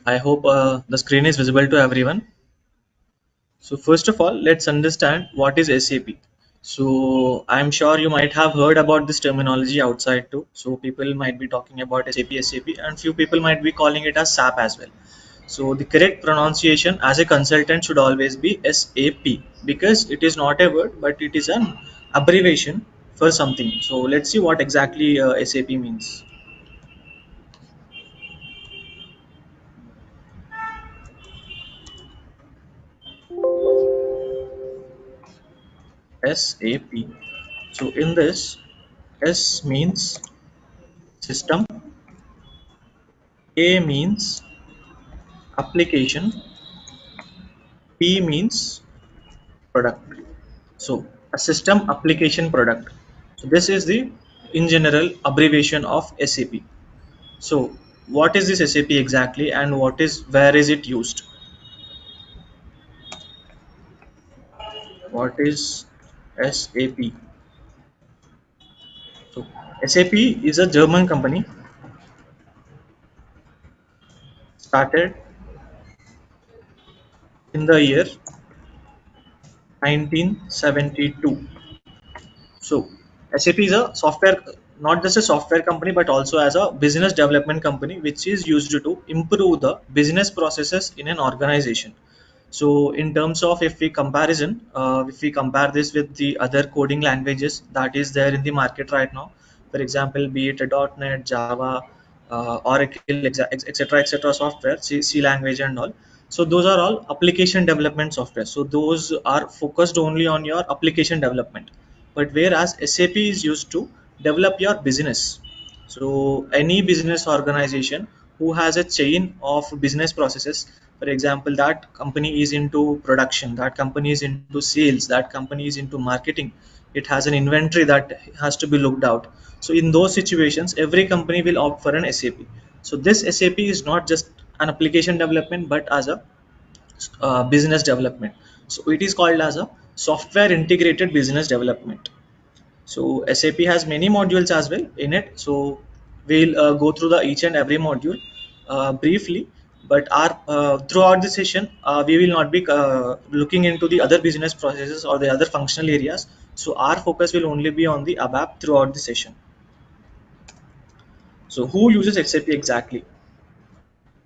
I hope the screen is visible to everyone. So first of all, let's understand what is SAP. So I'm sure you might have heard about this terminology outside too. So people might be talking about SAP, and few people might be calling it as SAP as well. So the correct pronunciation as a consultant should always be SAP because it is not a word but it is an abbreviation for something. So let's see what exactly SAP means. SAP. So in this, S means system, A means application, P means product. So a system application product. So this is the in general abbreviation of SAP. So what is this SAP exactly and what is where is it used? What is SAP? So SAP is a German company started in the year 1972. So SAP is a software, not just a software company, but also as a business development company, which is used to improve the business processes in an organization. So in terms of if we compare this with the other coding languages that is there in the market right now, for example, be it a .NET, Java, Oracle, etc., software, C language and all. So those are all application development software. So those are focused only on your application development. But whereas SAP is used to develop your business. So any business organization who has a chain of business processes, for example, that company is into production, that company is into sales, that company is into marketing, it has an inventory that has to be looked out. So in those situations, every company will opt for an SAP. So this SAP is not just an application development, but as a business development. So it is called as a software integrated business development. So SAP has many modules as well in it. So we'll go through the each and every module briefly. But our throughout the session, we will not be looking into the other business processes or the other functional areas. So our focus will only be on the ABAP throughout the session. So who uses SAP exactly?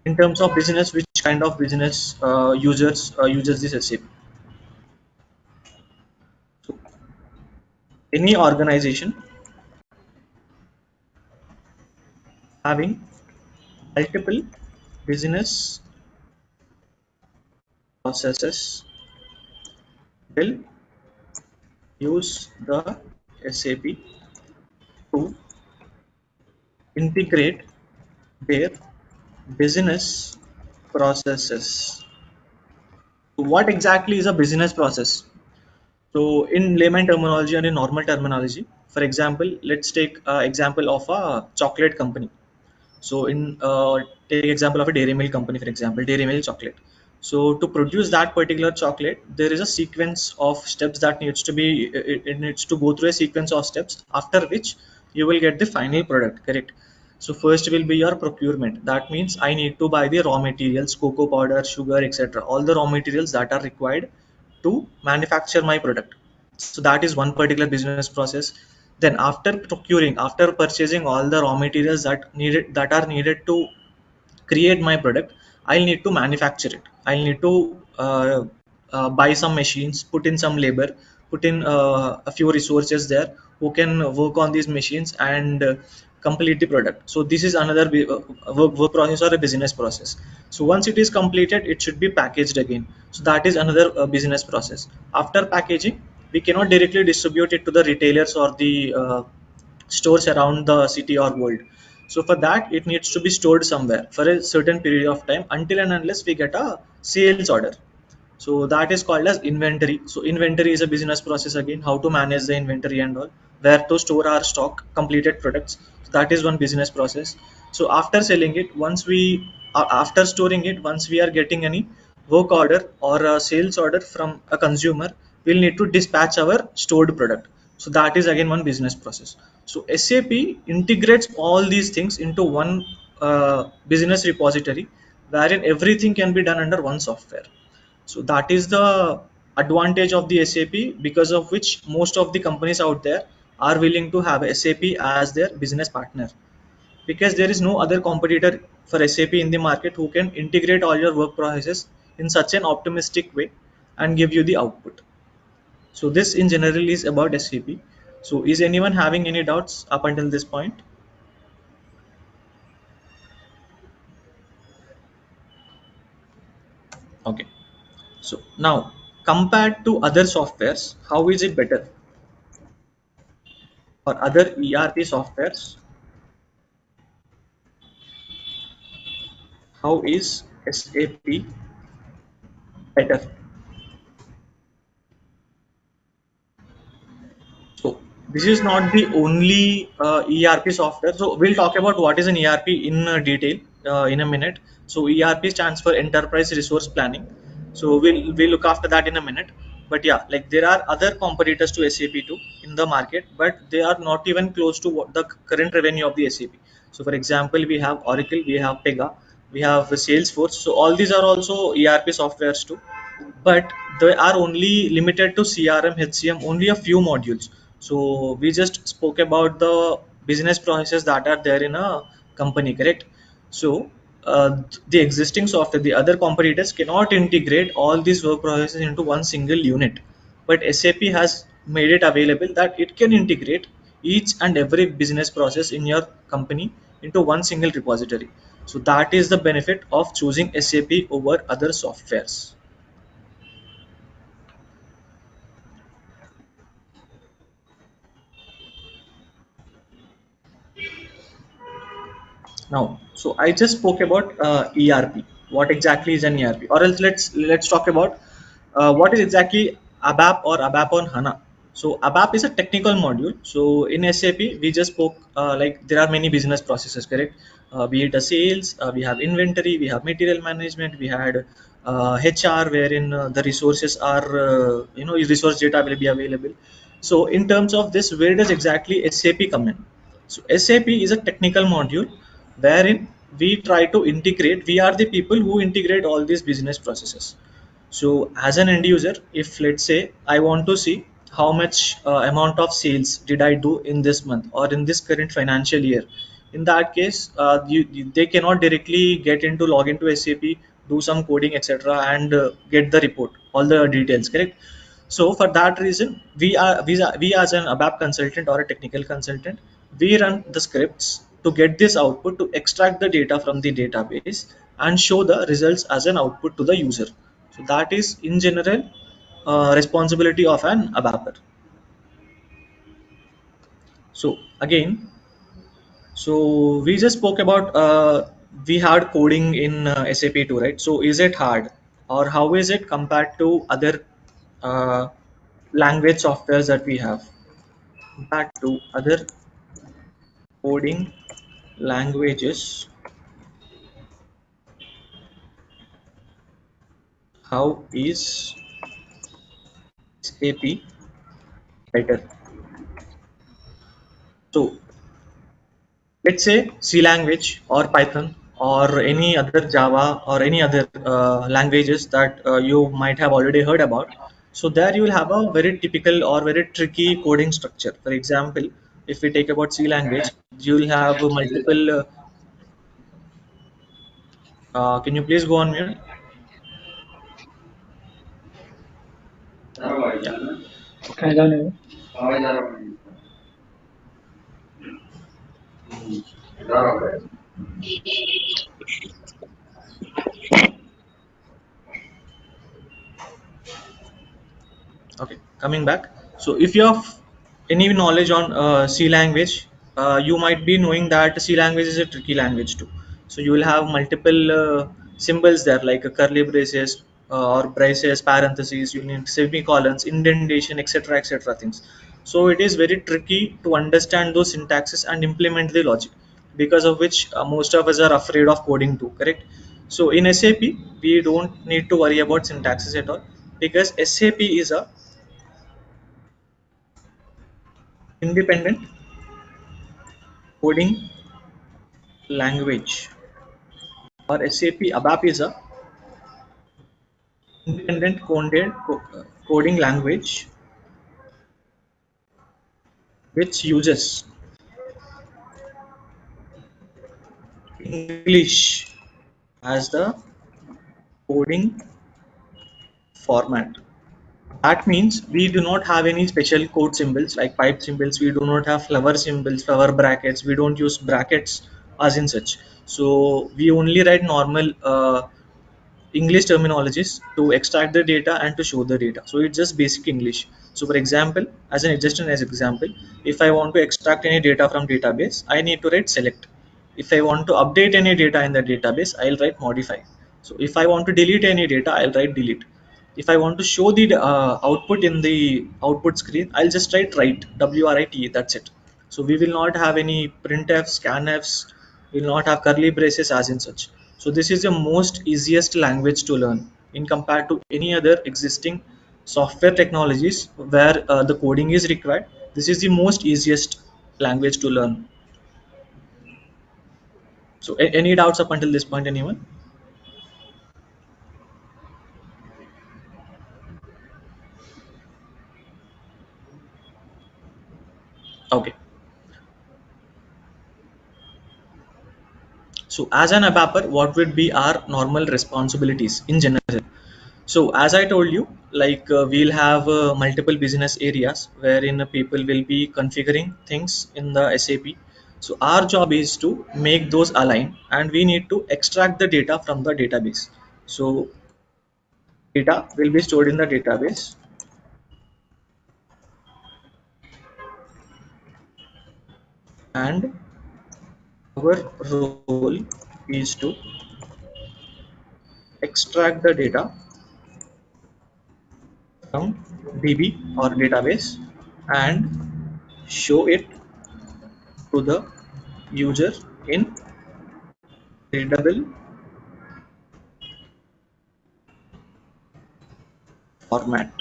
In terms of business, which kind of business users uses this SAP? So any organization having multiple business processes will use the SAP to integrate their business processes. So what exactly is a business process? So in layman terminology and in normal terminology, for example, let's take example of a chocolate company. So in take example of a dairy milk company, for example, dairy milk chocolate. So to produce that particular chocolate, there is a sequence of steps that needs to be it needs to go through a sequence of steps, after which you will get the final product, correct? So first will be your procurement. That means I need to buy the raw materials, cocoa powder, sugar, etc., all the raw materials that are required to manufacture my product. So that is one particular business process. Then after procuring, after purchasing all the raw materials that are needed to create my product, I'll need to manufacture it. I'll need to buy some machines, put in some labor, put in a few resources there who can work on these machines and complete the product. So this is another work process or a business process. So once it is completed, it should be packaged again. So that is another business process. After packaging, we cannot directly distribute it to the retailers or the stores around the city or world. So for that, it needs to be stored somewhere for a certain period of time until and unless we get a sales order. So that is called as inventory. So inventory is a business process again, how to manage the inventory and all, where to store our stock, completed products. So that is one business process. So after selling it, after storing it, once we are getting any work order or a sales order from a consumer, we'll need to dispatch our stored product. So that is again one business process. So SAP integrates all these things into one business repository wherein everything can be done under one software. So that is the advantage of the SAP, because of which most of the companies out there are willing to have SAP as their business partner, because there is no other competitor for SAP in the market who can integrate all your work processes in such an optimistic way and give you the output. So this in general is about SAP. So is anyone having any doubts up until this point? Okay. So now, compared to other softwares, how is it better? For other ERP softwares, how is SAP better? So this is not the only ERP software. So we'll talk about what is an ERP in detail in a minute. So ERP stands for Enterprise Resource Planning. So we'll look after that in a minute. But yeah, like there are other competitors to SAP too in the market, but they are not even close to what the current revenue of the SAP. So for example, we have Oracle, we have Pega, we have Salesforce. So all these are also ERP softwares too, but they are only limited to CRM, HCM, only a few modules. So we just spoke about the business processes that are there in a company, correct? So the existing software, the other competitors cannot integrate all these work processes into one single unit, but SAP has made it available that it can integrate each and every business process in your company into one single repository. So that is the benefit of choosing SAP over other softwares. Now, so I just spoke about ERP. What exactly is an ERP? Or else let's talk about what is exactly ABAP or ABAP on HANA. So ABAP is a technical module. So in SAP, we just spoke like there are many business processes, correct? Be it a sales, we have inventory, we have material management, we had HR, wherein the resources are resource data will be available. So in terms of this, where does exactly SAP come in? So SAP is a technical module wherein we try to integrate. We are the people who integrate all these business processes. So as an end user, if let's say I want to see how much amount of sales did I do in this month or in this current financial year, in that case, they cannot directly get into log into SAP, do some coding, etc., and get the report, all the details, correct? So for that reason, we as an ABAP consultant or a technical consultant, we run the scripts to get this output to extract the data from the database and show the results as an output to the user. So that is in general responsibility of an ABAPer. So again, so we just spoke about we had coding in SAP too, right? So is it hard, or how is it compared to other uh, language softwares that we have? Compared to other coding languages, how is SAP better? So let's say C language or Python or any other Java or any other languages that you might have already heard about. So there you will have a very typical or very tricky coding structure. For example, if we take about C language, you will have multiple. Can you please go on mute? Yeah. Okay. Okay, coming back. So if you have any knowledge on C language, you might be knowing that C language is a tricky language too. So you will have multiple symbols there, like a curly braces or braces, parentheses, you need semicolons, indentation, etc., etc. things. So it is very tricky to understand those syntaxes and implement the logic, because of which most of us are afraid of coding too. Correct. So in SAP, we don't need to worry about syntaxes at all, because SAP is a independent coding language. or SAP ABAP is a independent coding language which uses English as the coding format. That means we do not have any special code symbols like pipe symbols. We do not have flower symbols, flower brackets. We don't use brackets as in such. So we only write normal English terminologies to extract the data and to show the data. So it's just basic English. So for example, as example, if I want to extract any data from database, I need to write select. If I want to update any data in the database, I'll write modify. So if I want to delete any data, I'll write delete. If I want to show the output in the output screen, I'll just write WRIT. That's it. So we will not have any printf, scanfs, will not have curly braces as in such. So this is the most easiest language to learn in compared to any other existing software technologies where the coding is required. This is the most easiest language to learn. So any doubts up until this point, anyone? Okay. So as an ABAPer, what would be our normal responsibilities in general? So as I told you, we'll have multiple business areas wherein people will be configuring things in the SAP. So our job is to make those align, and we need to extract the data from the database. So data will be stored in the database, and our role is to extract the data from DB or database and show it to the user in readable format.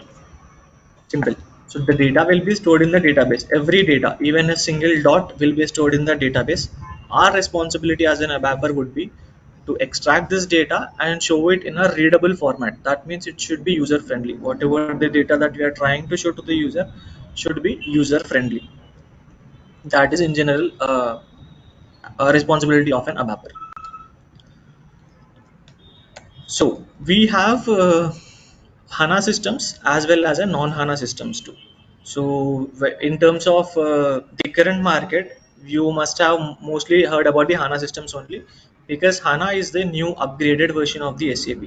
Simple. So the data will be stored in the database. Every data, even a single dot, will be stored in the database. Our responsibility as an ABAPer would be to extract this data and show it in a readable format. That means it should be user friendly. Whatever the data that we are trying to show to the user should be user friendly. That is in general a responsibility of an ABAPer. So we have HANA systems as well as a non-HANA systems too. So in terms of the current market, you must have mostly heard about the HANA systems only, because HANA is the new upgraded version of the SAP.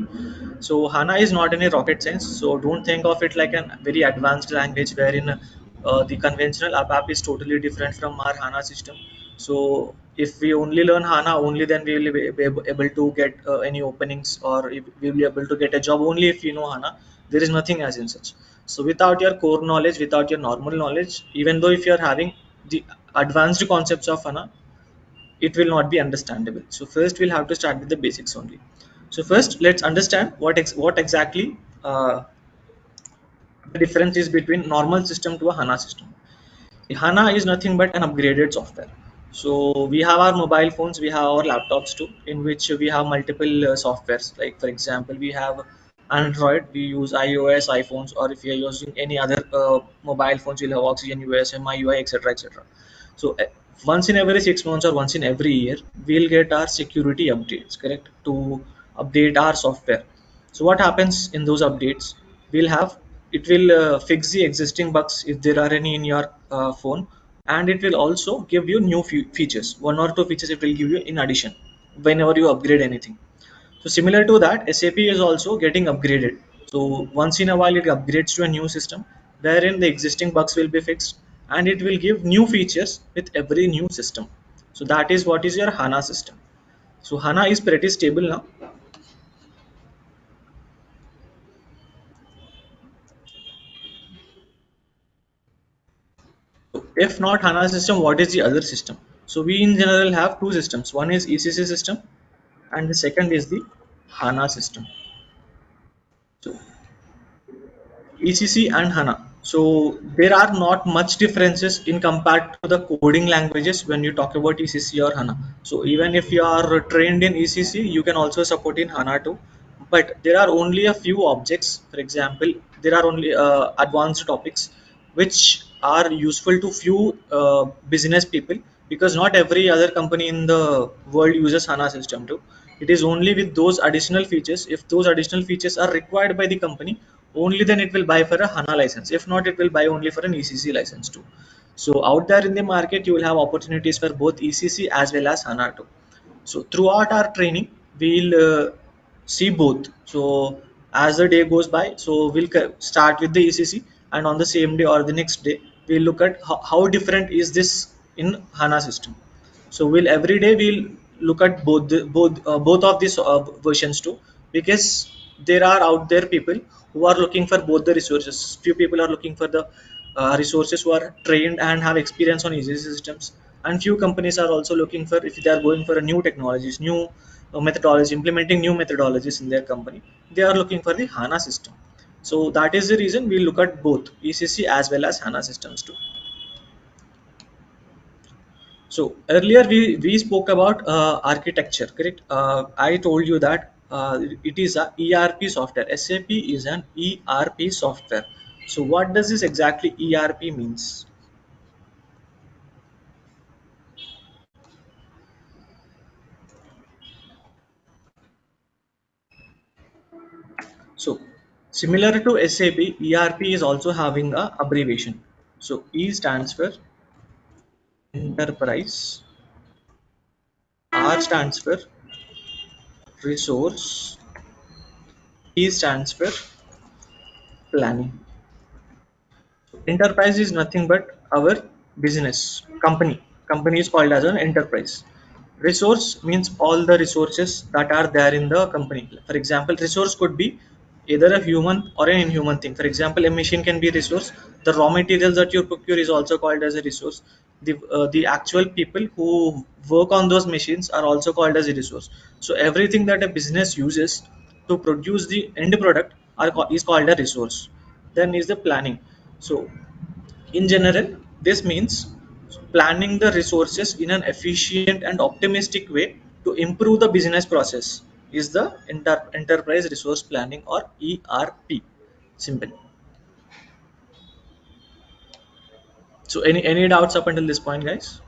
So HANA is not any rocket science. So don't think of it like a very advanced language wherein the conventional ABAP is totally different from our HANA system. So if we only learn HANA, only then we will be able to get any openings, or if we will be able to get a job only if we know HANA. There is nothing as in such. So without your core knowledge, without your normal knowledge, even though if you are having the advanced concepts of HANA, it will not be understandable. So first we'll have to start with the basics only. So first let's understand what exactly the difference is between normal system to a HANA system. HANA is nothing but an upgraded software. So we have our mobile phones, we have our laptops too, in which we have multiple softwares. Like for example, we have Android, we use iOS, iPhones, or if you are using any other mobile phones, you'll have Oxygen US, MIUI, etc., etc. So once in every 6 months or once in every year, we'll get our security updates, correct, to update our software. So what happens in those updates? We'll have it will fix the existing bugs if there are any in your phone, and it will also give you new features. One or two features it will give you in addition whenever you upgrade anything. So similar to that, SAP is also getting upgraded. So once in a while, it upgrades to a new system wherein the existing bugs will be fixed, and it will give new features with every new system. So that is what is your HANA system. So HANA is pretty stable now. So if not HANA system, what is the other system? So we in general have two systems. One is ECC system, and the second is the HANA system. So ECC and HANA. So there are not much differences in compared to the coding languages when you talk about ECC or HANA. So even if you are trained in ECC, you can also support in HANA too. But there are only a few objects. For example, there are only advanced topics which are useful to few business people, because not every other company in the world uses HANA system too. It is only with those additional features. If those additional features are required by the company, only then it will buy for a HANA license. If not, it will buy only for an ECC license too. So out there in the market, you will have opportunities for both ECC as well as HANA too. So throughout our training, we'll see both. So as the day goes by, so we'll start with the ECC, and on the same day or the next day, we'll look at how different is this in HANA system. So we'll every day we'll look at both of these versions too, because there are out there people who are looking for both the resources. Few people are looking for the resources who are trained and have experience on easy systems, and few companies are also looking for, if they are going for a new technologies, new methodology, implementing new methodologies in their company, they are looking for the HANA system. So that is the reason we look at both ECC as well as HANA systems too. So earlier we spoke about architecture, correct? I told you that it is a ERP software. SAP is an ERP software. So what does this exactly ERP means? So similar to SAP, ERP is also having a abbreviation. So E stands for enterprise, R stands for resource, P stands for planning. Enterprise is nothing but our business company is called as an enterprise. Resource means all the resources that are there in the company. For example, resource could be either a human or an inhuman thing. For example, a machine can be resource. The raw materials that you procure is also called as a resource. The actual people who work on those machines are also called as a resource. So everything that a business uses to produce the end product is called a resource. Then is the planning. So in general, this means planning the resources in an efficient and optimistic way to improve the business process is the enterprise resource planning, or ERP. Simple. So any doubts up until this point, guys?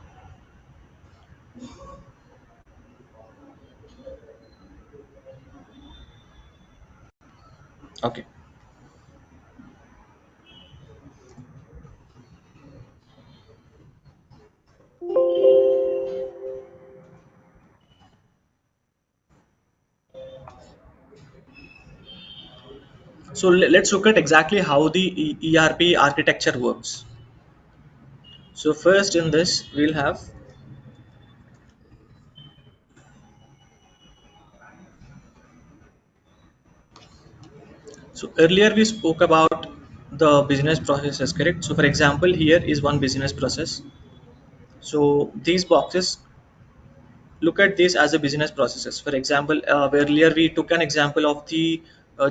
Okay. So let's look at exactly how the ERP architecture works. So first in this we'll have, so earlier we spoke about the business processes, correct? So for example, here is one business process. So these boxes, look at this as a business processes. For example, earlier we took an example of the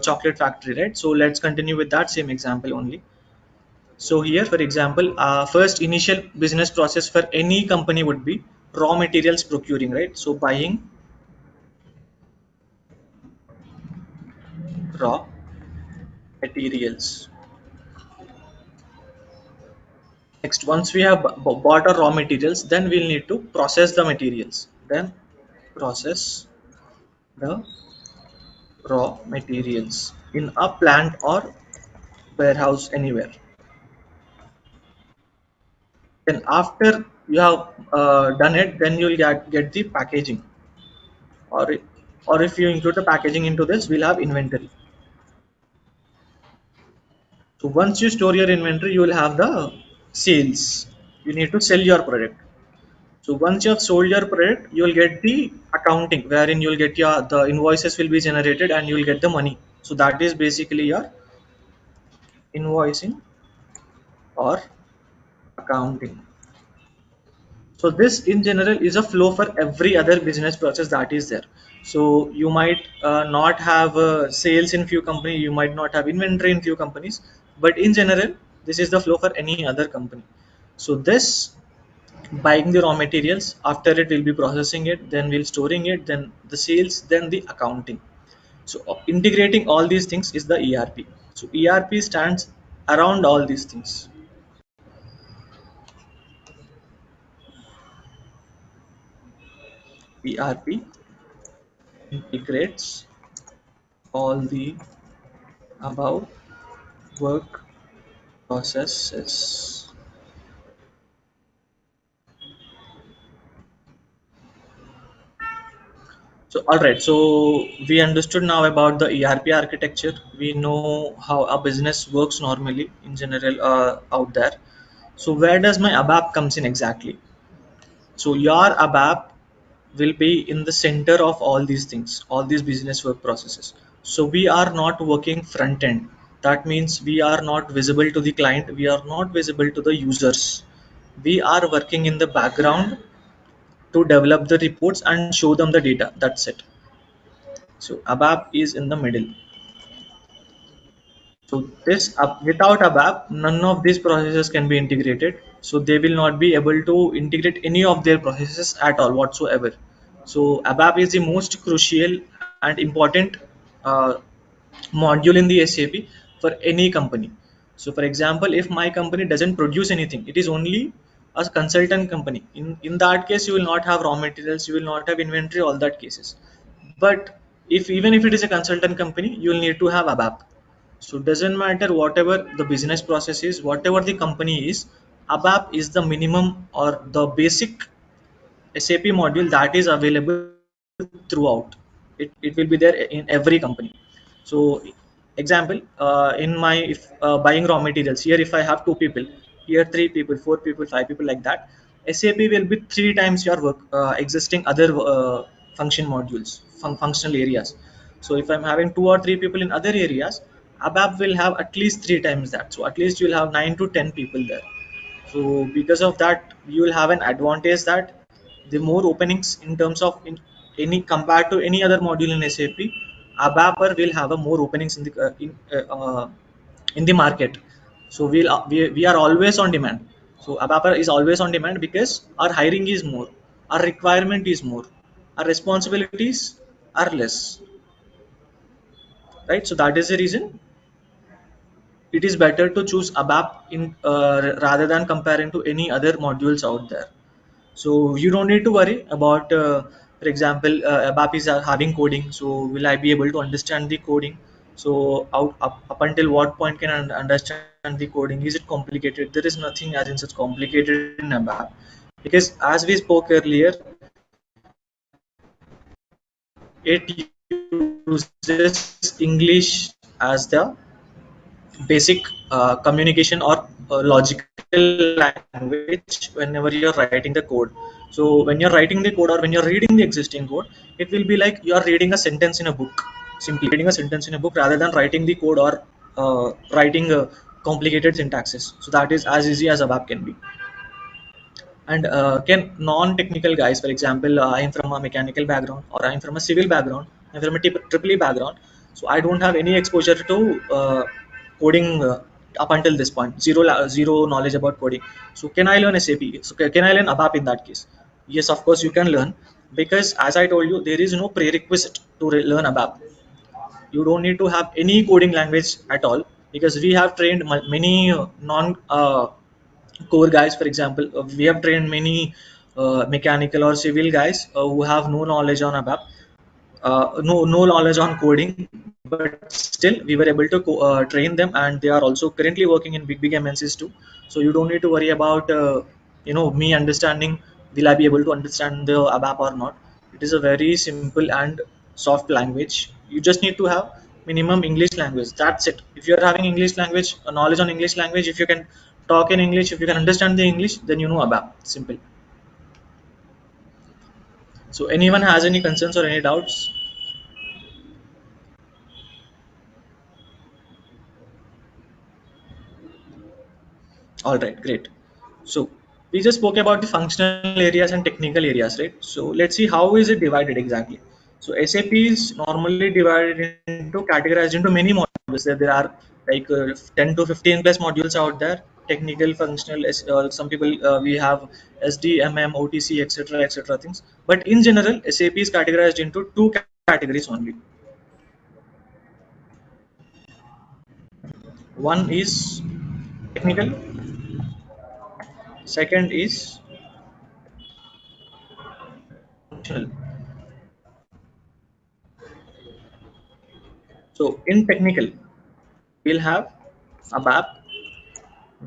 chocolate factory, right? So let's continue with that same example only. So here, for example, first initial business process for any company would be raw materials procuring, right? So buying raw materials. Next, once we have bought our raw materials, then we'll need to process the materials. Then process the raw materials in a plant or warehouse anywhere. Then after you have done it, then you'll get the packaging, or or if you include the packaging into this, we'll have inventory. So once you store your inventory, you will have the sales. You need to sell your product. So once you have sold your product, you will get the accounting, wherein you will get your the invoices will be generated and you will get the money. So that is basically your invoicing or accounting. So this in general is a flow for every other business process that is there. So you might not have sales in few companies, you might not have inventory in few companies, but in general This is the flow for any other company. So this, buying the raw materials, after it will be processing it, then we'll storing it, then the sales, then the accounting. So integrating all these things is the ERP. So ERP stands around all these things. ERP integrates all the above work processes. So, all right. So we understood now about the ERP architecture. We know how a business works normally in general out there. So where does my ABAP comes in exactly? So your ABAP will be in the center of all these things, all these business work processes. So we are not working front end. That means we are not visible to the client. We are not visible to the users. We are working in the background to develop the reports and show them the data. That's it. So ABAP is in the middle. So this without ABAP, none of these processes can be integrated. So they will not be able to integrate any of their processes at all whatsoever. So ABAP is the most crucial and important uh, module in the SAP for any company. So for example, if my company doesn't produce anything, it is only a consultant company. In that case, you will not have raw materials, you will not have inventory, all that cases. But if even if it is a consultant company, you will need to have ABAP. So it doesn't matter whatever the business process is, whatever the company is, ABAP is the minimum or the basic SAP module that is available throughout. It will be there in every company. So example, in my if buying raw materials, here if I have two people, here three people, four people, five people, like that, SAP will be three times your work existing other function modules, functional areas. So if I'm having two or three people in other areas, ABAP will have at least three times that. So at least you'll have 9 to 10 people there. So because of that, you will have an advantage that the more openings in terms of any compared to any other module in SAP, ABAP will have a more openings in the market. So we are always on demand. So ABAP is always on demand because our hiring is more, our requirement is more, our responsibilities are less, right? So that is the reason it is better to choose ABAP in rather than comparing to any other modules out there. So you don't need to worry about, for example, ABAP is having coding. So will I be able to understand the coding? So up until what point can I understand the coding? Is it complicated? There is nothing as in such complicated in ABAP, because as we spoke earlier, it uses English as the basic communication or logical language whenever you're writing the code. So when you're writing the code or when you're reading the existing code, it will be like you're reading a sentence in a book, simply reading a sentence in a book rather than writing the code or writing complicated syntaxes. So that is as easy as ABAP can be. And can non-technical guys, for example, I'm from a mechanical background or I'm from a civil background, I'm from a triple E background, so I don't have any exposure to coding up until this point, zero knowledge about coding. So can I learn SAP? So can I learn ABAP in that case? Yes, of course you can learn, because as I told you, there is no prerequisite to learn ABAP. You don't need to have any coding language at all, because we have trained many non core guys. For example, we have trained many mechanical or civil guys who have no knowledge on ABAP, no knowledge on coding, but still we were able to train them, and they are also currently working in big MNCs too. So you don't need to worry about me understanding, will I be able to understand the ABAP or not. It is a very simple and soft language. You just need to have minimum English language, that's it. If you're having English language, knowledge on English language, if you can talk in English, if you can understand the English, then you know ABAP. Simple. So anyone has any concerns or any doubts? All right, great. So we just spoke about the functional areas and technical areas, right? So let's see how is it divided exactly. So SAP is normally divided into categorized into many modules. There are like 10 to 15 plus modules out there, technical, functional, some people we have SD, MM, OTC, etc., etc. things. But in general, SAP is categorized into two categories only. One is technical, second is functional. So in technical, we'll have ABAP,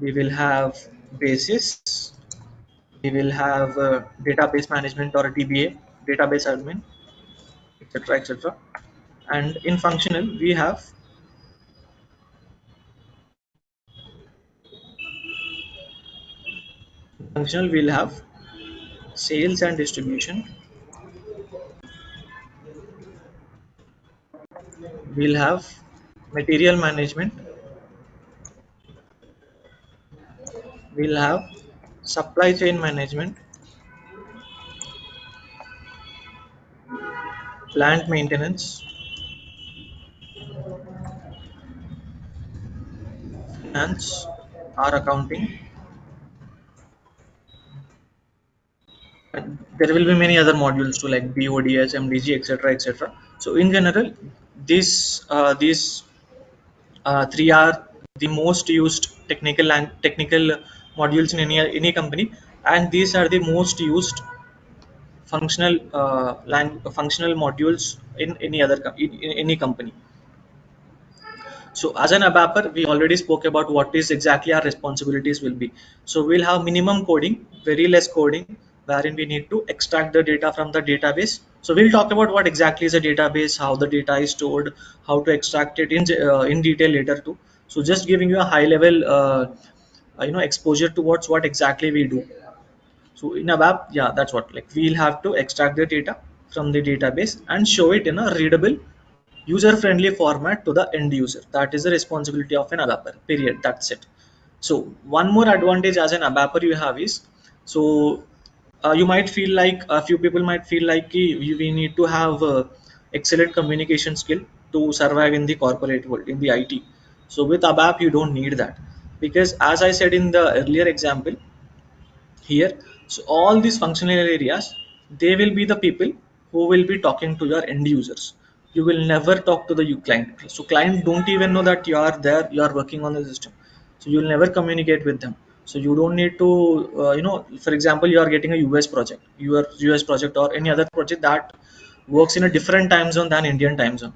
we will have basis, we will have database management or DBA, database admin, etc., etc. And in functional, we have functional, we'll have sales and distribution, we'll have material management, we'll have supply chain management, plant maintenance, finance, or accounting. And there will be many other modules too, like BODS, MDG, etc., etc. So in general, these three are the most used technical modules in any company, and these are the most used functional modules in in any company. So as an ABAPer, we already spoke about what is exactly our responsibilities will be. So we'll have minimum coding, very less coding, wherein we need to extract the data from the database. So we'll talk about what exactly is a database, how the data is stored, how to extract it in detail later too. So just giving you a high level exposure towards what exactly we do. So in ABAP, yeah, that's what, like we'll have to extract the data from the database and show it in a readable, user-friendly format to the end user. That is the responsibility of an ABAPer. Period. That's it. So one more advantage as an ABAPer you have is, so you might feel like a few people might feel like we need to have excellent communication skill to survive in the corporate world in the IT. So with ABAP you don't need that, because as I said in the earlier example, here, so all these functional areas, they will be the people who will be talking to your end users. You will never talk to the client. So client don't even know that you are there, you are working on the system. So you'll never communicate with them. So you don't need to for example, you are getting a US project or any other project that works in a different time zone than Indian time zone.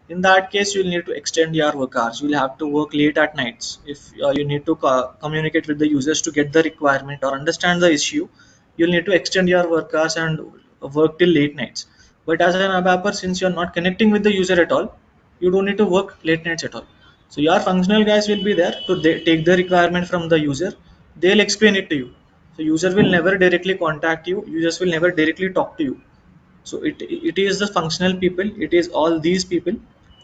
In that case, you'll need to extend your work hours. You'll have to work late at nights. If you need to communicate with the users to get the requirement or understand the issue, you'll need to extend your work hours and work till late nights. But as an ABAPer, since you're not connecting with the user at all, you don't need to work late nights at all. So your functional guys will be there to take the requirement from the user. They'll explain it to you. So user will never directly contact you. Users will never directly talk to you. So it is the functional people, it is all these people,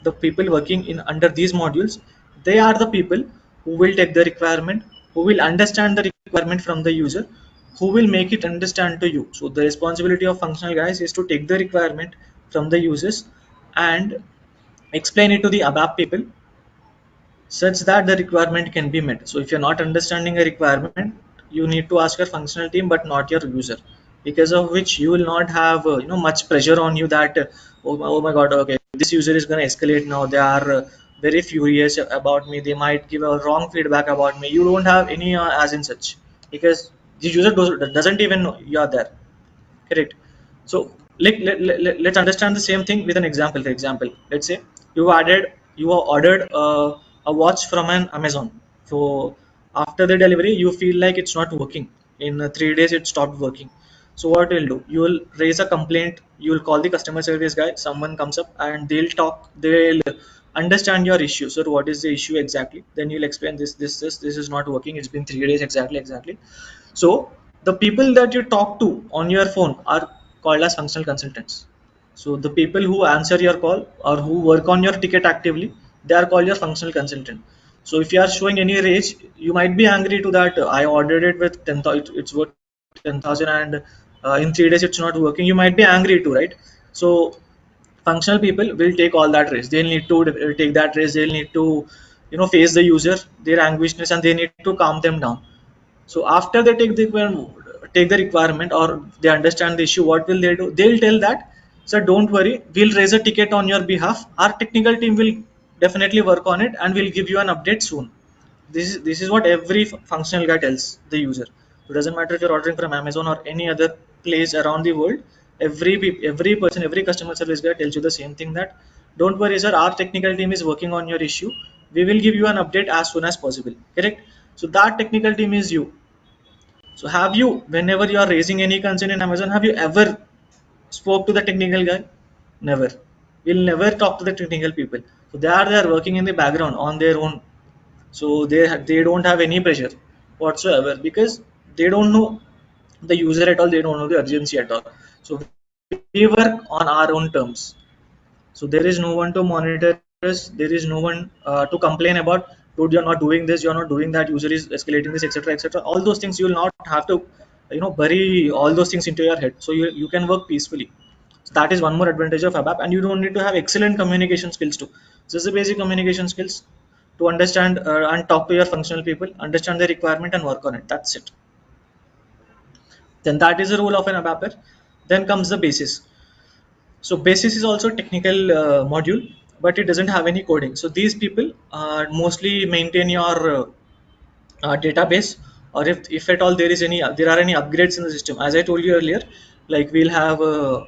the people working in under these modules. They are the people who will take the requirement, who will understand the requirement from the user, who will make it understand to you. So the responsibility of functional guys is to take the requirement from the users and explain it to the ABAP people such that the requirement can be met. So if you're not understanding a requirement, you need to ask your functional team, but not your user, because of which you will not have much pressure on you that oh my god, okay, this user is going to escalate now. They are very furious about me. They might give a wrong feedback about me. You don't have any as in such, because the user doesn't even know you are there. Correct. So let's understand the same thing with an example. For example, let's say you have ordered a watch from an Amazon. So after the delivery, you feel like it's not working. In 3 days, it stopped working. So what you'll do? You will raise a complaint. You will call the customer service guy. Someone comes up and they'll talk. They'll understand your issue. So what is the issue exactly? Then you'll explain this is not working. It's been 3 days exactly. So the people that you talk to on your phone are called as functional consultants. So the people who answer your call or who work on your ticket actively, they are called your functional consultant. So if you are showing any rage, you might be angry to that. I ordered it with 10,000, it's worth 10,000, and in 3 days it's not working. You might be angry too, right? So functional people will take all that risk. They'll need to take that risk. They'll need to face the user, their anguishness, and they need to calm them down. So after they take the requirement, or they understand the issue, what will they do? They'll tell that, sir, don't worry, we'll raise a ticket on your behalf. Our technical team will definitely work on it, and we'll give you an update soon. This is what every functional guy tells the user. So it doesn't matter if you're ordering from Amazon or any other place around the world. Every person, every customer service guy tells you the same thing, that don't worry, sir, our technical team is working on your issue. We will give you an update as soon as possible. Correct? So that technical team is you. So have you, whenever you are raising any concern in Amazon, have you ever spoke to the technical guy? Never. We'll never talk to the technical people. So they are working in the background on their own. So they don't have any pressure whatsoever, because they don't know the user at all. They don't know the urgency at all. So we work on our own terms. So there is no one to monitor us. There is no one to complain about. Dude, you're not doing this. You're not doing that. User is escalating this, etc., etc. All those things you will not have to, bury all those things into your head. So you can work peacefully. So that is one more advantage of ABAP, and you don't need to have excellent communication skills too. Just the basic communication skills to understand and talk to your functional people, understand the requirement, and work on it. That's it. Then that is the role of an ABAPer. Then comes the basis. So basis is also a technical module, but it doesn't have any coding. So these people mostly maintain your database, or if at all there are any upgrades in the system. As I told you earlier, like we'll have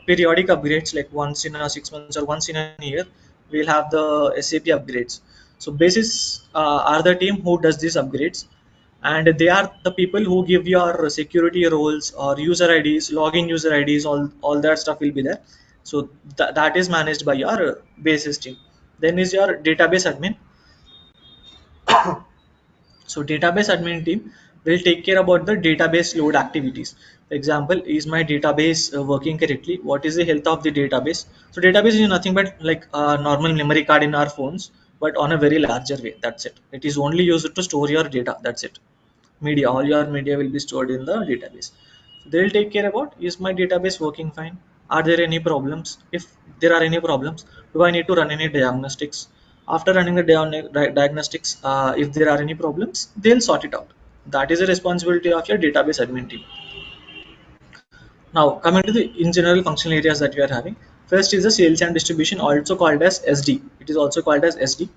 periodic upgrades, like once in a 6 months or once in a year, we'll have the SAP upgrades. So basis are the team who does these upgrades, and they are the people who give your security roles or user IDs, login user IDs, all that stuff will be there. So that is managed by your basis team. Then is your database admin. So database admin team will take care about the database load activities. For example, is my database working correctly? What is the health of the database? So database is nothing but like a normal memory card in our phones, but on a very larger way. That's it. It is only used to store your data. That's it. Media, all your media will be stored in the database. They'll take care about, is my database working fine? Are there any problems? If there are any problems, do I need to run any diagnostics? After running the diagnostics, if there are any problems, they'll sort it out. That is the responsibility of your database admin team. Now coming to the in general functional areas that we are having, first is the sales and distribution, also called as SD. It is also called as SD.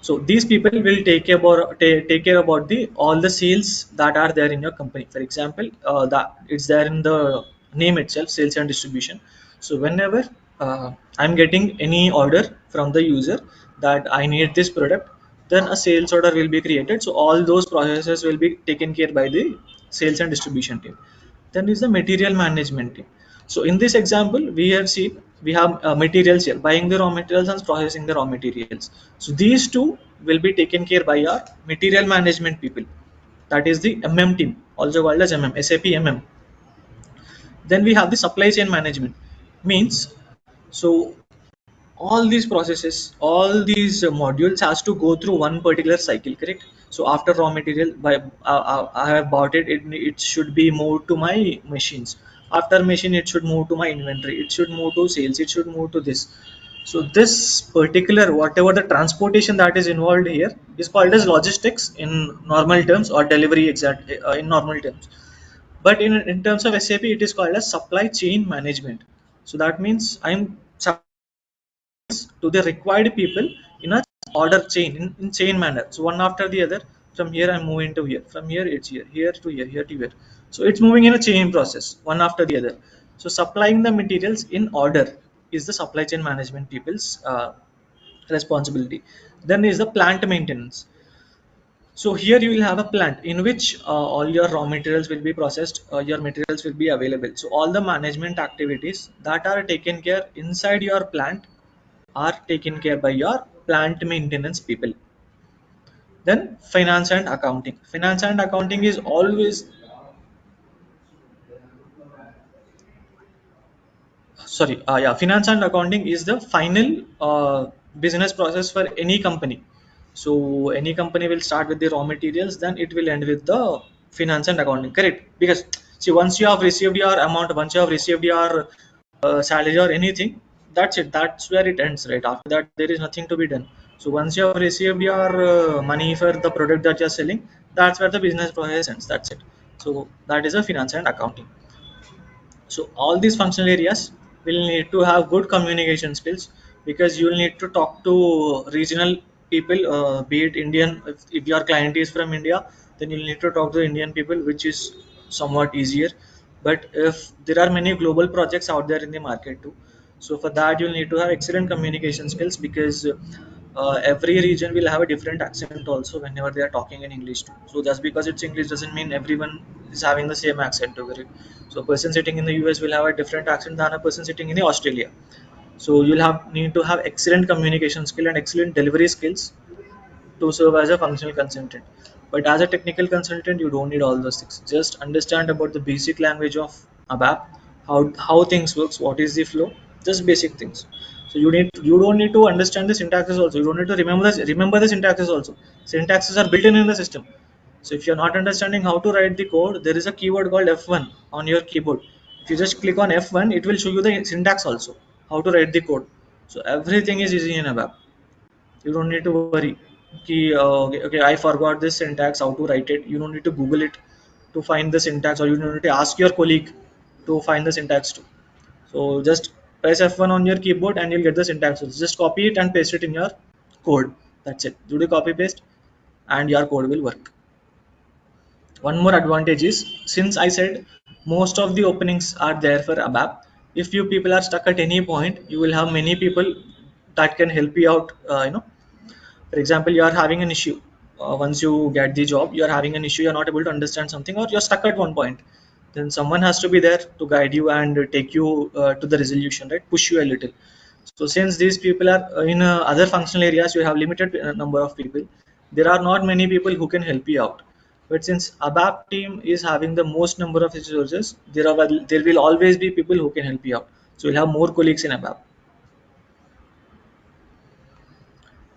So these people will take care about the all the sales that are there in your company. For example, that it's there in the name itself, sales and distribution. So whenever I'm getting any order from the user that I need this product, then a sales order will be created. So all those processes will be taken care by the sales and distribution team. Then is the material management team. So in this example, we have seen we have materials here, buying the raw materials and processing the raw materials. So these two will be taken care by our material management people. That is the MM team, also called as MM, SAP MM. Then we have the supply chain management. Means, so all these processes, all these modules has to go through one particular cycle, correct? So after raw material, I have bought it, it should be moved to my machines. After machine, it should move to my inventory, it should move to sales, it should move to this. So this particular, whatever the transportation that is involved here, is called as logistics in normal terms, or delivery exact in normal terms. But in terms of SAP, it is called as supply chain management. So that means I'm to the required people in a order chain, in chain manner. So one after the other, from here I'm moving to here, from here it's here to here to here. So it's moving in a chain process, one after the other. So supplying the materials in order is the supply chain management people's responsibility. Then is the plant maintenance. So here you will have a plant in which all your raw materials will be processed, your materials will be available. So all the management activities that are taken care inside your plant are taken care by your plant maintenance people. Then finance and accounting. Finance and accounting is always, finance and accounting is the final business process for any company. So any company will start with the raw materials, then it will end with the finance and accounting, correct? Because see, once you have received your amount, once you have received your salary or anything, that's it, that's where it ends, right? After that there is nothing to be done. So once you have received your money for the product that you're selling, that's where the business process ends. That's it. So that is a finance and accounting. So all these functional areas will need to have good communication skills, because you will need to talk to regional people, be it Indian. If your client is from India, then you'll need to talk to Indian people, which is somewhat easier. But if there are many global projects out there in the market too, so for that you'll need to have excellent communication skills, because every region will have a different accent also whenever they are talking in English too. So just because it's English doesn't mean everyone is having the same accent over it. So a person sitting in the US will have a different accent than a person sitting in the Australia. So you'll have need to have excellent communication skill and excellent delivery skills to serve as a functional consultant. But as a technical consultant, you don't need all those things. Just understand about the basic language of ABAP, how things works, what is the flow, just basic things. So you don't need to understand the syntaxes also. You don't need to remember the syntaxes also. Syntaxes are built in the system. So if you're not understanding how to write the code, there is a keyword called F1 on your keyboard. If you just click on F1, it will show you the syntax also, how to write the code. So everything is easy in ABAP. You don't need to worry कि, okay, I forgot this syntax, how to write it. You don't need to Google it to find the syntax, or you don't need to ask your colleague to find the syntax too. So just press F1 on your keyboard and you'll get the syntax. Just copy it and paste it in your code. That's it. Do the copy paste and your code will work. One more advantage is, since I said most of the openings are there for ABAP, if you people are stuck at any point, you will have many people that can help you out. For example, you are having an issue. Once you get the job, you are having an issue, you're not able to understand something, or you're stuck at one point. Then someone has to be there to guide you and take you to the resolution, right? Push you a little. So since these people are in other functional areas, you have limited number of people. There are not many people who can help you out. But since ABAP team is having the most number of resources, there will always be people who can help you out. So you'll have more colleagues in ABAP.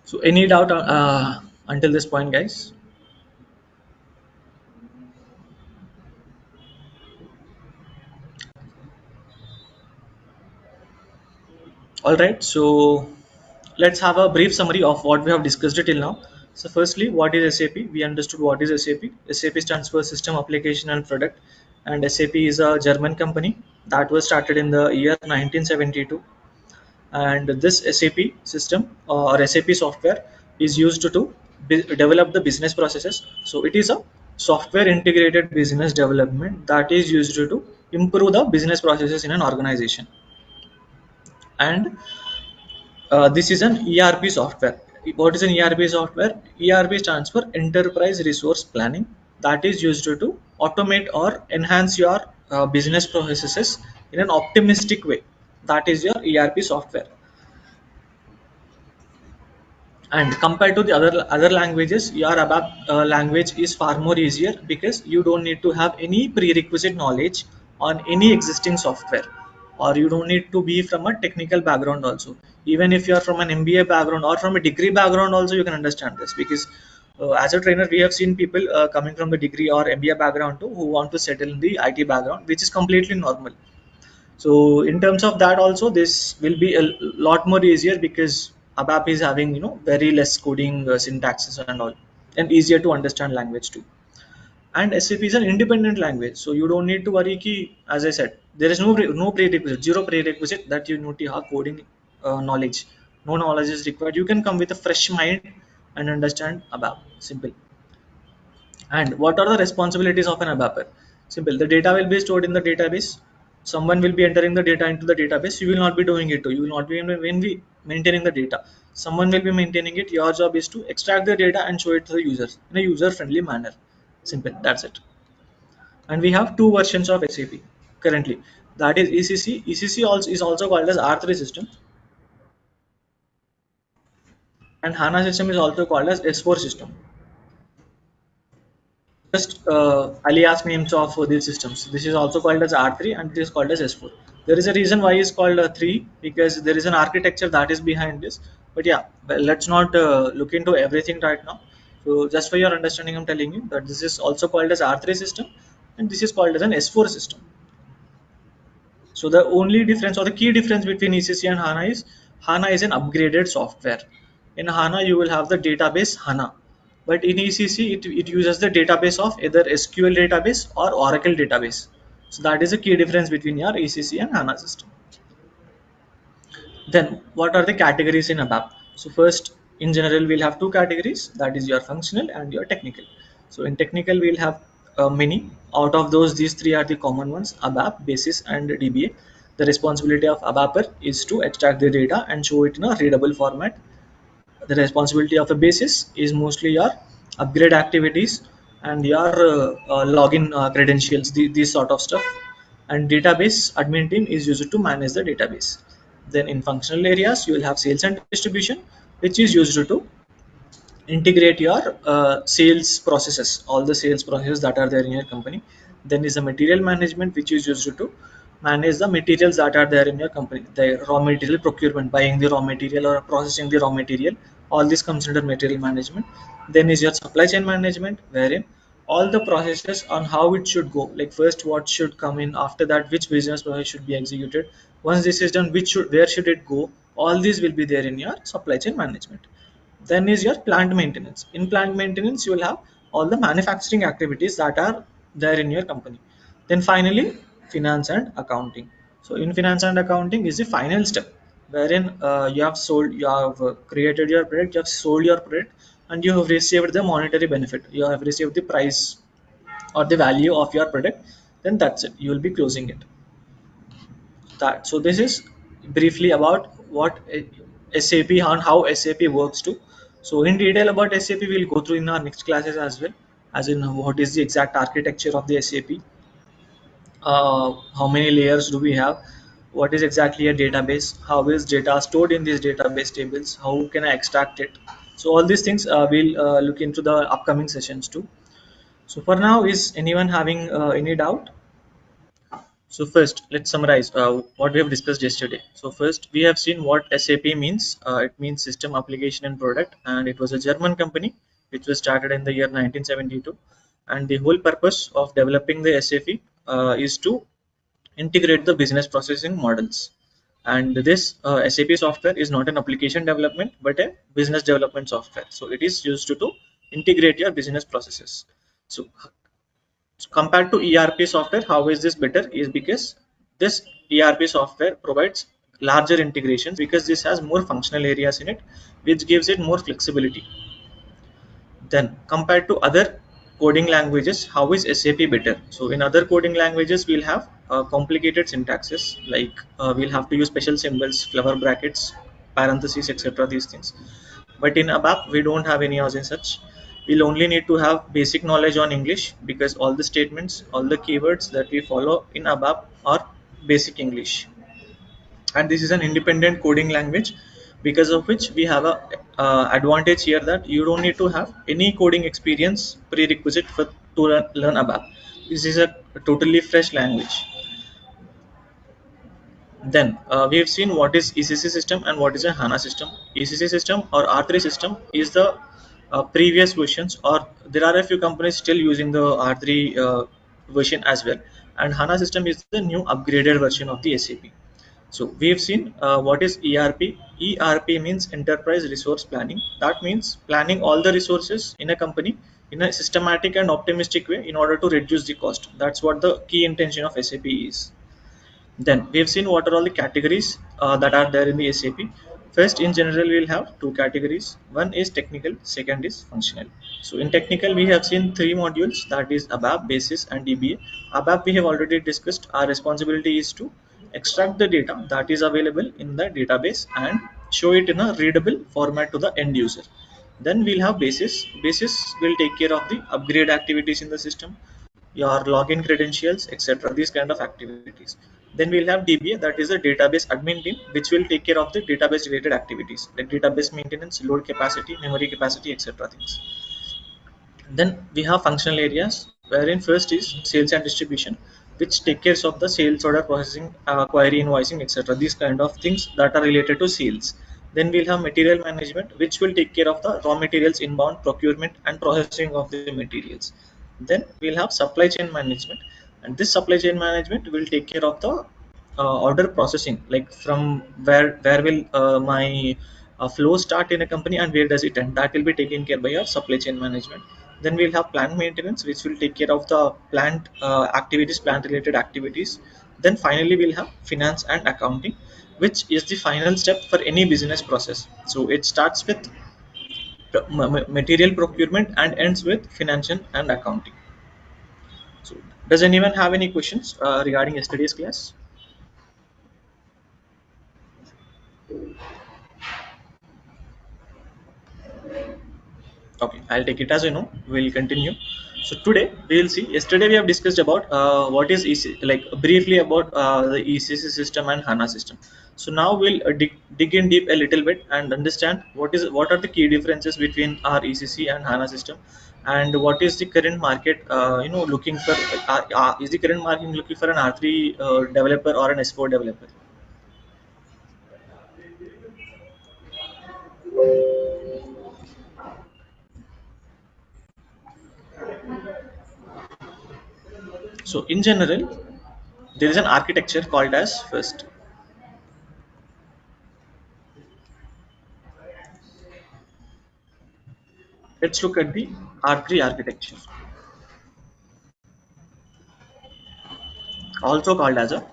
So any doubt until this point, guys? All right, so let's have a brief summary of what we have discussed till now. So, firstly, what is SAP? We understood what is SAP. SAP stands for System Application and Product, and SAP is a German company that was started in the year 1972. And this SAP system or SAP software is used to develop the business processes. So, it is a software integrated business development that is used to improve the business processes in an organization. And this is an ERP software. What is an ERP software? ERP stands for Enterprise Resource Planning, that is used to automate or enhance your business processes in an optimistic way. That is your ERP software. And compared to the other languages, your ABAP language is far more easier, because you don't need to have any prerequisite knowledge on any existing software, or you don't need to be from a technical background also. Even if you are from an MBA background or from a degree background also, you can understand this, because as a trainer we have seen people coming from the degree or MBA background too, who want to settle in the IT background, which is completely normal. So in terms of that also, this will be a lot more easier, because ABAP is having very less coding syntaxes and all, and easier to understand language too. And SAP is an independent language, so you don't need to worry ki, as I said, there is no prerequisite, zero prerequisite that you need to have coding knowledge. No knowledge is required. You can come with a fresh mind and understand ABAP. Simple. And what are the responsibilities of an ABAPer? Simple. The data will be stored in the database. Someone will be entering the data into the database. You will not be doing it too. You will not be maintaining the data. Someone will be maintaining it. Your job is to extract the data and show it to the users in a user-friendly manner. Simple. That's it. And we have two versions of SAP currently. That is ECC. ECC also is also called as R3 system, and HANA system is also called as S4 system. Just alias names of these systems. This is also called as R3 and this is called as S4. There is a reason why it's called 3, because there is an architecture that is behind this. But yeah, well, let's not look into everything right now. So just for your understanding, I'm telling you that this is also called as R3 system and this is called as an S4 system. So the only difference or the key difference between ECC and HANA is an upgraded software. In HANA, you will have the database HANA, but in ECC, it uses the database of either SQL database or Oracle database. So that is a key difference between your ECC and HANA system. Then, what are the categories in ABAP? So first, in general, we'll have two categories, that is your functional and your technical. So in technical, we'll have many. Out of those, these three are the common ones: ABAP, Basis, and DBA. The responsibility of ABAPer is to extract the data and show it in a readable format. The responsibility of a basis is mostly your upgrade activities and your login credentials, these sort of stuff. And database admin team is used to manage the database. Then in functional areas, you will have sales and distribution, which is used to integrate your sales processes, all the sales processes that are there in your company. Then is the material management, which is used to manage the materials that are there in your company, the raw material procurement, buying the raw material or processing the raw material. All this comes under material management. Then is your supply chain management, wherein all the processes on how it should go, like first what should come in, after that which business process should be executed, once this is done, which should, where should it go, all these will be there in your supply chain management. Then is your plant maintenance. In plant maintenance, you will have all the manufacturing activities that are there in your company. Then finally, finance and accounting. So in finance and accounting is the final step, wherein you have created your product, you have sold your product, and you have received the monetary benefit. You have received the price or the value of your product. Then that's it. You will be closing it. That, so this is briefly about what SAP and how SAP works too. So in detail about SAP we'll go through in our next classes as well, as in what is the exact architecture of the SAP, how many layers do we have, what is exactly a database, how is data stored in these database tables, how can I extract it. So all these things we'll look into the upcoming sessions too. So for now, is anyone having any doubt? So first, let's summarize what we have discussed yesterday. So first, we have seen what SAP means. It means System Application and Product, and it was a German company which was started in the year 1972. And the whole purpose of developing the SAP is to integrate the business processing models. And this SAP software is not an application development, but a business development software. So it is used to integrate your business processes. So compared to ERP software, how is this better? Is because this ERP software provides larger integrations, because this has more functional areas in it, which gives it more flexibility. Then compared to other coding languages, how is SAP better? So in other coding languages, we'll have complicated syntaxes, like we'll have to use special symbols, flower brackets, parentheses, etc. These things. But in ABAP, we don't have any of such. We'll only need to have basic knowledge on English, because all the statements, all the keywords that we follow in ABAP are basic English. And this is an independent coding language, because of which we have a advantage here, that you don't need to have any coding experience prerequisite for to learn ABAP. This is a totally fresh language. Then we have seen what is ECC system and what is a HANA system. ECC system or R3 system is the previous versions, or there are a few companies still using the R3 version as well. And HANA system is the new upgraded version of the SAP. So we have seen what is ERP. ERP means Enterprise Resource Planning. That means planning all the resources in a company in a systematic and optimistic way in order to reduce the cost. That's what the key intention of SAP is. Then we have seen what are all the categories that are there in the SAP. First, in general, we'll have two categories. One is technical, second is functional. So in technical, we have seen three modules, that is ABAP, Basis, and DBA. ABAP we have already discussed. Our responsibility is to extract the data that is available in the database and show it in a readable format to the end user. Then we'll have Basis. Basis will take care of the upgrade activities in the system, your login credentials, etc. These kind of activities. Then we'll have DBA, that is the database admin team, which will take care of the database related activities like database maintenance, load capacity, memory capacity, etc. things. Then we have functional areas, wherein first is sales and distribution, which take care of the sales order processing, query invoicing, etc. These kind of things that are related to sales. Then we'll have material management, which will take care of the raw materials inbound procurement and processing of the materials. Then we'll have supply chain management, and this supply chain management will take care of the order processing, like from where will my flow start in a company and where does it end. That will be taken care by your supply chain management. Then we'll have plant maintenance, which will take care of the plant activities, plant related activities. Then finally we'll have finance and accounting, which is the final step for any business process. So it starts with material procurement and ends with financial and accounting. So does anyone have any questions regarding yesterday's class? Okay, I'll take it as you know. We'll continue. So today we'll see. Yesterday we have discussed about what is like briefly about the ECC system and HANA system. So now we'll dig in deep a little bit and understand what are the key differences between our ECC and HANA system, and what is the current market looking for. Is the current market looking for an R3 developer or an S4 developer? So in general, there is an architecture called as first. Let's look at the R3 architecture, also called as a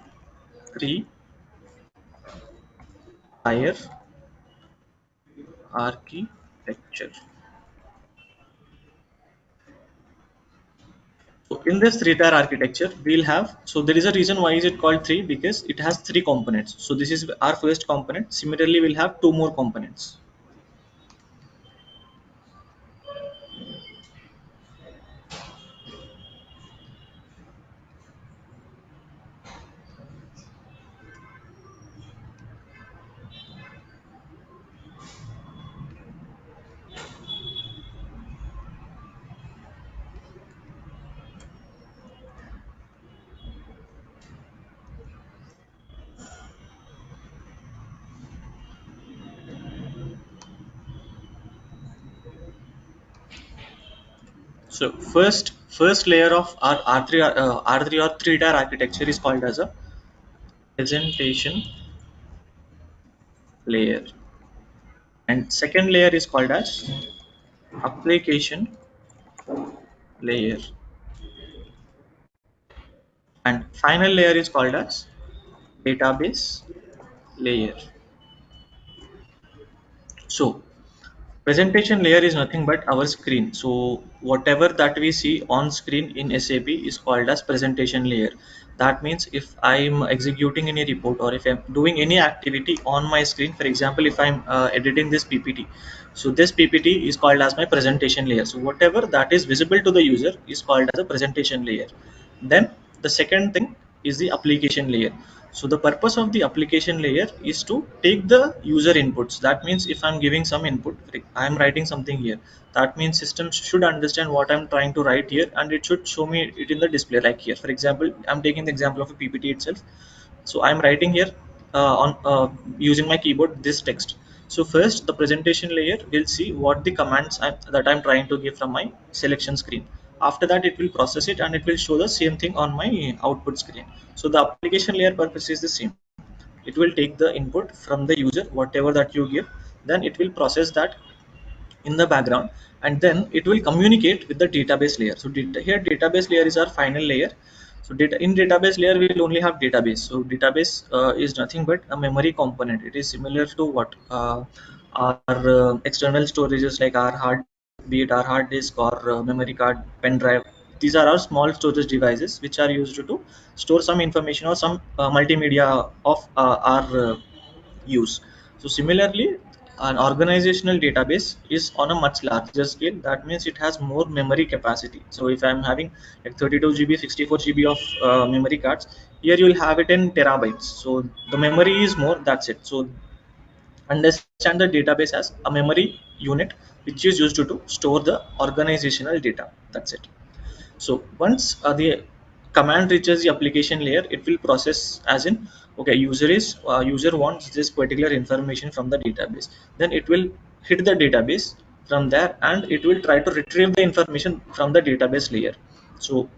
three tier architecture. So in this three tier architecture, we'll have, so there is a reason why is it called three, because it has three components. So this is our first component. Similarly, we'll have two more components. So first layer of our R3 or three tier architecture is called as a presentation layer, and second layer is called as application layer, and final layer is called as database layer. So presentation layer is nothing but our screen. So whatever that we see on screen in SAP is called as presentation layer. That means if I'm executing any report or if I'm doing any activity on my screen, for example, if I'm editing this PPT, so this PPT is called as my presentation layer. So whatever that is visible to the user is called as a presentation layer. Then the second thing is the application layer. So the purpose of the application layer is to take the user inputs. That means if I'm giving some input, like I'm writing something here, that means system should understand what I'm trying to write here, and it should show me it in the display. Like here, for example, I'm taking the example of a PPT itself. So I'm writing here on using my keyboard this text. So first the presentation layer will see what the commands that I'm trying to give from my selection screen. After that it will process it and it will show the same thing on my output screen. So the application layer purpose is the same. It will take the input from the user, whatever that you give, then it will process that in the background, and then it will communicate with the database layer. So here database layer is our final layer. So in database layer we will only have database. So database is nothing but a memory component. It is similar to what our external storages, like our hard, be it our hard disk or memory card, pen drive. These are our small storage devices which are used to store some information or some multimedia of our use. So similarly, an organizational database is on a much larger scale. That means it has more memory capacity. So if I'm having like 32 GB, 64 GB of memory cards, here you will have it in terabytes. So the memory is more. That's it. So understand the database as a memory unit which is used to store the organizational data. That's it. So once the command reaches the application layer, it will process as in, okay, user wants this particular information from the database. Then it will hit the database from there and it will try to retrieve the information from the database layer. So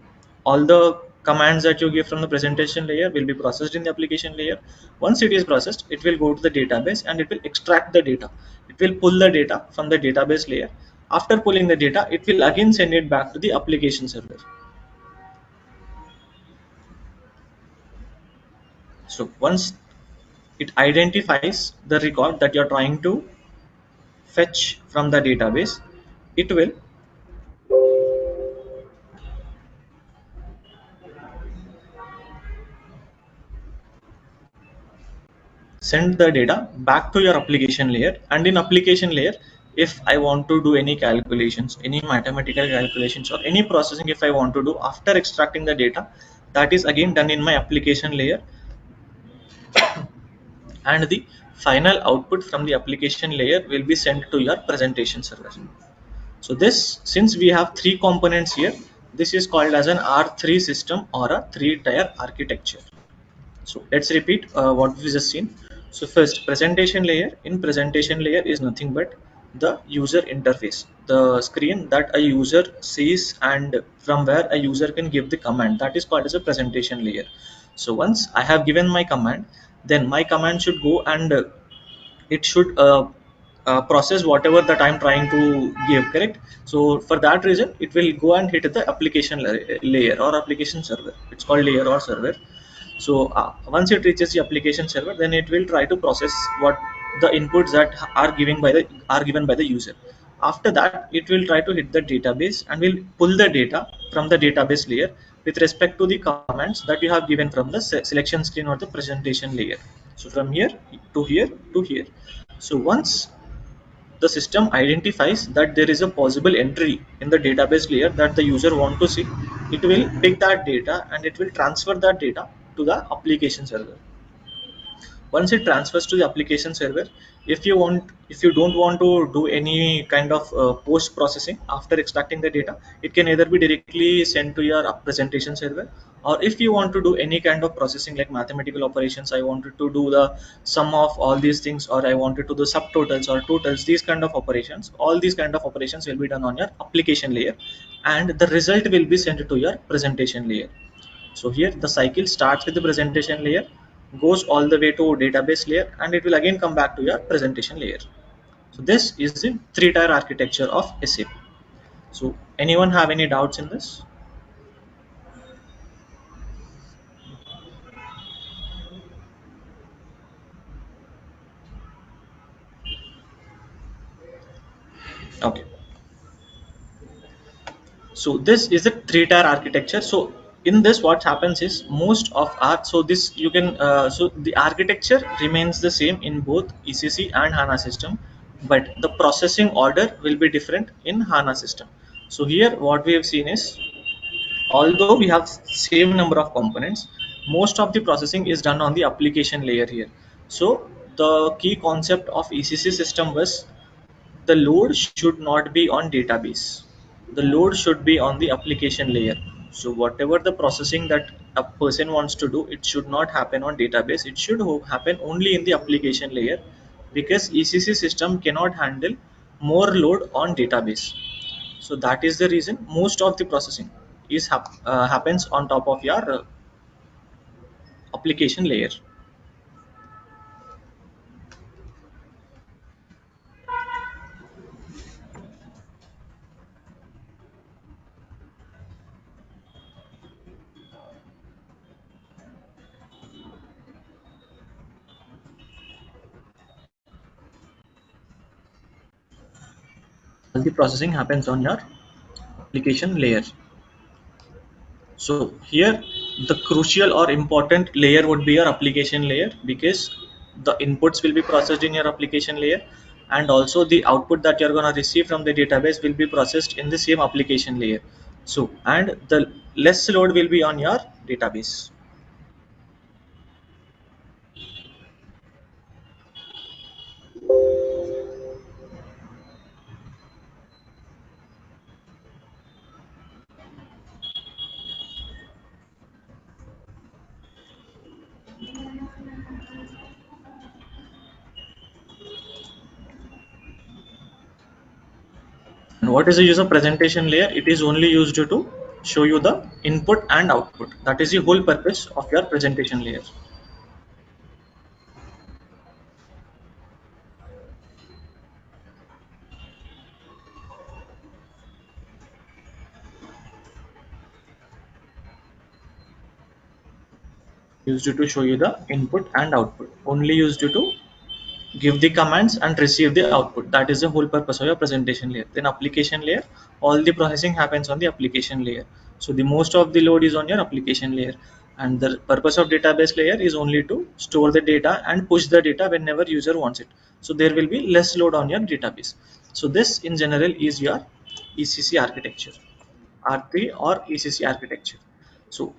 all the commands that you give from the presentation layer will be processed in the application layer. Once it is processed, it will go to the database and it will extract the data. it will pull the data from the database layer. After pulling the data, it will again send it back to the application server. So once it identifies the record that you're trying to fetch from the database, it will send the data back to your application layer. And in application layer, if I want to do any calculations, any mathematical calculations, or any processing, if I want to do after extracting the data, that is again done in my application layer. And the final output from the application layer will be sent to your presentation server. So this, since we have three components here, this is called as an R3 system or a three-tier architecture. So let's repeat what we just seen. So first, presentation layer. In presentation layer is nothing but the user interface, the screen that a user sees and from where a user can give the command. That is called as a presentation layer. So once I have given my command, then my command should go and it should process whatever that I'm trying to give, correct? So for that reason, it will go and hit the application layer or application server. It's called layer or server. So once it reaches the application server, then it will try to process what the inputs that are given by the user. After that, it will try to hit the database and will pull the data from the database layer with respect to the commands that you have given from the selection screen or the presentation layer. So from here to here to here. So once the system identifies that there is a possible entry in the database layer that the user want to see, it will pick that data and it will transfer that data to the application server. Once it transfers to the application server, if you don't want to do any kind of post processing after extracting the data, it can either be directly sent to your presentation server, or if you want to do any kind of processing like mathematical operations, I wanted to do the sum of all these things, or I wanted to do subtotals or totals, these kind of operations, all these kind of operations will be done on your application layer, and the result will be sent to your presentation layer. So here the cycle starts with the presentation layer, goes all the way to database layer, and it will again come back to your presentation layer. So this is the three-tier architecture of SAP. So anyone have any doubts in this? Okay. So this is the three-tier architecture. So in this, what happens is most of our, so this you can so the architecture remains the same in both ECC and HANA system, but the processing order will be different in HANA system. So here what we have seen is, although we have same number of components, most of the processing is done on the application layer here. So the key concept of ECC system was the load should not be on database. The load should be on the application layer. So whatever the processing that a person wants to do, it should not happen on database. It should happen only in the application layer, because ECC system cannot handle more load on database. So that is the reason most of the processing happens on top of your application layer. All the processing happens on your application layer. So here the crucial or important layer would be your application layer, because the inputs will be processed in your application layer, and also the output that you're going to receive from the database will be processed in the same application layer. So and the less load will be on your database. And what is the use of presentation layer? It is only used to show you the input and output. That is the whole purpose of your presentation layer. used to show you the input and output, only used to give the commands and receive the output. That is the whole purpose of your presentation layer. Then application layer, all the processing happens on the application layer. So the most of the load is on your application layer, and the purpose of database layer is only to store the data and push the data whenever user wants it. So there will be less load on your database. So this in general is your ECC architecture, R3 or ECC architecture. So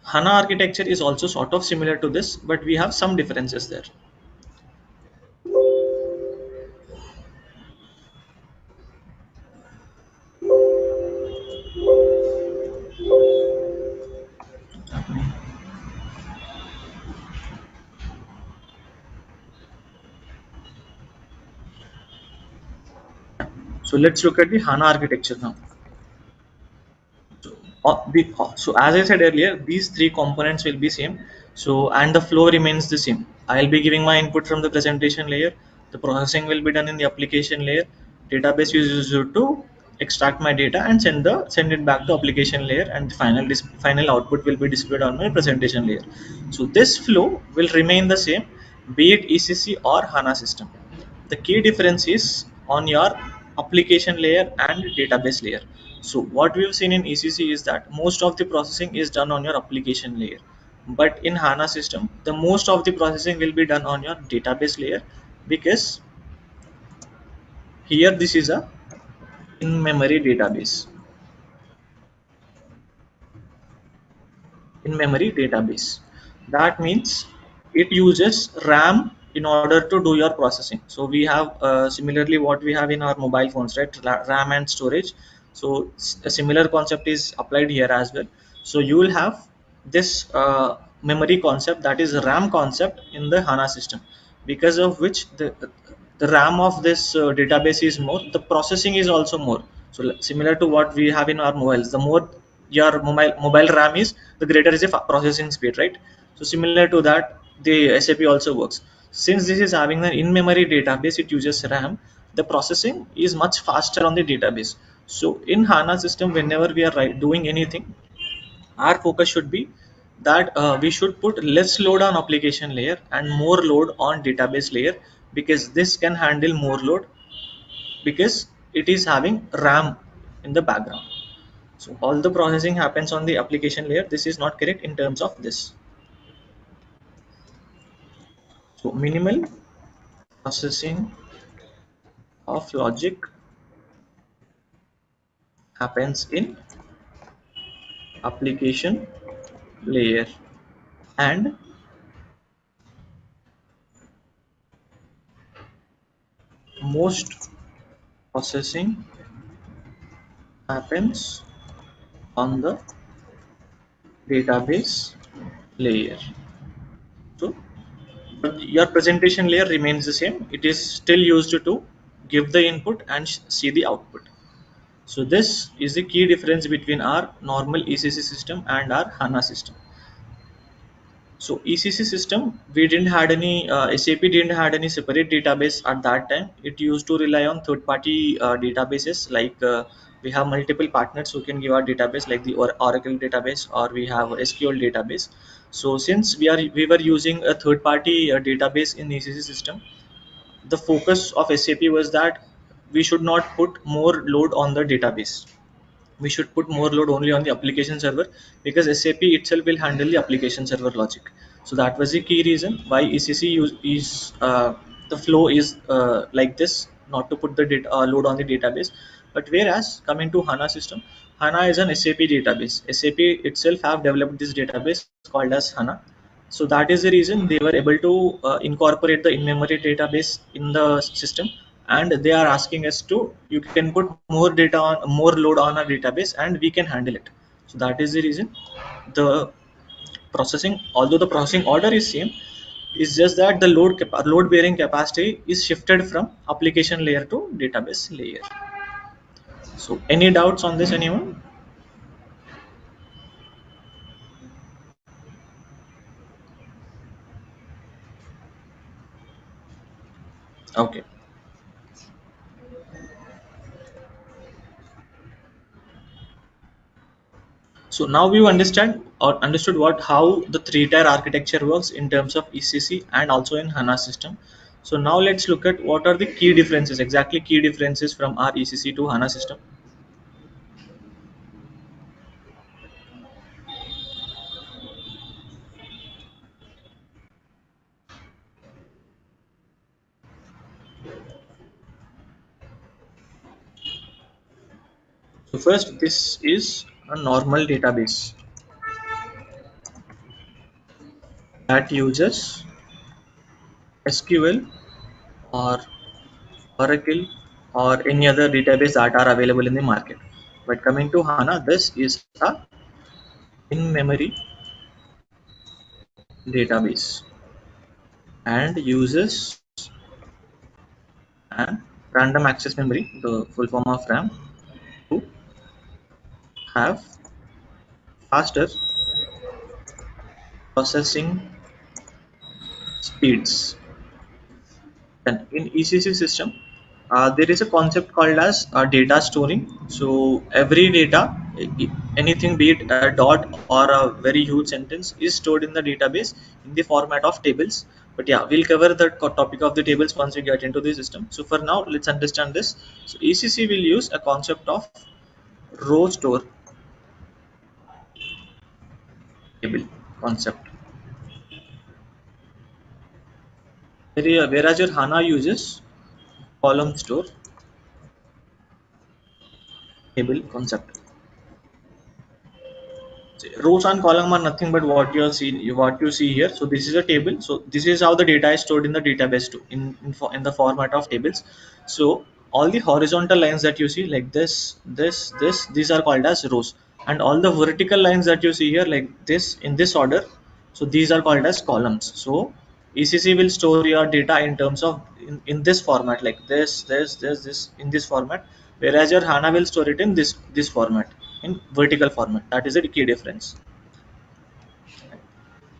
HANA architecture is also sort of similar to this, but we have some differences there. So let's look at the HANA architecture now. So as I said earlier, these three components will be same. So and the flow remains the same. I'll be giving my input from the presentation layer. The processing will be done in the application layer. Database is used to extract my data and send it back to application layer, and the final output will be displayed on my presentation layer. So this flow will remain the same, be it ECC or HANA system. The key difference is on your application layer and database layer. So what we've seen in ECC is that most of the processing is done on your application layer, but in HANA system the most of the processing will be done on your database layer, because here this is a in-memory database. In memory database, that means it uses RAM in order to do your processing. So we have similarly what we have in our mobile phones, right? RAM and storage. So a similar concept is applied here as well. So you will have this memory concept, that is RAM concept, in the HANA system, because of which the RAM of this database is more, the processing is also more. So similar to what we have in our mobiles, the more your mobile RAM is, the greater is the processing speed, right? So similar to that, the SAP also works. Since this is having an in-memory database, it uses RAM, the processing is much faster on the database. So in HANA system, whenever we are doing anything, our focus should be that we should put less load on application layer and more load on database layer, because this can handle more load, because it is having RAM in the background. So all the processing happens on the application layer. This is not correct in terms of this. So minimal processing of logic happens in application layer, and most processing happens on the database layer. So but your presentation layer remains the same. It is still used to give the input and see the output. So this is the key difference between our normal ECC system and our HANA system. So ECC system, we didn't had any SAP didn't had any separate database at that time. It used to rely on third-party databases, like we have multiple partners who can give our database, like the Oracle database, or we have SQL database. So since we were using a third-party database in ECC system, the focus of SAP was that we should not put more load on the database. We should put more load only on the application server, because SAP itself will handle the application server logic. So that was the key reason why ECC is the flow is like this, not to put the data, load on the database. But whereas coming to HANA system, HANA is an SAP database. SAP itself have developed this database called as HANA. So that is the reason they were able to incorporate the in-memory database in the system, and they are asking us to, you can put more data on, more load on our database, and we can handle it. So that is the reason the processing, although the processing order is same, is just that the load bearing capacity is shifted from application layer to database layer. So any doubts on this, anyone? Okay. So now we understand or understood what how the three-tier architecture works in terms of ECC and also in HANA system. So now let's look at what are the key differences, exactly key differences from our ECC to HANA system. So first, this is a normal database that uses SQL or Oracle or any other database that are available in the market. But coming to HANA, this is a in-memory database and uses an random access memory, the full form of RAM, to have faster processing speeds. Then in ECC system, there is a concept called as data storing. So every data, anything be it a dot or a very huge sentence, is stored in the database in the format of tables. But yeah, we'll cover the topic of the tables once we get into the system. So for now, let's understand this. So ECC will use a concept of row store table concept. Whereas your HANA uses column store table concept. Rows and column are nothing but what you see here. So this is a table. So this is how the data is stored in the database too, in the format of tables. So all the horizontal lines that you see like this, these are called as rows, and all the vertical lines that you see here like this in this order, so these are called as columns. So ECC will store your data in terms of in this format like this in this format, whereas your HANA will store it in this format, in vertical format. That is the key difference.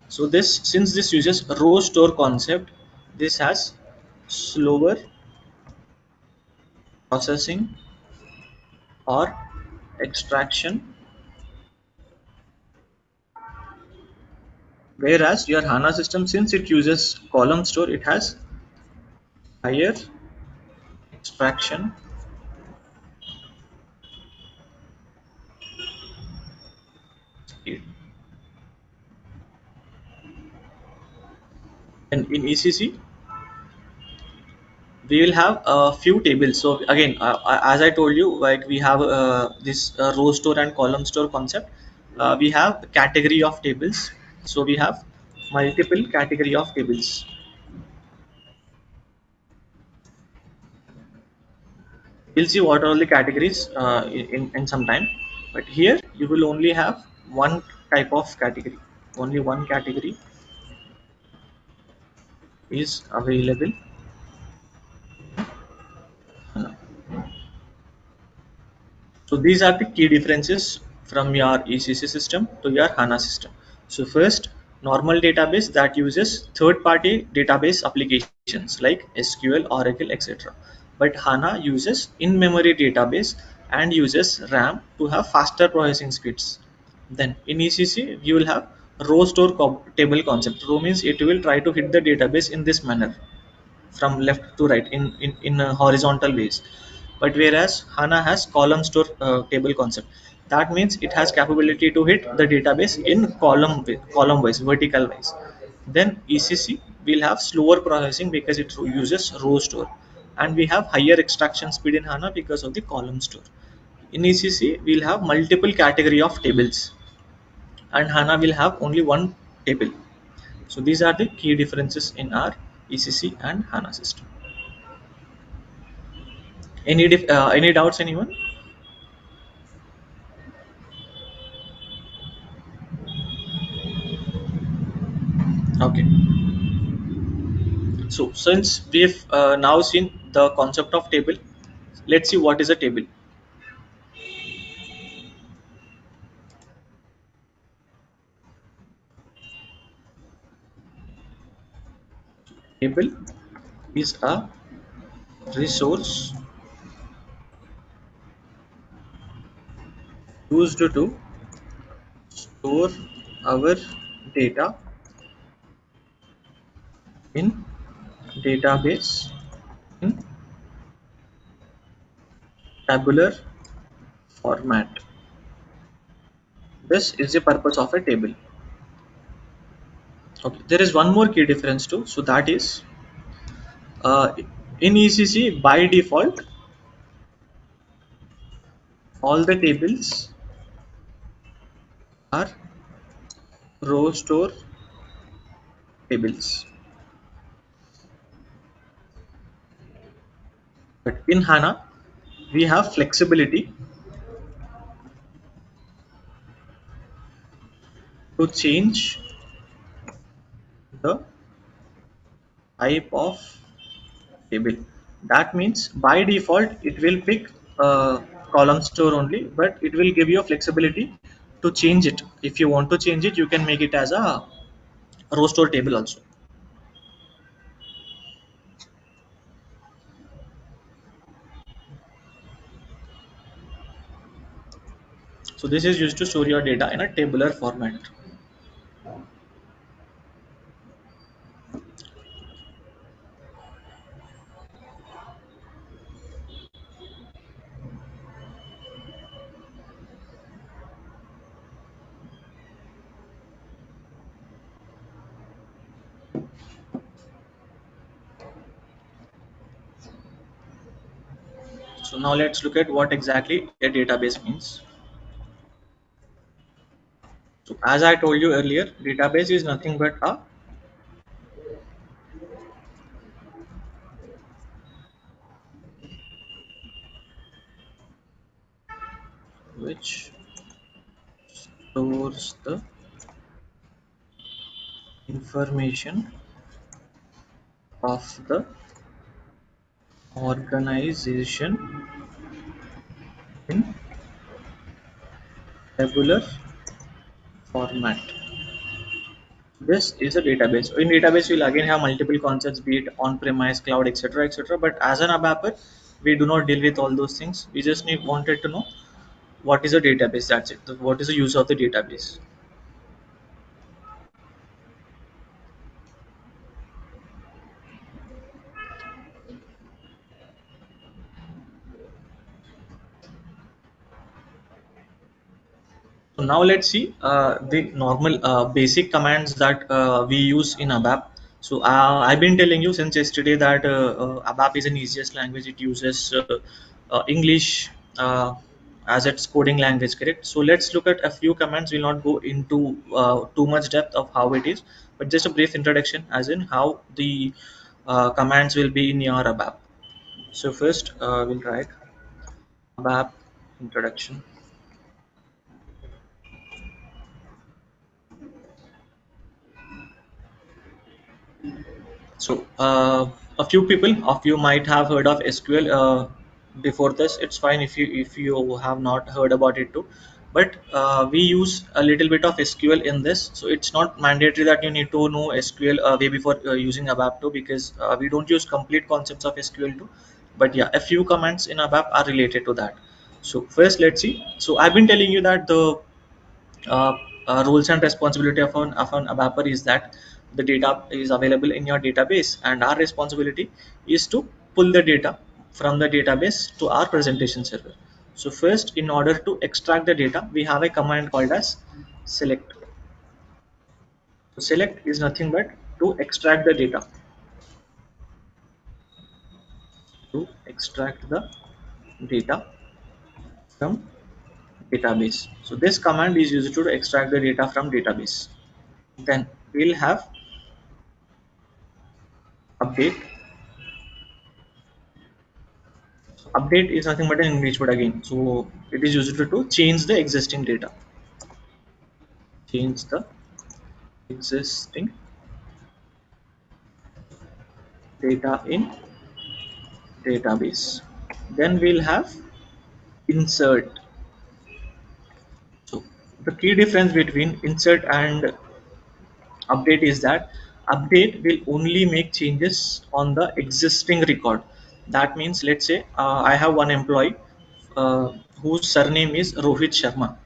So this, since this uses row store concept, this has slower processing or extraction, whereas your HANA system, since it uses column store, it has higher extraction speed. And in ECC, we will have a few tables. So again, as I told you, like we have this row store and column store concept. We have category of tables. So we have multiple category of tables. We'll see what are all the categories in some time, but here you will only have one type of category. Only one category is available. So these are the key differences from your ECC system to your HANA system. So first, normal database that uses third-party database applications like SQL, Oracle, etc. But HANA uses in-memory database and uses RAM to have faster processing speeds. Then in ECC, you will have row store table concept. Row means it will try to hit the database in this manner from left to right in horizontal ways. But whereas HANA has column store table concept, that means it has capability to hit the database in column wise, vertical wise. Then ECC will have slower processing because it uses row store, and we have higher extraction speed in HANA because of the column store. In ECC, we'll have multiple category of tables, and HANA will have only one table. So these are the key differences in our ECC and HANA system. Any doubts, anyone? Okay. So since we've now seen the concept of table, let's see what is a table. Table is a resource used to store our data in database in tabular format. This is the purpose of a table. Okay, there is one more key difference too. So that is uh, in ECC by default, all the tables are row store tables. But in HANA, we have flexibility to change the type of table. That means by default it will pick column store only, but it will give you a flexibility to change it. If you want to change it, you can make it as a row store table also. So this is used to store your data in a tabular format. So now let's look at what exactly a database means. So as I told you earlier, database is nothing but a which stores the information of the organization in tabular format. This is a database. In database, we'll again have multiple concepts, be it on-premise, cloud, etc., etc. But as an ABAPer, we do not deal with all those things. We just wanted to know what is a database. That's it. What is the use of the database? So now let's see the normal basic commands that we use in ABAP. So I've been telling you since yesterday that ABAP is an easiest language. It uses English as its coding language, correct? So let's look at a few commands. We'll not go into too much depth of how it is, but just a brief introduction as in how the commands will be in your ABAP. So first we'll write ABAP introduction. So a few people of you might have heard of SQL before this. It's fine if you have not heard about it too. But we use a little bit of SQL in this, so it's not mandatory that you need to know SQL way before using ABAP too, because we don't use complete concepts of SQL too. But yeah, a few commands in ABAP are related to that. So first, let's see. So I've been telling you that the uh, roles and responsibility of an ABAPer is that the data is available in your database, and our responsibility is to pull the data from the database to our presentation server. So first, in order to extract the data, we have a command called as select. So select is nothing but to extract the data, to extract the data from database. So this command is used to extract the data from database. Then we'll have update. Update is nothing but an English word again. So it is used to change the existing data. Change the existing data in database. Then we'll have insert. So the key difference between insert and update is that update will only make changes on the existing record. That means, let's say I have one employee uh, whose surname is Rohit Sharma.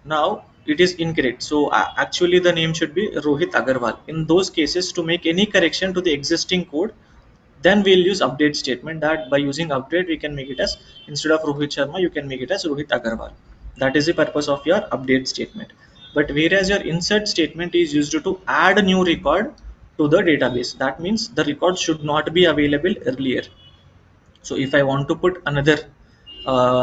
Now it is incorrect. So actually the name should be Rohit Agarwal. In those cases, to make any correction to the existing code, then we'll use update statement. That by using update we can make it as, instead of Rohit Sharma you can make it as Rohit Agarwal. That is the purpose of your update statement. But whereas your insert statement is used to add a new record to the database, that means the record should not be available earlier. So if I want to put another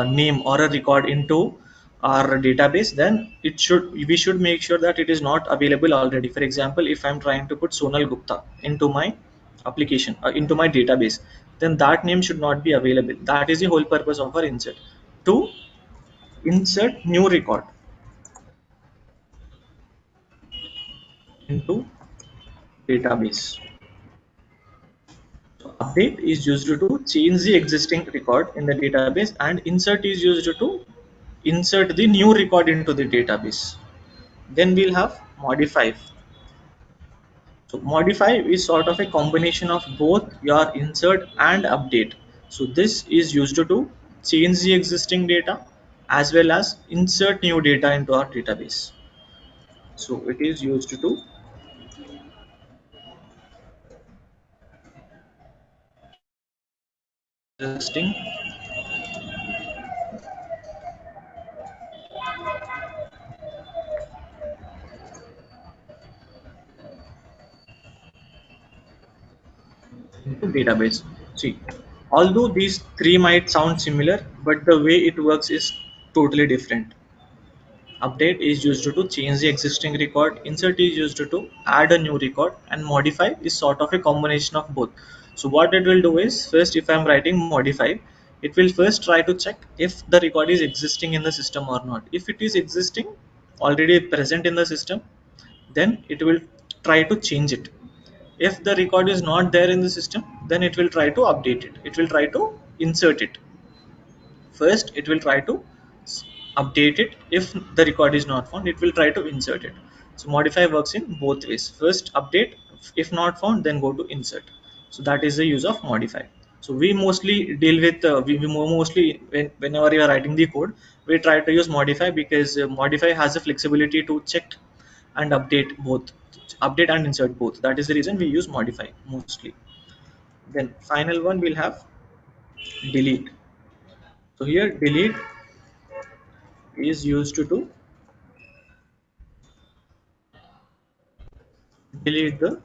name or a record into our database, then we should make sure that it is not available already. For example, if I'm trying to put Sonal Gupta into my application, into my database, then that name should not be available. That is the whole purpose of our insert, to insert new record into database. So update is used to change the existing record in the database, and insert is used to insert the new record into the database. Then we'll have modify. So modify is sort of a combination of both your insert and update. So this is used to change the existing data as well as insert new data into our database. So it is used to existing into database. See, although these three might sound similar, but the way it works is totally different. Update is used to change the existing record, insert is used to add a new record, and modify is sort of a combination of both. So what it will do is, first if I'm writing modify, it will first try to check if the record is existing in the system or not. If it is existing, already present in the system, then it will try to change it. If the record is not there in the system, then it will try to update it, it will try to insert it. First it will try to update it. If the record is not found, it will try to insert it. So modify works in both ways. First update, if not found, then go to insert. So that is the use of modify. So we mostly deal with mostly whenever you are writing the code, we try to use modify, because modify has the flexibility to check and update both, update and insert both. That is the reason we use modify mostly. Then final one we'll have delete. So here delete is used to delete the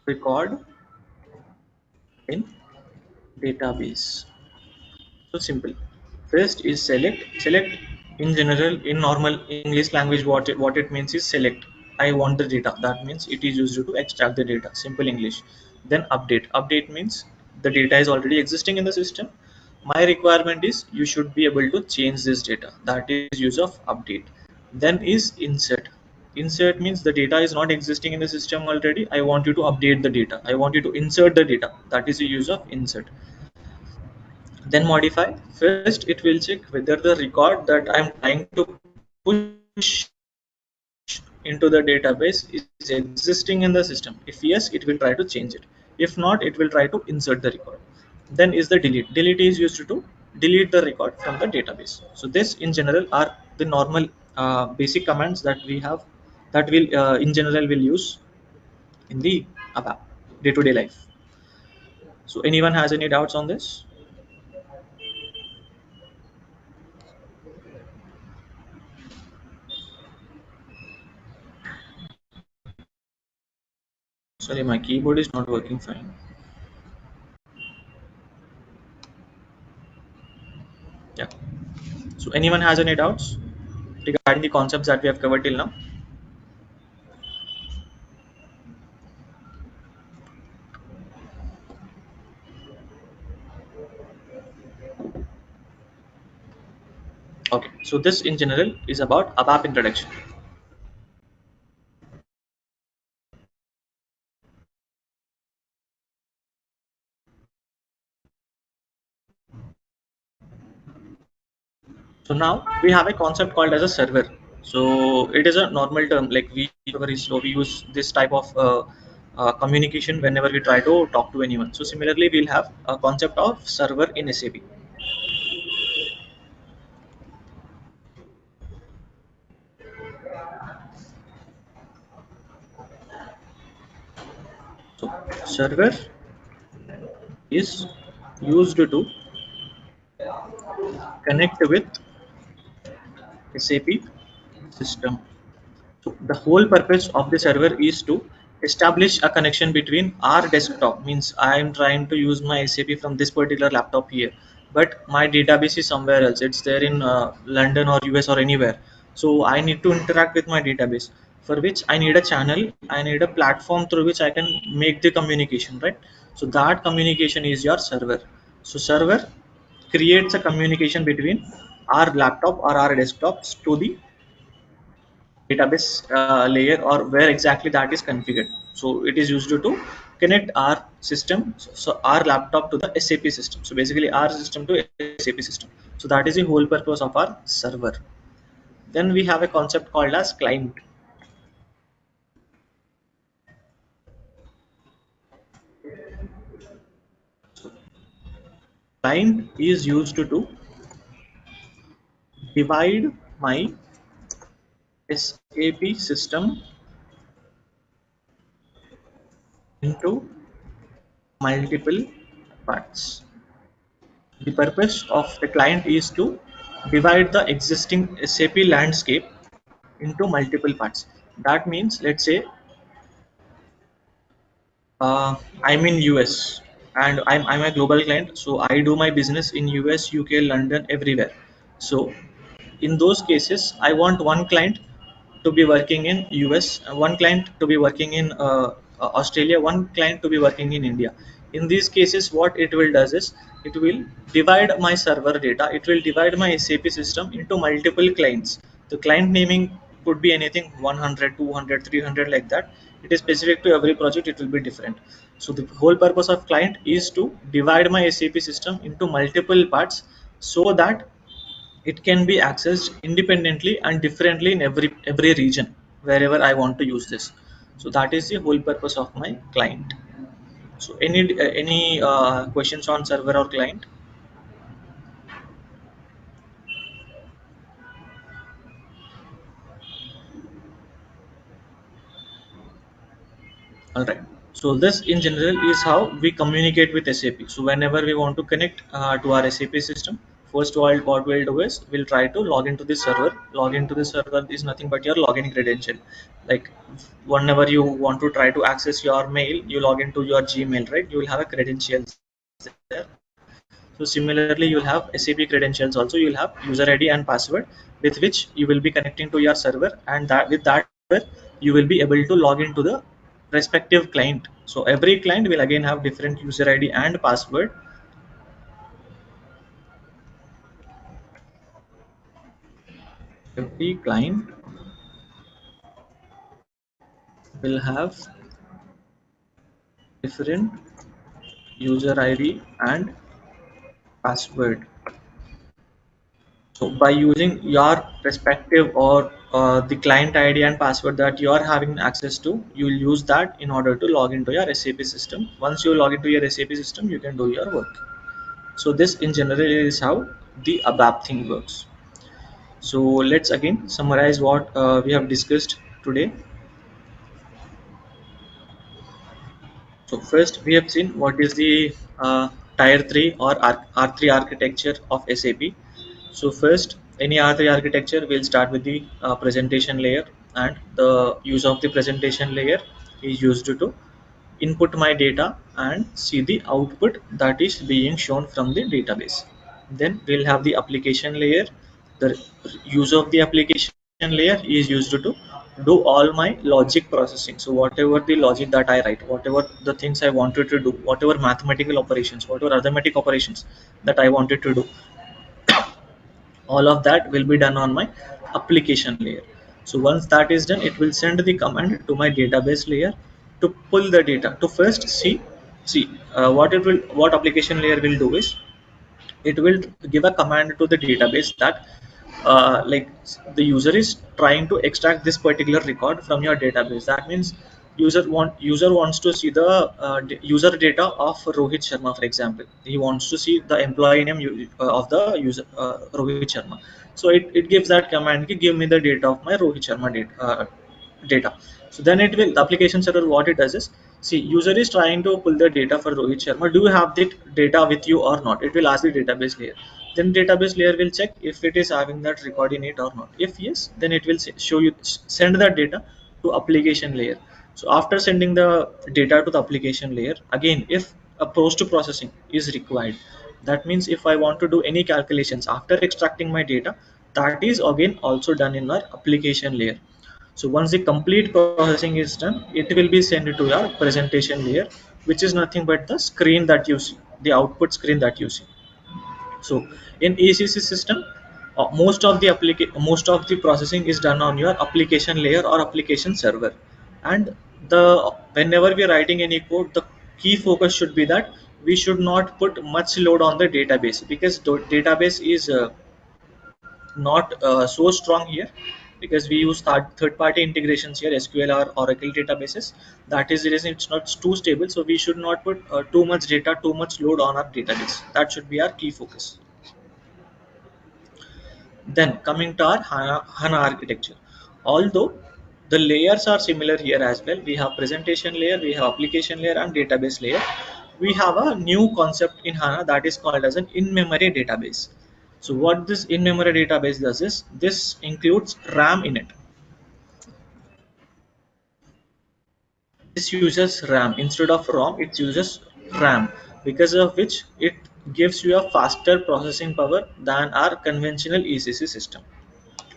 record in database. So simple. First is select. Select in general, in normal English language, what it means is select. I want the data. That means it is used to extract the data. Simple English. Then update. Update means the data is already existing in the system. My requirement is you should be able to change this data. That is use of update. Then is insert. Insert means the data is not existing in the system already. I want you to update the data. I want you to insert the data. That is the use of insert. Then modify. First it will check whether the record that I'm trying to push into the database is existing in the system. If yes, it will try to change it. If not, it will try to insert the record. Then is the delete. Delete is used to delete the record from the database. So this in general are the normal basic commands that we have, that will in general will use in the ABAP day-to-day life. So anyone has any doubts on this? Sorry, my keyboard is not working fine. Yeah. So anyone has any doubts regarding the concepts that we have covered till now? Okay. So this in general is about ABAP introduction. So now we have a concept called as a server. So it is a normal term, like we use this type of communication whenever we try to talk to anyone. So similarly, we'll have a concept of server in SAP. So server is used to connect with SAP system. So the whole purpose of the server is to establish a connection between our desktop, means I am trying to use my SAP from this particular laptop here, but my database is somewhere else. It's there in London or US or anywhere. So I need to interact with my database, for which I need a channel, I need a platform through which I can make the communication, right? So that communication is your server. So server creates a communication between our laptop or our desktops to the database layer, or where exactly that is configured. So it is used to connect our system, so our laptop to the SAP system. So basically our system to SAP system. So that is the whole purpose of our server. Then we have a concept called as client. Client is used to divide my SAP system into multiple parts. The purpose of the client is to divide the existing SAP landscape into multiple parts. That means, let's say, I'm in US and I'm a global client, so I do my business in US, UK, London, everywhere. So in those cases, I want one client to be working in US, one client to be working in Australia, one client to be working in India. In these cases, what it will does is it will divide my server data, it will divide my SAP system into multiple clients. The client naming could be anything 100, 200, 300, like that. It is specific to every project, it will be different. So the whole purpose of client is to divide my SAP system into multiple parts, so that it can be accessed independently and differently in every region wherever I want to use this. So that is the whole purpose of my client. So any questions on server or client? All right. So this in general is how we communicate with SAP. So whenever we want to connect to our SAP system, first of all, what we'll do is we'll try to log into the server. Log into the server is nothing but your login credential. Like whenever you want to try to access your mail, you log into your Gmail, right? You will have a credentials there. So similarly, you'll have SAP credentials also. You'll have user ID and password with which you will be connecting to your server, and that with that you will be able to log into the respective client. So every client will again have different user ID and password. Every client will have different user ID and password. So by using your respective or the client ID and password that you are having access to, you will use that in order to log into your SAP system. Once you log into your SAP system, you can do your work. So this in general is how the ABAP thing works. So let's again summarize what we have discussed today. So first we have seen what is the tier 3 or R3 architecture of SAP. So first, any R3 architecture will start with the presentation layer, and the use of the presentation layer is used to input my data and see the output that is being shown from the database. Then we'll have the application layer. The use of the application layer is used to do all my logic processing. So whatever the logic that I write, whatever the things I wanted to do, whatever mathematical operations, whatever arithmetic operations that I wanted to do, all of that will be done on my application layer. So once that is done, it will send the command to my database layer to pull the data to first see what application layer will do is it will give a command to the database that like the user is trying to extract this particular record from your database. That means user wants to see the user data of Rohit Sharma, for example. He wants to see the employee name of the user Rohit Sharma. So it gives that command, give me the data of my Rohit Sharma data. So then it will, the application server, what it does is, see, user is trying to pull the data for Rohit Sharma. Do you have that data with you or not? It will ask the database layer. Then database layer will check if it is having that record in it or not. If yes, then it will show you, send that data to application layer. So after sending the data to the application layer, again, if a post processing is required, that means if I want to do any calculations after extracting my data, that is again also done in our application layer. So once the complete processing is done, it will be sent to your presentation layer, which is nothing but the screen that you see, the output screen that you see. So in ECC system, most of the processing is done on your application layer or application server. And the whenever we are writing any code, the key focus should be that we should not put much load on the database, because database is not so strong here, because we use third-party integrations here, SQL or Oracle databases. That is the reason it's not too stable. So we should not put too much data, too much load on our database. That should be our key focus. Then coming to our HANA architecture, although the layers are similar here as well, we have presentation layer, we have application layer and database layer. We have a new concept in HANA that is called as an in-memory database. So what this in-memory database does is, this includes RAM in it. This uses RAM instead of ROM, it uses RAM, because of which it gives you a faster processing power than our conventional ECC system.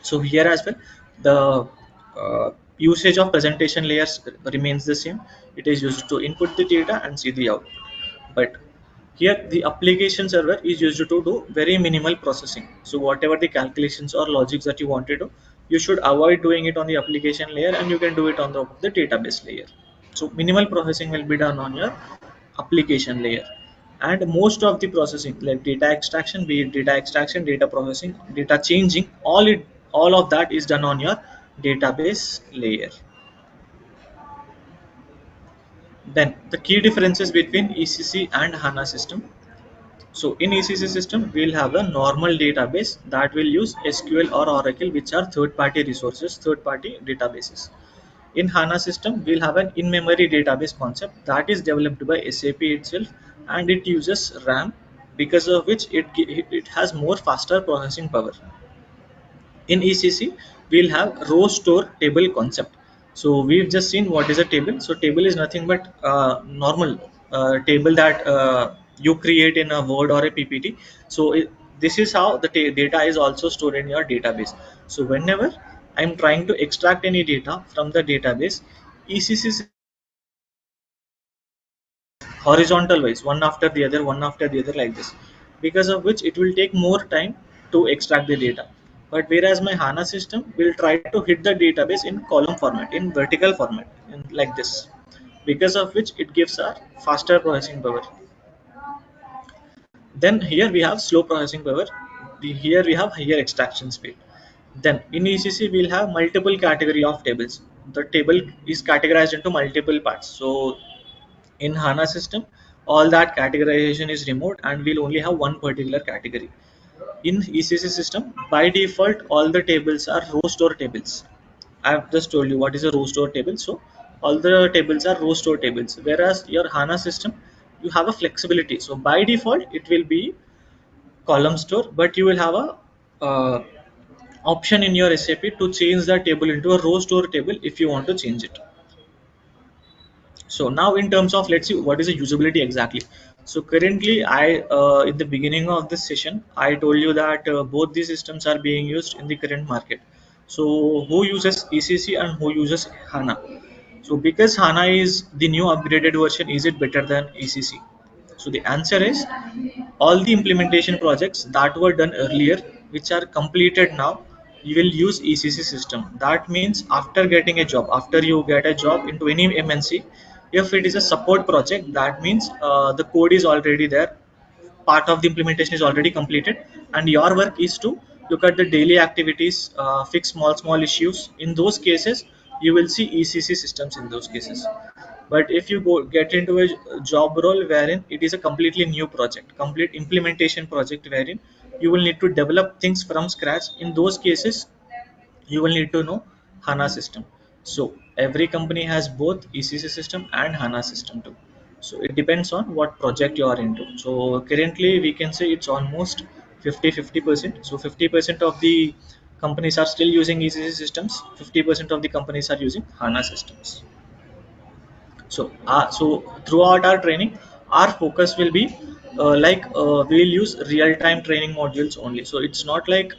So here as well, the usage of presentation layers remains the same. It is used to input the data and see the output. But here the application server is used to do very minimal processing. So whatever the calculations or logics that you want to do, you should avoid doing it on the application layer, and you can do it on the database layer. So minimal processing will be done on your application layer. And most of the processing, like data extraction, be it data extraction, data processing, data changing, all of that is done on your database layer. Then the key differences between ECC and HANA system. So in ECC system, we'll have a normal database that will use SQL or Oracle, which are third-party resources, third-party databases. In HANA system, we'll have an in-memory database concept that is developed by SAP itself, and it uses RAM, because of which it has more faster processing power. In ECC, we'll have row store table concept. So we've just seen what is a table. So table is nothing but normal table that you create in a Word or a PPT. So this is how the data is also stored in your database. So whenever I'm trying to extract any data from the database, ECC horizontal wise, one after the other, one after the other, like this, because of which it will take more time to extract the data. But whereas my HANA system will try to hit the database in column format, in vertical format, in like this, because of which it gives a faster processing power. Then here we have slow processing power. Here we have higher extraction speed. Then in ECC we'll have multiple category of tables. The table is categorized into multiple parts. So in HANA system, all that categorization is removed, and we'll only have one particular category. In ECC system, by default, all the tables are row store tables. I've just told you what is a row store table. So all the tables are row store tables. Whereas your HANA system, you have a flexibility. So by default, it will be column store, but you will have a option in your SAP to change the table into a row store table if you want to change it. So now in terms of, let's see what is the usability exactly. So currently I in the beginning of this session I told you that both these systems are being used in the current market. So who uses ECC and who uses HANA? So because HANA is the new upgraded version, is it better than ECC? So the answer is, all the implementation projects that were done earlier, which are completed now, you will use ECC system. That means after getting a job, after you get a job into any MNC, if it is a support project, that means the code is already there, part of the implementation is already completed, and your work is to look at the daily activities, fix small issues. In those cases you will see ECC systems in those cases. But if you go get into a job role wherein it is a completely new project, complete implementation project, wherein you will need to develop things from scratch, in those cases you will need to know HANA system. So every company has both ECC system and HANA system too. So it depends on what project you are into. So currently we can say it's almost 50-50%. So 50% of the companies are still using ECC systems, 50% of the companies are using HANA systems. So throughout our training, our focus will be we'll use real-time training modules only. So it's not like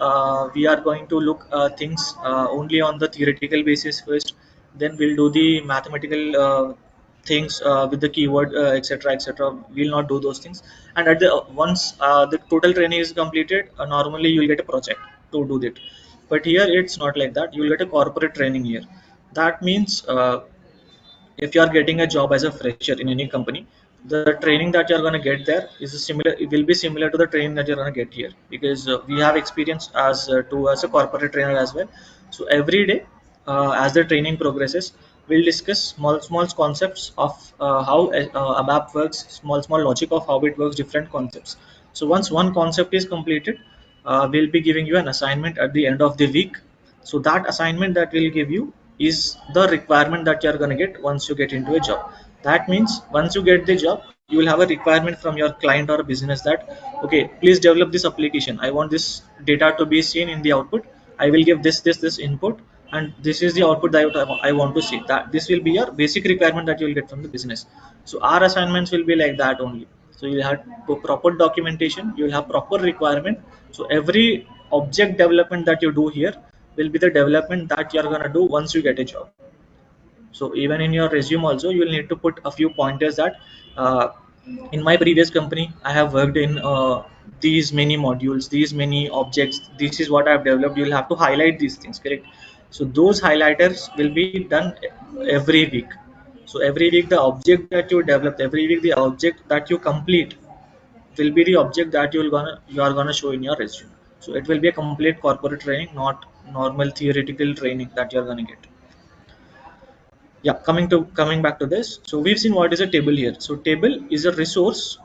we are going to look things only on the theoretical basis first, then we'll do the mathematical things with the keyword, etc., etc. We'll not do those things. And at the once the total training is completed, normally you'll get a project to do that. But here it's not like that. You'll get a corporate training here. That means if you are getting a job as a fresher in any company, the training that you're going to get there is a similar, it will be similar to the training that you're going to get here, because we have experience as a corporate trainer as well. So every day, as the training progresses, we'll discuss small concepts of how ABAP works, small logic of how it works, different concepts. So once one concept is completed, we'll be giving you an assignment at the end of the week. So that assignment that we'll give you is the requirement that you're going to get once you get into a job. That means once you get the job, you will have a requirement from your client or business that, okay, please develop this application, I want this data to be seen in the output, I will give this input, and this is the output that I want to see. That this will be your basic requirement that you will get from the business. So our assignments will be like that only. So you have proper documentation, you will have proper requirement. So every object development that you do here will be the development that you're going to do once you get a job. So even in your resume also, you will need to put a few pointers that uh, in my previous company I have worked in these many modules, these many objects, this is what I have developed. You'll have to highlight these things, correct? So those highlighters will be done every week. So every week the object that you develop, every week the object that you complete will be the object that you are gonna show in your resume. So it will be a complete corporate training, not normal theoretical training that you're gonna get. Yeah, coming back to this. So we've seen what is a table here. So table is a resource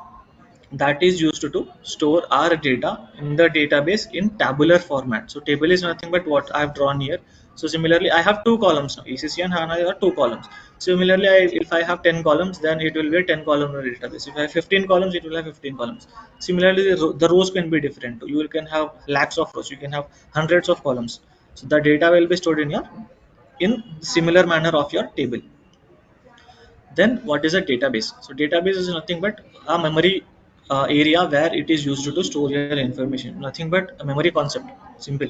that is used to store our data in the database in tabular format. So table is nothing but what I've drawn here. So similarly, I have two columns now. ECC and HANA are two columns. Similarly, if I have 10 columns, then it will be a 10 columnar database. If I have 15 columns, it will have 15 columns. Similarly, the rows can be different. You can have lakhs of rows. You can have hundreds of columns. So the data will be stored in your in similar manner of your table. Then what is a database? So database is nothing but a memory area where it is used to store your information, nothing but a memory concept, simple.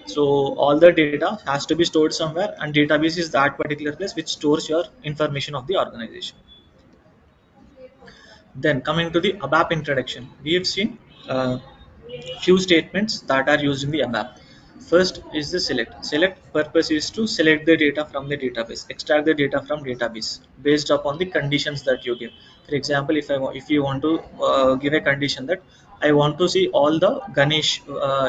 So all the data has to be stored somewhere, and database is that particular place which stores your information of the organization. Then coming to the ABAP introduction, we have seen few statements that are used in the ABAP. First is the select. Select purpose is to select the data from the database, extract the data from database based upon the conditions that you give. For example, if you want to give a condition that I want to see all the Ganesh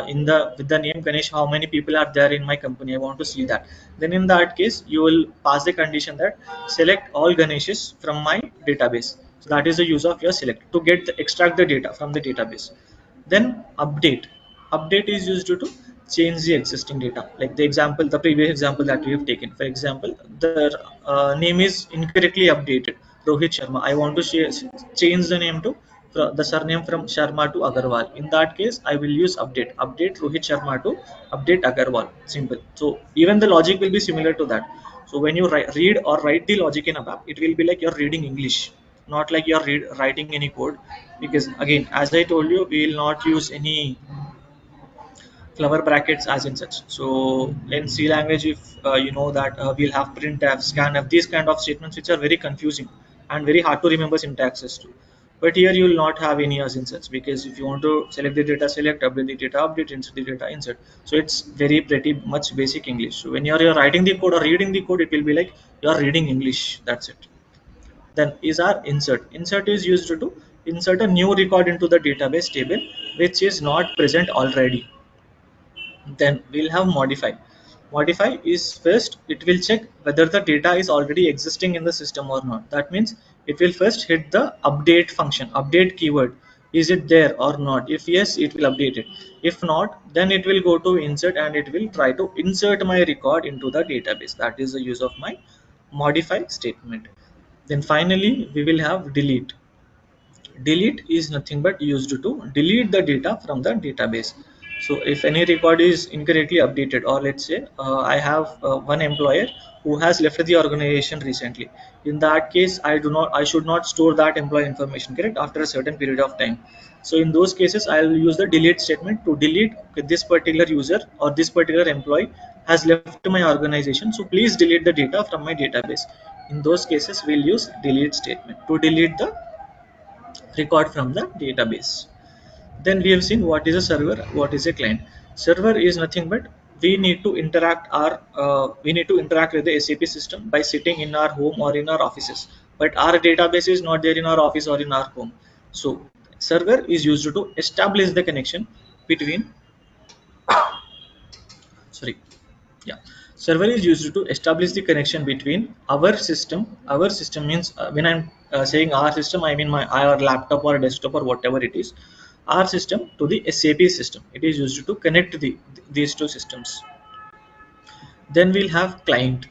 in the with the name Ganesh, how many people are there in my company, I want to see that. Then in that case, you will pass the condition that select all Ganeshes from my database. So that is the use of your select to extract the data from the database. Then update is used to change the existing data, like the previous example that we have taken. For example, the name is incorrectly updated, Rohit Sharma, I want to change the name to the surname from Sharma to Agarwal. In that case, I will use update Rohit Sharma to update Agarwal, simple. So even the logic will be similar to that. So when you read or write the logic in ABAP, it will be like you're reading English, not like you're writing any code. Because again, as I told you, we will not use any flower brackets as in such. So in C language, if you know that we'll have printf, scanf, these kind of statements which are very confusing and very hard to remember syntaxes too. But here you will not have any as in such, because if you want to select the data, select, update the data, update, insert the data, insert. So it's very pretty much basic English. So when you're writing the code or reading the code, it will be like you're reading English. That's it. Then is our insert. Insert is used to insert a new record into the database table which is not present already. Then we'll have modify is first, it will check whether the data is already existing in the system or not. That means it will first hit the update function, update keyword. Is it there or not? If yes, it will update it. If not, then it will go to insert and it will try to insert my record into the database. That is the use of my modify statement. Then finally we will have delete. Delete is nothing but used to delete the data from the database. So if any record is incorrectly updated, or let's say I have one employer who has left the organization recently, in that case I should not store that employee information, correct, after a certain period of time. So in those cases I'll use the delete statement to delete, okay, this particular user or this particular employee has left my organization, so please delete the data from my database. In those cases we'll use delete statement to delete the record from the database. Then we have seen what is a server, what is a client. Server is nothing but we need to interact with the SAP system by sitting in our home or in our offices. But our database is not there in our office or in our home. So server is used to establish the connection between, sorry, yeah, server is used to establish the connection between our system means, when I'm saying our system, I mean my our laptop or desktop or whatever it is, our system to the SAP system. It is used to connect these two systems. Then we'll have client.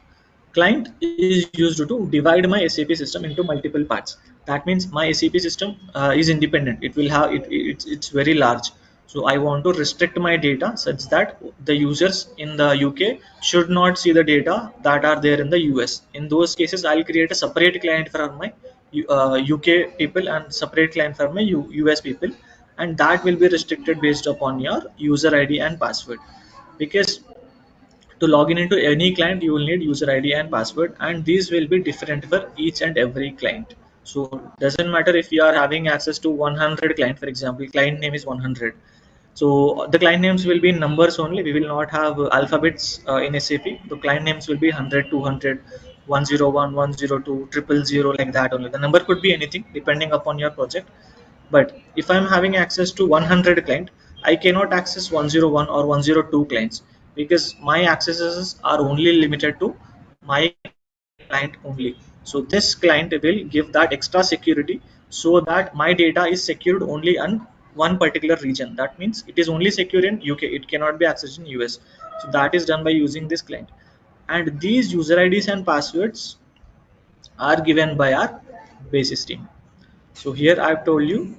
Client is used to divide my SAP system into multiple parts. That means my SAP system is independent. It will have it's very large. So I want to restrict my data such that the users in the UK should not see the data that are there in the US. In those cases, I'll create a separate client for my UK people and separate client for my US people, and that will be restricted based upon your user ID and password. Because to log in into any client you will need user ID and password, and these will be different for each and every client. So doesn't matter if you are having access to 100 client, for example client name is 100, so the client names will be in numbers only. We will not have alphabets in SAP. The client names will be 100, 200, 101, 102, 000, like that only. The number could be anything depending upon your project. But if I'm having access to 100 client, I cannot access 101 or 102 clients, because my accesses are only limited to my client only. So this client will give that extra security so that my data is secured only on one particular region. That means it is only secure in UK. It cannot be accessed in US. So that is done by using this client. And these user IDs and passwords are given by our basis team. So here I've told you,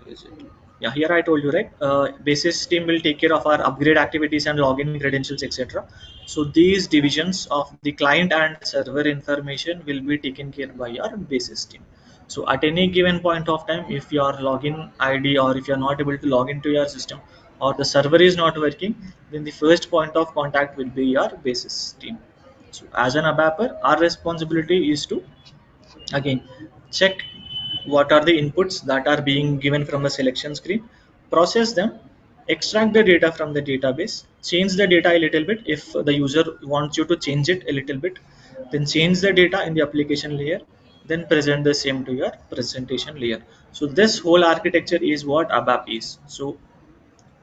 is it? Yeah, here I told you, right? Basis team will take care of our upgrade activities and login credentials, etc. So these divisions of the client and server information will be taken care by your basis team. So at any given point of time, if your login ID or if you're not able to log into your system or the server is not working, then the first point of contact will be your basis team. So as an ABAPer, our responsibility is to again check what are the inputs that are being given from the selection screen, process them, extract the data from the database, change the data a little bit if the user wants you to change it a little bit, then change the data in the application layer, then present the same to your presentation layer. So this whole architecture is what ABAP is. So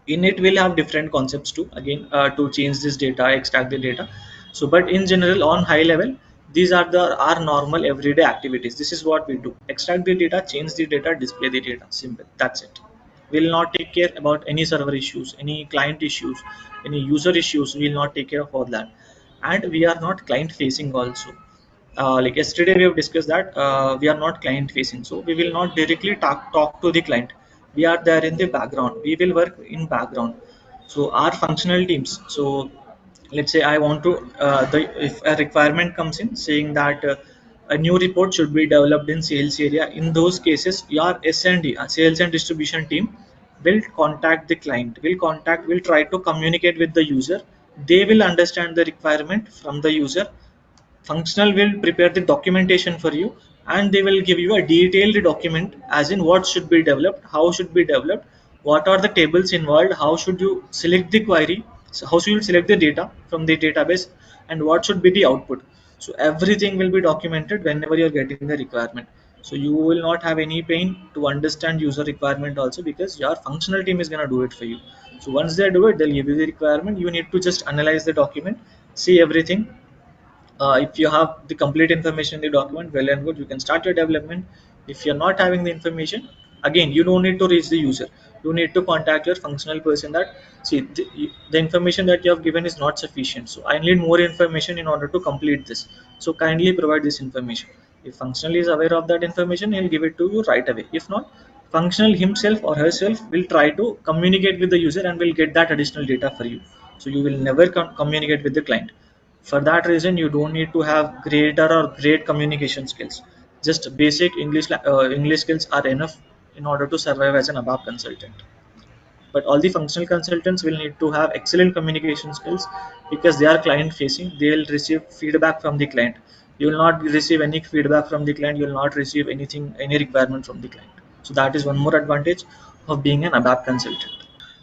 in it we'll have different concepts too, again to change this data, extract the data. So but in general, on high level, these are the our normal everyday activities. This is what we do: extract the data, change the data, display the data. Simple, that's it. We'll not take care about any server issues, any client issues, any user issues. We'll not take care of all that. And we are not client facing also. Like yesterday we have discussed that we are not client facing, so we will not directly talk to the client. We are there in the background, we will work in background. So our functional teams, so let's say I want to if a requirement comes in saying that a new report should be developed in sales area, in those cases your S&D, sales and distribution team, will contact the client, will try to communicate with the user. They will understand the requirement from the user. Functional will prepare the documentation for you, and they will give you a detailed document as in what should be developed, how should be developed, what are the tables involved, how should you select the query, so how should you select the data from the database, and what should be the output. So everything will be documented whenever you're getting the requirement. So you will not have any pain to understand user requirement also, because your functional team is going to do it for you. So once they do it, they'll give you the requirement. You need to just analyze the document, see everything. If you have the complete information in the document, well and good, you can start your development. If you're not having the information, Again, you don't need to reach the user. You need to contact your functional person that, see, the information that you have given is not sufficient, so I need more information in order to complete this, so kindly provide this information. If functional is aware of that information, he'll give it to you right away. If not, functional himself or herself will try to communicate with the user and will get that additional data for you. So you will never communicate with the client. For that reason, you don't need to have greater or great communication skills. Just basic English skills are enough in order to survive as an ABAP consultant. But all the functional consultants will need to have excellent communication skills, because they are client facing. They will receive feedback from the client. You will not receive any feedback from the client. You will not receive anything, any requirement from the client. So that is one more advantage of being an ABAP consultant.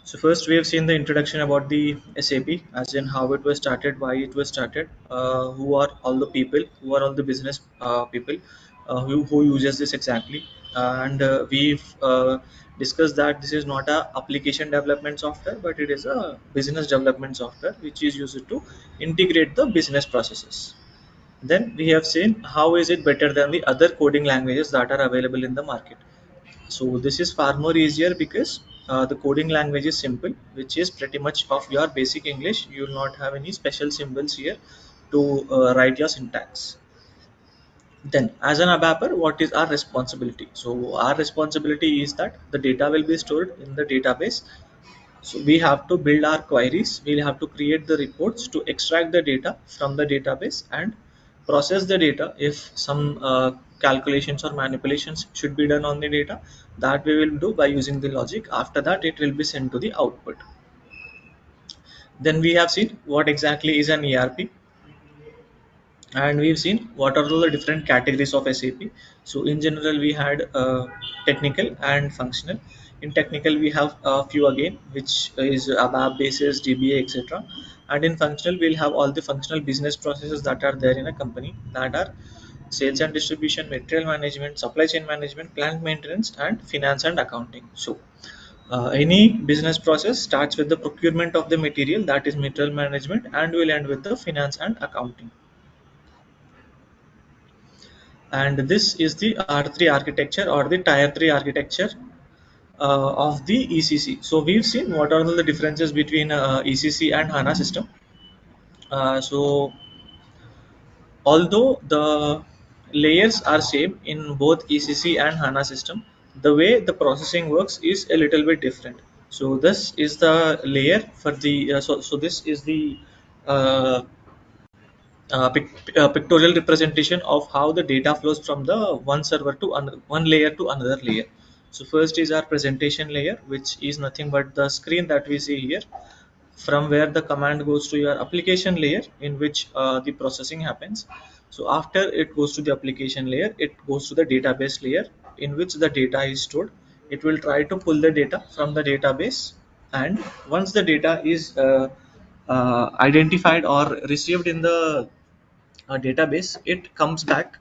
So first we have seen the introduction about the SAP, as in how it was started, why it was started, who are all the people, who are all the business people who uses this exactly, and we've discussed that this is not a application development software, but it is a business development software which is used to integrate the business processes. Then we have seen how is it better than the other coding languages that are available in the market. So this is far more easier because the coding language is simple, which is pretty much of your basic English. You will not have any special symbols here to write your syntax. Then, as an ABAPer, what is our responsibility? So our responsibility is that the data will be stored in the database. So we have to build our queries. We'll have to create the reports to extract the data from the database and process the data. If some calculations or manipulations should be done on the data, that we will do by using the logic. After that, it will be sent to the output. Then we have seen what exactly is an ERP, and we've seen what are all the different categories of SAP. So in general, we had technical and functional. In technical, we have a few again, which is ABAP basis, DBA, etc. And in functional, we'll have all the functional business processes that are there in a company, that are sales and distribution, material management, supply chain management, plant maintenance, and finance and accounting. So any business process starts with the procurement of the material, that is material management, and will end with the finance and accounting. And this is the R3 architecture, or the tier 3 architecture of the ECC. So we've seen what are the differences between ECC and HANA system. So although the layers are same in both ECC and HANA system, the way the processing works is a little bit different. So this is the layer for the so this is the uh, pictorial representation of how the data flows from the one server to one layer to another layer. So first is our presentation layer, which is nothing but the screen that we see here, from where the command goes to your application layer, in which the processing happens. So after it goes to the application layer, it goes to the database layer, in which the data is stored. It will try to pull the data from the database, and once the data is identified or received in the database, it comes back.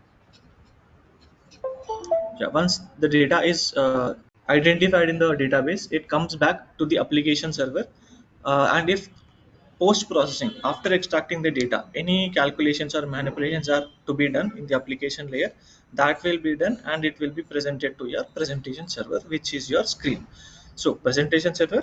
Yeah, once the data is identified in the database, it comes back to the application server. And if post processing, after extracting the data, any calculations or manipulations are to be done in the application layer, that will be done, and it will be presented to your presentation server, which is your screen. So presentation server,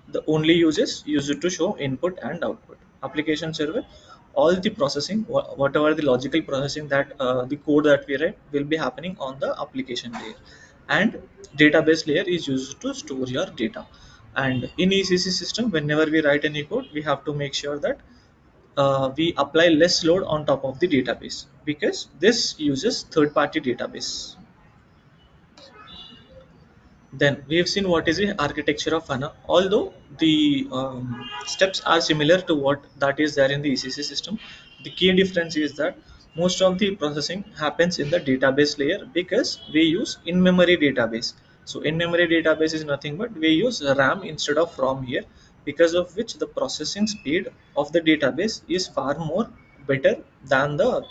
the only uses use it to show input and output. Application server, all the processing, whatever the logical processing, that the code that we write will be happening on the application layer. And database layer is used to store your data. And in ECC system, whenever we write any code, we have to make sure that we apply less load on top of the database, because this uses third party database. Then we have seen what is the architecture of HANA. Although the steps are similar to what that is there in the ECC system, the key difference is that most of the processing happens in the database layer, because we use in-memory database. So in-memory database is nothing but we use RAM instead of ROM here, because of which the processing speed of the database is far more better than the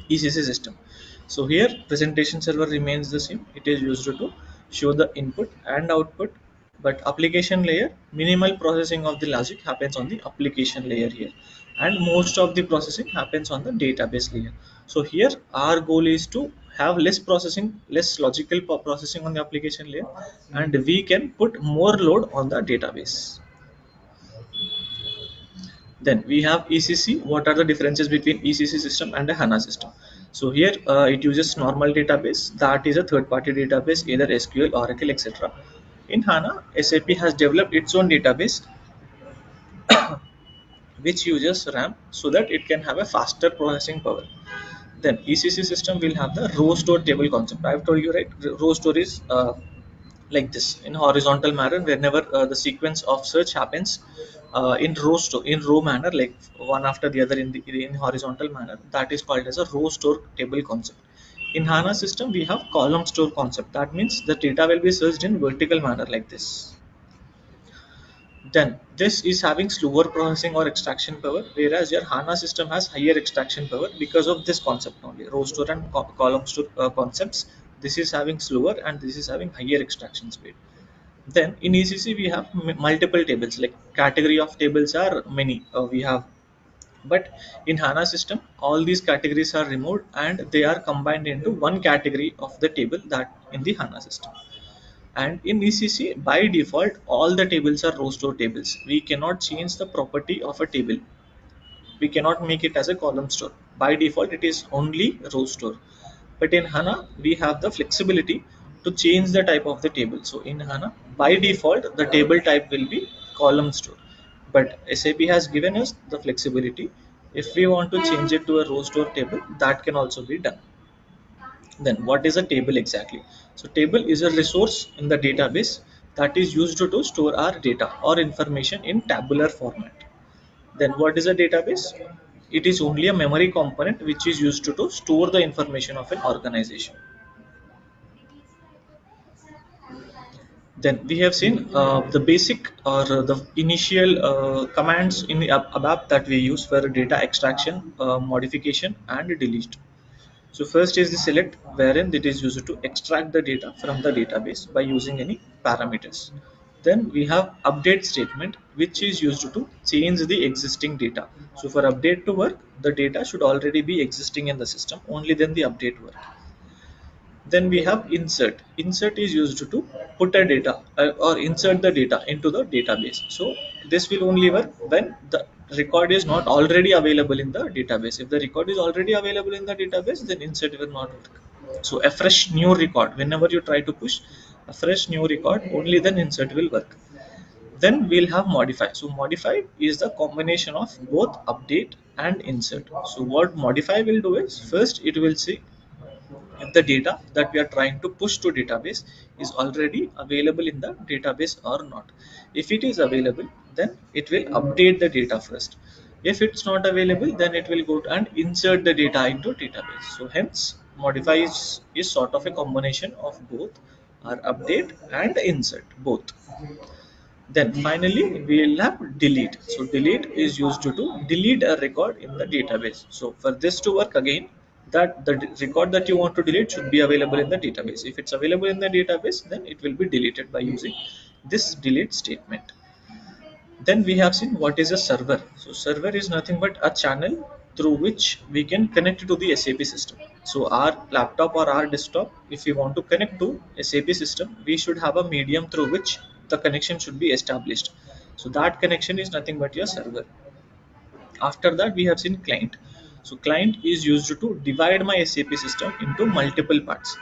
ECC system. So here presentation server remains the same. It is used to show the input and output, but application layer, minimal processing of the logic happens on the application layer here, and most of the processing happens on the database layer. So here our goal is to have less processing, less logical processing on the application layer, and we can put more load on the database. Then we have ECC. What are the differences between ECC system and a HANA system? So here it uses normal database, that is a third-party database, either SQL, Oracle, etc. In HANA, SAP has developed its own database which uses RAM so that it can have a faster processing power. Then ECC system will have the row store table concept. I've told you, right? Row store is like this in horizontal manner. Whenever the sequence of search happens in row manner, like one after the other in horizontal manner, that is called as a row store table concept. In HANA system, we have column store concept. That means the data will be searched in vertical manner like this. Then this is having slower processing or extraction power, whereas your HANA system has higher extraction power because of this concept only. Row store and column store concepts. This is having slower and this is having higher extraction speed. Then in ECC we have multiple tables, like category of tables are many we have, but in HANA system all these categories are removed and they are combined into one category of the table that in the HANA system. And in ECC by default all the tables are row store tables. We cannot change the property of a table. We cannot make it as a column store. By default it is only row store. But in HANA we have the flexibility to change the type of the table. So in HANA by default the table type will be column store, but SAP has given us the flexibility. If we want to change it to a row store table, that can also be done. Then what is a table exactly? So table is a resource in the database that is used to store our data or information in tabular format. Then what is a database? It is only a memory component which is used to store the information of an organization. Then we have seen the basic or the initial commands in the ABAP that we use for data extraction, modification and delete. So first is the select, wherein it is used to extract the data from the database by using any parameters. Then we have update statement, which is used to change the existing data. So for update to work, the data should already be existing in the system, only then the update work. Then we have insert. Insert is used to put a data or insert the data into the database. So this will only work when the record is not already available in the database. If the record is already available in the database, then insert will not work. So a fresh new record, whenever you try to push a fresh new record, only then insert will work. Then we'll have modify. So modify is the combination of both update and insert. So what modify will do is, first it will see if the data that we are trying to push to database is already available in the database or not. If it is available, then it will update the data first. If it's not available, then it will go and insert the data into database. So hence modify is sort of a combination of both, or update and insert both. Then finally we will have delete. So delete is used to delete a record in the database. So for this to work again, that the record that you want to delete should be available in the database. If it's available in the database, then it will be deleted by using this delete statement. Then we have seen what is a server. So server is nothing but a channel through which we can connect to the SAP system. So our laptop or our desktop, if we want to connect to SAP system, we should have a medium through which the connection should be established. So that connection is nothing but your server. After that we have seen client. So client is used to divide my SAP system into multiple parts.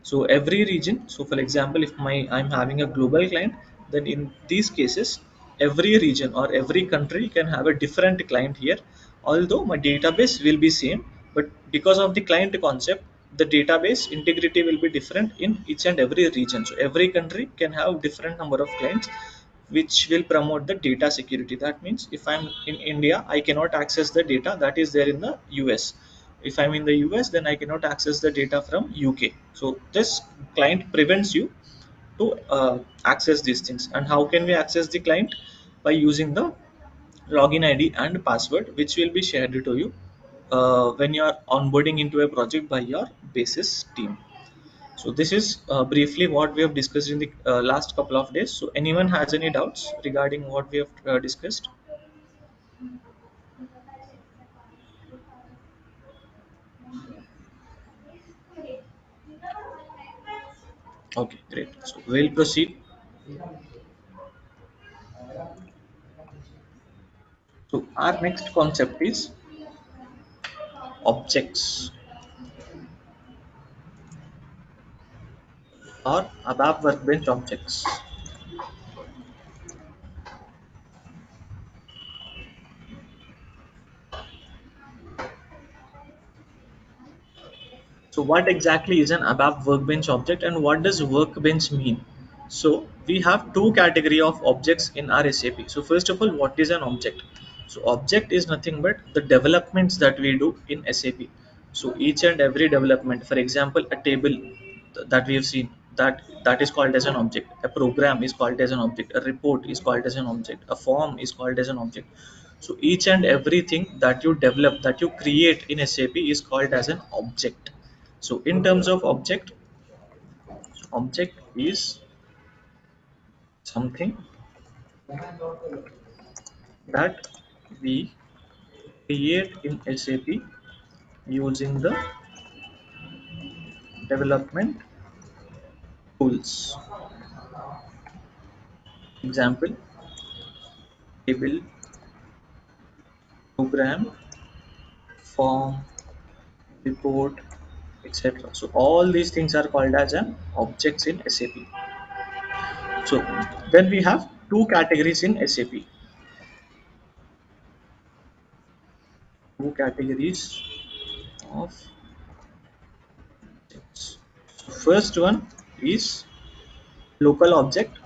So every region, so for example if I'm having a global client, then in these cases every region or every country can have a different client here, although my database will be same, but because of the client concept, the database integrity will be different in each and every region. So every country can have different number of clients, which will promote the data security. That means if I'm in India, I cannot access the data that is there in the US. If I'm in the US, then I cannot access the data from UK. So this client prevents you to access these things. And how can we access the client? By using the login ID and password, which will be shared to you when you are onboarding into a project by your basis team. So this is briefly what we have discussed in the last couple of days. So anyone has any doubts regarding what we have discussed? Okay, great. So we'll proceed. So our next concept is objects or ABAP workbench objects. So what exactly is an ABAP workbench object and what does workbench mean? So we have two category of objects in our SAP. So first of all, what is an object? So object is nothing but the developments that we do in SAP. So each and every development, for example, a table that we have seen, that is called as an object. A program is called as an object. A report is called as an object. A form is called as an object. So each and everything that you develop, that you create in SAP is called as an object. So in terms of object, object is something that we create in SAP using the development tools. Example, table, program, form, report, etc. So all these things are called as an objects in SAP. So then we have two categories in SAP. Two categories of objects. So first one is local object.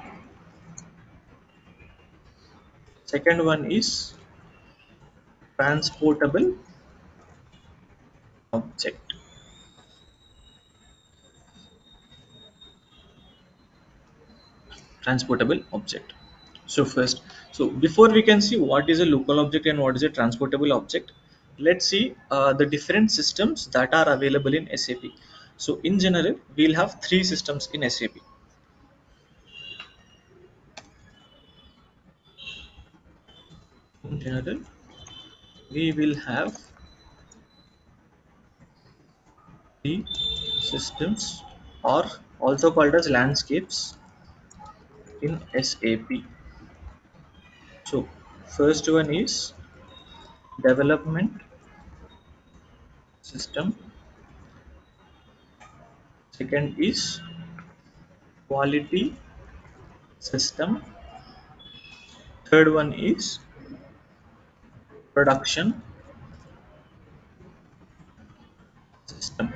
Second one is transportable object. Transportable object. So first, so before we can see what is a local object and what is a transportable object, let's see the different systems that are available in SAP. So in general, we'll have three systems in SAP. In general, we will have three systems, or also called as landscapes, in SAP. So first one is development system. Second is quality system. Third one is production system.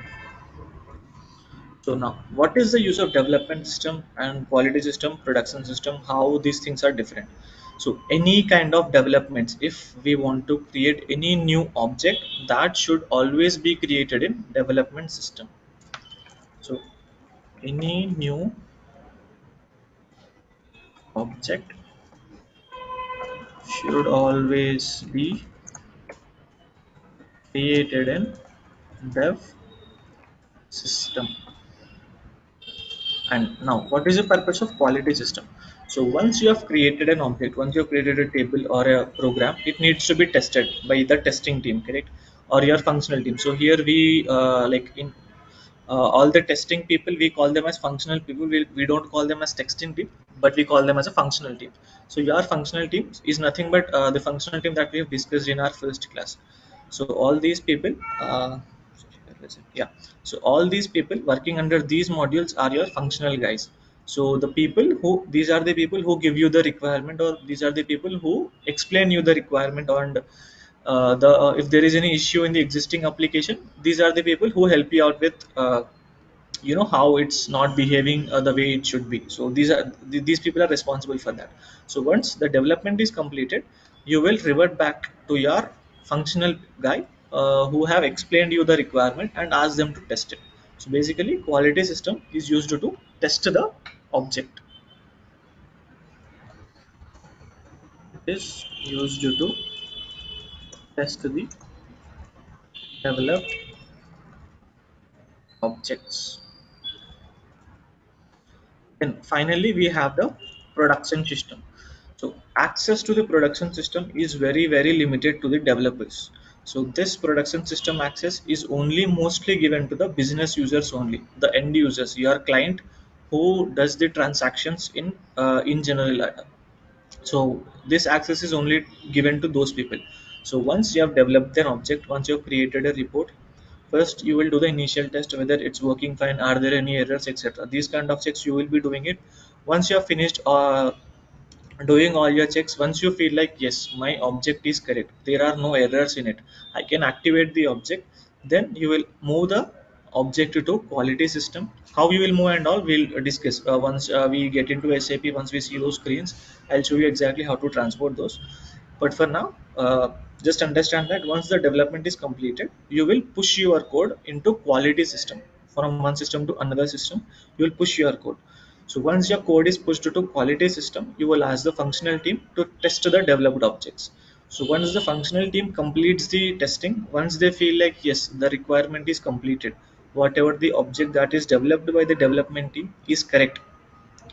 So now, what is the use of development system and quality system, production system? How these things are different? So any kind of developments, if we want to create any new object, that should always be created in development system. So any new object should always be created in dev system. And now, what is the purpose of quality system? So once you have created an object, once you have created a table or a program, it needs to be tested by the testing team, correct? Or your functional team. So here we like in all the testing people, we call them as functional people. We don't call them as testing team, but we call them as a functional team. So your functional team is nothing but the functional team that we have discussed in our first class. So all these people, yeah, so all these people working under these modules are your functional guys. So the people who, these are the people who give you the requirement, or these are the people who explain you the requirement, and if there is any issue in the existing application, these are the people who help you out with how it's not behaving the way it should be. So these people are responsible for that. So once the development is completed, you will revert back to your functional guy who have explained you the requirement and ask them to test it. So basically, quality system is used to test the object. It is used to test the developed objects. Then finally, we have the production system. So access to the production system is very limited to the developers. So this production system access is only mostly given to the business users only, the end users, your client, who does the transactions in general. So this access is only given to those people. So once you have developed an object, once you have created a report, first you will do the initial test whether it's working fine, are there any errors, etc. These kind of checks you will be doing it. Once you have finished doing all your checks, once you feel like yes, my object is correct, there are no errors in it, I can activate the object, then you will move the object to quality system. How you will move and all we'll discuss once we get into SAP. Once we see those screens, I'll show you exactly how to transport those. But for now, just understand that once the development is completed, you will push your code into quality system. From one system to another system, you will push your code. So once your code is pushed to quality system, you will ask the functional team to test the developed objects. So once the functional team completes the testing, once they feel like yes, the requirement is completed, whatever the object that is developed by the development team is correct,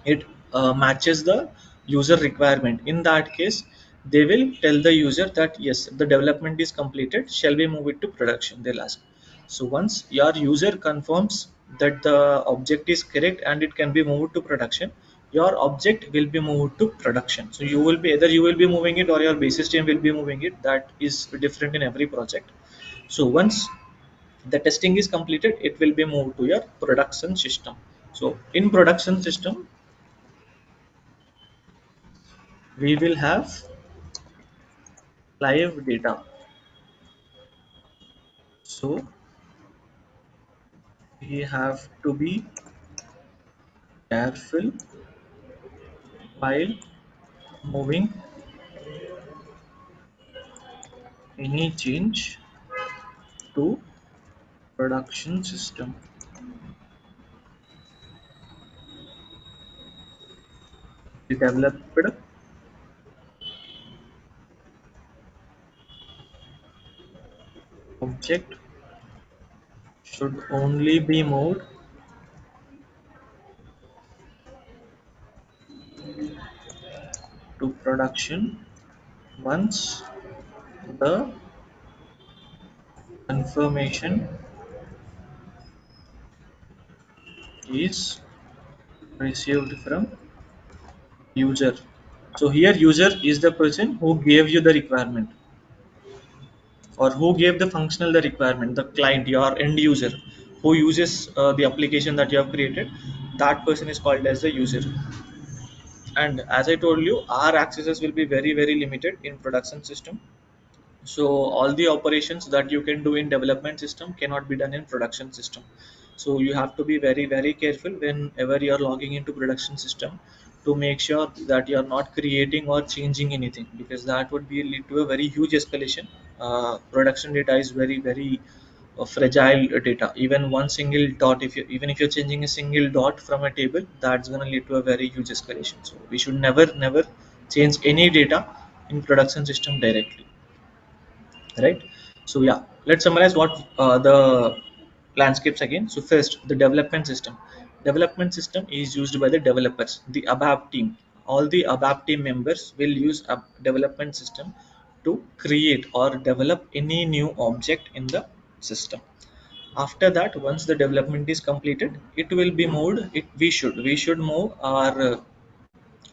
it matches the user requirement, in that case they will tell the user that yes, the development is completed, shall we move it to production, they'll ask. So once your user confirms that the object is correct and it can be moved to production, your object will be moved to production. So you will be either you will be moving it or your basis team will be moving it, that is different in every project. So once the testing is completed, it will be moved to your production system. So in production system, we will have live data. So we have to be careful while moving any change to production system. The developed object should only be moved to production once the confirmation is received from user. So here user is the person who gave you the requirement, or who gave the functional the requirement, the client, your end user who uses the application that you have created, that person is called as the user. And as I told you, our accesses will be very very limited in production system. So all the operations that you can do in development system cannot be done in production system. So you have to be very very careful whenever you are logging into production system, to make sure that you are not creating or changing anything, because that would be lead to a very huge escalation. Production data is very very fragile data. Even one single dot, if you even if you're changing a single dot from a table, that's going to lead to a very huge escalation. So we should never change any data in production system directly, right? So yeah, let's summarize what the landscapes again. So first, the development system is used by the developers, the ABAP team. All the ABAP team members will use a development system to create or develop any new object in the system. After that, once the development is completed, it will be moved, we should move our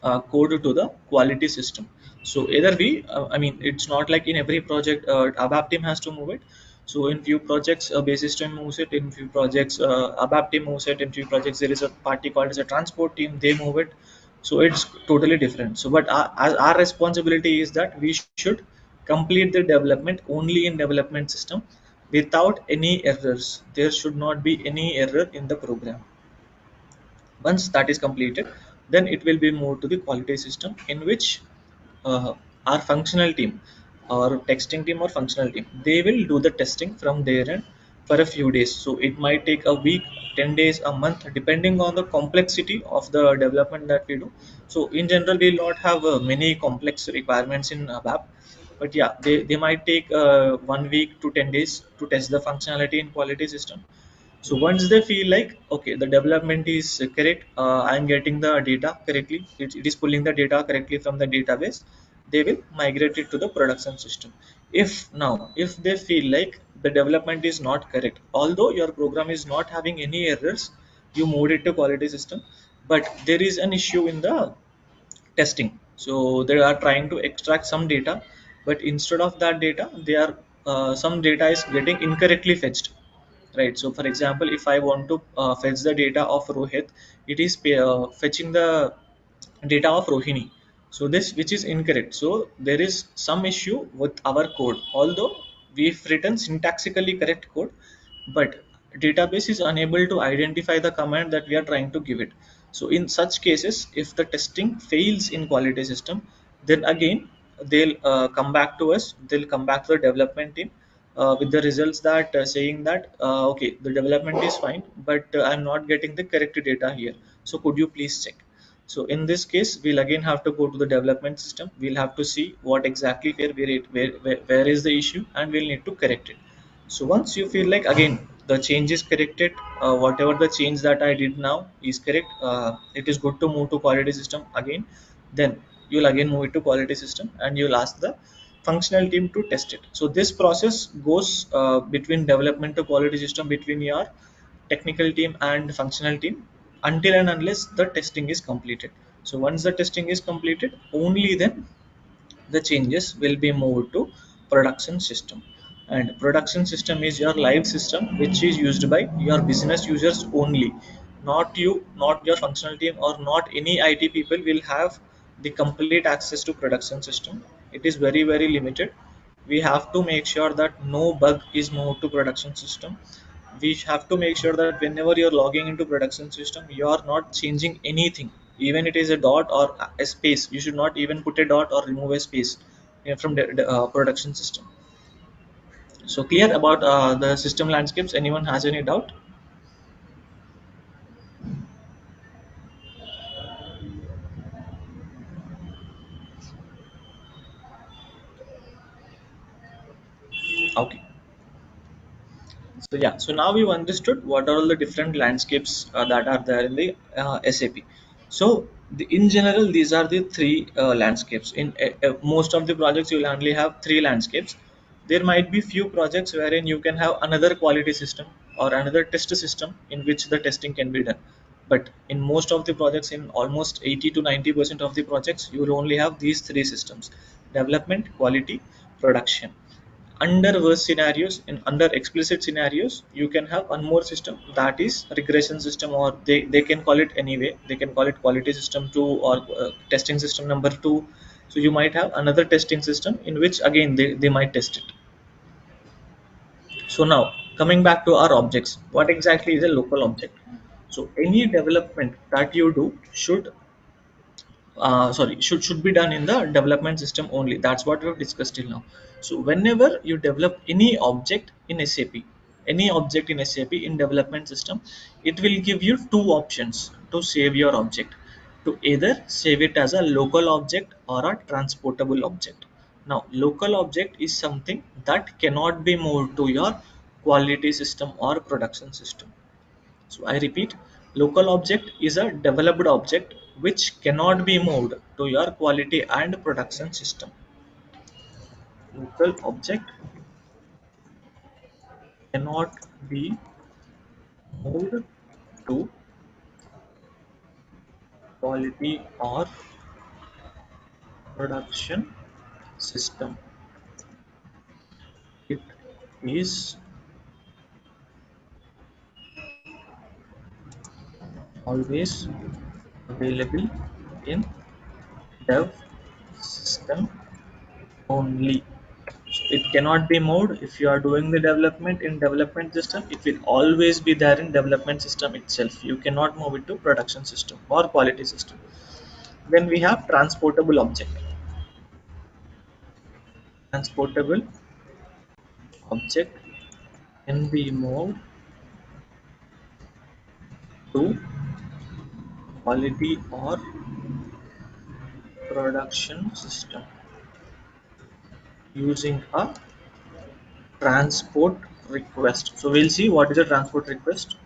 code to the quality system. So either we I mean, it's not like in every project ABAP team has to move it. So in few projects basis team moves it, in few projects ABAP team moves it, in few projects there is a party called as a transport team, they move it. So it's totally different. So but our responsibility is that we should complete the development only in development system without any errors. There should not be any error in the program. Once that is completed, then it will be moved to the quality system, in which our functional team or testing team or functional team, they will do the testing from their end for a few days. So it might take a week, 10 days, a month, depending on the complexity of the development that we do. So in general, we will not have many complex requirements in ABAP, but yeah, they might take 1 week to 10 days to test the functionality in quality system. So once they feel like okay, the development is correct, I'm getting the data correctly, it is pulling the data correctly from the database, they will migrate it to the production system. If they feel like the development is not correct, although your program is not having any errors, you moved it to quality system, but there is an issue in the testing. So they are trying to extract some data, but instead of that data, they are some data is getting incorrectly fetched, right? So for example, if I want to fetch the data of Rohit, it is fetching the data of Rohini. So this which is incorrect. So there is some issue with our code. Although we've written syntactically correct code, but database is unable to identify the command that we are trying to give it. So in such cases, if the testing fails in quality system, then again they'll come back to us. They'll come back to the development team with the results that saying that okay, the development is fine, but I'm not getting the correct data here. So could you please check? So in this case, we'll again have to go to the development system. We'll have to see what exactly where is the issue, and we'll need to correct it. So once you feel like again the change is corrected, whatever the change that I did now is correct, it is good to move to quality system again. Then you'll again move it to quality system, and you'll ask the functional team to test it. So this process goes between development to quality system between your technical team and functional team until and unless the testing is completed. So once the testing is completed, only then the changes will be moved to production system. And production system is your live system which is used by your business users only. Not you, not your functional team, or not any IT people will have the complete access to production system. It is very very limited. We have to make sure that no bug is moved to production system. We have to make sure that whenever you're logging into production system, you are not changing anything. Even it is a dot or a space, you should not even put a dot or remove a space from the production system. So clear about the system landscapes? Anyone has any doubt? Okay. So yeah, so now we've understood what are all the different landscapes that are there in the SAP. So in general, these are the three landscapes. In most of the projects, you will only have three landscapes. There might be few projects wherein you can have another quality system or another test system in which the testing can be done. But in most of the projects, in almost 80 to 90% of the projects, you will only have these three systems: development, quality, production. Under worst scenarios, in under explicit scenarios, you can have one more system, that is regression system, or they can call it anyway. They can call it quality system 2 or testing system number 2. So you might have another testing system in which again they might test it. So now coming back to our objects, what exactly is a local object? So any development that you do should be done in the development system only. That's what we've discussed till now. So whenever you develop any object in SAP, any object in SAP in development system, it will give you two options to save your object: to either save it as a local object or a transportable object. Now local object is something that cannot be moved to your quality system or production system. So I repeat, local object is a developed object which cannot be moved to your quality and production system. Local object cannot be moved to quality or production system. It is always available in dev system only. So it cannot be moved. If you are doing the development in development system, it will always be there in development system itself. You cannot move it to production system or quality system. Then we have transportable object. Transportable object can be moved to quality or production system using a transport request. So we'll see what is a transport request.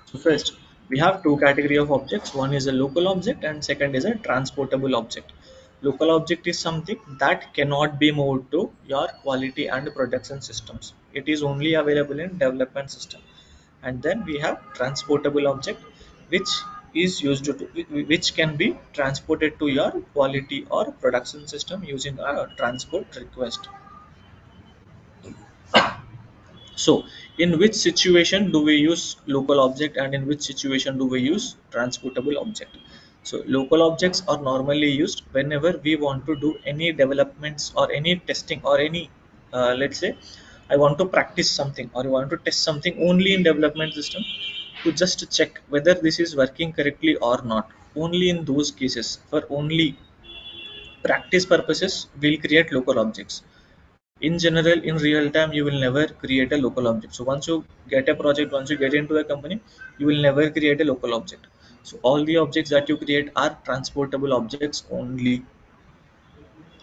So first, we have two category of objects. One is a local object and second is a transportable object. Local object is something that cannot be moved to your quality and production systems. It is only available in development system. And then we have transportable object, which is used to which can be transported to your quality or production system using a transport request. So, in which situation do we use local object, and in which situation do we use transportable object? So, local objects are normally used whenever we want to do any developments or any testing or any, let's say, I want to practice something or I want to test something only in development system to just check whether this is working correctly or not. Only in those cases, for only practice purposes, we'll create local objects. In general, in real time, you will never create a local object. So once you get a project, once you get into a company, you will never create a local object. So all the objects that you create are transportable objects only,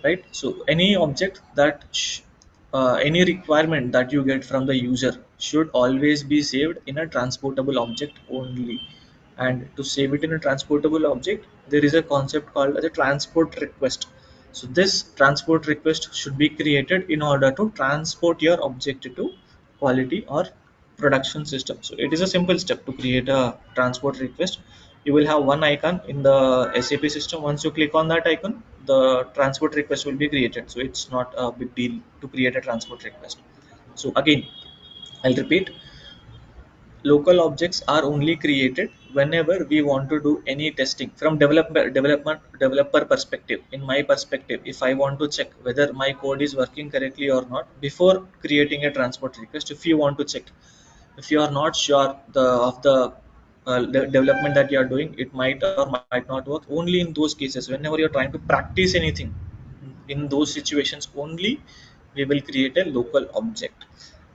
right? So any object that any requirement that you get from the user should always be saved in a transportable object only. And to save it in a transportable object, there is a concept called as a transport request. So this transport request should be created in order to transport your object to quality or production system. So it is a simple step to create a transport request. You will have one icon in the SAP system. Once you click on that icon, the transport request will be created. So it's not a big deal to create a transport request. So again, I'll repeat, local objects are only created whenever we want to do any testing from developer perspective. In my perspective, if I want to check whether my code is working correctly or not before creating a transport request, if you want to check, if you are not sure the development that you are doing, it might or might not work. Only in those cases, whenever you're trying to practice anything, in those situations only we will create a local object.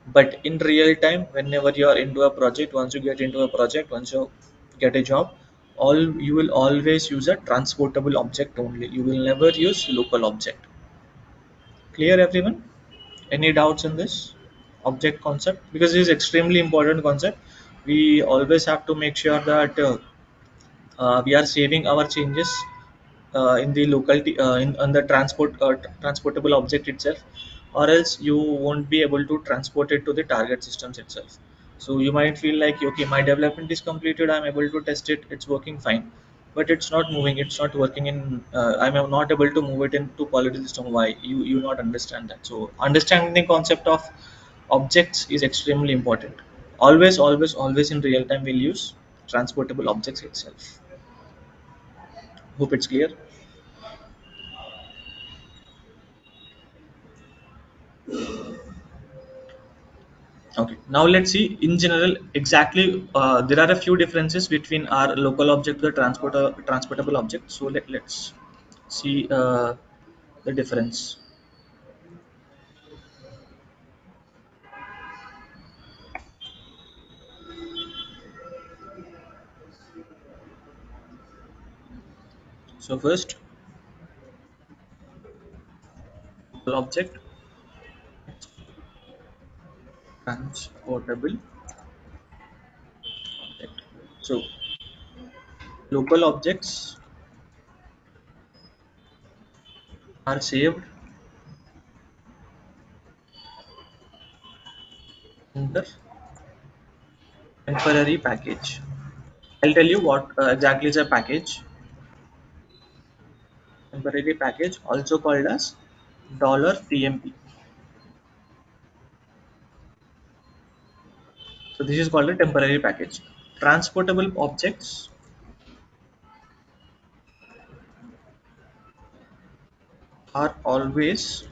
But in real time, whenever you are into a project, once you get into a project, once you get a job, all you will always use a transportable object only. You will never use local object. Clear, everyone? Any doubts in this object concept? Because it is extremely important concept. We always have to make sure that we are saving our changes in the locality in the transportable object itself, or else you won't be able to transport it to the target systems itself. So you might feel like, okay, my development is completed, I'm able to test it, it's working fine, but it's not moving, it's not working in I'm not able to move it into quality system. Why? You not understand that. So understanding the concept of objects is extremely important. Always in real time we'll use transportable objects itself. Hope it's clear. Okay, now let's see in general exactly there are a few differences between our local object to the transportable object. So let's see the difference. So first, local object, transportable object. So local objects are saved in the temporary package. I'll tell you what exactly is a package. Temporary package, also called as $TMP. So this is called a temporary package. Transportable objects are always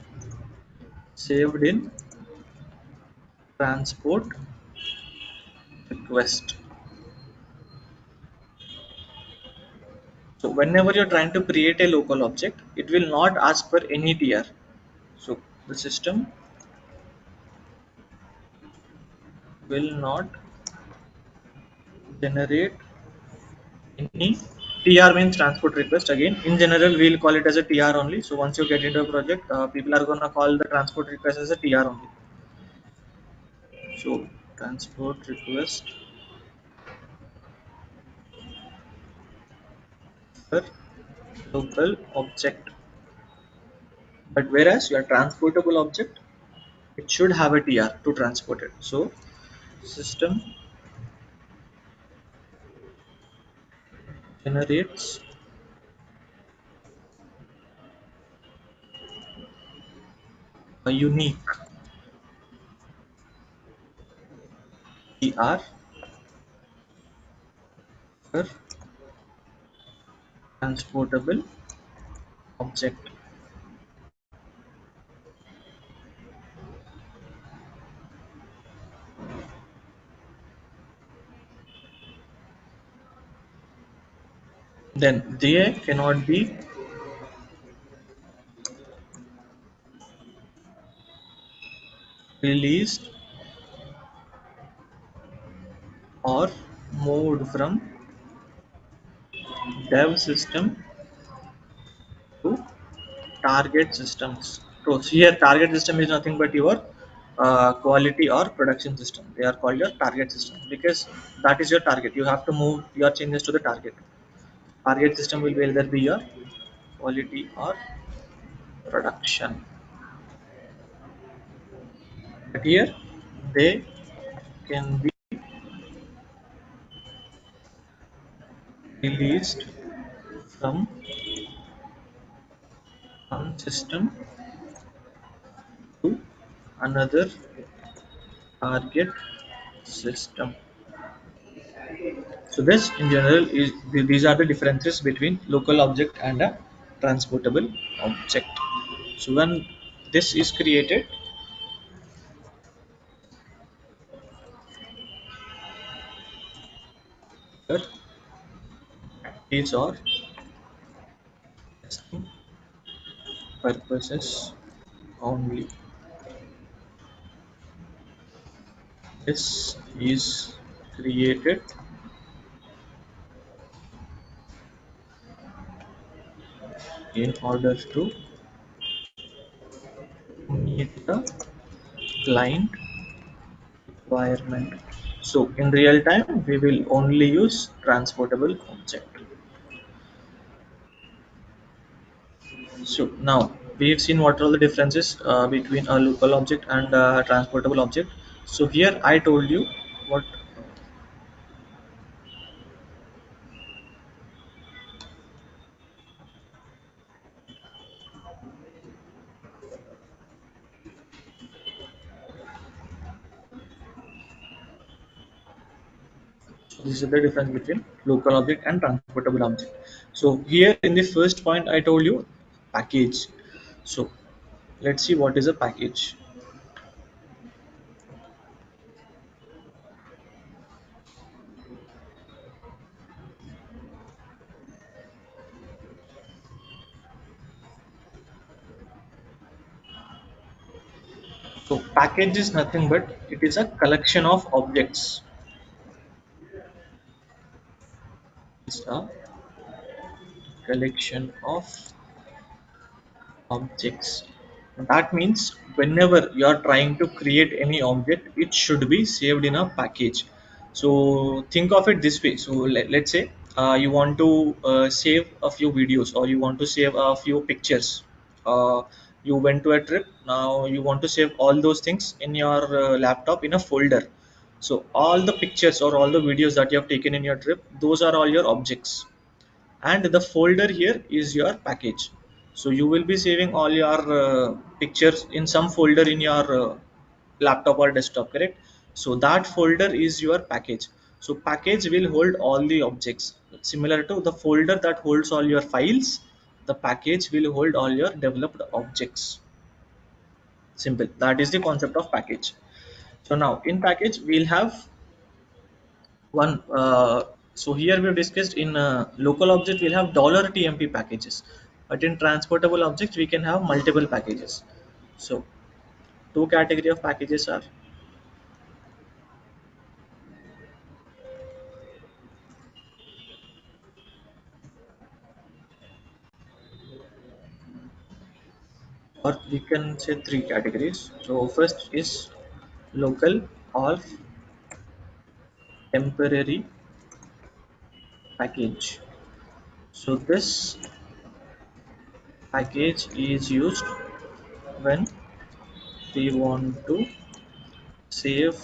saved in transport request. So whenever you're trying to create a local object, it will not ask for any TR. So the system will not generate any TR, means transport request. Again, in general, we'll call it as a TR only. So once you get into a project, people are gonna call the transport request as a TR only. So transport request for local object. But whereas your transportable object, it should have a TR to transport it. So system generates a unique PR for transportable object. Then they cannot be released or moved from dev system to target systems. So here target system is nothing but your quality or production system. They are called your target system because that is your target. You have to move your changes to the target. Target system will either be your quality or production. But here they can be released from one system to another target system. So this in general is these are the differences between local object and a transportable object. So when this is created, these are testing purposes only. This is created in order to meet the client requirement. So in real time, we will only use transportable object. So now we've seen what are the differences between a local object and a transportable object. So here I told you what this is the difference between local object and transportable object. So here in the first point I told you package. So let's see what is a package. So package is nothing but it is a collection of objects. It's a collection of objects. That means whenever you are trying to create any object, it should be saved in a package. So think of it this way. So let's say you want to save a few videos or you want to save a few pictures. You went to a trip. Now you want to save all those things in your laptop in a folder. So all the pictures or all the videos that you have taken in your trip, those are all your objects, and the folder here is your package. So you will be saving all your pictures in some folder in your laptop or desktop, correct? So that folder is your package. So package will hold all the objects similar to the folder that holds all your files. The package will hold all your developed objects. Simple, that is the concept of package. So now in package we'll have one so here we've discussed in local object we'll have $tmp packages, but in transportable objects we can have multiple packages. So two category of packages are, or we can say three categories. So first is local or temporary package. So this package is used when we want to save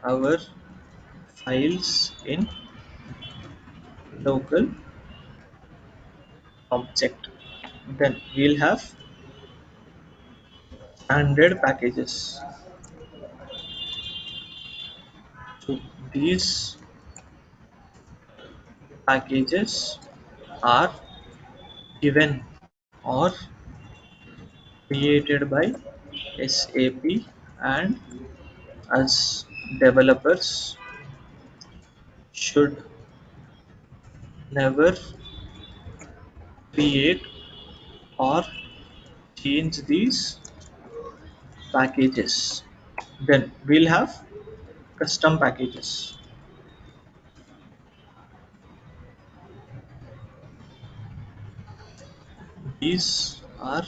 our files in local object. Then we'll have standard packages. So these packages are given or created by SAP, and as developers should never create or change these packages. Then we'll have custom packages. These are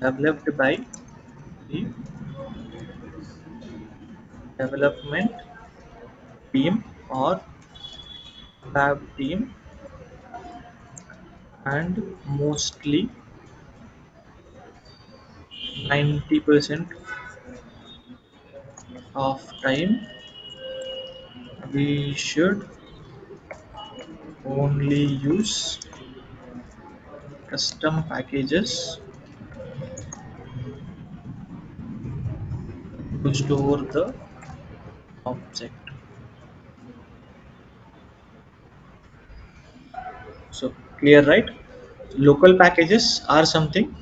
developed by the development team or lab team, and mostly 90% of time we should only use custom packages to store the object. So clear, right? Local packages are something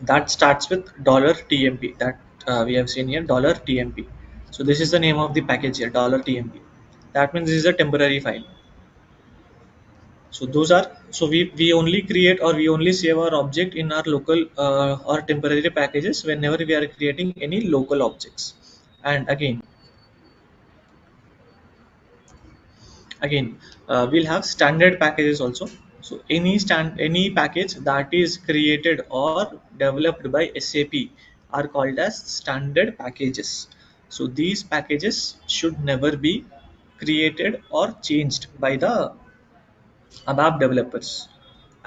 that starts with $tmp, that we have seen here $tmp. So this is the name of the package here, $tmp. That means this is a temporary file. So those are, so we only create or we only save our object in our local or temporary packages whenever we are creating any local objects. And again, we'll have standard packages also. So any package that is created or developed by SAP are called as standard packages. So these packages should never be created or changed by the ABAP developers,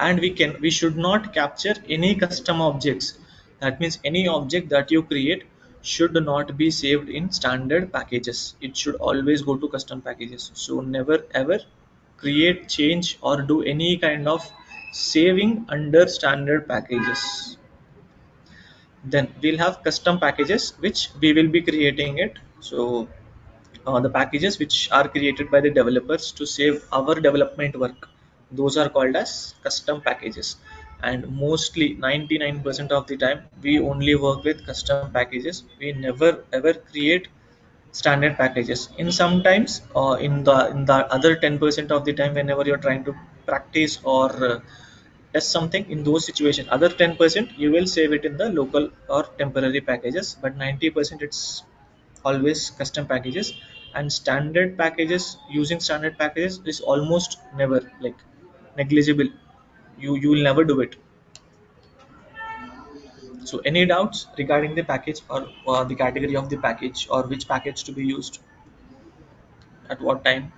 and we should not capture any custom objects. That means any object that you create should not be saved in standard packages. It should always go to custom packages. So never ever create, change, or do any kind of saving under standard packages. Then we'll have custom packages which we will be creating it. So the packages which are created by the developers to save our development work, those are called as custom packages. And mostly 99% of the time we only work with custom packages. We never ever create standard packages. In sometimes in the other 10% of the time, whenever you're trying to practice or test something, in those situations other 10% you will save it in the local or temporary packages, but 90% it's always custom packages. And standard packages, using standard packages is almost never, like, negligible. You will never do it. So any doubts regarding the package, or the category of the package, or which package to be used at what time?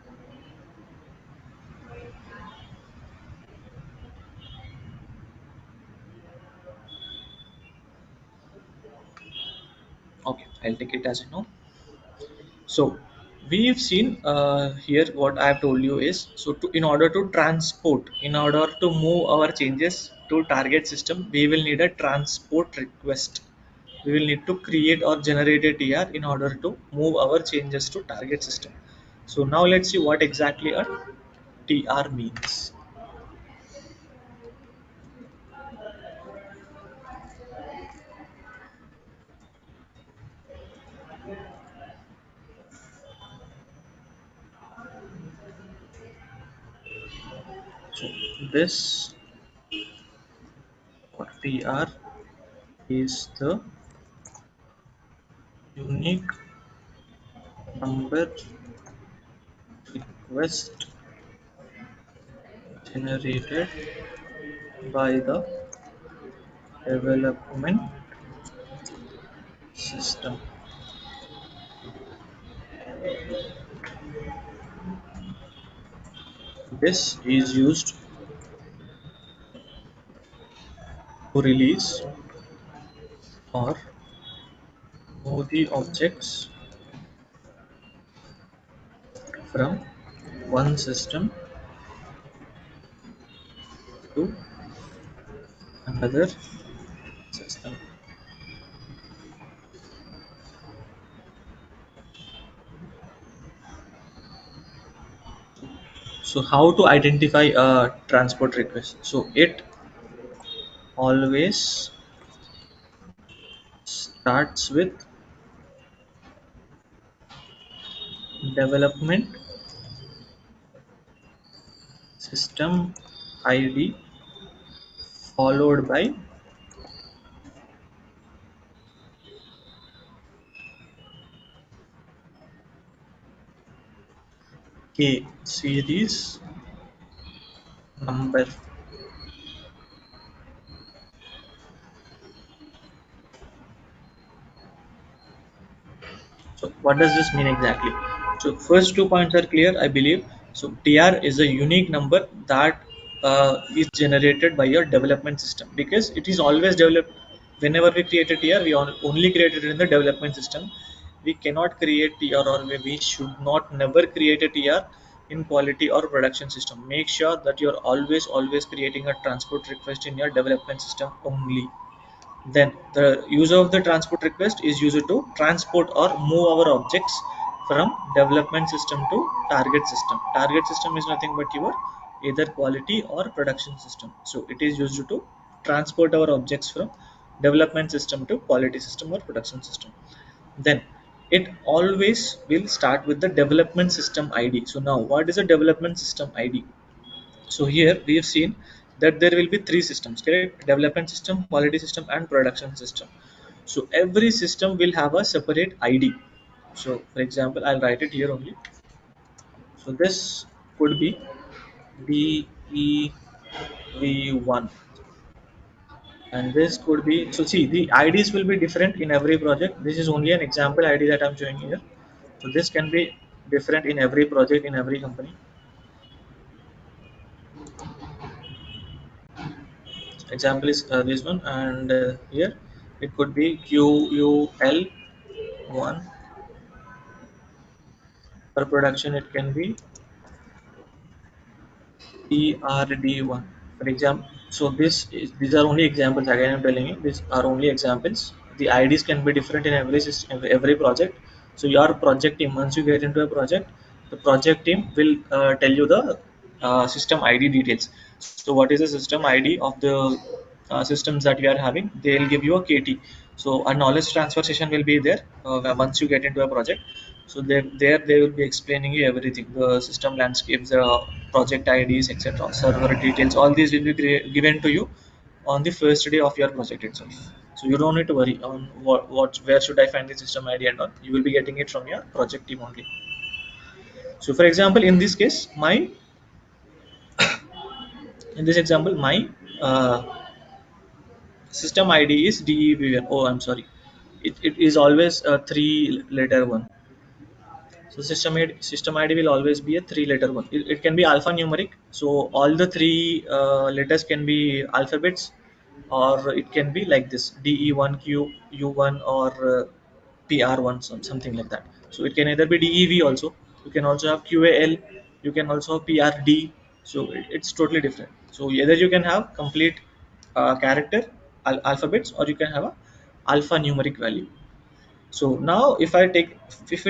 Okay, I'll take it as you know. So we've seen here what I have told you is, so in order to transport, in order to move our changes to target system, we will need a transport request. We will need to create or generate a TR in order to move our changes to target system. So now let's see what exactly a TR means. So this, or TR, is the unique number request generated by the development system. This is used to release or move the objects from one system to another system. So how to identify a transport request? So it always starts with development system ID followed by K series number. So what does this mean exactly? So first 2 points are clear, I believe. So TR is a unique number that is generated by your development system, because it is always developed. Whenever we create a TR, we only create it in the development system. We cannot create TR, or we should not never create a TR in quality or production system. Make sure that you're always creating a transport request in your development system only. Then the user of the transport request is used to transport or move our objects from development system to target system. Target system is nothing but your either quality or production system. So it is used to transport our objects from development system to quality system or production system. Then it always will start with the development system ID. So now what is a development system ID? So here we have seen that there will be three systems, correct? Development system, quality system, and production system. So every system will have a separate ID. So for example, I'll write it here only. So this could be DEV1, and this could be, so see, the IDs will be different in every project. This is only an example ID that I'm showing here. So this can be different in every project, in every company. Example is this one, and here it could be QUL1. For production it can be ERD1, for example. So these are only examples. Again, I'm telling you, these are only examples. The IDs can be different in every system, every project. So your project team, once you get into a project, the project team will tell you the system ID details. So what is the system ID of the systems that you are having? They'll give you a KT. So a knowledge transfer session will be there once you get into a project. So there they will be explaining you everything: the system landscapes, the project IDs, etc., server details. All these will be given to you on the first day of your project itself. So you don't need to worry on where should I find the system ID and all. You will be getting it from your project team only. So for example, in this case, in this example, my system ID is DEV1. Oh, I'm sorry. It is always a three-letter one. So system ID will always be a three-letter one. It can be alphanumeric. So all the three letters can be alphabets, or it can be like this: DE1, Q, U1, or PR1, something like that. So it can either be DEV also. You can also have QAL. You can also have PRD. So it's totally different. So either you can have complete character alphabets, or you can have a alphanumeric value. So now if we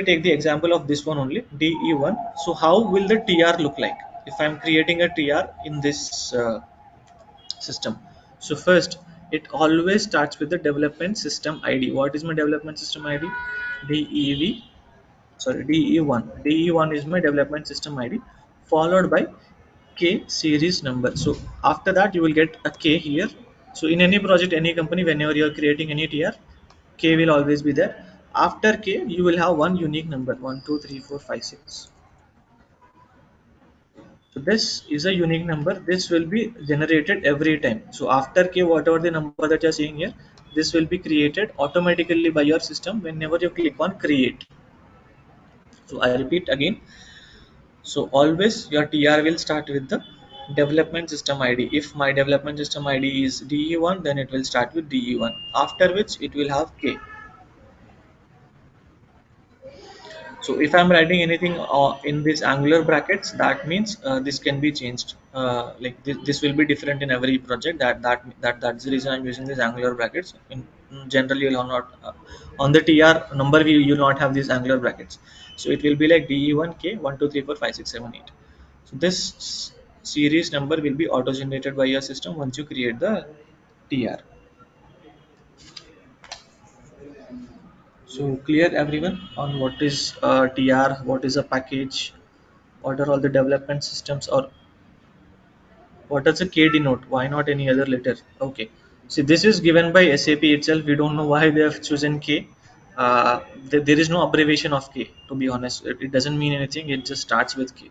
take the example of this one only, DE1. So how will the TR look like if I'm creating a TR in this system? So first, it always starts with the development system ID. What is my development system ID? DEV, sorry, DE1. DE1 is my development system ID, followed by K series number. So after that you will get a K here. So in any project, any company, whenever you are creating any TR, K will always be there. After K, you will have one unique number: 1, 2, 3, 4, 5, 6. So this is a unique number. This will be generated every time. So after K, whatever the number that you are seeing here, this will be created automatically by your system whenever you click on create. So I repeat again. So always your TR will start with the development system ID. If my development system ID is DE1, then it will start with DE1. After which it will have K. So if I'm writing anything in this angular brackets, that means this can be changed, like this will be different in every project. That's the reason I'm using these angular brackets. In generally you'll not on the tr number we you not have these angular brackets, so it will be like de1k 1 2 3 4 5 6 7 8. So this series number will be auto generated by your system once you create the tr. So clear everyone on what is tr, what is a package, what are all the development systems, or what does a K denote? Why not any other letter? Okay. See, this is given by SAP itself. We don't know why they have chosen K. There is no abbreviation of K. To be honest, it doesn't mean anything. It just starts with K.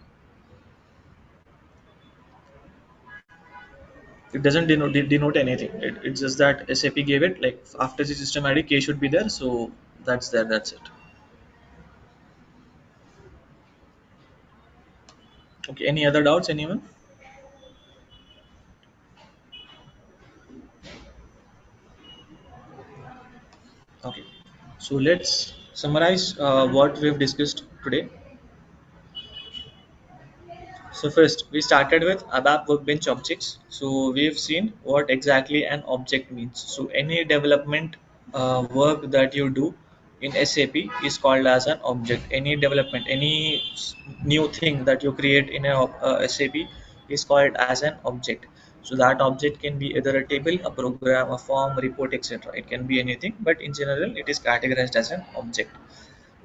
It doesn't denote anything. It's just that SAP gave it like after the system ID K should be there. So that's there. That's it. Okay. Any other doubts? Anyone? Okay. So let's summarize what we've discussed today. So first, we started with ABAP Workbench objects. So we've seen what exactly an object means. So any development work that you do in SAP is called as an object. Any development, any new thing that you create in a SAP is called as an object. So that object can be either a table, a program, a form, report, etc. It can be anything, but in general, it is categorized as an object.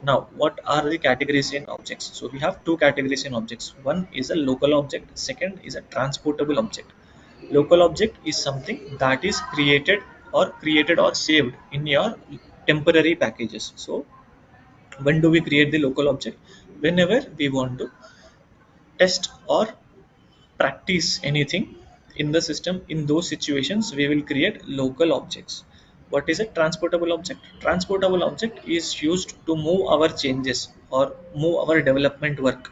Now, what are the categories in objects? So we have two categories in objects. One is a local object, second is a transportable object. Local object is something that is created or saved in your temporary packages. So when do we create the local object? Whenever we want to test or practice anything in the system. In those situations we will create local objects. What is a transportable object? Transportable object is used to move our changes or move our development work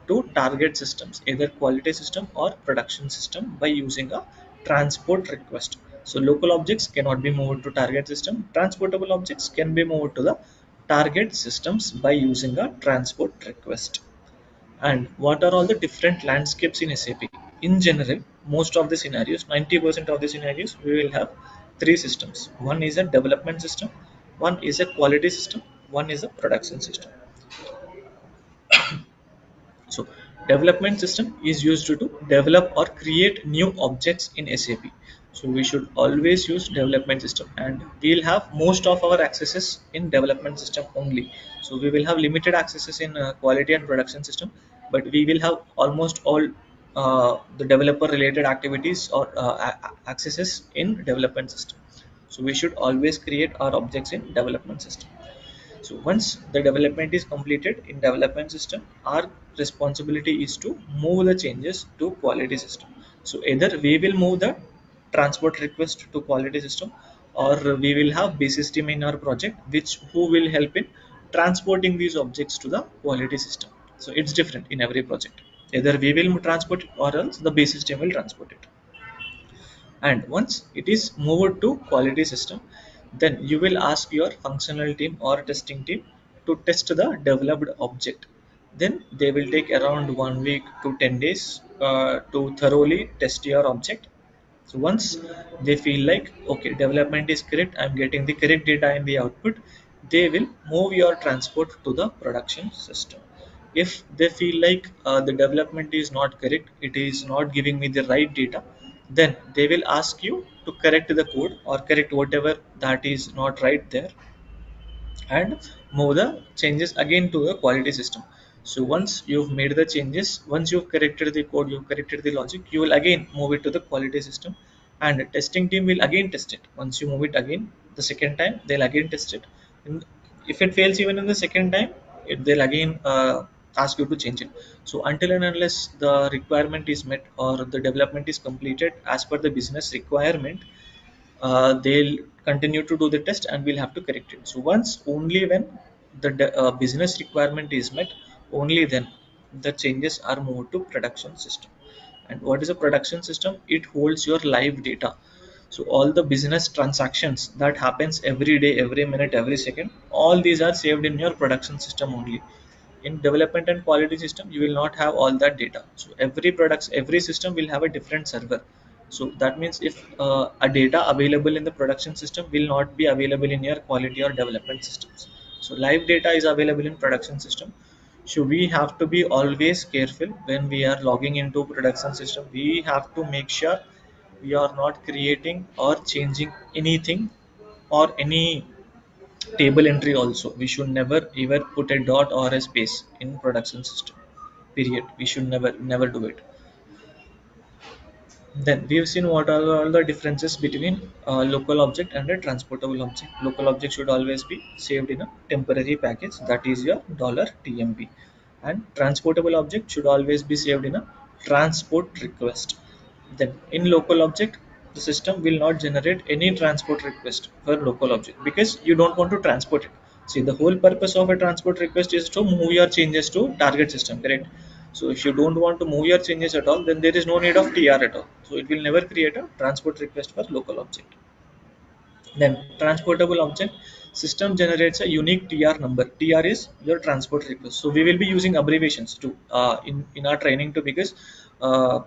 to target systems, either quality system or production system, by using a transport request. So local objects cannot be moved to target system. Transportable objects can be moved to the target systems by using a transport request. And what are all the different landscapes in SAP? In general, most of the scenarios, 90% of the scenarios, we will have three systems. One is a development system, one is a quality system, one is a production system. So development system is used to develop or create new objects in SAP. So we should always use development system, and we'll have most of our accesses in development system only. So we will have limited accesses in quality and production system, but we will have almost all the developer related activities or accesses in development system. So we should always create our objects in development system. So once the development is completed in development system, our responsibility is to move the changes to quality system. So either we will move the transport request to quality system, or we will have basis team in our project which who will help in transporting these objects to the quality system. So it's different in every project. Either we will transport it or else the basis team will transport it. And once it is moved to quality system, then you will ask your functional team or testing team to test the developed object. Then they will take around 1 week to 10 days to thoroughly test your object. So once they feel like okay, development is correct, I'm getting the correct data in the output, they will move your transport to the production system. If they feel like the development is not correct, it is not giving me the right data, then they will ask you to correct the code or correct whatever that is not right there, and move the changes again to the quality system. So once you've made the changes, once you've corrected the code, you've corrected the logic, you will again move it to the quality system, and the testing team will again test it. Once you move it again the second time, they'll again test it. And if it fails even in the second time, they'll again ask you to change it. So until and unless the requirement is met or the development is completed as per the business requirement, they'll continue to do the test and we'll have to correct it. So once only when the business requirement is met, only then the changes are moved to production system. And what is a production system? It holds your live data. So all the business transactions that happens every day, every minute, every second, all these are saved in your production system only. In development and quality system, you will not have all that data. So every system will have a different server. So that means if a data available in the production system will not be available in your quality or development systems. So live data is available in production system. So we have to be always careful when we are logging into production system. We have to make sure we are not creating or changing anything or any table entry. Also, we should never ever put a dot or a space in production system, period. We should never do it. Then we've seen what are all the differences between local object and a transportable object. Local object should always be saved in a temporary package, that is your $tmp, and transportable object should always be saved in a transport request. Then in local object, the system will not generate any transport request for local object because you don't want to transport it. See, the whole purpose of a transport request is to move your changes to target system, correct? So if you don't want to move your changes at all, then there is no need of TR at all. So it will never create a transport request for local object. Then transportable object, system generates a unique TR number. TR is your transport request. So we will be using abbreviations too in our training too, because uh,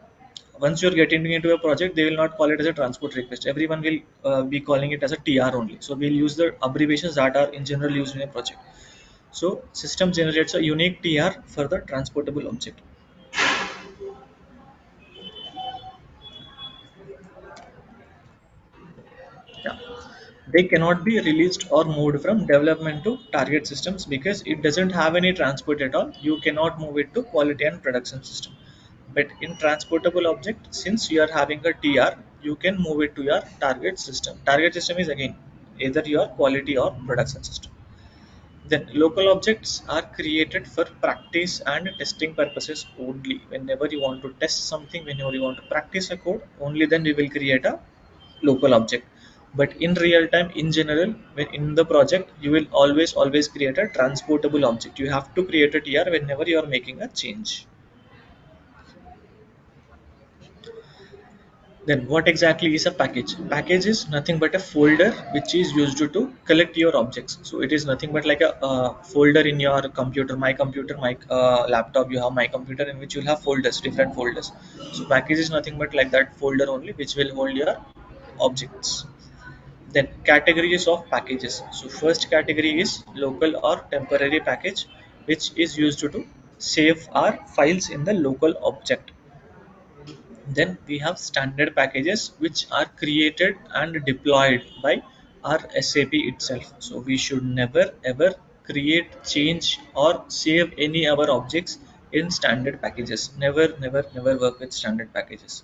once you're getting into a project, they will not call it as a transport request. Everyone will be calling it as a TR only. So we'll use the abbreviations that are in general used in a project. So system generates a unique TR for the transportable object. Yeah. They cannot be released or moved from development to target systems because it doesn't have any transport at all. You cannot move it to quality and production system. But in transportable object, since you are having a TR, you can move it to your target system. Target system is again either your quality or production system. Then local objects are created for practice and testing purposes only. Whenever you want to test something, whenever you want to practice a code, only then we will create a local object. But in real time, in general, when in the project, you will always create a transportable object. You have to create it here whenever you are making a change. Then what exactly is a package? Package is nothing but a folder which is used to collect your objects. So it is nothing but like a folder in your computer, my computer, my laptop. You have my computer in which you'll have folders, different folders. So package is nothing but like that folder only, which will hold your objects. Then categories of packages. So first category is local or temporary package, which is used to save our files in the local object. Then we have standard packages which are created and deployed by our SAP itself. So we should never ever create, change or save any other objects in standard packages. Never work with standard packages.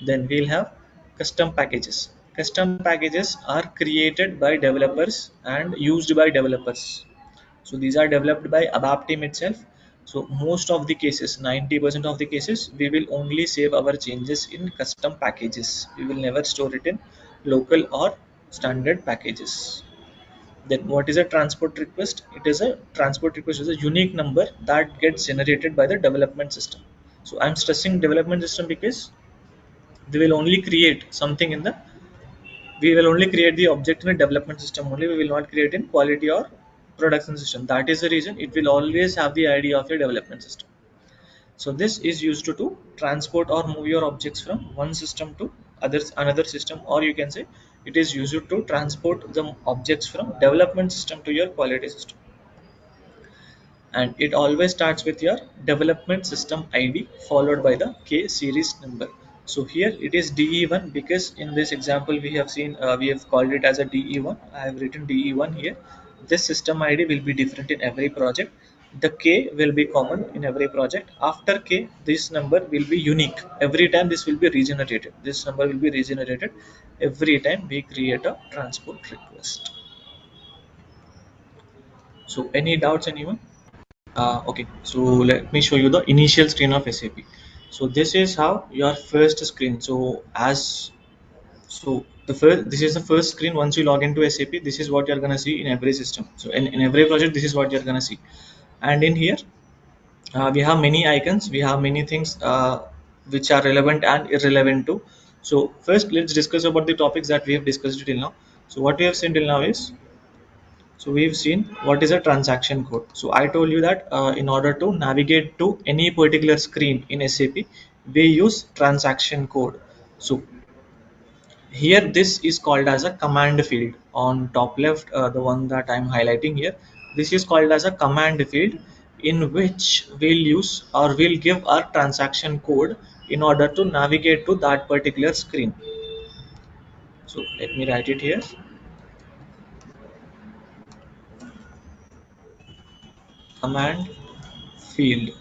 Then we'll have custom packages. Custom packages are created by developers and used by developers. So these are developed by ABAP team itself. So most of the cases, 90% of the cases, we will only save our changes in custom packages. We will never store it in local or standard packages. Then what is a transport request? It is a transport request is a unique number that gets generated by the development system. So I'm stressing development system because we will only create something in the we will only create the object in a development system only. We will not create in quality or production system. That is the reason it will always have the ID of your development system. So this is used to transport or move your objects from one system to another system, or you can say it is used to transport the objects from development system to your quality system. And it always starts with your development system ID followed by the K series number. So here it is DE1 because in this example we have seen we have called it as a DE1. I have written DE1 here. This system ID will be different in every project. The K will be common in every project. After K, this number will be unique. Every time this will be regenerated. This number will be regenerated every time we create a transport request. So any doubts, anyone? Okay, so let me show you the initial screen of SAP. So this is how your first screen. So the first, this is the first screen. Once you log into SAP, this is what you're gonna see in every system. So in every project, this is what you're gonna see. And in here, we have many icons. We have many things which are relevant and irrelevant too. So first, let's discuss about the topics that we have discussed till now. So what we have seen till now is So we've seen what is a transaction code. So I told you that in order to navigate to any particular screen in SAP, we use transaction code. So here this is called as a command field on top left, the one that I'm highlighting here. This is called as a command field in which we'll use or we'll give our transaction code in order to navigate to that particular screen. So let me write it here. Command field.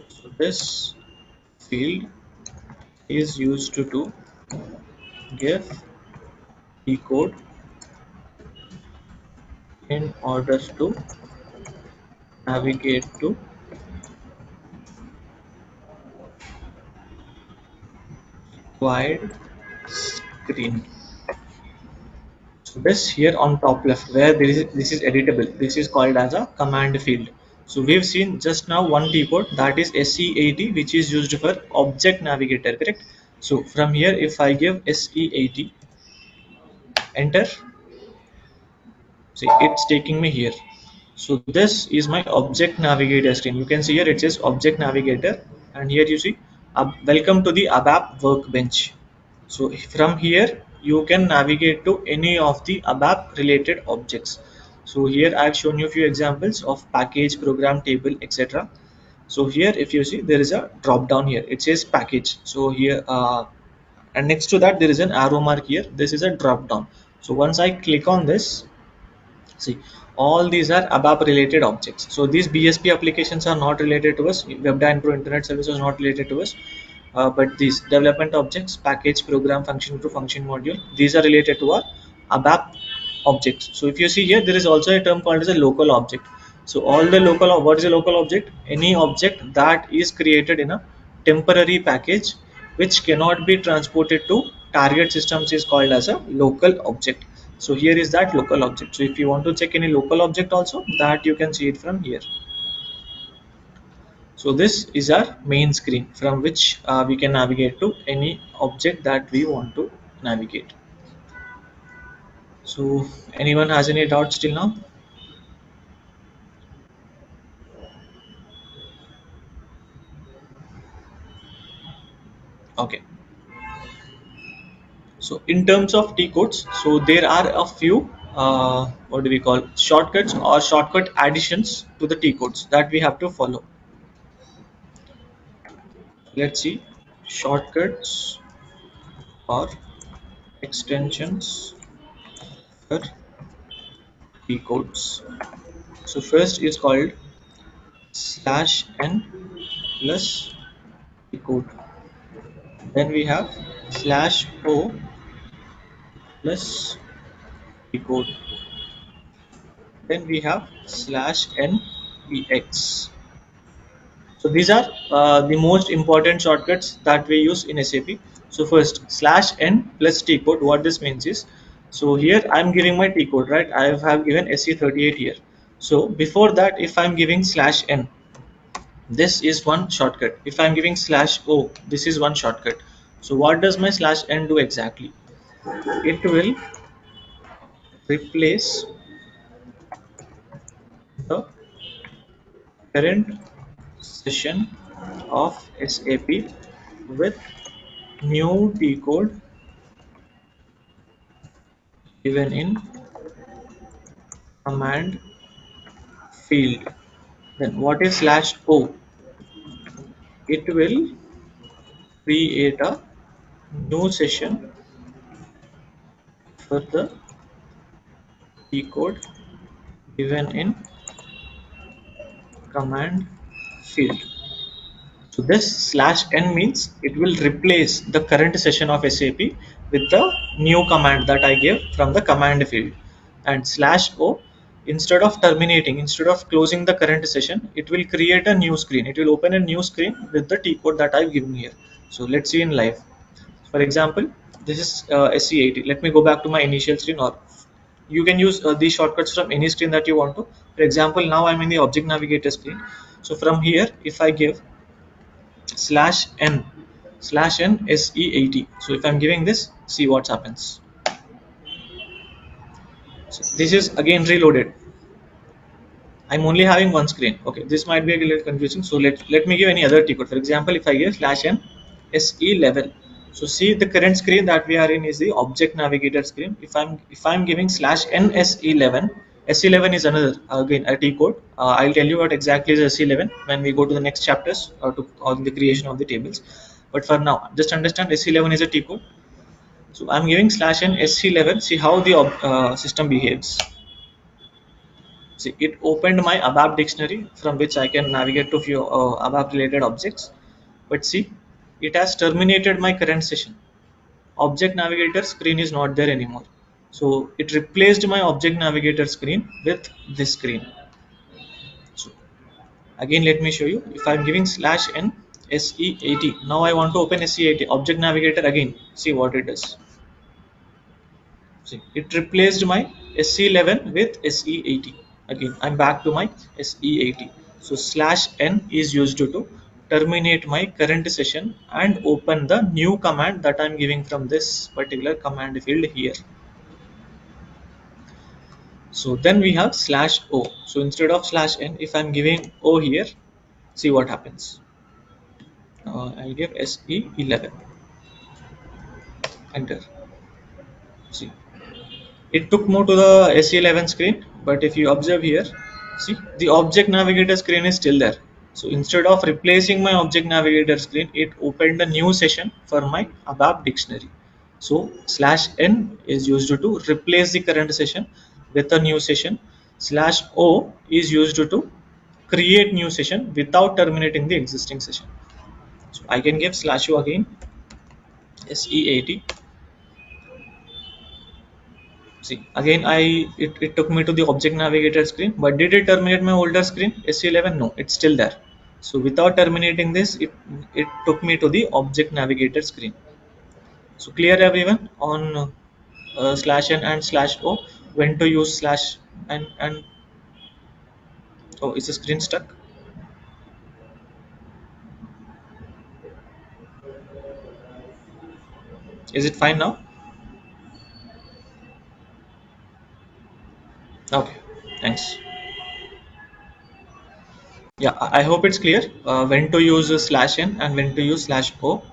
So this field is used to give the code in order to navigate to required screen. So this here on top left where this is editable, this is called as a command field. So we've seen just now one T code, that is SE80, which is used for object navigator, correct? So from here if I give SE80, enter, see it's taking me here. So this is my object navigator screen. You can see here it says object navigator, and here you see welcome to the ABAP workbench. So from here you can navigate to any of the ABAP related objects. So here I've shown you a few examples of package, program, table, etc. So here if you see there is a drop down here, it says package. So here and next to that there is an arrow mark here, this is a drop down. So once I click on this, see, all these are ABAP related objects. So these BSP applications are not related to us. WebDyn Pro Internet Service is not related to us. But these development objects, package, program, function to function module, these are related to our ABAP objects. So if you see here, there is also a term called as a local object. So all the local, what is a local object? Any object that is created in a temporary package which cannot be transported to target systems is called as a local object. So here is that local object. So if you want to check any local object also, that you can see it from here. So this is our main screen from which we can navigate to any object that we want to navigate. So anyone has any doubts till now? Okay. So in terms of T codes, so there are a few what do we call shortcuts or shortcut additions to the T codes that we have to follow. Let's see shortcuts or extensions for T codes. So first is called /n plus T code. Then we have /o plus T code. Then we have /npx. So these are the most important shortcuts that we use in SAP. So first /n plus T code. What this means is, so here I'm giving my T code, right? I have given SE38 here. So before that, if I'm giving /n, this is one shortcut. If I'm giving /o, this is one shortcut. So what does my /n do exactly? It will replace the current session of SAP with new T code given in command field. Then what is /o? It will create a new session for the T code given in command field. So this /n means it will replace the current session of SAP with the new command that I give from the command field. And /o, instead of terminating, instead of closing the current session, it will create a new screen. It will open a new screen with the T code that I've given here. So let's see in live. For example, this is SE80. Let me go back to my initial screen, or you can use these shortcuts from any screen that you want to. For example, now I'm in the object navigator screen. So from here, if I give /n SE80, so if I'm giving this, see what happens. So this is again reloaded. I'm only having one screen. Okay, this might be a little confusing. So let me give any other T code. For example, if I give slash n SE level. So see, the current screen that we are in is the object navigator screen. If I'm giving slash n SE11, SE11 is another again a T code. I'll tell you what exactly is SE11 when we go to the next chapters or to on the creation of the tables. But for now, just understand SE11 is a T code. So I'm giving slash n SE11. See how the system behaves. See, it opened my ABAP dictionary from which I can navigate to few ABAP related objects. But see, it has terminated my current session. Object navigator screen is not there anymore. So it replaced my object navigator screen with this screen. So again, let me show you. If I'm giving slash n SE80, now I want to open SE80 object navigator again. See what it does. See, it replaced my SE11 with SE80. Again, I'm back to my SE80. So slash n is used to terminate my current session and open the new command that I'm giving from this particular command field here. So then we have slash o. So instead of slash n, if I'm giving o here, see what happens. I'll give SE11. Enter. See, it took more to the SE11 screen, but if you observe here, see the object navigator screen is still there. So instead of replacing my object navigator screen, it opened a new session for my ABAP dictionary. So slash n is used to replace the current session with a new session. Slash o is used to create new session without terminating the existing session. So I can give slash o again SE80. See, again it took me to the object navigator screen, but did it terminate my older screen SE11? No, it's still there. So without terminating this, it took me to the object navigator screen. So clear everyone on slash n and slash o, when to use slash and oh, is the screen stuck? Is it fine now? Okay, thanks. Yeah, I hope it's clear when to use slash n and when to use slash o.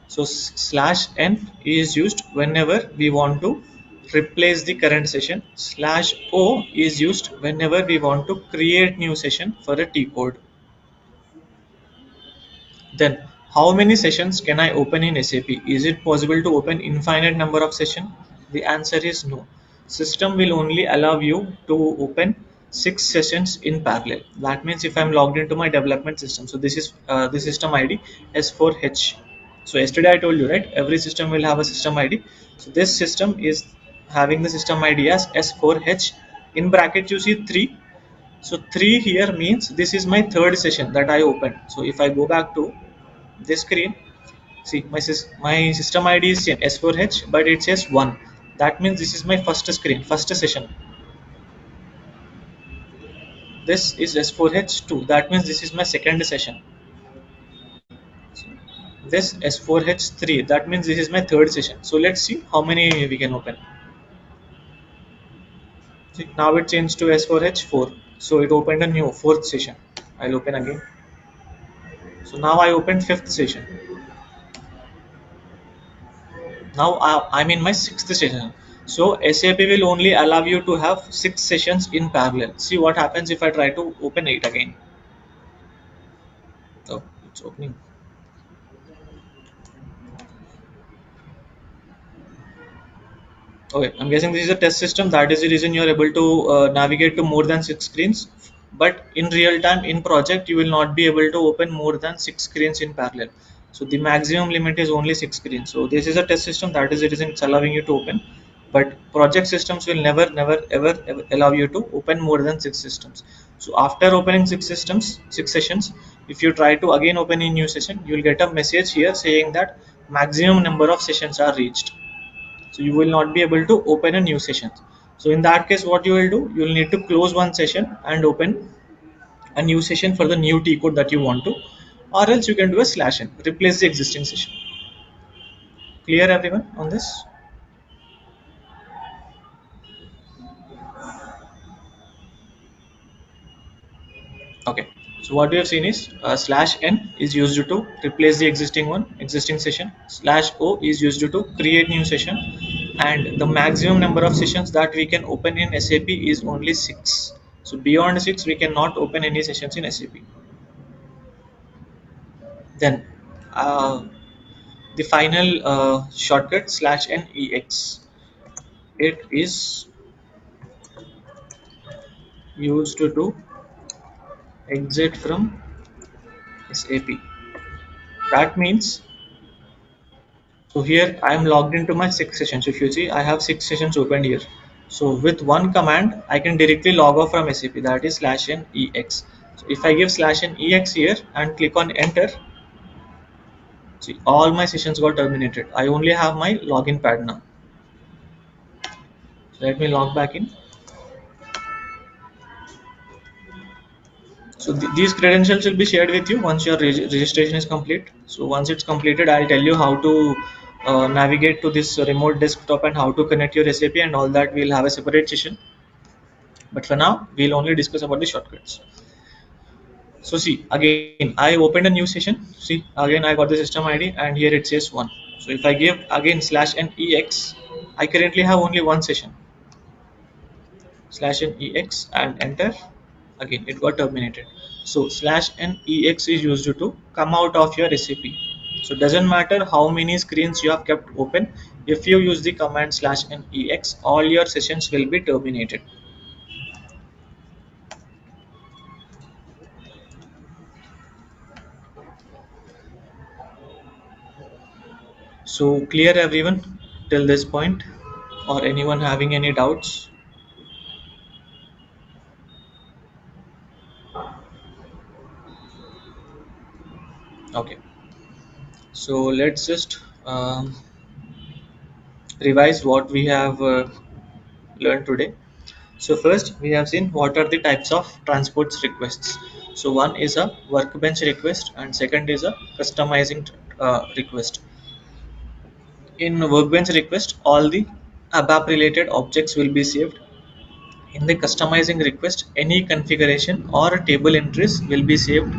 So slash n is used whenever we want to replace the current session. Slash o is used whenever we want to create new session for a T code. Then how many sessions can I open in SAP? Is it possible to open infinite number of sessions? The answer is no. System will only allow you to open 6 sessions in parallel. That means if I'm logged into my development system, so this is the system ID S4H. So yesterday I told you, right, every system will have a system ID. So this system is having the system ID as S4H. In bracket you see 3. So 3 here means this is my third session that I opened. So if I go back to this screen, see my system ID is same S4H, but it says 1. That means this is my first screen, first session. This is S4H2. That means this is my second session. This S4H3. That means this is my third session. So let's see how many we can open. See, now it changed to S4H4. So it opened a new fourth session. I'll open again. So now I opened fifth session. Now I'm in my sixth session. So SAP will only allow you to have 6 sessions in parallel. See what happens if I try to open it again. Oh, it's opening. Okay, I'm guessing this is a test system. That is the reason you are able to navigate to more than 6 screens. But in real time, in project, you will not be able to open more than 6 screens in parallel. So the maximum limit is only 6 screens. So this is a test system. That is the reason it's allowing you to open. But project systems will never, ever allow you to open more than 6 systems. So after opening 6 systems, 6 sessions, if you try to again open a new session, you will get a message here saying that maximum number of sessions are reached. So you will not be able to open a new session. So in that case, what you will do, you will need to close one session and open a new session for the new T code that you want to, or else you can do a slash n, replace the existing session. Clear everyone on this? Okay. So what we have seen is slash n is used to replace the existing session. Slash o is used to create new session, and the maximum number of sessions that we can open in SAP is only 6. So beyond 6, we cannot open any sessions in SAP. Then the final shortcut slash n ex. It is used to exit from SAP. That means, so here I am logged into my 6 sessions. If you see, I have 6 sessions opened here. So with one command, I can directly log off from SAP. That is slash n ex. So if I give slash n ex here and click on enter, see all my sessions got terminated. I only have my login pad now. So let me log back in. So these credentials will be shared with you once your registration is complete. So once it's completed, I'll tell you how to navigate to this remote desktop and how to connect your SAP and all that. We'll have a separate session. But for now, we'll only discuss about the shortcuts. So see, again, I opened a new session. See, again, I got the system ID and here it says 1. So if I give again slash n ex, I currently have only one session. Slash n ex and enter, again it got terminated. So slash n ex is used to come out of your SAP. So it doesn't matter how many screens you have kept open, if you use the command slash n ex, all your sessions will be terminated. So clear everyone till this point, or anyone having any doubts? Okay, so let's just revise what we have learned today. So first we have seen what are the types of transports requests. So one is a workbench request and second is a customizing request. In workbench request, all the ABAP related objects will be saved. In the customizing request, any configuration or table entries will be saved,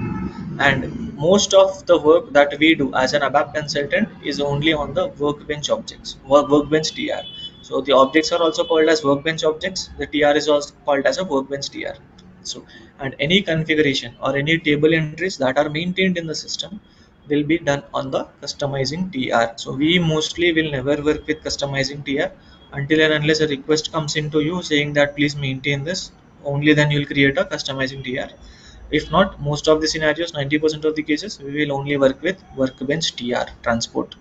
and most of the work that we do as an ABAP consultant is only on the workbench objects, workbench TR. So the objects are also called as workbench objects. The TR is also called as a workbench TR. So, and any configuration or any table entries that are maintained in the system will be done on the customizing TR. So we mostly will never work with customizing TR until and unless a request comes into you saying that please maintain this. Only then you'll create a customizing TR. If not, most of the scenarios, 90% of the cases, we will only work with workbench TR transport.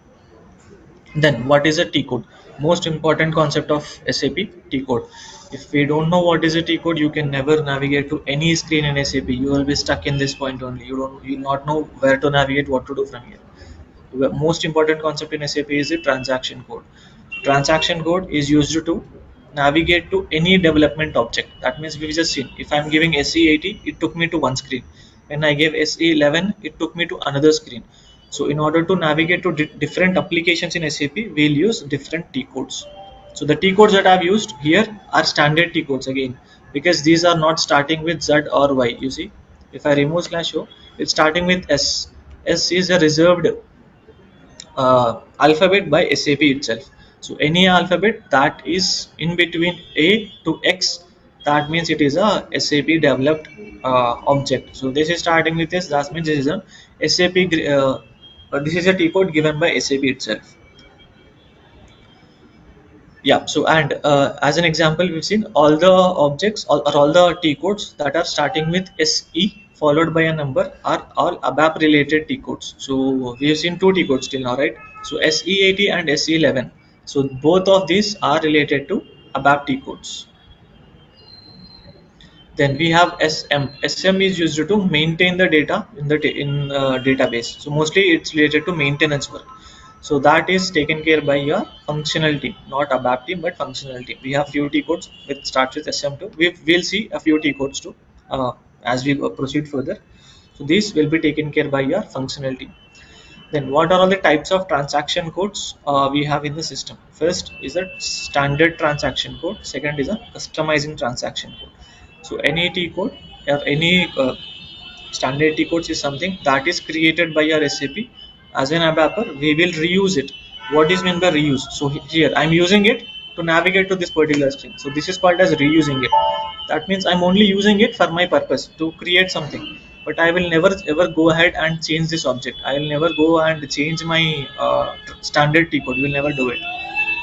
Then what is a T code? Most important concept of SAP, T code. If we don't know what is a T code, you can never navigate to any screen in SAP. You will be stuck in this point only. You will not know where to navigate, what to do from here. The most important concept in SAP is the transaction code. Transaction code is used to navigate to any development object. That means we've just seen, if I'm giving SE80, it took me to one screen. When I gave SE11, it took me to another screen. So in order to navigate to different applications in SAP, we'll use different T codes. So the T codes that I've used here are standard T codes again, because these are not starting with Z or Y. You see, if I remove slash O, it's starting with S. S is a reserved alphabet by SAP itself. So any alphabet that is in between A to X, that means it is a SAP developed object. So this is starting with this. That means this is a SAP. This is a T code given by SAP itself. Yeah. So and as an example, we've seen all the objects or all the T codes that are starting with SE followed by a number are all ABAP related T codes. So we have seen two T codes till now, right? So SE80 and SE11. So both of these are related to ABAP T codes. Then we have SM. SM is used to maintain the data in the database. So mostly it's related to maintenance work. So that is taken care by your functional team, not ABAP team, but functional team. We have few T codes which starts with SM2. We'll see a few T codes too as we proceed further. So these will be taken care by your functional team. Then what are all the types of transaction codes we have in the system? First is a standard transaction code. Second is a customizing transaction code. So any T code or any Standard T codes is something that is created by your SAP. As an ABAPer, we will reuse it. What is meant by reuse? So here I'm using it to navigate to this particular screen. So this is called as reusing it. That means I'm only using it for my purpose to create something. But I will never ever go ahead and change this object. I will never go and change my standard T code. We will never do it.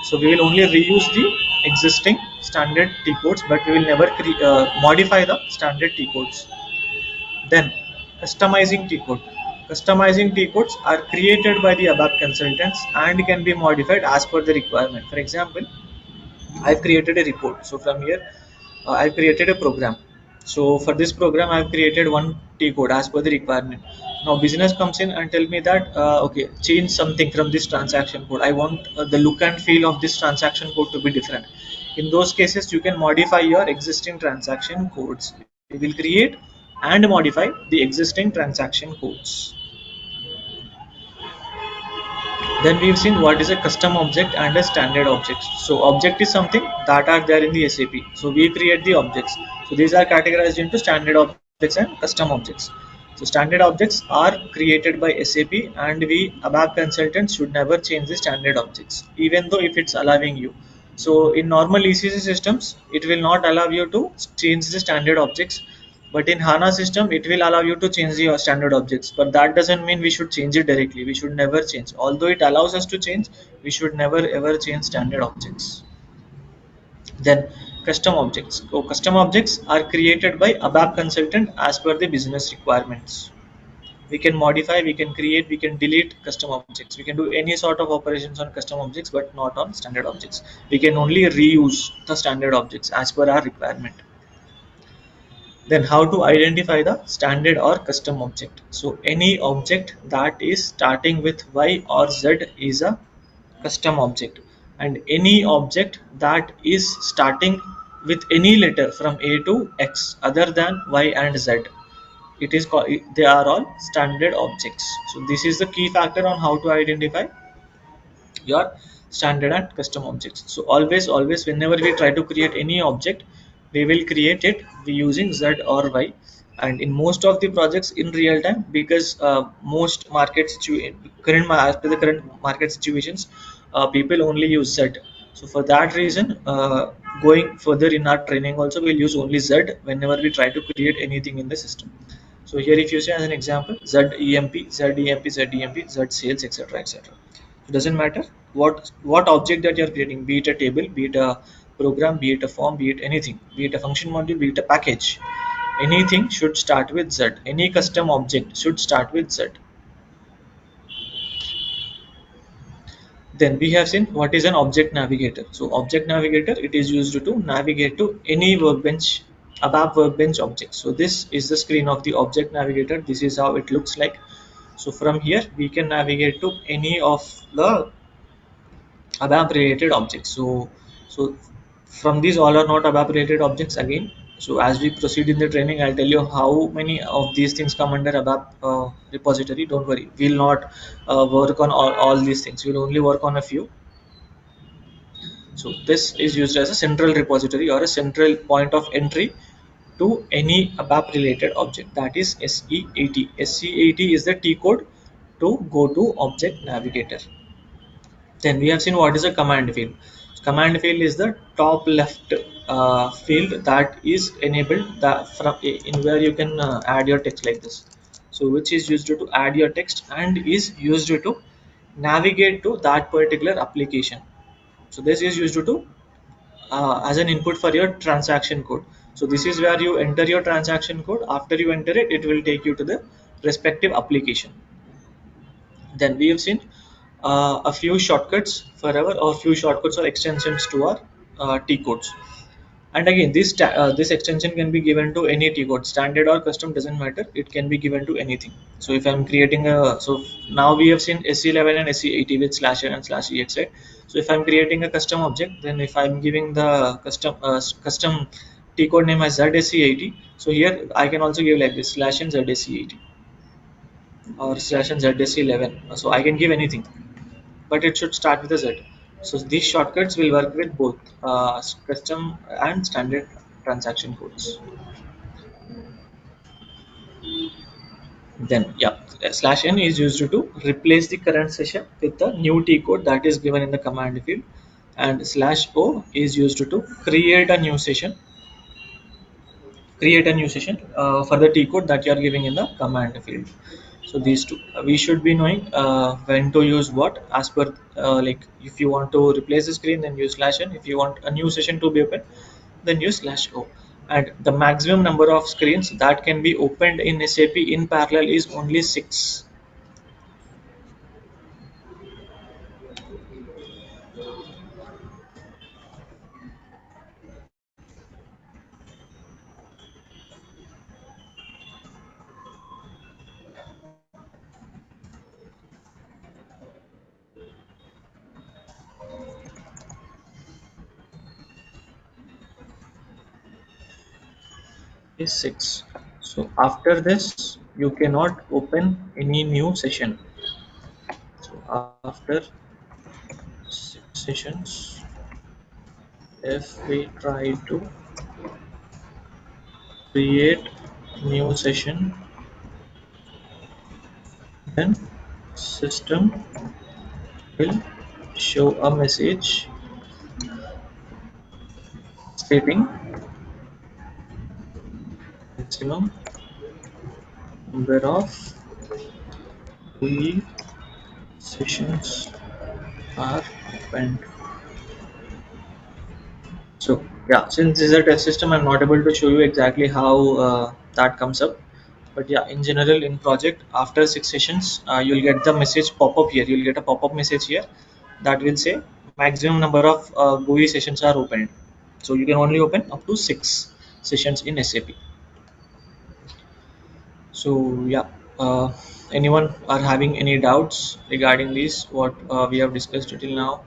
So we will only reuse the existing standard T codes, but we will never modify the standard T codes. Then customizing T code. Customizing T codes are created by the ABAP consultants and can be modified as per the requirement. For example, I've created a report. So from here, I've created a program. So for this program, I've created one T code as per the requirement. Now business comes in and tell me that okay, change something from this transaction code. I want the look and feel of this transaction code to be different. In those cases, you can modify your existing transaction codes. You will create and modify the existing transaction codes. Then we've seen what is a custom object and a standard object. So object is something that are there in the SAP. So we create the objects. So these are categorized into standard objects and custom objects. So standard objects are created by SAP, and we ABAP consultants should never change the standard objects, even though if it's allowing you. So in normal ECC systems, it will not allow you to change the standard objects, but in HANA system, it will allow you to change the standard objects. But that doesn't mean we should change it directly. We should never change. Although it allows us to change, we should never ever change standard objects. Then custom objects. So custom objects are created by ABAP consultant as per the business requirements. We can modify, we can create, we can delete custom objects. We can do any sort of operations on custom objects, but not on standard objects. We can only reuse the standard objects as per our requirement. Then how to identify the standard or custom object? So any object that is starting with Y or Z is a custom object, and any object that is starting with any letter from A to X other than Y and Z, it is called, they are all standard objects. So this is the key factor on how to identify your standard and custom objects. So always whenever we try to create any object, we will create it using Z or Y. And in most of the projects in real time, because most as per the current market situations, people only use Z. So for that reason, going further in our training also, we'll use only Z whenever we try to create anything in the system. So here if you say as an example, ZEMP, ZEMP, ZEMP, Z sales, etc., etc. It doesn't matter what object that you're creating, be it a table, be it a program, be it a form, be it anything, be it a function module, be it a package. Anything should start with Z. Any custom object should start with Z. Then we have seen what is an object navigator. So object navigator, it is used to navigate to any workbench, ABAP workbench object. So this is the screen of the object navigator. This is how it looks like. So from here we can navigate to any of the ABAP related objects. So from these all are not ABAP related objects again. So as we proceed in the training, I'll tell you how many of these things come under ABAP repository. Don't worry, we'll not work on all these things. We'll only work on a few. So this is used as a central repository or a central point of entry to any ABAP related object, that is SE80. SE80 is the T code to go to object navigator. Then we have seen what is a command field. Command field is the top left field that is enabled that from in where you can add your text like this. So which is used to add your text and is used to navigate to that particular application. So this is used to as an input for your transaction code. So this is where you enter your transaction code. After you enter it, it will take you to the respective application. Then we have seen a few shortcuts forever, or few shortcuts or extensions to our T codes. And again, this extension can be given to any T code, standard or custom, doesn't matter. It can be given to anything. So if I'm creating a, so now we have seen SE11 and SE80 with /n and /ex, right? So if I'm creating a custom object, then if I'm giving the custom T code name as ZSE80, so here I can also give like this /n ZSE80 or /n ZSE11. So I can give anything, but it should start with a Z. So these shortcuts will work with both custom and standard transaction codes. Then yeah, slash n is used to replace the current session with the new T code that is given in the command field, and slash o is used to create a new session for the T code that you are giving in the command field. So these two, we should be knowing when to use what as per like if you want to replace the screen, then use slash n. If you want a new session to be open, then use slash o. And the maximum number of screens that can be opened in SAP in parallel is only 6. Is 6. So after this, you cannot open any new session. So after 6 sessions, if we try to create new session, then system will show a message stating maximum number of we sessions are opened. So yeah, since this is a test system, I'm not able to show you exactly how that comes up. But yeah, in general, in project, after 6 sessions, you'll get the message pop up here. You'll get a pop up message here that will say maximum number of GUI sessions are opened. So you can only open up to 6 sessions in SAP. So yeah, anyone are having any doubts regarding this? What we have discussed till now?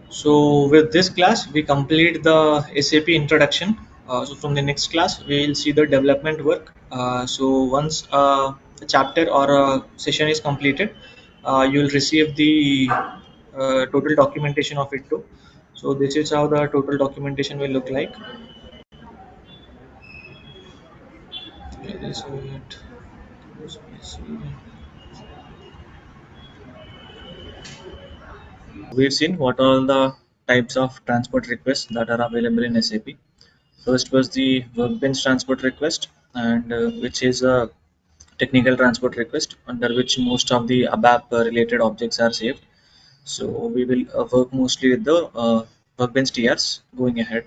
So with this class, we complete the SAP introduction. So from the next class, we will see the development work. So once a chapter or a session is completed, you will receive the total documentation of it too. So this is how the total documentation will look like. Where is it? Let me see. We've seen what are the types of transport requests that are available in SAP. First was the Workbench transport request, and which is a technical transport request under which most of the ABAP related objects are saved. So we will work mostly with the Workbench TRs going ahead.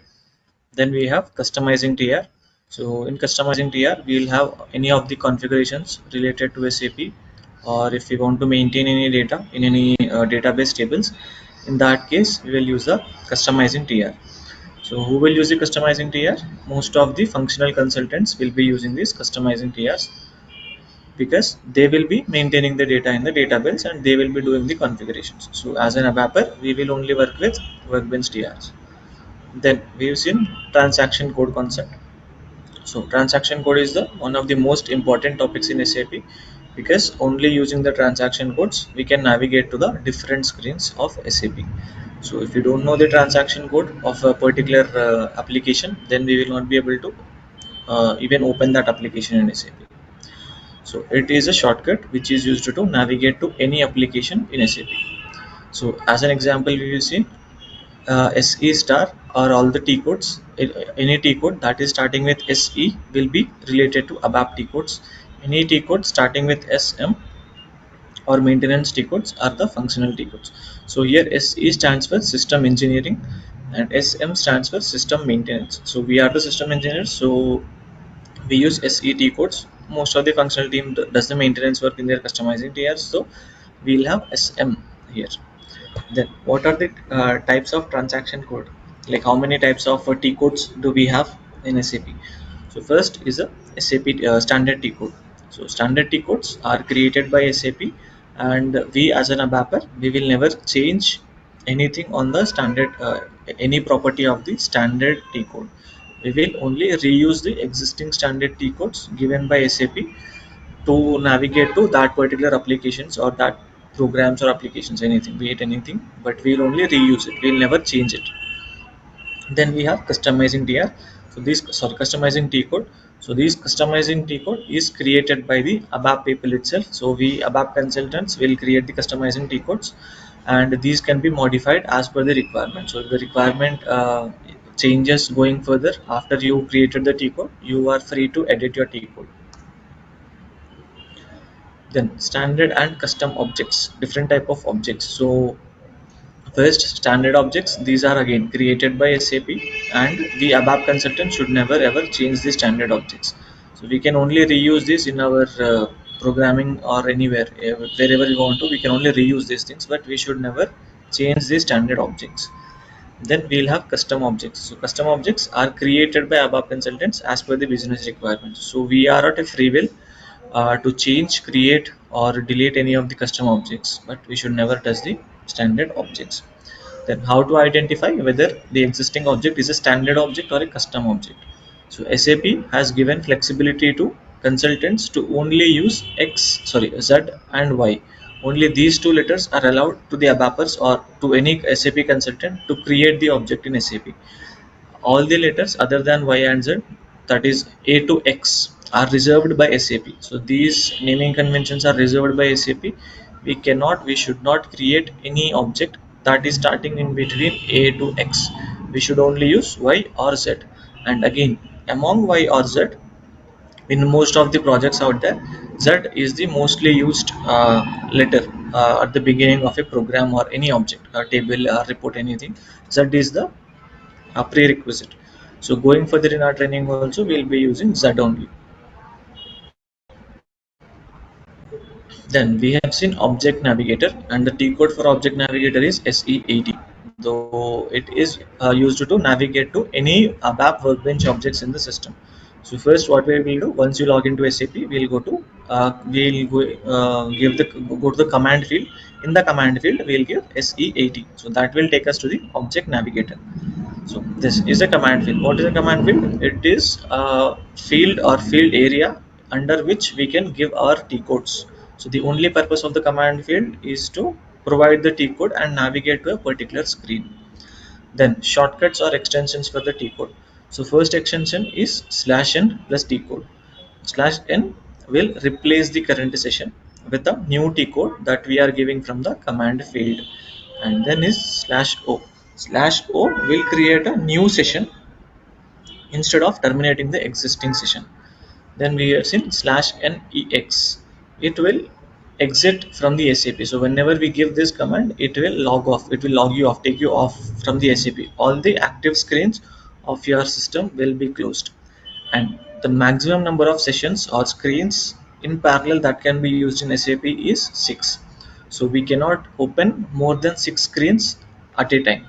Then we have customizing TR. So in customizing TR, we will have any of the configurations related to SAP, or if we want to maintain any data in any database tables, in that case, we will use the customizing TR. So who will use the customizing TR? Most of the functional consultants will be using these customizing TRs because they will be maintaining the data in the database and they will be doing the configurations. So as an ABAPer, we will only work with Workbench TRs. Then we've seen transaction code concept. So transaction code is the one of the most important topics in SAP because only using the transaction codes we can navigate to the different screens of SAP. So if you don't know the transaction code of a particular application, then we will not be able to even open that application in SAP. So it is a shortcut which is used to navigate to any application in SAP. So as an example, we will see SE star or all the T codes. Any T code that is starting with SE will be related to ABAP T codes. Any T code starting with SM or maintenance T codes are the functional T codes. So here SE stands for system engineering and SM stands for system maintenance. So we are the system engineers. So we use SET codes. Most of the functional team does the maintenance work in their customizing TRs. So we'll have SM here. Then what are the types of transaction code? Like how many types of T codes do we have in SAP? So first is a SAP standard T code. So standard T codes are created by SAP, and we as an ABAPer, we will never change anything on the standard any property of the standard T code. We will only reuse the existing standard T codes given by SAP to navigate to that particular applications or that programs or applications, anything, be it anything, but we'll only reuse it, we'll never change it. Then we have customizing tr. So this, sorry, customizing t code. So this customizing t code is created by the abap people itself. So we abap consultants will create the customizing t codes, and these can be modified as per the requirement. So if the requirement changes going further after you created the t code, you are free to edit your t code. Then standard and custom objects, different type of objects. So first, standard objects. These are again created by SAP, and the ABAP consultant should never ever change the standard objects. So we can only reuse this in our programming or anywhere, wherever we want to. We can only reuse these things, but we should never change the standard objects. Then we'll have custom objects. So custom objects are created by ABAP consultants as per the business requirements. So we are at a free will to change, create, or delete any of the custom objects, but we should never touch the standard objects. Then how to identify whether the existing object is a standard object or a custom object. So SAP has given flexibility to consultants to only use Z and Y. Only these two letters are allowed to the ABAPers or to any SAP consultant to create the object in SAP. All the letters other than Y and Z, that is A to X, are reserved by SAP. So these naming conventions are reserved by SAP. We should not create any object that is starting in between A to X. We should only use Y or Z. And again, among Y or Z, in most of the projects out there, Z is the mostly used letter at the beginning of a program or any object, a table, a report, anything. Z is the a prerequisite. So going further in our training also, we'll be using Z only. Then we have seen Object Navigator, and the T code for Object Navigator is SE80. Though it is used to navigate to any ABAP Workbench objects in the system. So first, what we will do once you log into SAP, we'll go to go to the command field. In the command field, we'll give SE80. So that will take us to the Object Navigator. So this is a command field. What is a command field? It is a field or field area under which we can give our T codes. So the only purpose of the command field is to provide the T code and navigate to a particular screen. Then shortcuts or extensions for the T code. So first extension is /n plus T code. /n will replace the current session with a new T code that we are giving from the command field. And then is /o. /o will create a new session instead of terminating the existing session. Then we have seen /nex. It will exit from the SAP. So whenever we give this command, it will log off. It will log you off, take you off from the SAP. All the active screens of your system will be closed. And the maximum number of sessions or screens in parallel that can be used in SAP is 6. So we cannot open more than 6 screens at a time.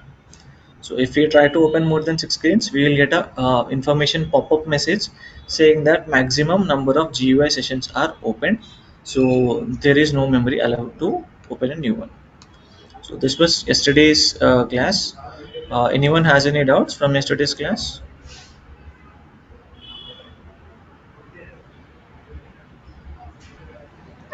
So if we try to open more than 6 screens, we will get a information pop-up message saying that maximum number of GUI sessions are opened. So there is no memory allowed to open a new one. So this was yesterday's class. Anyone has any doubts from yesterday's class?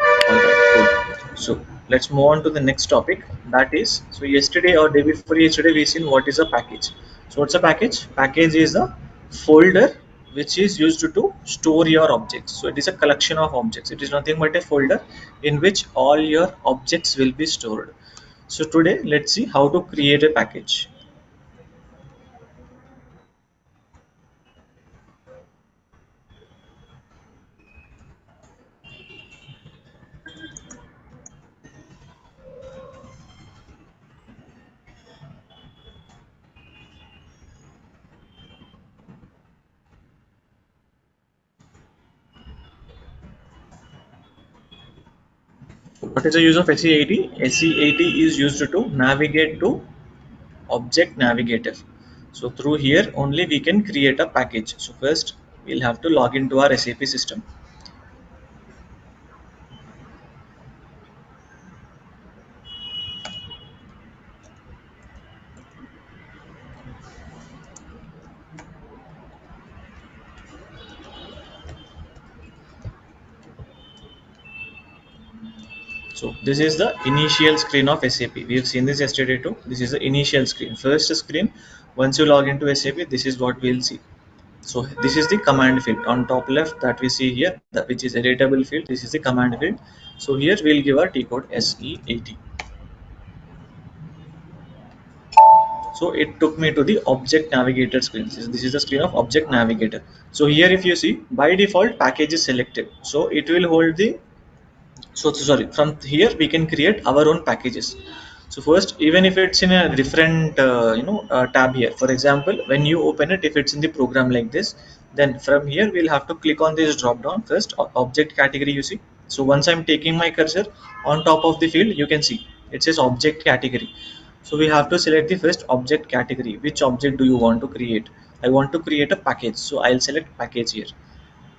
All right, cool. So let's move on to the next topic. That is, so yesterday or day before yesterday, we seen what is a package. So what's a package? Package is a folder which is used to store your objects. So it is a collection of objects. It is nothing but a folder in which all your objects will be stored. So today, let's see how to create a package. What is the use of SE80? SE80 is used to navigate to Object Navigator. So through here only we can create a package. So first we'll have to log into our SAP system. So this is the initial screen of SAP. We have seen this yesterday too. This is the initial screen, first screen. Once you log into SAP, this is what we'll see. So this is the command field on top left that we see here, that which is editable field. This is the command field. So here we'll give our T code SE80. So it took me to the object navigator screen. This is the screen of object navigator. So here if you see, by default package is selected, so it will hold the, sorry, from here we can create our own packages. So first, even if it's in a different tab here, for example, when you open it, if it's in the program like this, then from here we'll have to click on this drop down. First, object category, you see. So once I'm taking my cursor on top of the field, you can see it says object category. So we have to select the first object category. Which object do you want to create? I want to create a package, so I'll select package here.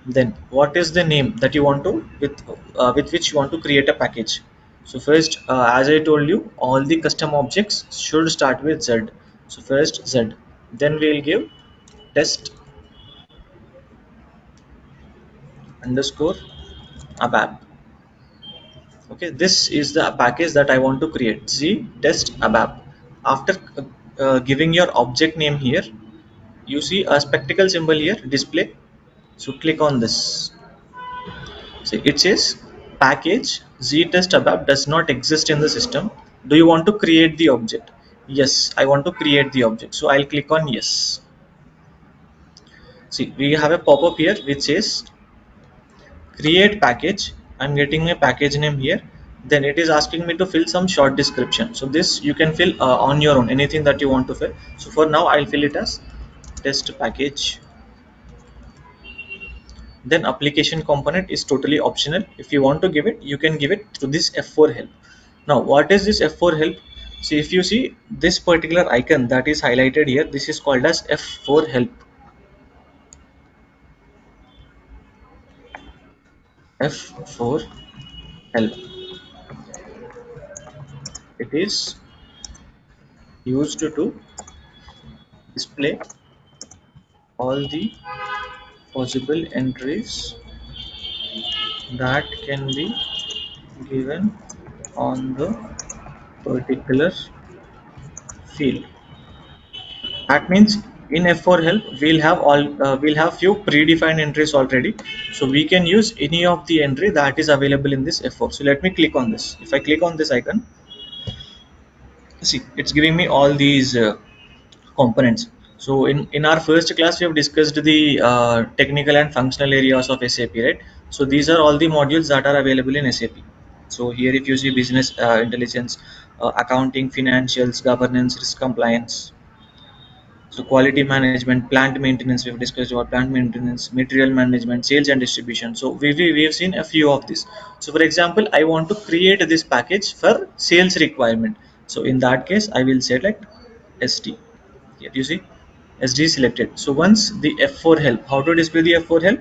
Then what is the name that you want to, with which you want to create a package? So first, as I told you, all the custom objects should start with Z. So first Z, then we'll give test underscore ABAP. Okay, this is the package that I want to create, Z test ABAP. After giving your object name here, you see a spectacle symbol here, display. So click on this. See, it says package ztest abap does not exist in the system. Do you want to create the object? Yes, I want to create the object. So I'll click on yes. See, we have a pop-up here which says create package. I'm getting my package name here. Then it is asking me to fill some short description. So this you can fill on your own, anything that you want to fill. So for now, I'll fill it as test package. Then application component is totally optional. If you want to give it, you can give it to this F4 help. Now what is this F4 help? See, if you see this particular icon that is highlighted here, this is called as F4 help. F4 help, it is used to display all the possible entries that can be given on the particular field. That means in F4 help we'll have few predefined entries already, so we can use any of the entry that is available in this F4. So let me click on this. If I click on this icon, see, it's giving me all these components. So in our first class we have discussed the technical and functional areas of SAP, right? So these are all the modules that are available in SAP. So here if you see business intelligence, accounting, financials, governance, risk compliance, so quality management, plant maintenance, we've discussed about plant maintenance, material management, sales and distribution. So we have seen a few of these. So for example, I want to create this package for sales requirement. So in that case, I will select SD. Here you see SD selected. So once the F4 help, how to display the F4 help?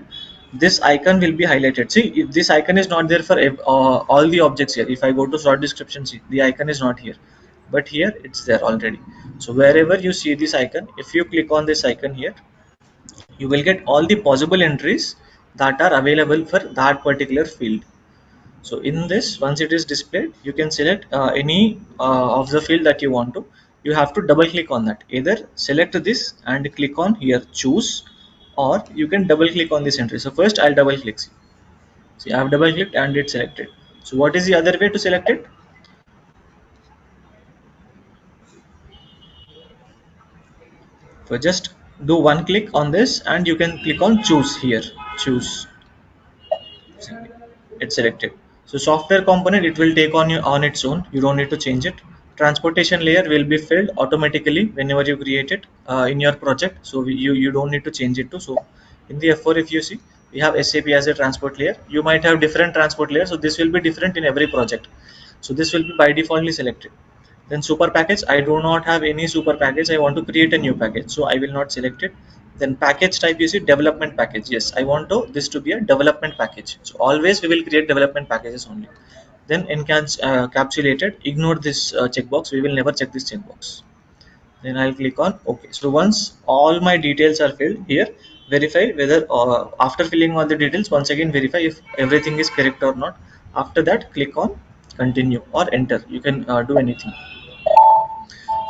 This icon will be highlighted. See, if this icon is not there for all the objects here. If I go to short description, see, the icon is not here, but here it's there already. So wherever you see this icon, if you click on this icon here, you will get all the possible entries that are available for that particular field. So in this, once it is displayed, you can select any of the field that you want to. You have to double click on that. Either select this and click on here choose, or you can double click on this entry. So first I'll double click. See, I have double clicked and it's selected. So what is the other way to select it? So just do one click on this and you can click on choose here. Choose. It's selected. So software component, it will take on its own. You don't need to change it. Transportation layer will be filled automatically whenever you create it in your project. So you don't need to change it too. So in the F4, if you see, we have SAP as a transport layer. You might have different transport layers, so this will be different in every project. So this will be by defaultly selected. Then super package, I do not have any super package. I want to create a new package, so I will not select it. Then package type, you see development package. Yes, I want this to be a development package. So always we will create development packages only. Then encapsulated, ignore this checkbox. We will never check this checkbox. Then I'll click on OK. So once all my details are filled here, verify whether after filling all the details, once again verify if everything is correct or not. After that, click on continue, or enter. You can do anything.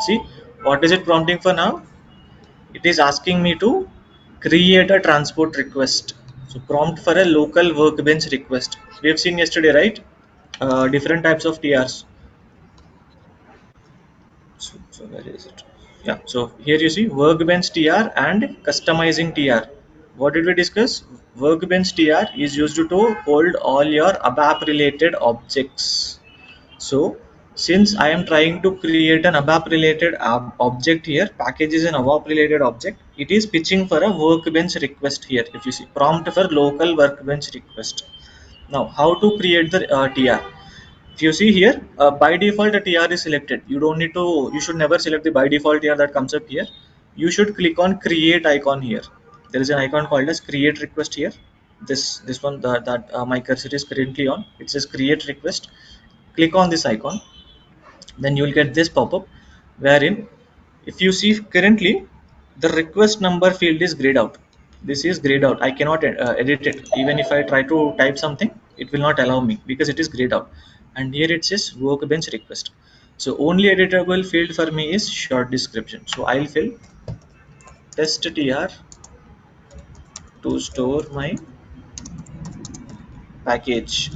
See, what is it prompting for now? It is asking me to create a transport request. So prompt for a local workbench request. We have seen yesterday, right? Different types of TRs. So where is it? Yeah. So here you see workbench TR and customizing TR. What did we discuss? Workbench TR is used to hold all your ABAP related objects. So since I am trying to create an ABAP related object here, package is an ABAP related object, it is pitching for a workbench request here. If you see prompt for local workbench request. Now how to create the TR? If you see here, by default the TR is selected. You don't need to, you should never select the by default TR that comes up here. You should click on create icon here. There is an icon called as create request here. This one that my cursor is currently on. It says create request. Click on this icon, then you will get this pop-up wherein if you see currently the request number field is grayed out. This is grayed out. I cannot edit it. Even if I try to type something, it will not allow me because it is grayed out. And here it says workbench request. So only editable field for me is short description. So I'll fill test tr to store my package.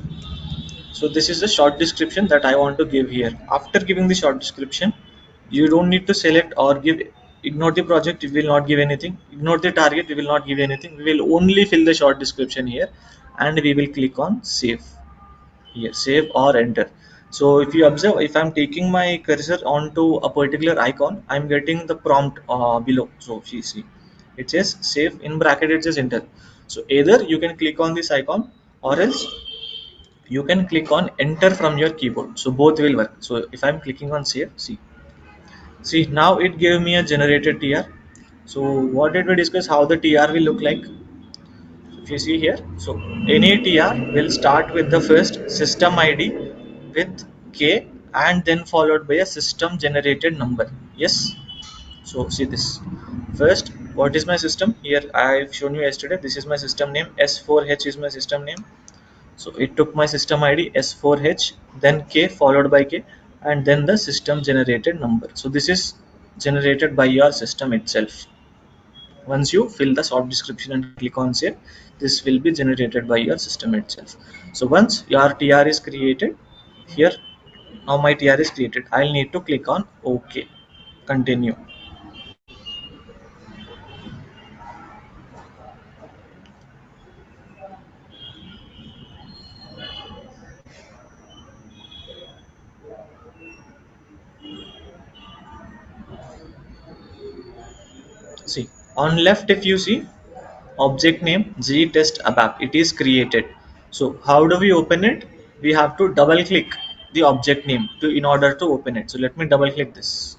So this is the short description that I want to give here. After giving the short description, you don't need to select or give, ignore the project, we will not give anything, ignore the target, we will not give anything, we will only fill the short description here, and we will click on save here, save or enter. So if you observe, if I'm taking my cursor onto a particular icon, I'm getting the prompt below. So if you see, it says save, in bracket it says enter. So either you can click on this icon, or else you can click on enter from your keyboard. So both will work. So if I'm clicking on save, see now it gave me a generated TR. So what did we discuss, how the TR will look like? If you see here, so any TR will start with the first system ID with K, and then followed by a system generated number. Yes. So see this first, what is my system here? I've shown you yesterday, this is my system name, S4H is my system name. So it took my system ID S4H, then K followed by K, and then the system generated number. So this is generated by your system itself. Once you fill the short description and click on save, this will be generated by your system itself. So once your TR is created, here now my TR is created, I'll need to click on OK, continue. See on left, if you see object name G test ABAP, it is created. So how do we open it? We have to double click the object name to in order to open it. So let me double click this.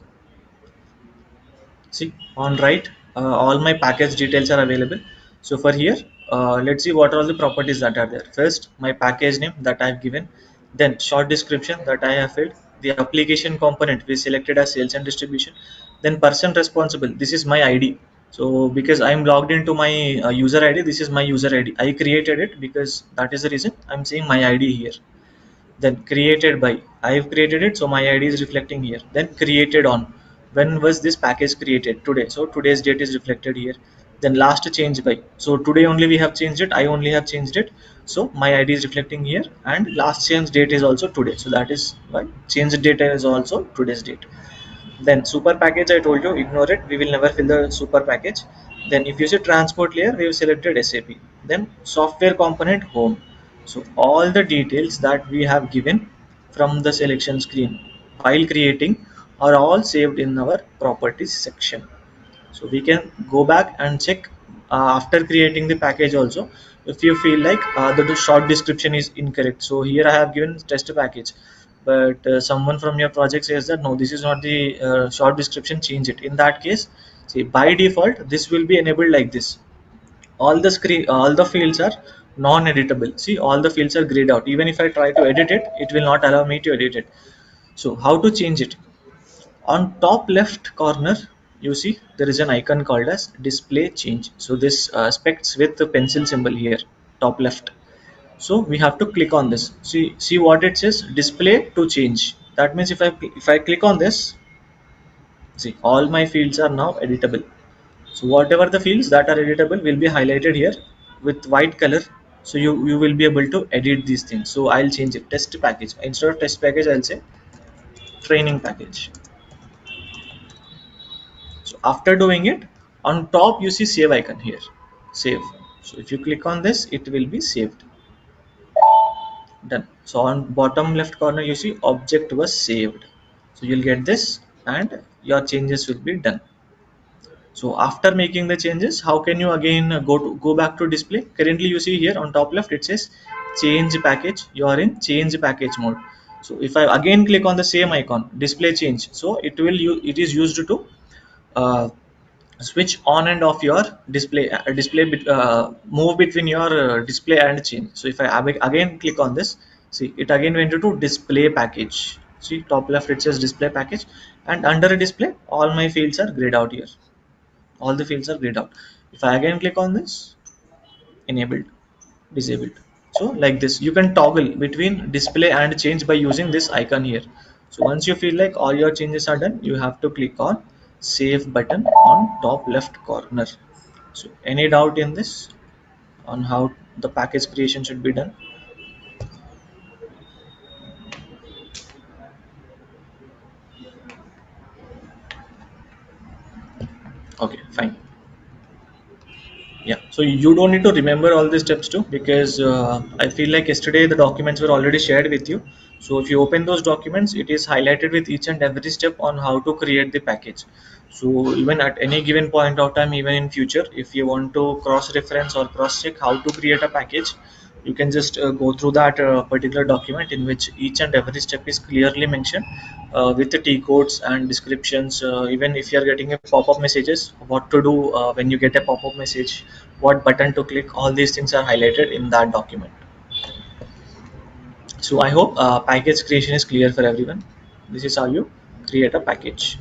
See on right, all my package details are available. So for here, let's see what are all the properties that are there. First, my package name that I have given, then short description that I have filled, the application component we selected as sales and distribution, then person responsible, this is my ID. So because I'm logged into my user ID, this is my user ID, I created it because that is the reason I'm saying my ID here. Then created by, I have created it, so my ID is reflecting here. Then created on, when was this package created? Today, so today's date is reflected here. Then last change by, so today only we have changed it, I only have changed it, so my ID is reflecting here. And last change date is also today, so that is why change date is also today's date. Then super package, I told you ignore it, we will never fill the super package. Then if you see transport layer, we have selected SAP. Then software component home. So all the details that we have given from the selection screen while creating are all saved in our properties section. So we can go back and check after creating the package also, if you feel like the short description is incorrect. So here I have given test package, but someone from your project says that no, this is not the short description, change it. In that case, see by default this will be enabled like this. All the screen, all the fields are non-editable. See all the fields are grayed out. Even if I try to edit it, it will not allow me to edit it. So how to change it? On top left corner, you see there is an icon called as display change. So this specs with the pencil symbol here, top left. So we have to click on this. See what it says, display to change. That means if I click on this, see all my fields are now editable. So whatever the fields that are editable will be highlighted here with white color. So you will be able to edit these things. So I'll change it, test package. Instead of test package, I'll say training package. So after doing it, on top you see save icon here, save. So if you click on this, it will be saved. Done. So on bottom left corner you see object was saved. So you'll get this and your changes will be done. So after making the changes, how can you again go back to display? Currently you see here on top left it says change package. You are in change package mode. So if I again click on the same icon, display change, so it is used to uh, switch on and off your move between your display and change. So if I again click on this, see it again went to display package. See top left it says display package, and under display all my fields are grayed out here. All the fields are grayed out. If I again click on this, enabled, disabled. So like this you can toggle between display and change by using this icon here. So once you feel like all your changes are done, you have to click on save button on top left corner. So any doubt in this on how the package creation should be done? Okay, fine. Yeah, so you don't need to remember all these steps too, because I feel like yesterday the documents were already shared with you. So if you open those documents, it is highlighted with each and every step on how to create the package. So even at any given point of time, even in future, if you want to cross reference or cross check how to create a package, you can just go through that particular document in which each and every step is clearly mentioned with the T codes and descriptions. Even if you are getting a pop-up messages, what to do when you get a pop-up message, what button to click, all these things are highlighted in that document. So I hope package creation is clear for everyone. This is how you create a package.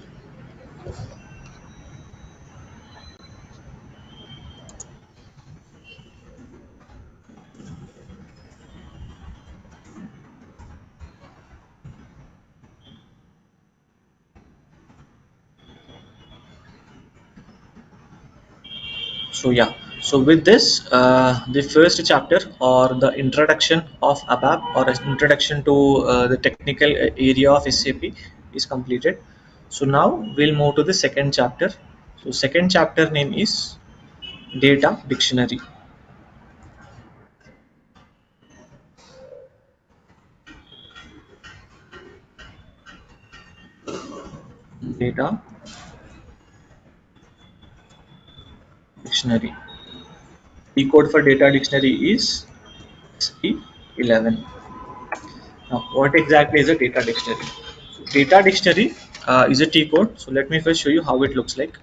So yeah, so with this, the first chapter or the introduction of ABAP or an introduction to the technical area of SAP is completed. So now we'll move to the second chapter. So second chapter name is data dictionary. Data dictionary. The code for data dictionary is SE11. Now what exactly is a data dictionary? Data dictionary is a T code. So let me first show you how it looks like.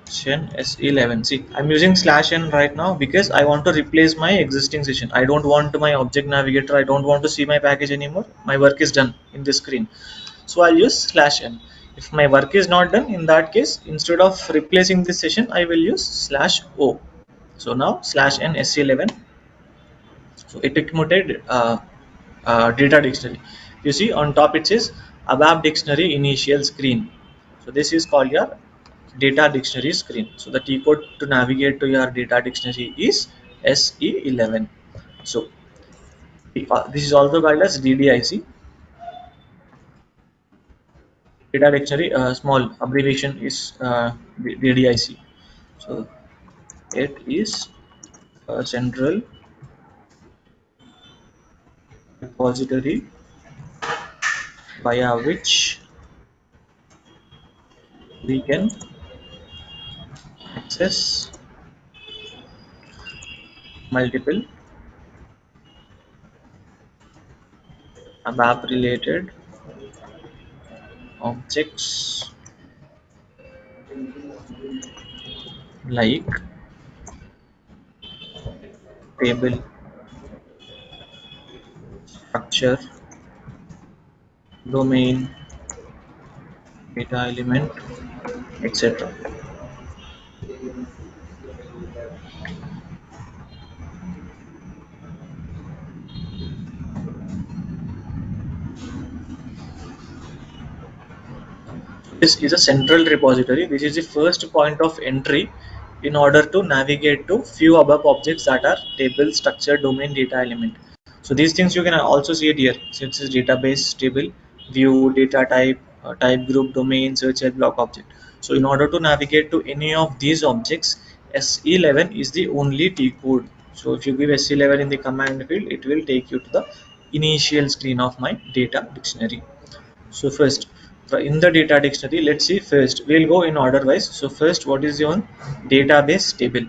Session S11. See, I'm using /n right now because I want to replace my existing session. I don't want my object navigator. I don't want to see my package anymore. My work is done in this screen. So I'll use /n. If my work is not done, in that case, instead of replacing this session, I will use /o. So now /n S11. So it included data dictionary. You see on top it says ABAP dictionary initial screen. So this is called your data dictionary screen. So the T code to navigate to your data dictionary is SE11. So this is also called as DDIC, data dictionary. Small abbreviation is DDIC. So it is a central repository via which we can access multiple ABAP related objects like table, structure, domain, data element, etc. This is a central repository. This is the first point of entry in order to navigate to few above objects that are table, structure, domain, data element. So these things you can also see it here. Since it's database, table, view, data type, type group, domain, search, block object. So in order to navigate to any of these objects, SE11 is the only T code. So if you give SE11 in the command field, it will take you to the initial screen of my data dictionary. So first, in the data dictionary, let's see first. We'll go in order wise. So first, what is your database table?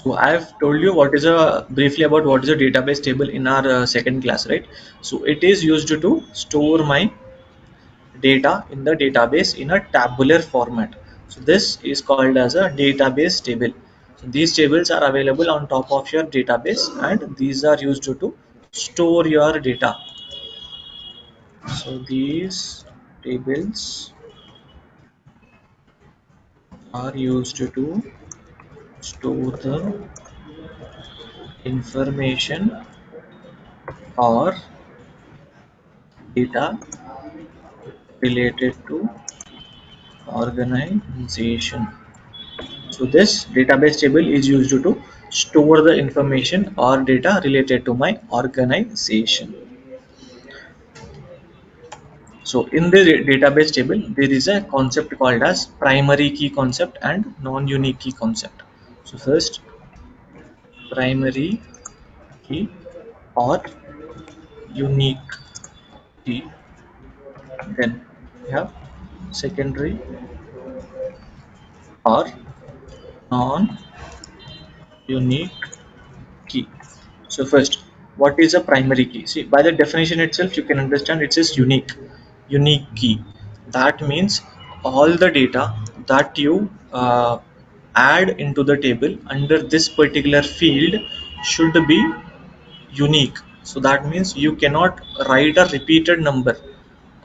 So I have told you what is a briefly about what is a database table in our second class, right? So it is used to store my data in the database in a tabular format. So this is called as a database table. So these tables are available on top of your database, and these are used to store your data. So these tables are used to store the information or data related to organization. So this database table is used to store the information or data related to my organization. So in the database table, there is a concept called as primary key concept and non-unique key concept. So first, primary key or unique key, then we have secondary or non-unique key. So first, what is a primary key? See, by the definition itself, you can understand it says unique key. That means all the data that you add into the table under this particular field should be unique. So that means you cannot write a repeated number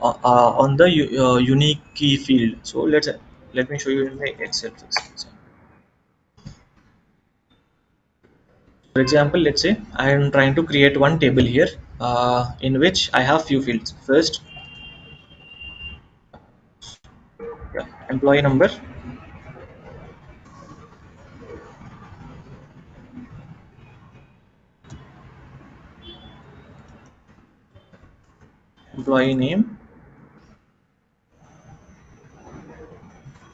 on the unique key field. So let me show you in the Excel. For example, let's say I am trying to create one table here in which I have few fields. First, yeah, employee number, employee name,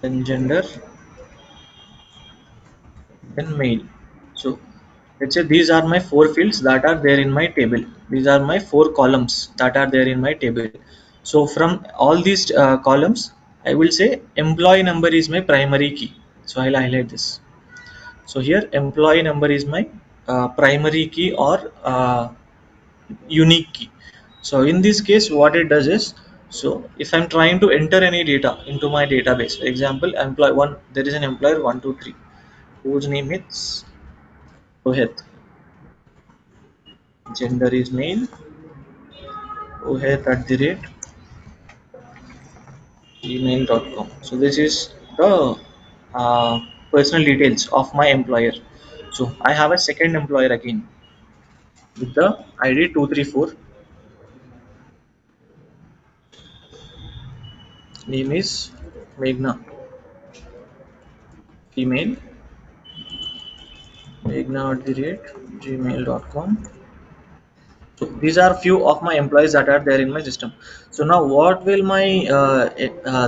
then gender, then mail. So let's say these are my four fields that are there in my table. These are my four columns that are there in my table. So from all these columns, I will say employee number is my primary key. So I'll highlight this. So here employee number is my primary key or unique key. So in this case, what it does is, so if I'm trying to enter any data into my database, for example, employee one, there is an employer 123 whose name is Rohit, gender is male, Rohit at the rate gmail.com. So this is the uh, personal details of my employer. So I have a second employer again with the ID 234. Name is Meghna, female, Meghna at the rate gmail.com. So these are few of my employees that are there in my system. So now what will my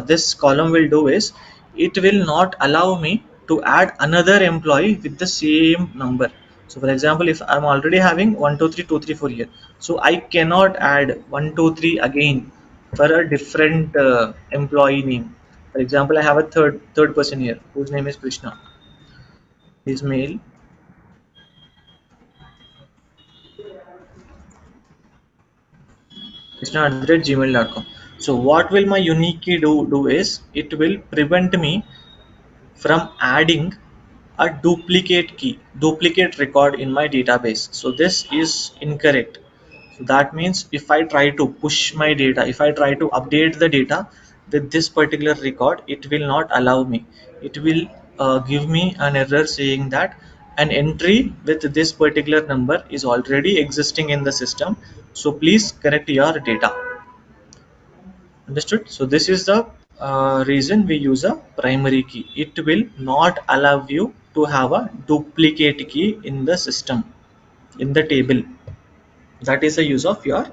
this column will do is, it will not allow me to add another employee with the same number. So for example, if I'm already having 123 234 here, so I cannot add 123 again for a different employee name. For example, I have a third person here whose name is Krishna. He's male. Krishna at the gmail.com. So what will my unique key do is, it will prevent me from adding a duplicate record in my database. So this is incorrect. So that means if I try to push my data, if I try to update the data with this particular record, it will not allow me. It will give me an error saying that an entry with this particular number is already existing in the system, so please correct your data. Understood? So this is the reason we use a primary key. It will not allow you to have a duplicate key in the system, in the table. That is the use of your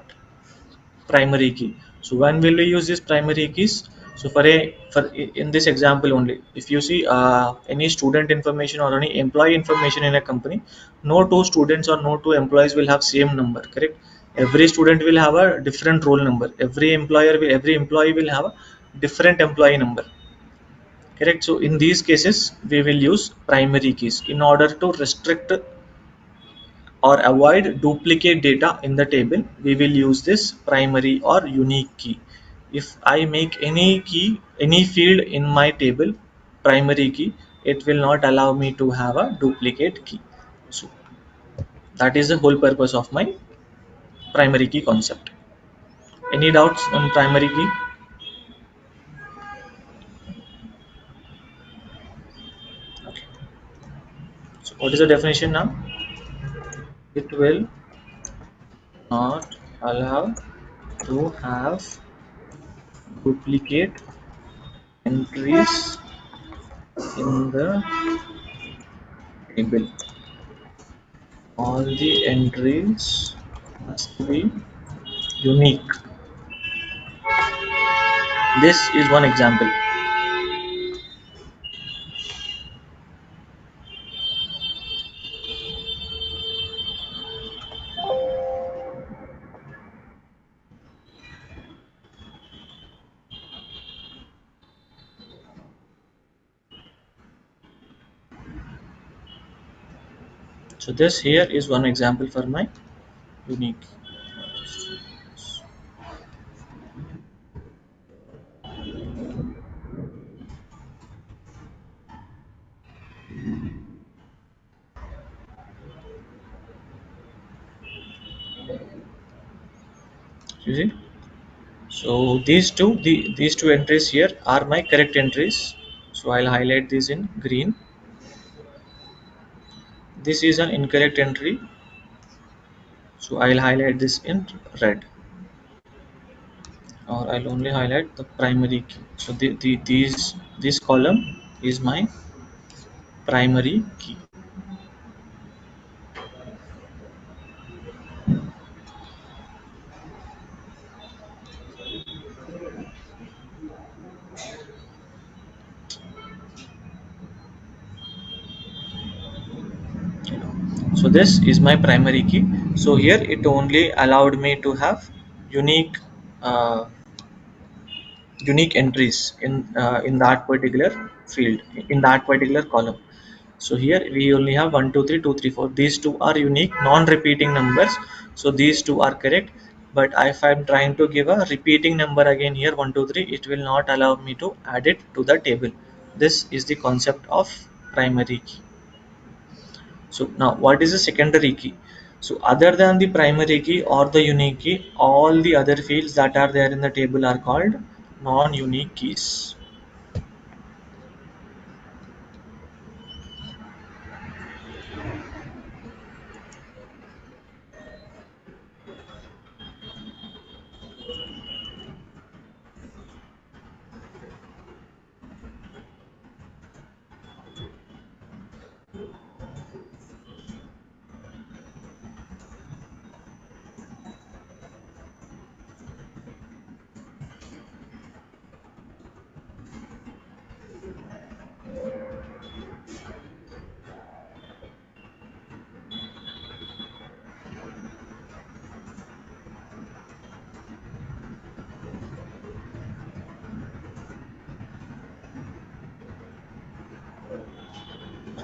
primary key. So when will we use these primary keys? So for in this example only, if you see any student information or any employee information in a company, no two students or no two employees will have same number, correct? Every student will have a different roll number. Every employee will have a different employee number, correct? So in these cases we will use primary keys in order to restrict or avoid duplicate data in the table. We will use this primary or unique key. If I make any field in my table primary key, it will not allow me to have a duplicate key. So that is the whole purpose of my primary key concept. Any doubts on primary key? Okay. So what is the definition now? It will not allow to have duplicate entries in the table. All the entries must be unique. This is one example. So this here is one example for my unique. You see? So these two entries here are my correct entries. So I'll highlight this in green. This is an incorrect entry. So I'll highlight this in red. Or I'll only highlight the primary key. So this column is my primary key. So this is my primary key. So here it only allowed me to have unique uh, unique entries in that particular field, in that particular column. So here we only have 1 2 3 2 3 4. These two are unique non-repeating numbers, so these two are correct. But if I'm trying to give a repeating number again here 1 2 3, it will not allow me to add it to the table. This is the concept of primary key. So now what is the secondary key? So other than the primary key or the unique key, all the other fields that are there in the table are called non-unique keys.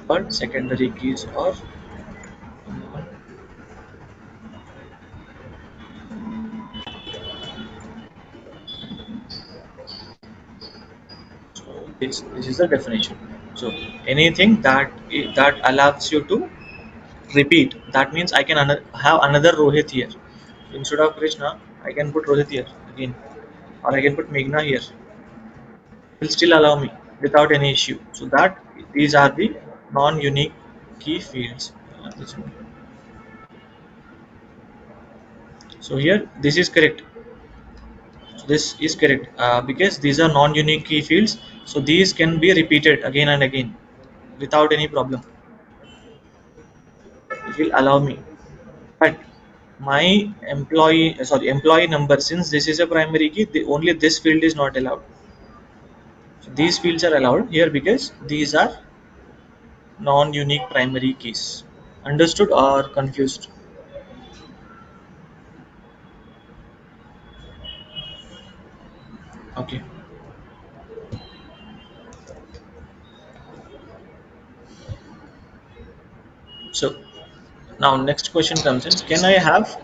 Called secondary keys or this is the definition. So anything that allows you to repeat, that means I can have another Rohit here. Instead of Krishna, I can put Rohit here again, or I can put Meghna here. Will still allow me. without any issue. So that these are the non-unique key fields. So here this is correct. So this is correct because these are non-unique key fields. So these can be repeated again and again without any problem. It will allow me. But my employee number, since this is a primary key, only this field is not allowed. So these fields are allowed here because these are non-unique primary keys. Understood or confused? Okay. So now next question comes in. Can I have?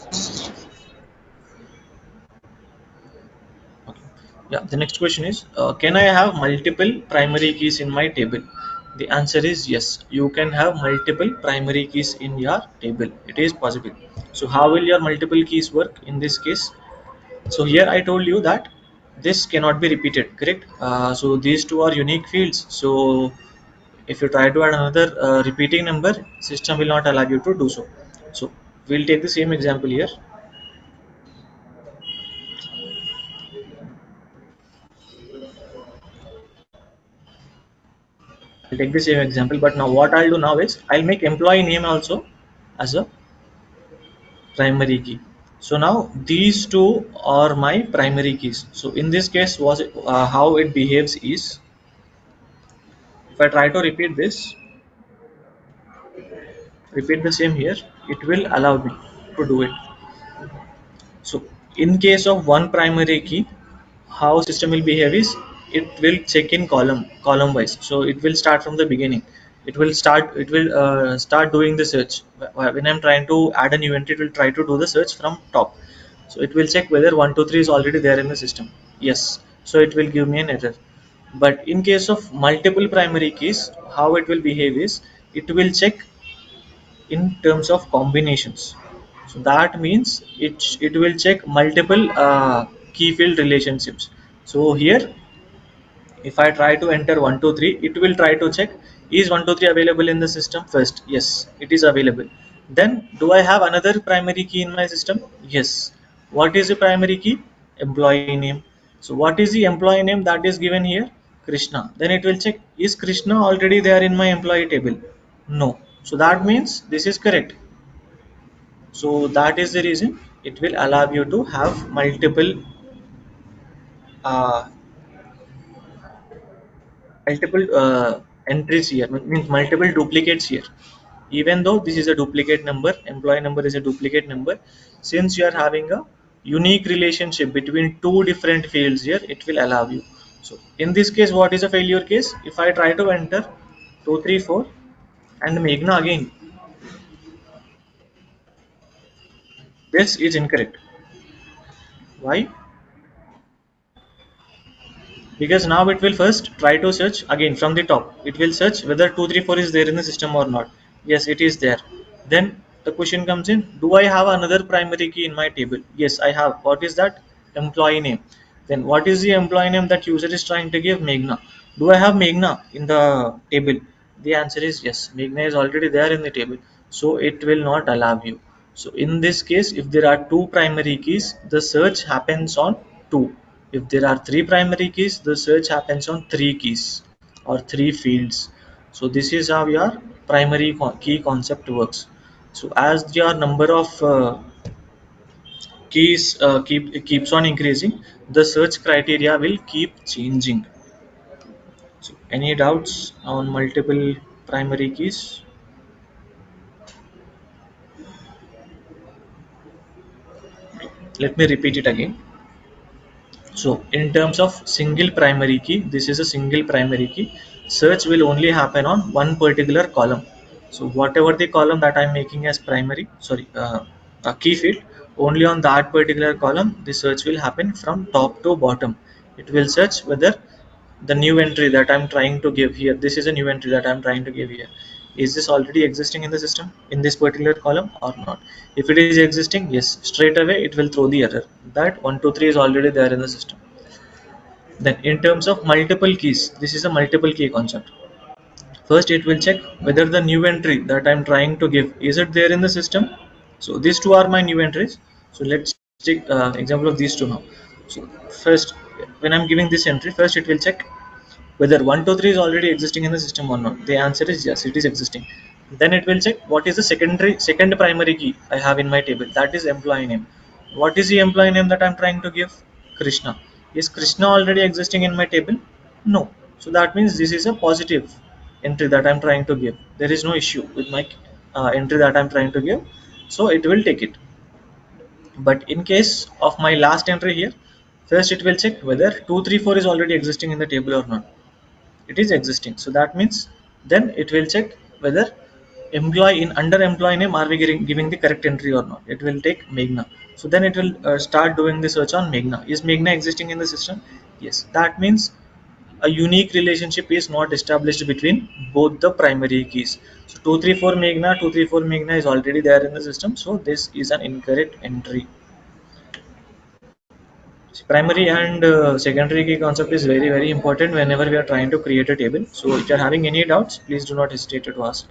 Okay. Yeah. The next question is, can I have multiple primary keys in my table? The answer is yes. You can have multiple primary keys in your table. It is possible. So how will your multiple keys work in this case? So here I told you that this cannot be repeated, correct? So these two are unique fields. So if you try to add another repeating number, system will not allow you to do so. So we'll take the same example here. I'll take the same example, but now what I'll do now is I'll make employee name also as a primary key. So now these two are my primary keys. So in this case, how it behaves is, if I try to repeat the same here, it will allow me to do it. So in case of one primary key, how system will behave is, it will check in column wise. So it will start from the beginning. It will start doing the search. When I'm trying to add a new entry, it will try to do the search from top. So it will check whether 123 is already there in the system. Yes. So it will give me an error. But in case of multiple primary keys, how it will behave is, it will check in terms of combinations. So that means it will check multiple key field relationships. So here if I try to enter 123, it will try to check, is 123 available in the system first? Yes, it is available. Then do I have another primary key in my system? Yes. What is the primary key? Employee name. So what is the employee name that is given here? Krishna. Then it will check, is Krishna already there in my employee table? No. So that means this is correct. So that is the reason it will allow you to have uh, multiple entries here, means multiple duplicates here. Even though this is a duplicate number, employee number is a duplicate number, since you are having a unique relationship between two different fields here, it will allow you. So in this case, what is a failure case? If I try to enter 234 and Meghna again, this is incorrect. Why? Because now it will first try to search again from the top. It will search whether 234 is there in the system or not. Yes, it is there. Then the question comes in, do I have another primary key in my table? Yes, I have. What is that? Employee name. Then what is the employee name that user is trying to give? Meghna. Do I have Meghna in the table? The answer is yes, Meghna is already there in the table, so it will not allow you. So in this case, if there are two primary keys, the search happens on two. If there are three primary keys, the search happens on three keys or three fields. So this is how your primary key concept works. So as your number of keys keeps on increasing, the search criteria will keep changing. So any doubts on multiple primary keys? Let me repeat it again. So in terms of single primary key, this is a single primary key. Search will only happen on one particular column. So whatever the column that I'm making as primary, a key field, only on that particular column, the search will happen from top to bottom. It will search whether the new entry that I'm trying to give here, this is a new entry that I'm trying to give here, is this already existing in the system in this particular column or not? If it is existing, yes, straight away it will throw the error that 123 is already there in the system. Then in terms of multiple keys, this is a multiple key concept. First it will check whether the new entry that I'm trying to give, is it there in the system. So these two are my new entries. So let's take example of these two now. So first, when I'm giving this entry, first it will check whether 123 is already existing in the system or not. The answer is yes, it is existing. Then it will check what is the second primary key I have in my table, that is employee name. What is the employee name that I'm trying to give? Krishna. Is Krishna already existing in my table? No. So that means this is a positive entry that I'm trying to give. There is no issue with my entry that I'm trying to give, so it will take it. But in case of my last entry here, first it will check whether 234 is already existing in the table or not. It is existing, so that means then it will check whether employee in under employee name are we giving the correct entry or not. It will take Meghna. So then it will start doing the search on Meghna. Is Meghna existing in the system? Yes. That means a unique relationship is not established between both the primary keys. So 234 Meghna, 234 Meghna is already there in the system, so this is an incorrect entry. Primary and secondary key concept is very important whenever we are trying to create a table. So if you are having any doubts, please do not hesitate to ask.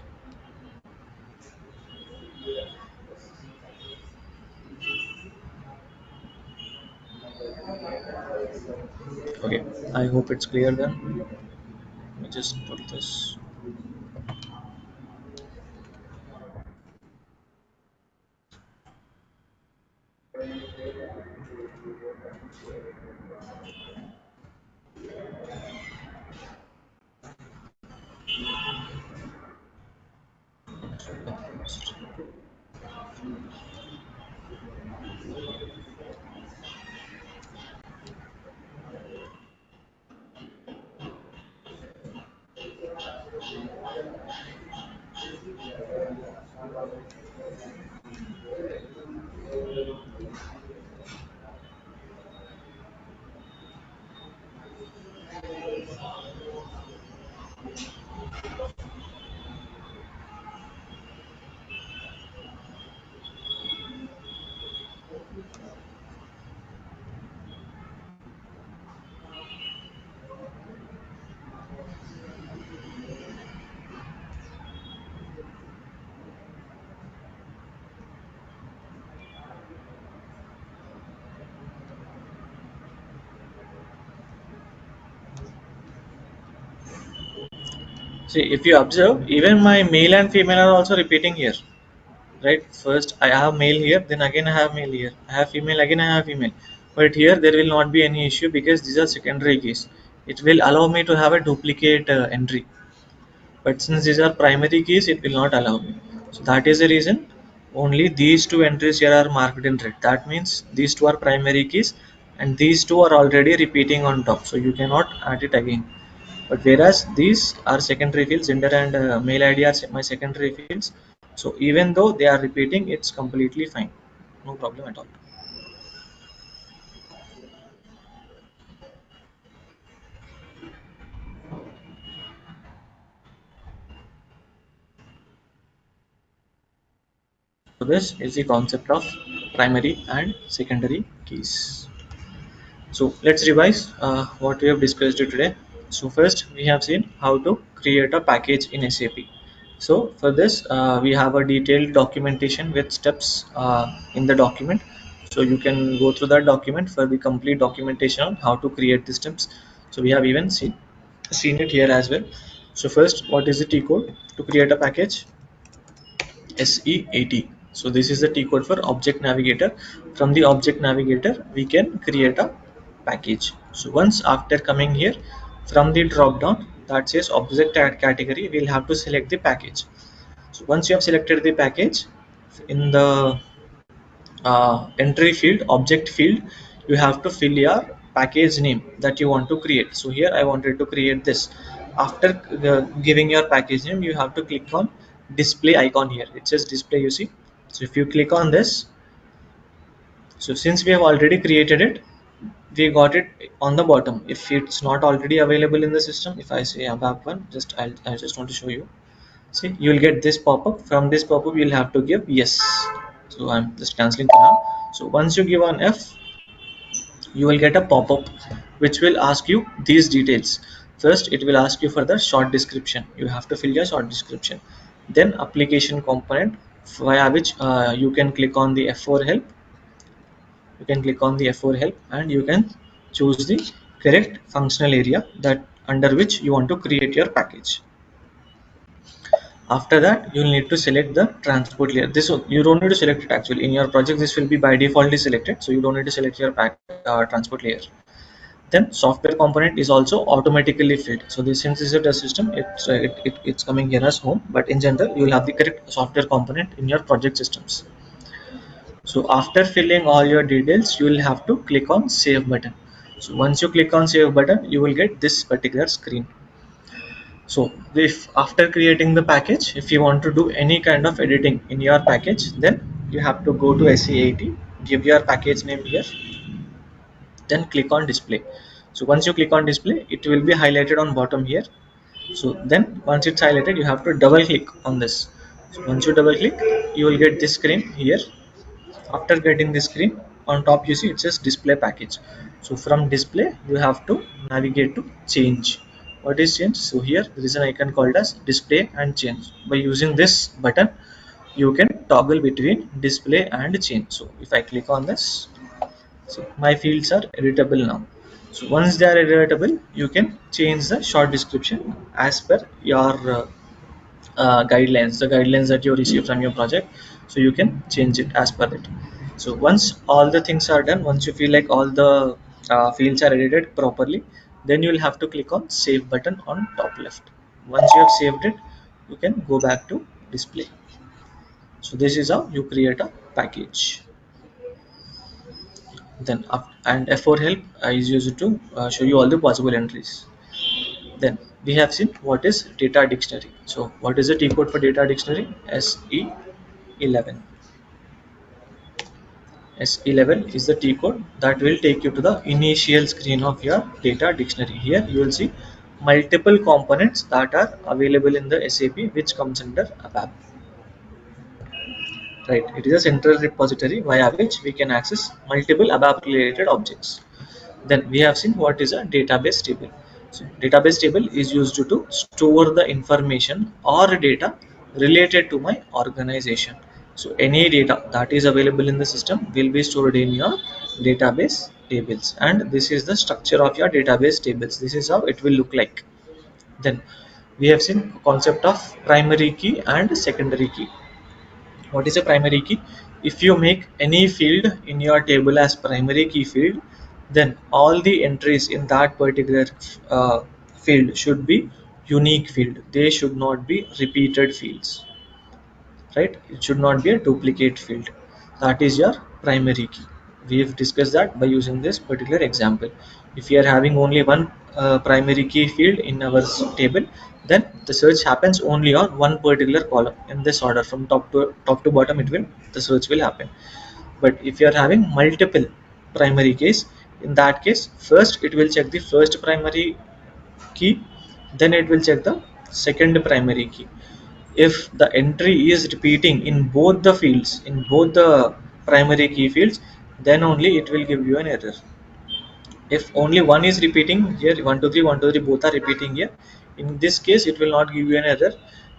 Okay, I hope it's clear then. Let me just put this. See, if you observe, even my male and female are also repeating here, right? First I have male here, then again I have male here. I have female, again I have female. But here there will not be any issue because these are secondary keys. It will allow me to have a duplicate entry. But since these are primary keys, it will not allow me. So that is the reason only these two entries here are marked in red. That means these two are primary keys and these two are already repeating on top, so you cannot add it again. But whereas these are secondary fields, gender and mail id are my secondary fields, so even though they are repeating, it's completely fine, no problem at all. So this is the concept of primary and secondary keys. So let's revise what we have discussed today. So first we have seen how to create a package in SAP. So for this we have a detailed documentation with steps in the document. So you can go through that document for the complete documentation on how to create the steps. So we have even seen it here as well. So first, what is the T code to create a package? SEAT. So this is the T code for object navigator. From the object navigator, we can create a package. So once after coming here, from the drop down that says object category, we'll have to select the package. So once you have selected the package, in the entry field, object field, you have to fill your package name that you want to create. So here I wanted to create this. After giving your package name, you have to click on display icon. Here it says display, you see. So if you click on this, so since we have already created it, we got it on the bottom. If it's not already available in the system, if I say ABAP one, I just want to show you. See, you will get this pop-up. From this pop-up you'll have to give yes. So I'm just cancelling for now. So once you give on F, you will get a pop-up which will ask you these details. First, it will ask you for the short description. You have to fill your short description. Then application component, via which you can click on the F4 help. You can click on the F4 help and you can choose the correct functional area that under which you want to create your package. After that, you'll need to select the transport layer. This one, you don't need to select it actually. In your project, this will be by defaultly selected, so you don't need to select your transport layer. Then software component is also automatically filled. So this, since this is a test system, it's coming here as home, but in general, you will have the correct software component in your project systems. So after filling all your details, you will have to click on save button. So once you click on save button, you will get this particular screen. So if after creating the package, if you want to do any kind of editing in your package, then you have to go to SAP, give your package name here, then click on display. So once you click on display, it will be highlighted on bottom here. So then once it's highlighted, you have to double click on this. So once you double click, you will get this screen here. After getting this screen, on top you see it says display package. So from display you have to navigate to change. What is change? So here there is an icon called as display and change. By using this button, you can toggle between display and change. So if I click on this, so my fields are editable now. So once they are editable, you can change the short description as per your guidelines, the guidelines that you receive from your project. So you can change it as per it. So once all the things are done, once you feel like all the fields are edited properly, then you will have to click on save button on top left. Once you have saved it, you can go back to display. So this is how you create a package. Then up and F4 help is used to show you all the possible entries. Then we have seen what is data dictionary. So what is the T code for data dictionary? SE11. S11 is the T code that will take you to the initial screen of your data dictionary. Here you will see multiple components that are available in the SAP, which comes under ABAP. Right, it is a central repository via which we can access multiple ABAP related objects. Then we have seen what is a database table. So database table is used to store the information or data related to my organization. So any data that is available in the system will be stored in your database tables, and this is the structure of your database tables. This is how it will look like. Then we have seen concept of primary key and secondary key. What is a primary key? If you make any field in your table as primary key field, then all the entries in that particular field should be unique field. They should not be repeated fields, right? It should not be a duplicate field. That is your primary key. We have discussed that by using this particular example. If you are having only one primary key field in our table, then the search happens only on one particular column in this order from top to bottom. It will the search will happen. But if you are having multiple primary keys, in that case, first it will check the first primary key, then it will check the second primary key. If the entry is repeating in both the fields, in both the primary key fields, then only it will give you an error. If only one is repeating here, 1 2 3 1 2 3 both are repeating here, in this case it will not give you an error,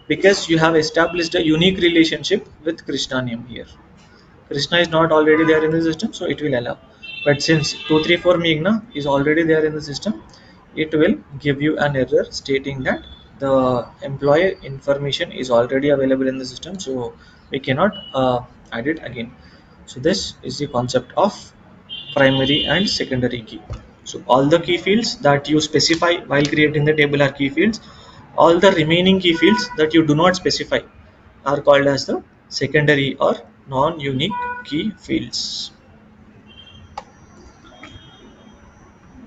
because you have established a unique relationship with Krishna name here. Krishna is not already there in the system, so it will allow. But since 234 Meghna is already there in the system, it will give you an error stating that the employee information is already available in the system, so we cannot add it again. So this is the concept of primary and secondary key. So all the key fields that you specify while creating the table are key fields. All the remaining key fields that you do not specify are called as the secondary or non-unique key fields.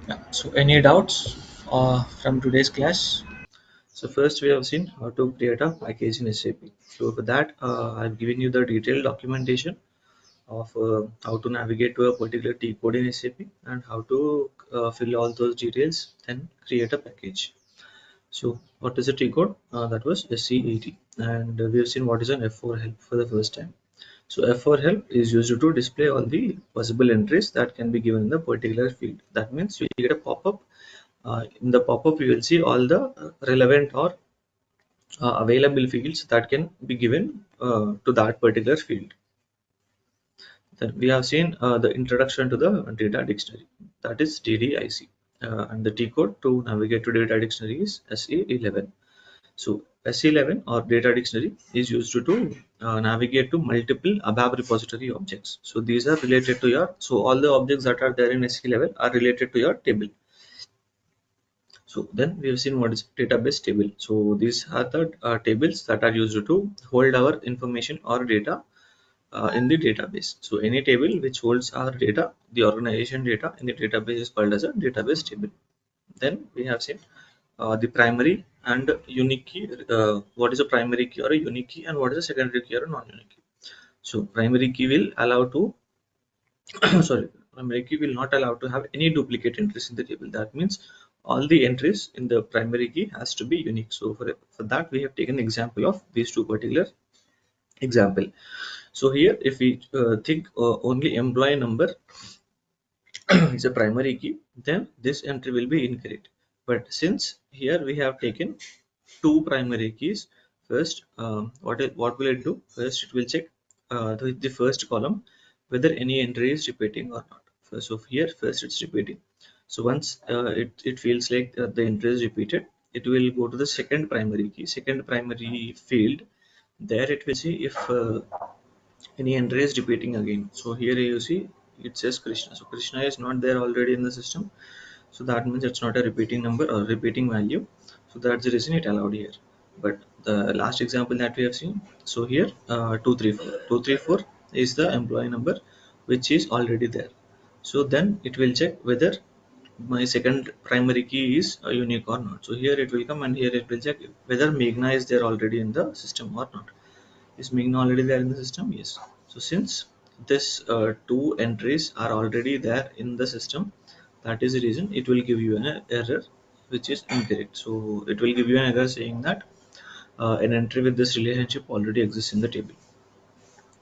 Yeah. So any doubts from today's class? So first we have seen how to create a package in SAP. So for that, I've given you the detailed documentation of how to navigate to a particular T code in SAP and how to fill all those details, then create a package. So what is a T code? That was SC80, and we have seen what is an F4 help for the first time. So F for help is used to display all the possible entries that can be given in the particular field. That means you get a pop-up. In the pop-up, you will see all the relevant or available fields that can be given to that particular field. Then we have seen the introduction to the data dictionary, that is DDIC, and the T code to navigate to data dictionary is SE11. So SE11 or data dictionary is used to navigate to multiple ABAP repository objects. So these are related to your, so all the objects that are there in SE11 are related to your table. So then we have seen what is database table. So these are the tables that are used to hold our information or data in the database. So any table which holds our data, the organization data in the database is called as a database table. Then we have seen the primary and unique key. What is a primary key or a unique key, and what is a secondary key or a non-unique key? So primary key will allow to sorry, primary key will not allow to have any duplicate entries in the table. That means all the entries in the primary key has to be unique. So for that we have taken example of these two particular example. So here if we think only employee number is a primary key, then this entry will be incorrect. But since here we have taken two primary keys, first what will it do? First it will check the first column whether any entry is repeating or not. So here first it's repeating. So once it feels like the entry is repeated, it will go to the second primary key, second primary field. There it will see if any entry is repeating again. So here you see it says Krishna. So Krishna is not there already in the system, so that means it's not a repeating number or repeating value. So that's the reason it allowed here. But the last example that we have seen, so here 234 is the employee number which is already there. So then it will check whether my second primary key is unique or not. So here it will come and here it will check whether Meghna is there already in the system or not. Is Meghna already there in the system? Yes. So since this two entries are already there in the system, that is the reason it will give you an error which is incorrect. So it will give you an error saying that an entry with this relationship already exists in the table.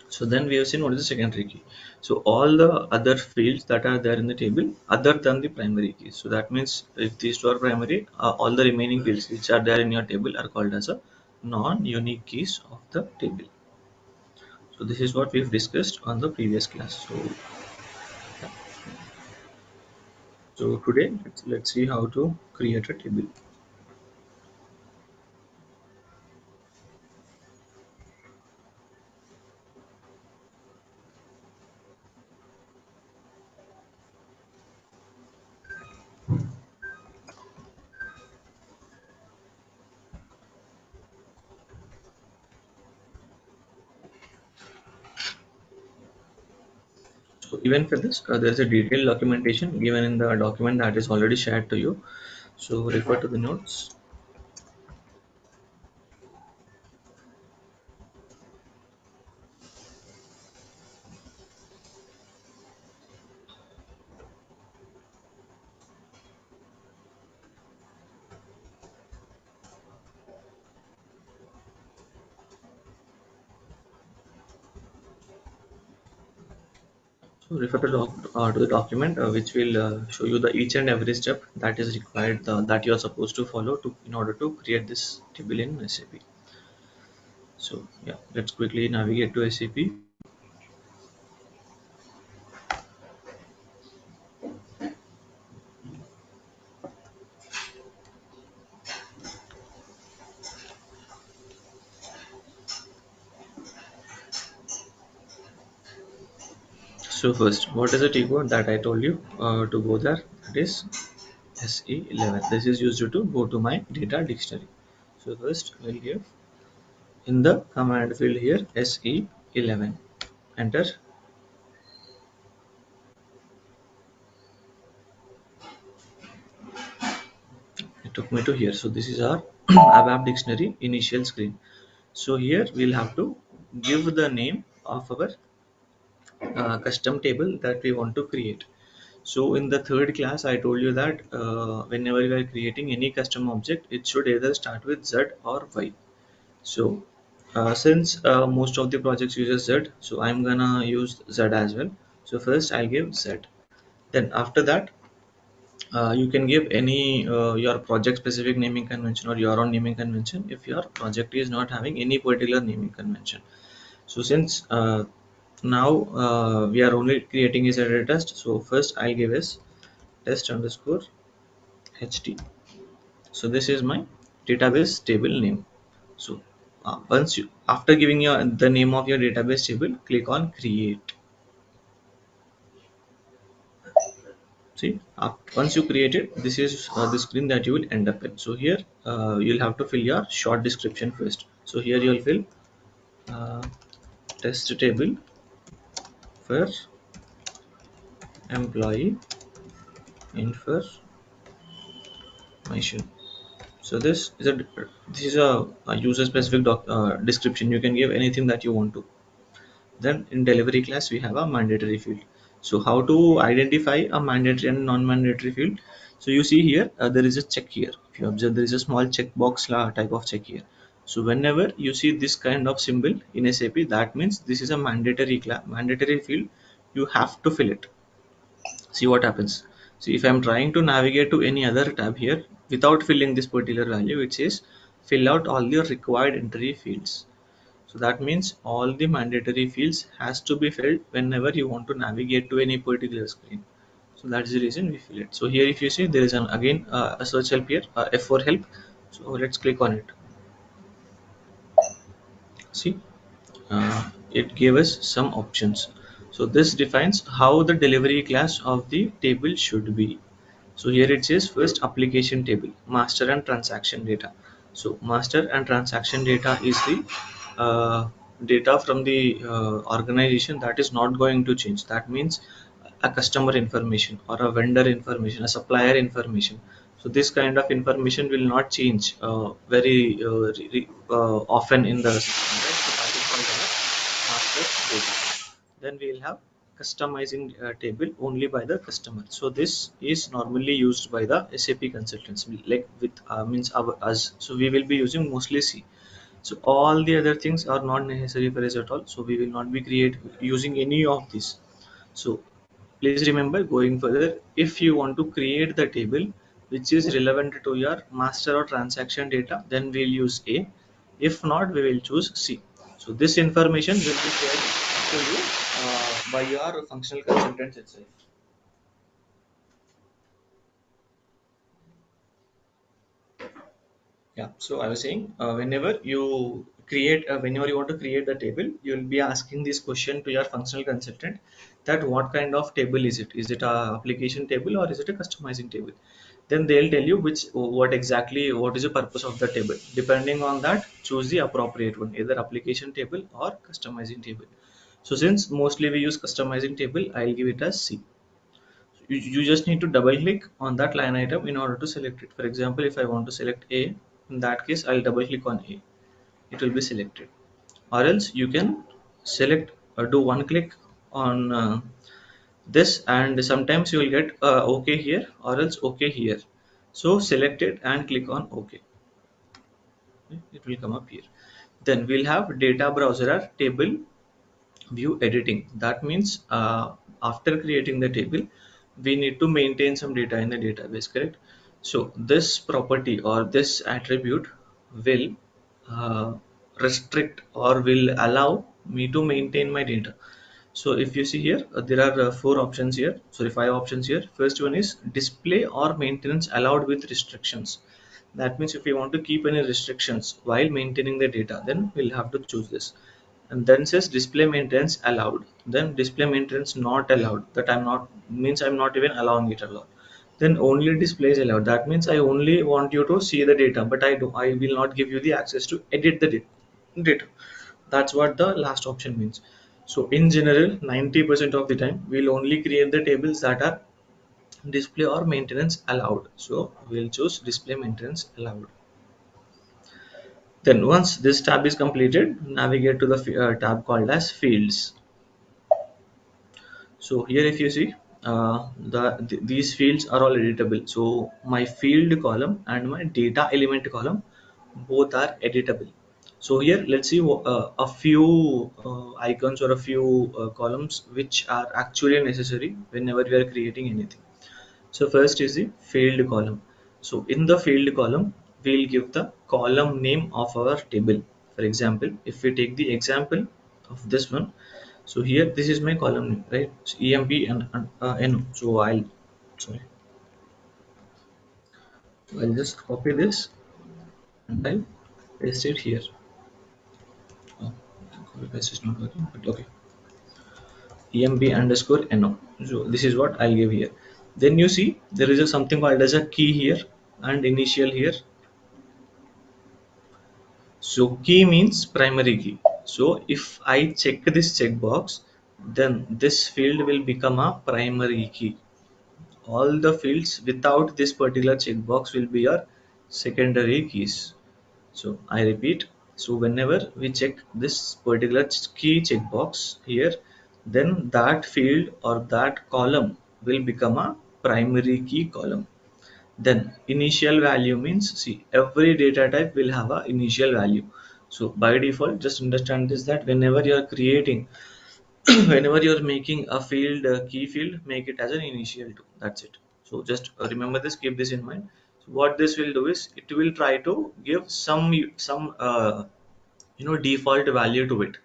So then we have seen what is the secondary key. So all the other fields that are there in the table other than the primary key. So that means if these two are primary, all the remaining fields which are there in your table are called as a non-unique keys of the table. So this is what we've discussed on the previous class. So today let's see how to create a table. So even for this, there is a detailed documentation given in the document that is already shared to you. So refer to the notes. So refer to the document which will show you the each and every step that is required that you are supposed to follow to in order to create this table in SAP. So yeah, let's quickly navigate to SAP. So first, what is the T code that I told you to go there? That is SE11. This is used to go to my data dictionary. So first we'll give in the command field here SE11. Enter. It took me to here. So this is our ABAP dictionary initial screen. So here we'll have to give the name of our custom table that we want to create. So in the third class, I told you that whenever you are creating any custom object, it should either start with Z or Y. So Since most of the projects uses Z, so I'm gonna use Z as well. So first I'll give Z. Then after that, you can give any your project specific naming convention or your own naming convention if your project is not having any particular naming convention. So since now we are only creating is a test, so first I'll give is test underscore ht. So this is my database table name. So once you after giving your the name of your database table, click on create. See, once you create it, this is the screen that you will end up in. So here you'll have to fill your short description first. So here you'll fill uh, test table for employee information. So this is a user specific description. You can give anything that you want to. Then in delivery class, we have a mandatory field. So how to identify a mandatory and non-mandatory field? So you see here, there is a check here. If you observe, there is a small checkbox type of check here. So whenever you see this kind of symbol in SAP, that means this is a mandatory field. You have to fill it. See what happens. See if I'm trying to navigate to any other tab here without filling this particular value, it says fill out all the required entry fields. So that means all the mandatory fields has to be filled whenever you want to navigate to any particular screen. So that's the reason we fill it. So here if you see there is an again a search help here, F4 help. So let's click on it. See, it gave us some options. So this defines how the delivery class of the table should be. So here it says first application table, master and transaction data. So master and transaction data is the data from the organization that is not going to change. That means a customer information or a vendor information, a supplier information. So this kind of information will not change very often in the system, right? So that is called as master data. Then we will have customizing table only by the customer. So this is normally used by the SAP consultants, like with means our us. So we will be using mostly C. So all the other things are not necessary for us at all. So we will not be create using any of these. So please remember going further, if you want to create the table which is relevant to your master or transaction data, then we'll use A. If not, we will choose C. So this information will be shared to you by your functional consultants itself. Yeah, so I was saying, whenever you want to create the table, you will be asking this question to your functional consultant that what kind of table is it? Is it a application table or is it a customizing table? Then they'll tell you what is the purpose of the table. Depending on that, choose the appropriate one, either application table or customizing table. So since mostly we use customizing table, I'll give it as C. You just need to double click on that line item in order to select it. For example, if I want to select A, in that case I'll double click on A, it will be selected. Or else you can select do one click on this, and sometimes you will get OK here or else OK here. So select it and click on OK. It will come up here. Then we'll have data browser or table view editing. That means after creating the table, we need to maintain some data in the database, correct? So this property or this attribute will uh, restrict or will allow me to maintain my data. So if you see here, there are four options here. Sorry, five options here. First one is display or maintenance allowed with restrictions. That means if we want to keep any restrictions while maintaining the data, then we'll have to choose this. And then says display maintenance allowed. Then display maintenance not allowed. That I'm not means I'm not even allowing it allowed. Then only display is allowed. That means I only want you to see the data, but I will not give you the access to edit the data. That's what the last option means. So in general, 90% of the time we'll only create the tables that are display or maintenance allowed. So we'll choose display maintenance allowed. Then once this tab is completed, navigate to the tab called as fields. So here if you see these fields are all editable. So my field column and my data element column both are editable. So here let's see a few icons or a few columns which are actually necessary whenever we are creating anything. So first is the field column. So in the field column, we'll give the column name of our table. For example, if we take the example of this one, so here this is my column name, right? So emp and n. So I'll just copy this and I'll paste it here. Oh, copy paste is not working, but okay. emp underscore no. So this is what I'll give here. Then you see there is a something called as a key here and initial here. So key means primary key. So if I check this checkbox, then this field will become a primary key. All the fields without this particular checkbox will be your secondary keys. So I repeat. So whenever we check this particular key checkbox here, then that field or that column will become a primary key column. Then initial value means, see, every data type will have a initial value. So by default, just understand this, that whenever you are creating whenever you are making a field key field, make it as an initial too. That's it. So just remember this, keep this in mind. So what this will do is it will try to give some default value to it.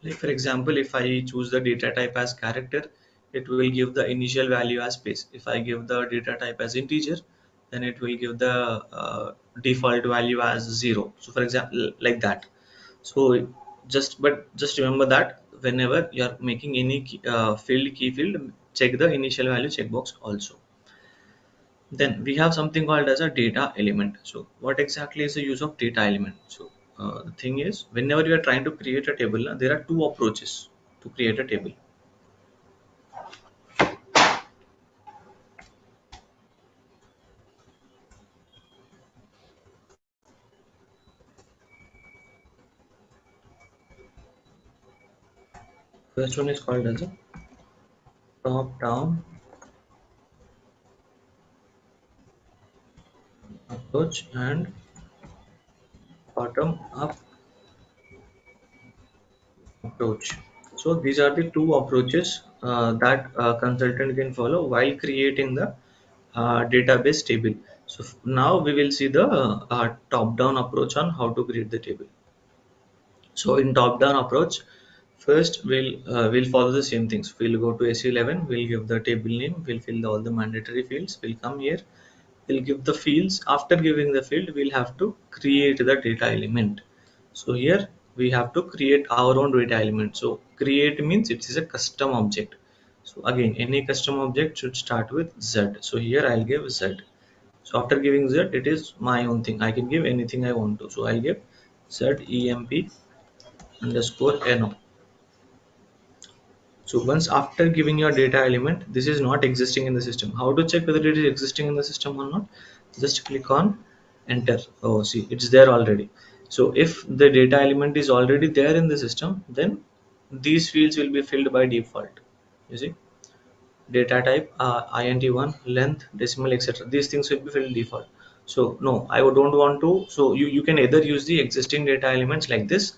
Like for example, if I choose the data type as character, it will give the initial value as space. If I give the data type as integer, then it will give the default value as 0. So for example, like that. So just remember that whenever you are making any key field, check the initial value checkbox also. Then we have something called as a data element. So what exactly is the use of data element? So the thing is, whenever you are trying to create a table, there are two approaches to create a table. First one is called as a top down approach and bottom up approach. So these are the two approaches that a consultant can follow while creating the database table. So now we will see the top down approach on how to create the table. So in top down approach, first we'll follow the same things. We'll go to SE11, we'll give the table name, we'll fill all the mandatory fields, we'll come here, we'll give the fields. After giving the field, we'll have to create the data element. So here we have to create our own data element. So create means it is a custom object. So again, any custom object should start with Z. So here I'll give Z. So after giving Z, it is my own thing. I can give anything I want to. So I'll give Z emp underscore no. So once after giving your data element, this is not existing in the system. How to check whether it is existing in the system or not? Just click on enter. Oh, see, it's there already. So if the data element is already there in the system, then these fields will be filled by default. You see, data type, int1, length, decimal, etc. These things will be filled default. So no, I don't want to. So you can either use the existing data elements like this,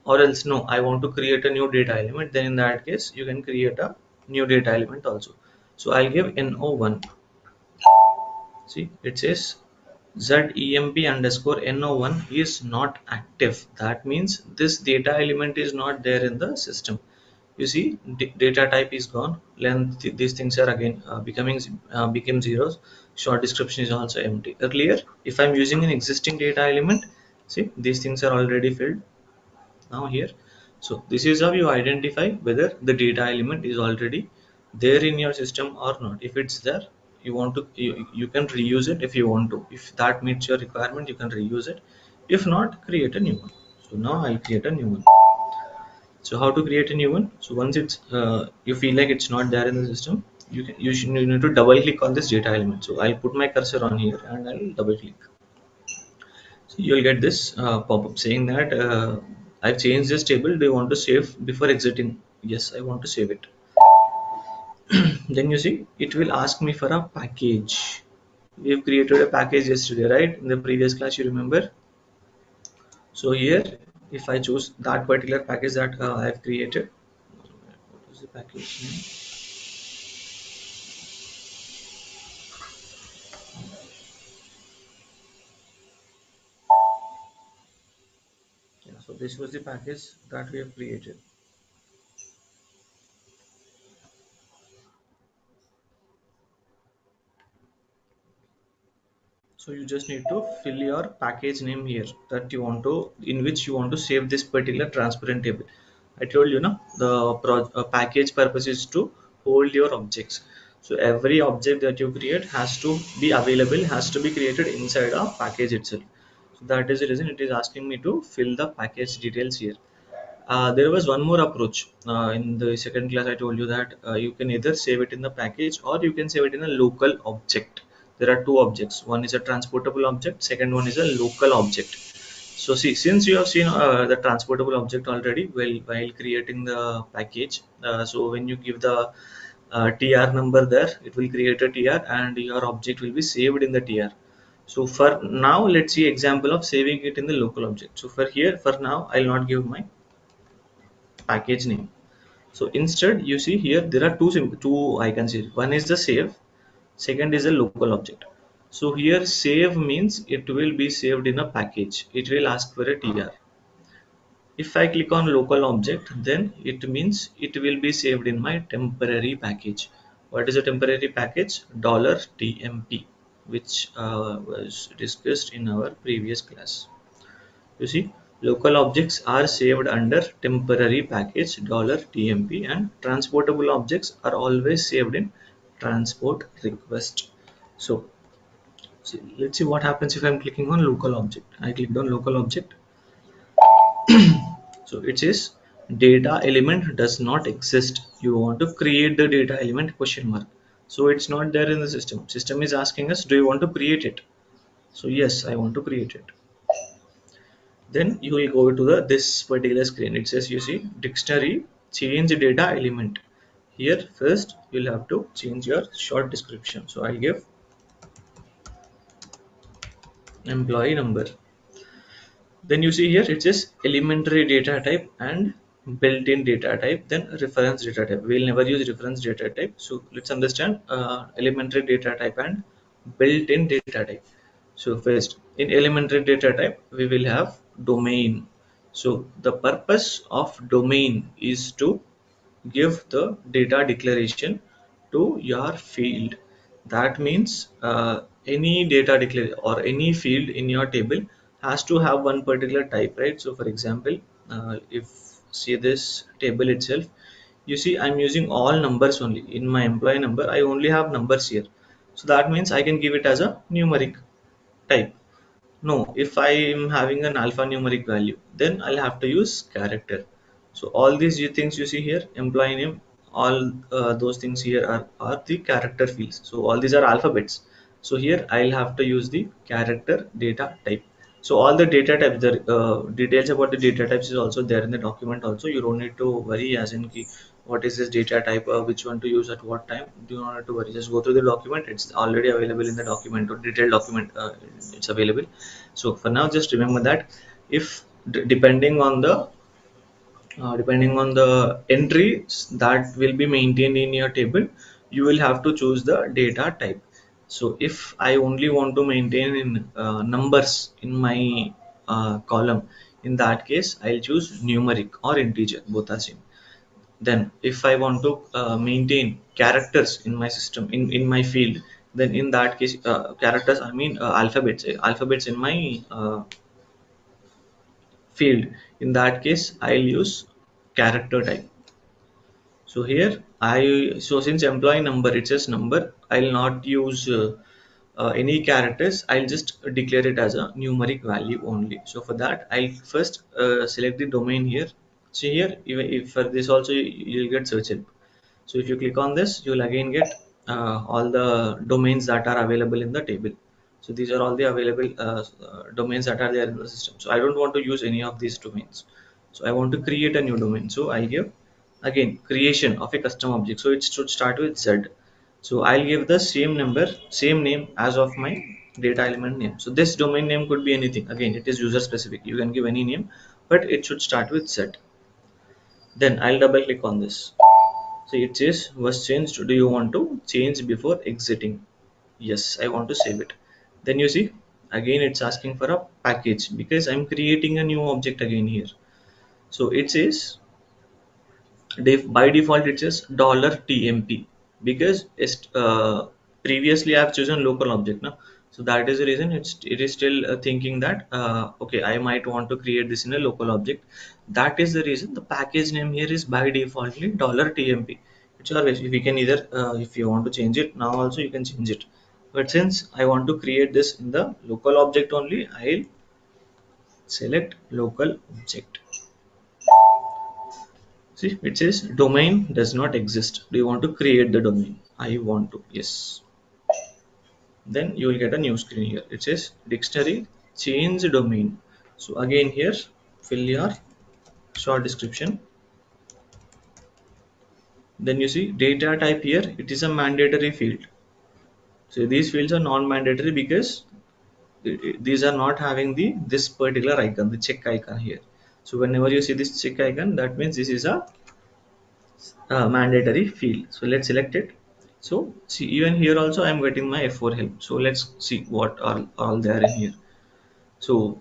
or else no, I want to create a new data element. Then in that case, you can create a new data element also. So I'll give no1. See, it says zemp underscore no1 is not active. That means this data element is not there in the system. You see, data type is gone, length, these things are again became zeros. Short description is also empty. Earlier, if I'm using an existing data element, see, these things are already filled now here. So this is how you identify whether the data element is already there in your system or not. If it's there, you can reuse it if you want to. If that meets your requirement, you can reuse it. If not, create a new one. So now I'll create a new one. So how to create a new one? So once it's you feel like it's not there in the system, you need to double click on this data element. So I'll put my cursor on here and I'll double click. So you'll get this pop-up saying that I've changed this table. Do you want to save before exiting? Yes, I want to save it. Then you see it will ask me for a package. We've created a package yesterday, right? In the previous class, you remember? So here If I choose that particular package that I have created, what is the package name? Yeah, so this was the package that we have created. So you just need to fill your package name here that you want to, in which you want to save this particular transparent table. I told you, no, the package purpose is to hold your objects. So every object that you create has to be available, has to be created inside a package itself. So that is the reason it is asking me to fill the package details here. There was one more approach in the second class. I told you that you can either save it in the package or you can save it in a local object. There are two objects. One is a transportable object. Second one is a local object. So see, since you have seen the transportable object already, while creating the package, so when you give the TR number there, it will create a TR and your object will be saved in the TR. So for now, let's see example of saving it in the local object. So for here, for now, I'll not give my package name. So instead, you see here there are two icons here. One is the save, second is a local object. So here save means it will be saved in a package. It will ask for a TR. If I click on local object, then it means it will be saved in my temporary package. What is a temporary package? $TMP, which was discussed in our previous class. You see, local objects are saved under temporary package $TMP, and transportable objects are always saved in transport request. So let's see what happens if I'm clicking on local object. I clicked on local object. So it says data element does not exist. You want to create the data element question mark. So it's not there in the system. System is asking us, do you want to create it? So yes, I want to create it. Then you will go to the this particular screen. It says, you see, dictionary, change data element. Here first you'll have to change your short description. So I'll give employee number. Then you see here it says elementary data type and built-in data type, then reference data type. We'll never use reference data type. So let's understand elementary data type and built-in data type. So first, in elementary data type we will have domain. So the purpose of domain is to give the data declaration to your field. That means any data declare or any field in your table has to have one particular type, right? So for example, if see this table itself, you see I'm using all numbers only. In my employee number I only have numbers here. So that means I can give it as a numeric type. No, if I am having an alphanumeric value, then I'll have to use character. So all these things you see here, employee name, all those things here are the character fields. So all these are alphabets. So here I'll have to use the character data type. So all the data types, the details about the data types is also there in the document also. You don't need to worry as in key, what is this data type, which one to use at what time. Do not have to worry. Just go through the document. It's already available in the document or detailed document. It's available. So for now, just remember that if depending on the entries that will be maintained in your table, you will have to choose the data type. So if I only want to maintain in numbers in my column, in that case I'll choose numeric or integer, both are same. Then if I want to maintain characters in my system, in my field, then in that case characters, I mean alphabets in my field, in that case I'll use character type. So here so since employee number, it says number, I'll not use any characters. I'll just declare it as a numeric value only. So for that I'll first select the domain here. See here, even if for this also you'll get search help. So if you click on this, you will again get all the domains that are available in the table. So these are all the available domains that are there in the system. So I don't want to use any of these domains. So I want to create a new domain. So I give again creation of a custom object. So it should start with Z. So I'll give the same number, same name as of my data element name. So this domain name could be anything. Again, it is user specific. You can give any name. but it should start with Z. Then I'll double click on this. So it says was changed. Do you want to change before exiting? Yes, I want to save it. Then you see, again it's asking for a package because I'm creating a new object again here. So it says by default it says $tmp because it's previously I've chosen local object now. So that is the reason it is still thinking that okay, I might want to create this in a local object. That is the reason the package name here is by defaultly $tmp. It's always, if you can either if you want to change it now also you can change it, but since I want to create this in the local object only, I'll select local object. See, it says domain does not exist. Do you want to create the domain? I want to. Yes. Then you will get a new screen here. It says dictionary change domain. So again here, fill your short description. Then you see data type here. It is a mandatory field. So these fields are non-mandatory because these are not having this particular icon, the check icon here. So whenever you see this check icon, that means this is a mandatory field. So let's select it. So see, even here also I'm getting my F4 help. So let's see what are all there in here. So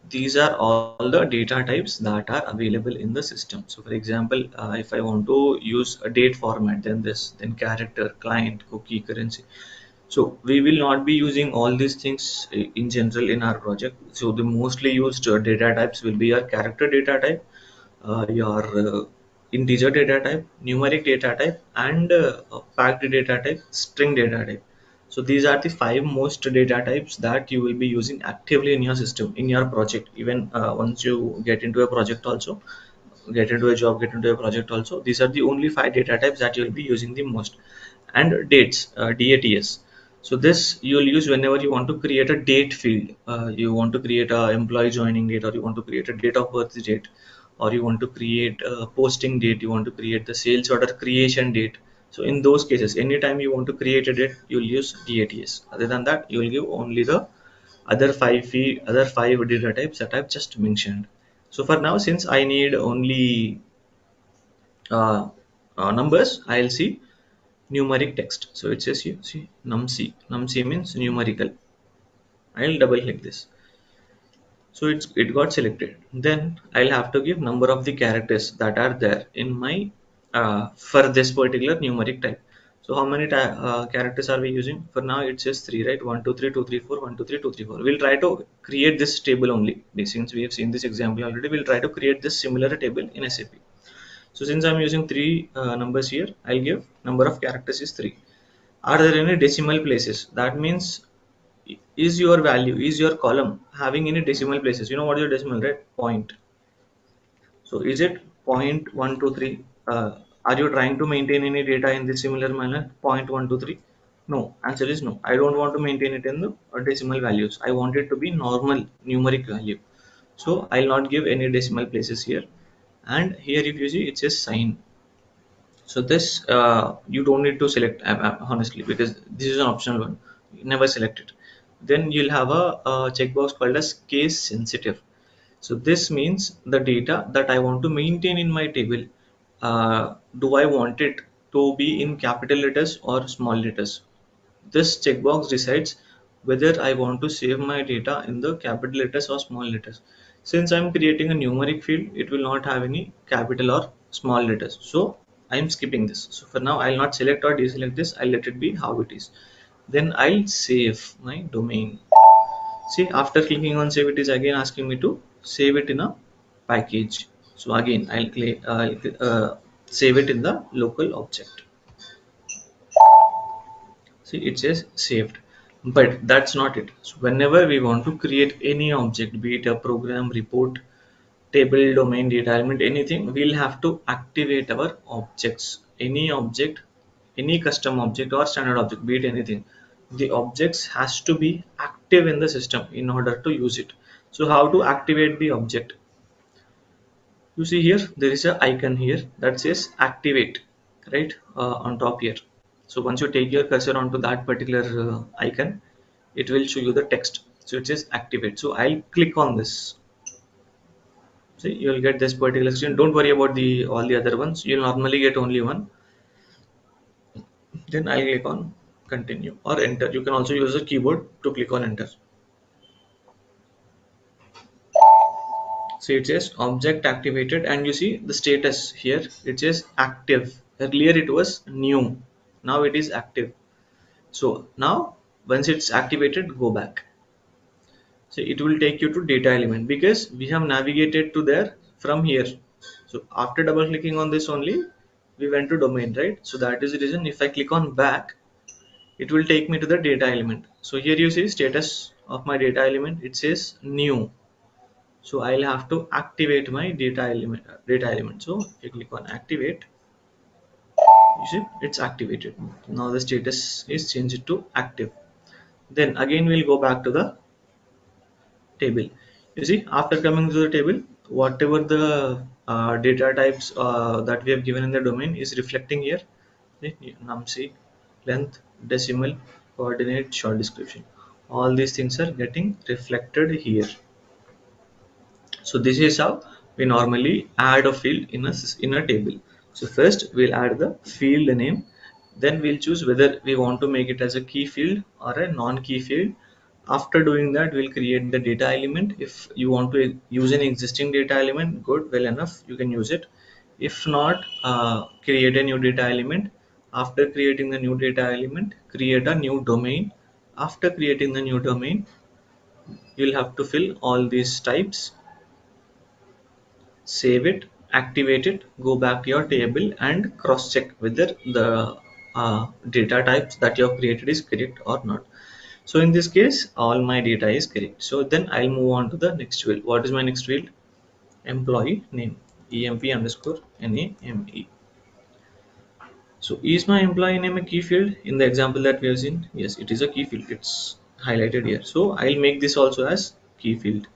these are all the data types that are available in the system. So for example, if I want to use a date format, then this, then character, client, cookie, currency. So we will not be using all these things in general in our project. So the mostly used data types will be your character data type, your integer data type, numeric data type, and packed data type, string data type. So these are the five most data types that you will be using actively in your system, in your project. Even once you get into a project also, get into a job, get into a project also, these are the only five data types that you will be using the most. And dates, DATS. So this you will use whenever you want to create a date field. You want to create a employee joining date, or you want to create a date of birth date, or you want to create a posting date, you want to create the sales order creation date. So in those cases, anytime you want to create a date, you'll use DATS. Other than that, you will give only the other five data types that I've just mentioned. So for now, since I need only uh, numbers, I'll see numeric text. So it says you see numc means numerical. I'll double click this. So it got selected. Then I'll have to give number of the characters that are there in my for this particular numeric type. So how many characters are we using? For now it says 3, right? 1 2 3 2 3 4, 1 2 3 2 3 4. We'll try to create this table only. Since we have seen this example already, we'll try to create this similar table in SAP. So since I'm using three numbers here, I'll give number of characters is 3. Are there any decimal places? That means, is your value, is your column having any decimal places? You know what is your decimal, right? Point. So is it point 123? Are you trying to maintain any data in this similar manner? Point 123? No. Answer is no. I don't want to maintain it in the decimal values. I want it to be normal numeric value. So I'll not give any decimal places here. And here if you see, it says sign. So this you don't need to select honestly, because this is an optional one. Never select it. Then you'll have a checkbox called as case sensitive. So this means the data that I want to maintain in my table, do I want it to be in capital letters or small letters? This checkbox decides whether I want to save my data in the capital letters or small letters. Since I'm creating a numeric field, it will not have any capital or small letters. So I'm skipping this. So for now, I'll not select or deselect this. I'll let it be how it is. Then I'll save my domain. See, after clicking on save, it is again asking me to save it in a package. So again, I'll save it in the local object. See, it says saved, but that's not it. So whenever we want to create any object, be it a program, report, table, domain, data element, anything, we'll have to activate our objects. Any object, any custom object or standard object, be it anything, the objects has to be active in the system in order to use it. So how to activate the object? You see here, there is a icon here that says activate, right, on top here. So once you take your cursor onto that particular icon, it will show you the text. So it says activate. So I'll click on this. See, you'll get this particular screen. Don't worry about the all the other ones. You'll normally get only one. Then I'll click on continue or enter. You can also use a keyboard to click on enter. So it says object activated, and you see the status here. It says active. Earlier it was new. Now it is active. So now once it's activated, go back. So it will take you to data element because we have navigated to there from here. So after double clicking on this only, we went to domain, right? So that is the reason if I click on back, it will take me to the data element. So here you see status of my data element. It says new. So I'll have to activate my data element. So if you click on activate, you see it's activated. Now the status is changed to active. Then again we'll go back to the table. You see, after coming to the table, whatever the data types that we have given in the domain is reflecting here. See, num_c, length, decimal, coordinate, short description. All these things are getting reflected here. So this is how we normally add a field in a table. So first we'll add the field name, then we'll choose whether we want to make it as a key field or a non-key field. After doing that, we'll create the data element. If you want to use an existing data element, good, well enough, you can use it. If not, create a new data element. After creating the new data element, create a new domain. After creating the new domain, you'll have to fill all these types, save it, activate it, go back to your table and cross check whether the data types that you have created is correct or not. So in this case, all my data is correct. So then I'll move on to the next field. What is my next field? Employee name, emp_name. So is my employee name a key field in the example that we have seen? Yes, it is a key field. It's highlighted here. So I'll make this also as key field.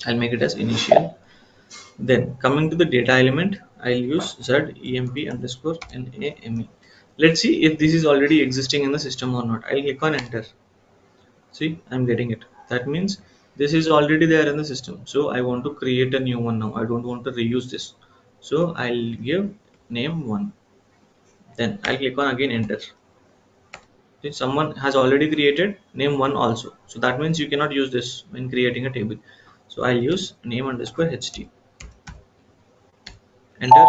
I'll make it as initial. Then coming to the data element, I'll use z emp_name. Let's see if this is already existing in the system or not. I'll click on enter. See, I'm getting it. That means this is already there in the system. So I want to create a new one now. I don't want to reuse this. So I'll give name 1. Then I'll click on again enter. See, someone has already created name 1 also. So that means you cannot use this when creating a table. So I'll use name_ht. Enter.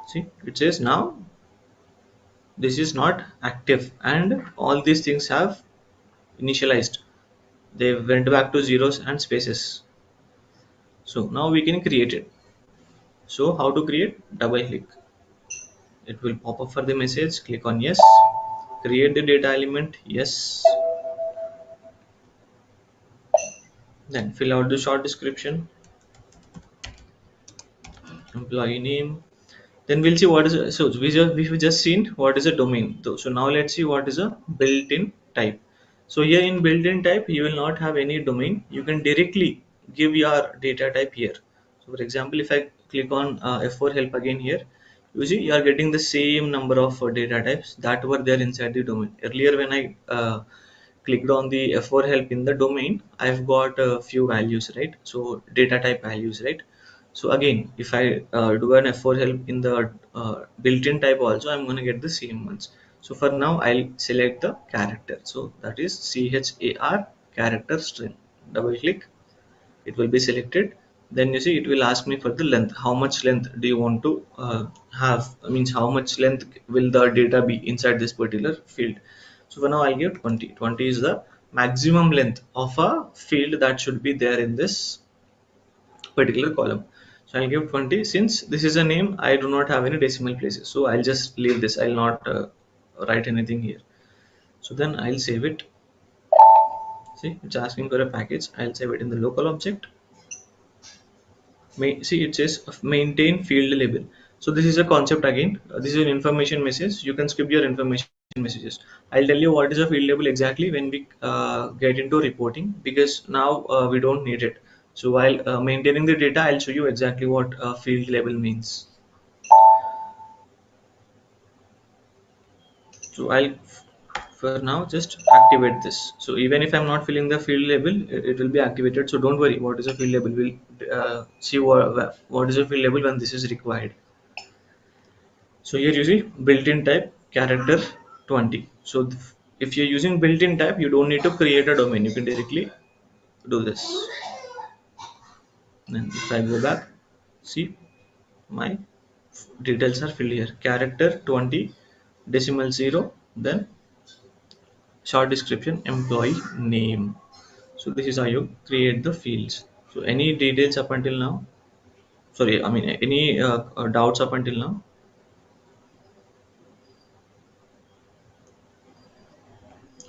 See, it says now this is not active and all these things have initialized. They went back to zeros and spaces. So now we can create it. So how to create? Double click. It will pop up for the message. Click on yes. Create the data element. Yes. Then fill out the short description. Employee name. Then we'll see what is so we've just seen what is a domain. So now let's see what is a built-in type. So here in built-in type, you will not have any domain. You can directly give your data type here. So for example, if I click on F4 help again here, you see you are getting the same number of data types that were there inside the domain. Earlier when I clicked on the F4 help in the domain, I've got a few values, right? So data type values, right? So again, if I do an F4 help in the built-in type also, I'm going to get the same ones. So for now, I'll select the character. So that is char character string. Double click, it will be selected. Then you see it will ask me for the length. How much length do you want to have? Means how much length will the data be inside this particular field? So for now, I'll give 20. 20 is the maximum length of a field that should be there in this particular column. So I'll give 20. Since this is a name, I do not have any decimal places, so I'll just leave this. I'll not write anything here. So then I'll save it. See, it's asking for a package. I'll save it in the local object. See, it says maintain field label. So this is a concept again. This is an information message. You can skip your information messages. I'll tell you what is a field label exactly when we get into reporting, because now we don't need it. So while maintaining the data, I'll show you exactly what field label means. So I'll for now just activate this. So even if I'm not filling the field label, it will be activated. So don't worry, what is a field label? We'll see what is a field label when this is required. So here you see built-in type character 20. So if you're using built-in type, you don't need to create a domain. You can directly do this. Then if I go back, see my details are filled here. Character 20, decimal 0, then short description, employee name. So this is how you create the fields. So any details up until now? Sorry, I mean any doubts up until now?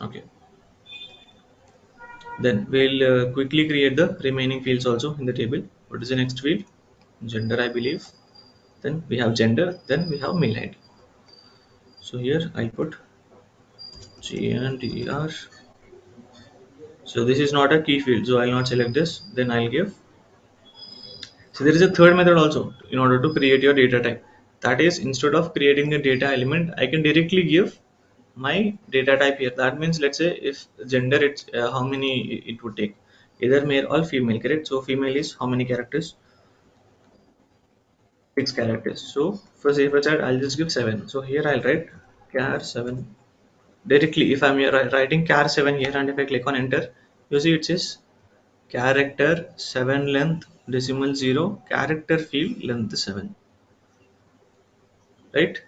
Okay. Then we'll quickly create the remaining fields also in the table. What is the next field? Gender, I believe. Then we have gender. Then we have mail ID. So here I'll put GNDR. So this is not a key field, so I'll not select this. Then I'll give. So there is a third method also in order to create your data type. That is, instead of creating the data element, I can directly give my data type here. That means, let's say if gender, it's how many it would take, either male or female, correct? So female is how many characters? 6 characters. So for say for child, I'll just give 7. So here I'll write char 7 directly. If I'm here writing char 7 here, and if I click on enter, you see it says character 7 length decimal 0 character field length 7, right?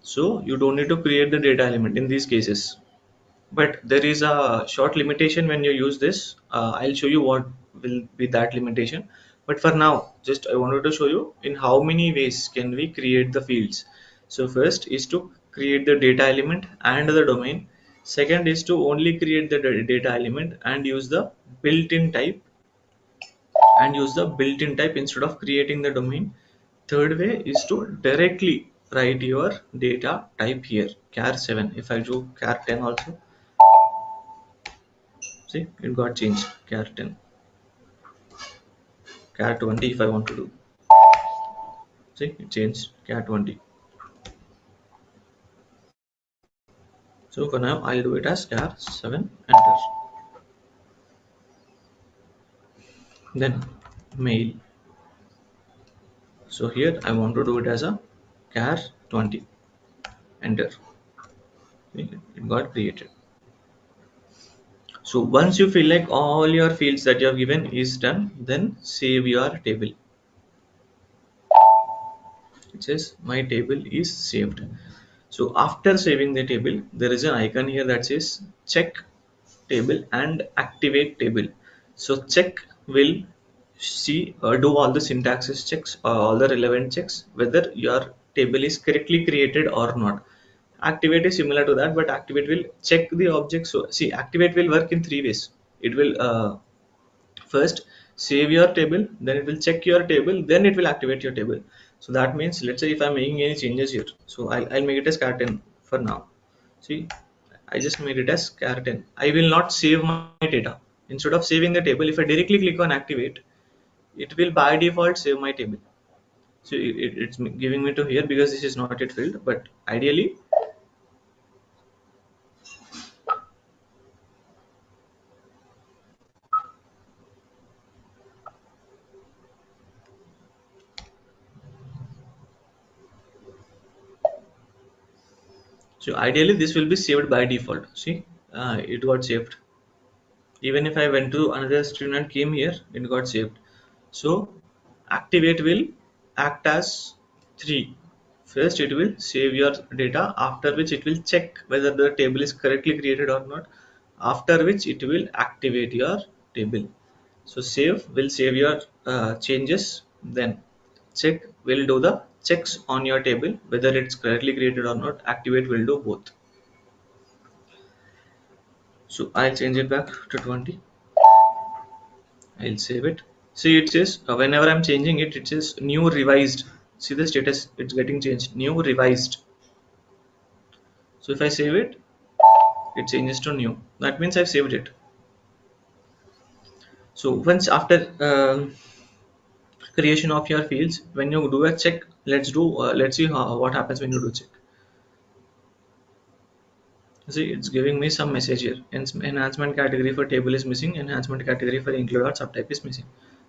So you don't need to create the data element in these cases, but there is a short limitation when you use this. I'll show you what will be that limitation, but for now just I wanted to show you in how many ways can we create the fields. So first is to create the data element and the domain. Second is to only create the data element and use the built-in type, instead of creating the domain. Third way is to directly write your data type here, char 7. If I do char 10 also, see it got changed, char 10, char 20 if I want to do, see it changed char 20. So for now I'll do it as char 7, enter. Then mail. So here I want to do it as a char 20, enter. See, it got created. So once you feel like all your fields that you have given is done, then save your table. It says my table is saved. So after saving the table, there is an icon here that says check table and activate table. So check will see do all the syntaxes checks, all the relevant checks, whether your table is correctly created or not. Activate is similar to that, but activate will check the object. So see, activate will work in 3 ways. It will first save your table, then it will check your table, then it will activate your table. So that means, let's say if I'm making any changes here, so I'll make it as char 10 for now. See, I just made it as char 10. I will not save my data. Instead of saving the table, if I directly click on activate, it will by default save my table. So it's giving me to here because this is not yet filled, but ideally, this will be saved by default. See, it got saved. Even if I went to another screen and came here, it got saved. So activate will act as 3. First it will save your data, after which it will check whether the table is correctly created or not, after which it will activate your table. So save will save your changes, then check will do the checks on your table whether it's correctly created or not, activate will do both. So I'll change it back to 20. I'll save it. See, it says whenever I'm changing it, it says new revised. See the status, it's getting changed. New revised. So if I save it, it changes to new. That means I've saved it. So once after creation of your fields, when you do a check, let's see what happens when you do check. See, it's giving me some message here. Enhancement category for table is missing. Enhancement category for include or subtype is missing.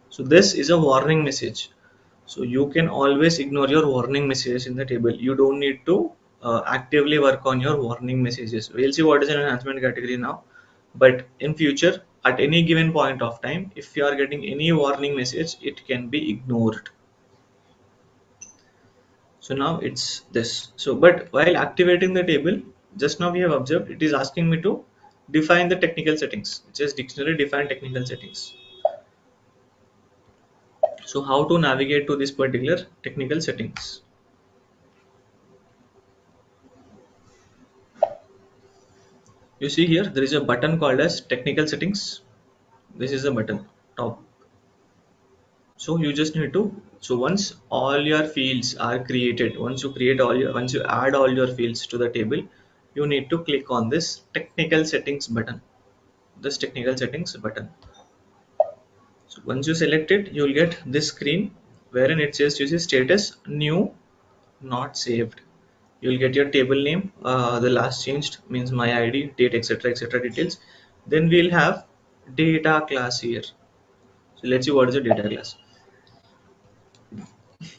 So this is a warning message. So you can always ignore your warning messages in the table. You don't need to actively work on your warning messages. We'll see what is an enhancement category now. But in future, at any given point of time, if you are getting any warning message, it can be ignored. So now it's this. So, but while activating the table, just now we have observed it is asking me to define the technical settings. Just dictionary define technical settings. So how to navigate to this particular technical settings? You see here, there is a button called as technical settings. This is the button top. So you just need to, so once all your fields are created, once you add all your fields to the table, you need to click on this technical settings button. This technical settings button. So once you select it, you will get this screen wherein it says you see status new, not saved. You will get your table name, the last changed means my ID, date, etc. details. Then we'll have data class here. So let's see what is the data class.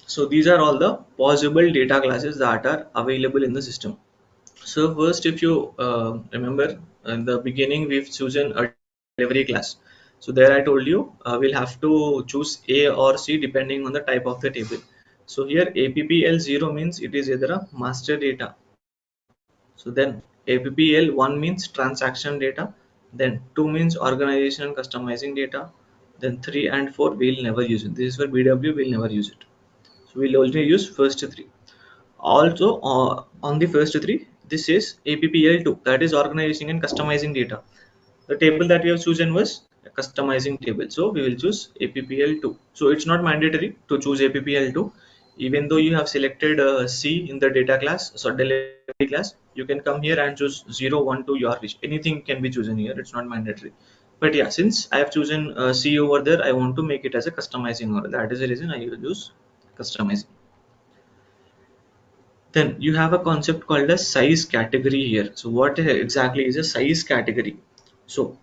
So these are all the possible data classes that are available in the system. So first, if you remember in the beginning, we've chosen a delivery class. So there I told you we'll have to choose A or C depending on the type of the table. So here APPL0 means it is either a master data. So then APPL1 means transaction data. Then 2 means organization and customizing data. Then 3 and 4 we'll never use it. This is for BW, we'll never use it. So we'll only use first three. Also, on the first three, this is APPL2, that is organizing and customizing data. The table that we have chosen was a customizing table, so we will choose APPL2. So it's not mandatory to choose APPL2, even though you have selected C in the data class, so delivery class, you can come here and choose 0, 1, 2, your wish. Anything can be chosen here, it's not mandatory. But yeah, since I have chosen C over there, I want to make it as a customizing order. That is the reason I will use customizing. Then you have a concept called a size category here. So what exactly is a size category? So,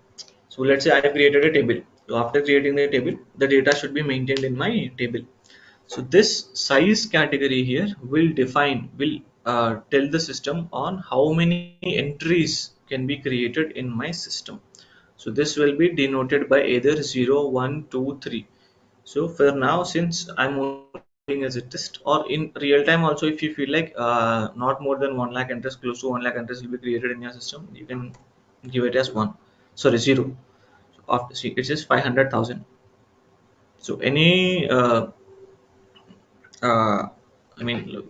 so let's say I have created a table. So after creating the table, the data should be maintained in my table. So this size category here will tell the system on how many entries can be created in my system. So this will be denoted by either 0, 1, 2, 3. So for now, since I'm only as a test, or in real time also, if you feel like not more than 1 lakh entries, close to 1 lakh entries will be created in your system, you can give it as 1, sorry, 0. So after, see, it says 500,000. So any uh, I mean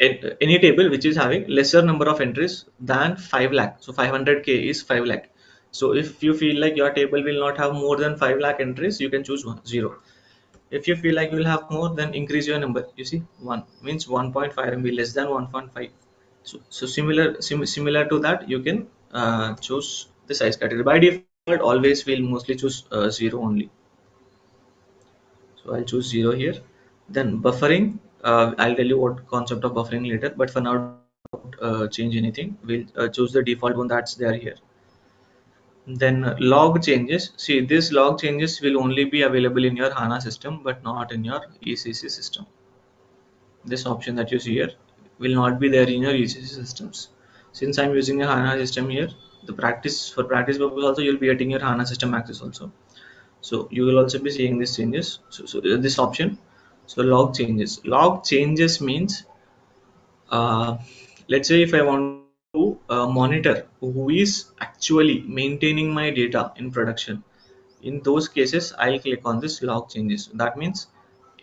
any table which is having lesser number of entries than 5 lakh, so 500k is 5 lakh. So if you feel like your table will not have more than 5 lakh entries, you can choose 0. If you feel like you will have more, then increase your number. You see, 1 means 1.5 MB less than 1.5. So similar to that, you can choose the size category. By default, always we'll mostly choose 0 only. So I'll choose 0 here. Then buffering, I'll tell you what concept of buffering later, but for now, don't change anything. We'll choose the default one that's there here. Then log changes. See, this log changes will only be available in your HANA system, but not in your ECC system. This option that you see here will not be there in your ECC systems. Since I'm using a HANA system here, the practice for practice purpose also you'll be getting your HANA system access also. So you will also be seeing these changes. So this option. So log changes means uh, let's say if I want to monitor who is actually maintaining my data in production, in those cases I'll click on this log changes. That means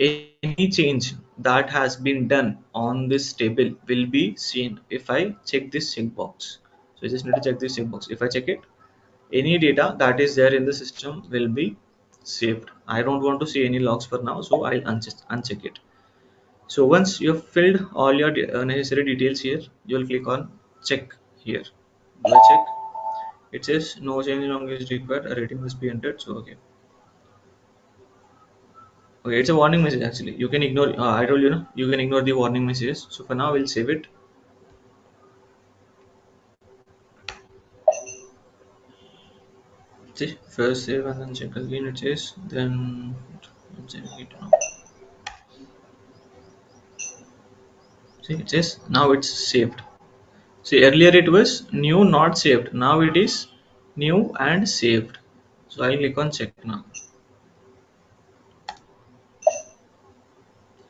any change that has been done on this table will be seen if I check this checkbox. So I just need to check this checkbox. If I check it, any data that is there in the system will be saved. I don't want to see any logs for now, so I'll uncheck it. So once you've filled all your necessary details here, you'll click on check here. Do I check? It says no change in language is required, a rating must be entered. So okay. Okay, it's a warning message actually. You can ignore, I told you can ignore the warning messages. So for now, we'll save it. See, first save and then check again. It says then I'm saving it now. See, it says now it's saved. See, earlier it was new not saved. Now it is new and saved. So I'll click on check now.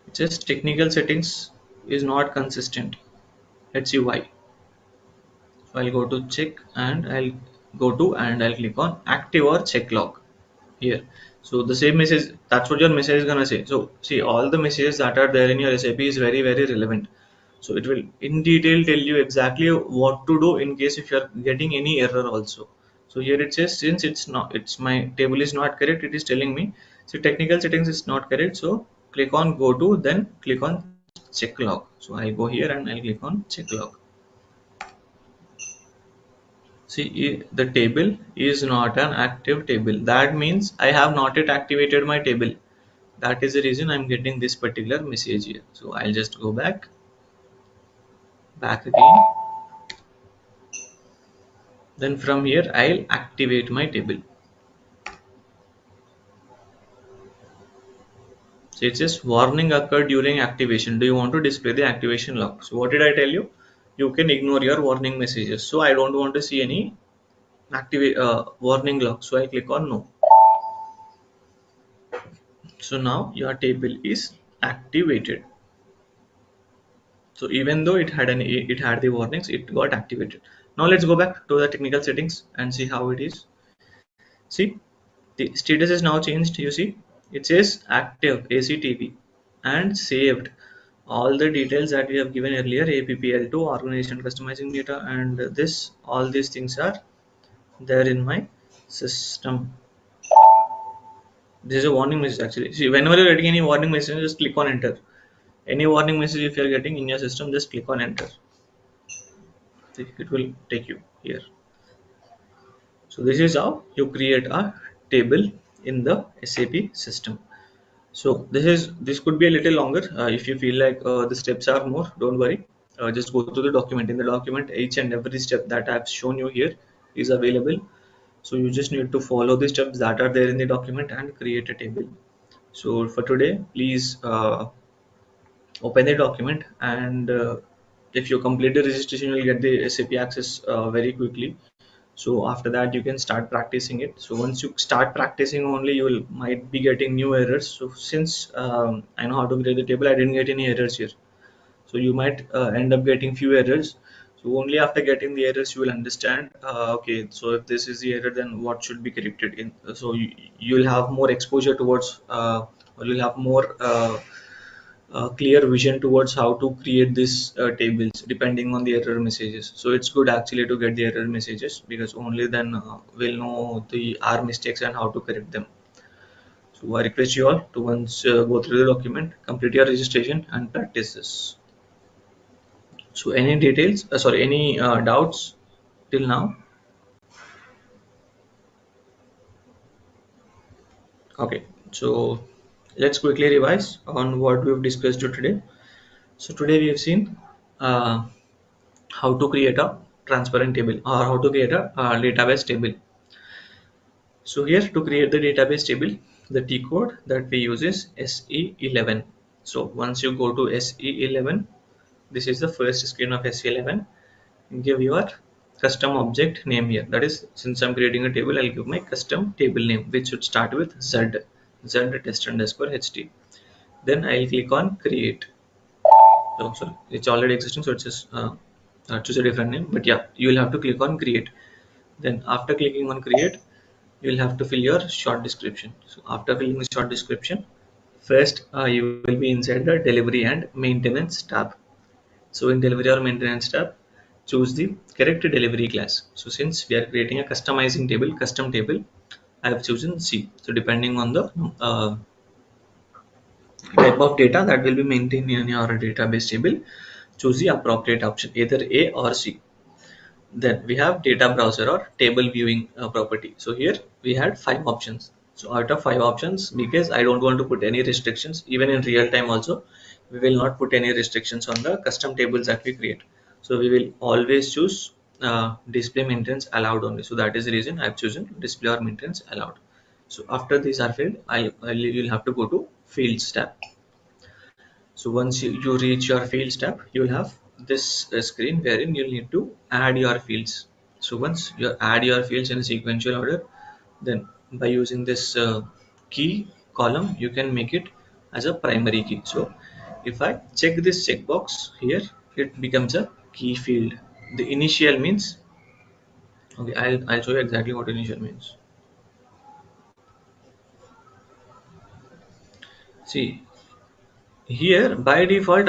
It says technical settings is not consistent. Let's see why. So I'll go to check and I'll click on active or check log here. So the same message, that's what your message is gonna say. So see, all the messages that are there in your SAP is very, very relevant. So it will in detail tell you exactly what to do in case if you're getting any error also. So here it says since it's my table is not correct, it is telling me so technical settings is not correct. So click on go to, then click on check log. So I'll go here and I'll click on check log. See, the table is not an active table. That means I have not yet activated my table. That is the reason I'm getting this particular message here. So I'll just go back again. Then from here, I'll activate my table. So it says warning occurred during activation. Do you want to display the activation log? So what did I tell you? You can ignore your warning messages. So I don't want to see any activate warning log. So I click on no. So now your table is activated. So even though it had the warnings, it got activated. Now let's go back to the technical settings and see how it is. See, the status is now changed. You see, it says active ACTV and saved. All the details that we have given earlier, APPL2, organization customizing data, and this, all these things are there in my system. This is a warning message actually. See, whenever you're getting any warning message, just click on enter. Any warning message if you're getting in your system, just click on enter. See, it will take you here. So this is how you create a table in the SAP system. So this could be a little longer. If you feel like the steps are more, don't worry. Just go to the document. In the document, each and every step that I've shown you here is available. So you just need to follow the steps that are there in the document and create a table. So for today, please open the document, and if you complete the registration, you'll get the SAP access very quickly. So after that you can start practicing it. So once you start practicing only, you will might be getting new errors. So since I know how to create the table, I didn't get any errors here. So you might end up getting few errors. So only after getting the errors you will understand, okay, so if this is the error, then what should be corrected in. So you'll have more exposure towards or you'll have more clear vision towards how to create these tables depending on the error messages. So it's good actually to get the error messages, because only then we'll know the our mistakes and how to correct them. So I request you all to once go through the document, complete your registration and practice this. So any details, sorry, any doubts till now? Okay, so let's quickly revise on what we've discussed today. So today we have seen uh, how to create a transparent table, or how to create a database table. So here, to create the database table, the T code that we use is SE11. So once you go to SE11, this is the first screen of SE11. Give your custom object name here. That is, since I'm creating a table, I'll give my custom table name, which should start with Z test underscore HT. Then I'll click on create. Oh, sorry, it's already existing, so it's just choose a different name. But yeah, you will have to click on create. Then after clicking on create, you'll have to fill your short description. So after filling the short description, first you will be inside the delivery and maintenance tab. So in delivery or maintenance tab, choose the correct delivery class. So since we are creating a custom table, I have chosen C. So depending on the type of data that will be maintained in your database table, choose the appropriate option, either A or C. Then we have data browser or table viewing property. So here we had 5 options. So out of 5 options, because I don't want to put any restrictions, even in real time also, we will not put any restrictions on the custom tables that we create. So we will always choose display maintenance allowed only. So that is the reason I've chosen display or maintenance allowed. So after these are filled, you'll have to go to fields tab. So once you reach your fields tab, you'll have this screen wherein you'll need to add your fields. So once you add your fields in a sequential order, then by using this key column, you can make it as a primary key. So if I check this checkbox here, it becomes a key field. The initial means, okay, I'll show you exactly what initial means. See, here by default,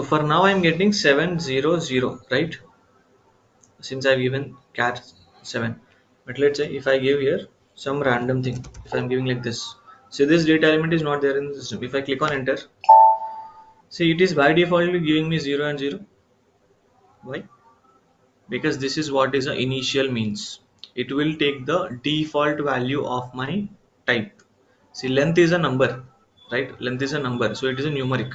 for now I'm getting 700, right? Since I've given cat 7. But let's say if I give here some random thing, if I'm giving like this, so this data element is not there in the system. If I click on enter, see it is by default giving me 0 and 0. Why? Because this is what is a initial means. It will take the default value of my type. See, length is a number, right? Length is a number, so it is a numeric.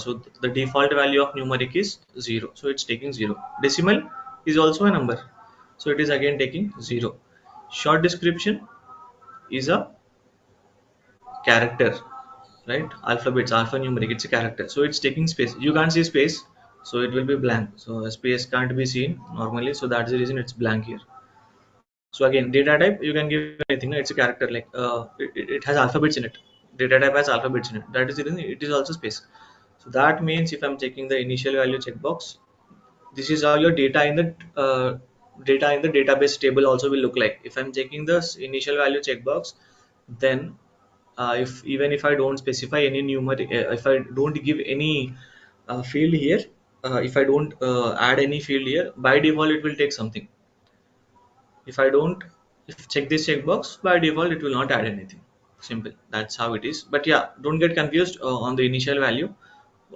So the default value of numeric is 0, so it's taking 0. Decimal is also a number, so it is again taking 0. Short description is a character, right? Alphabets, alphanumeric, it's a character, so it's taking space. You can't see space, so it will be blank. So a space can't be seen normally, so that's the reason it's blank here. So again, data type you can give anything. It's a character, like it has alphabets in it. Data type has alphabets in it. That is the reason it is also space. So that means if I'm checking the initial value checkbox, this is how your data in the database table also will look like. If I'm checking the initial value checkbox, then if even if I don't specify any numeric, if I don't give any field here, if I don't add any field here, by default it will take something. If I don't, if check this checkbox, by default it will not add anything. Simple, that's how it is. But yeah, don't get confused on the initial value.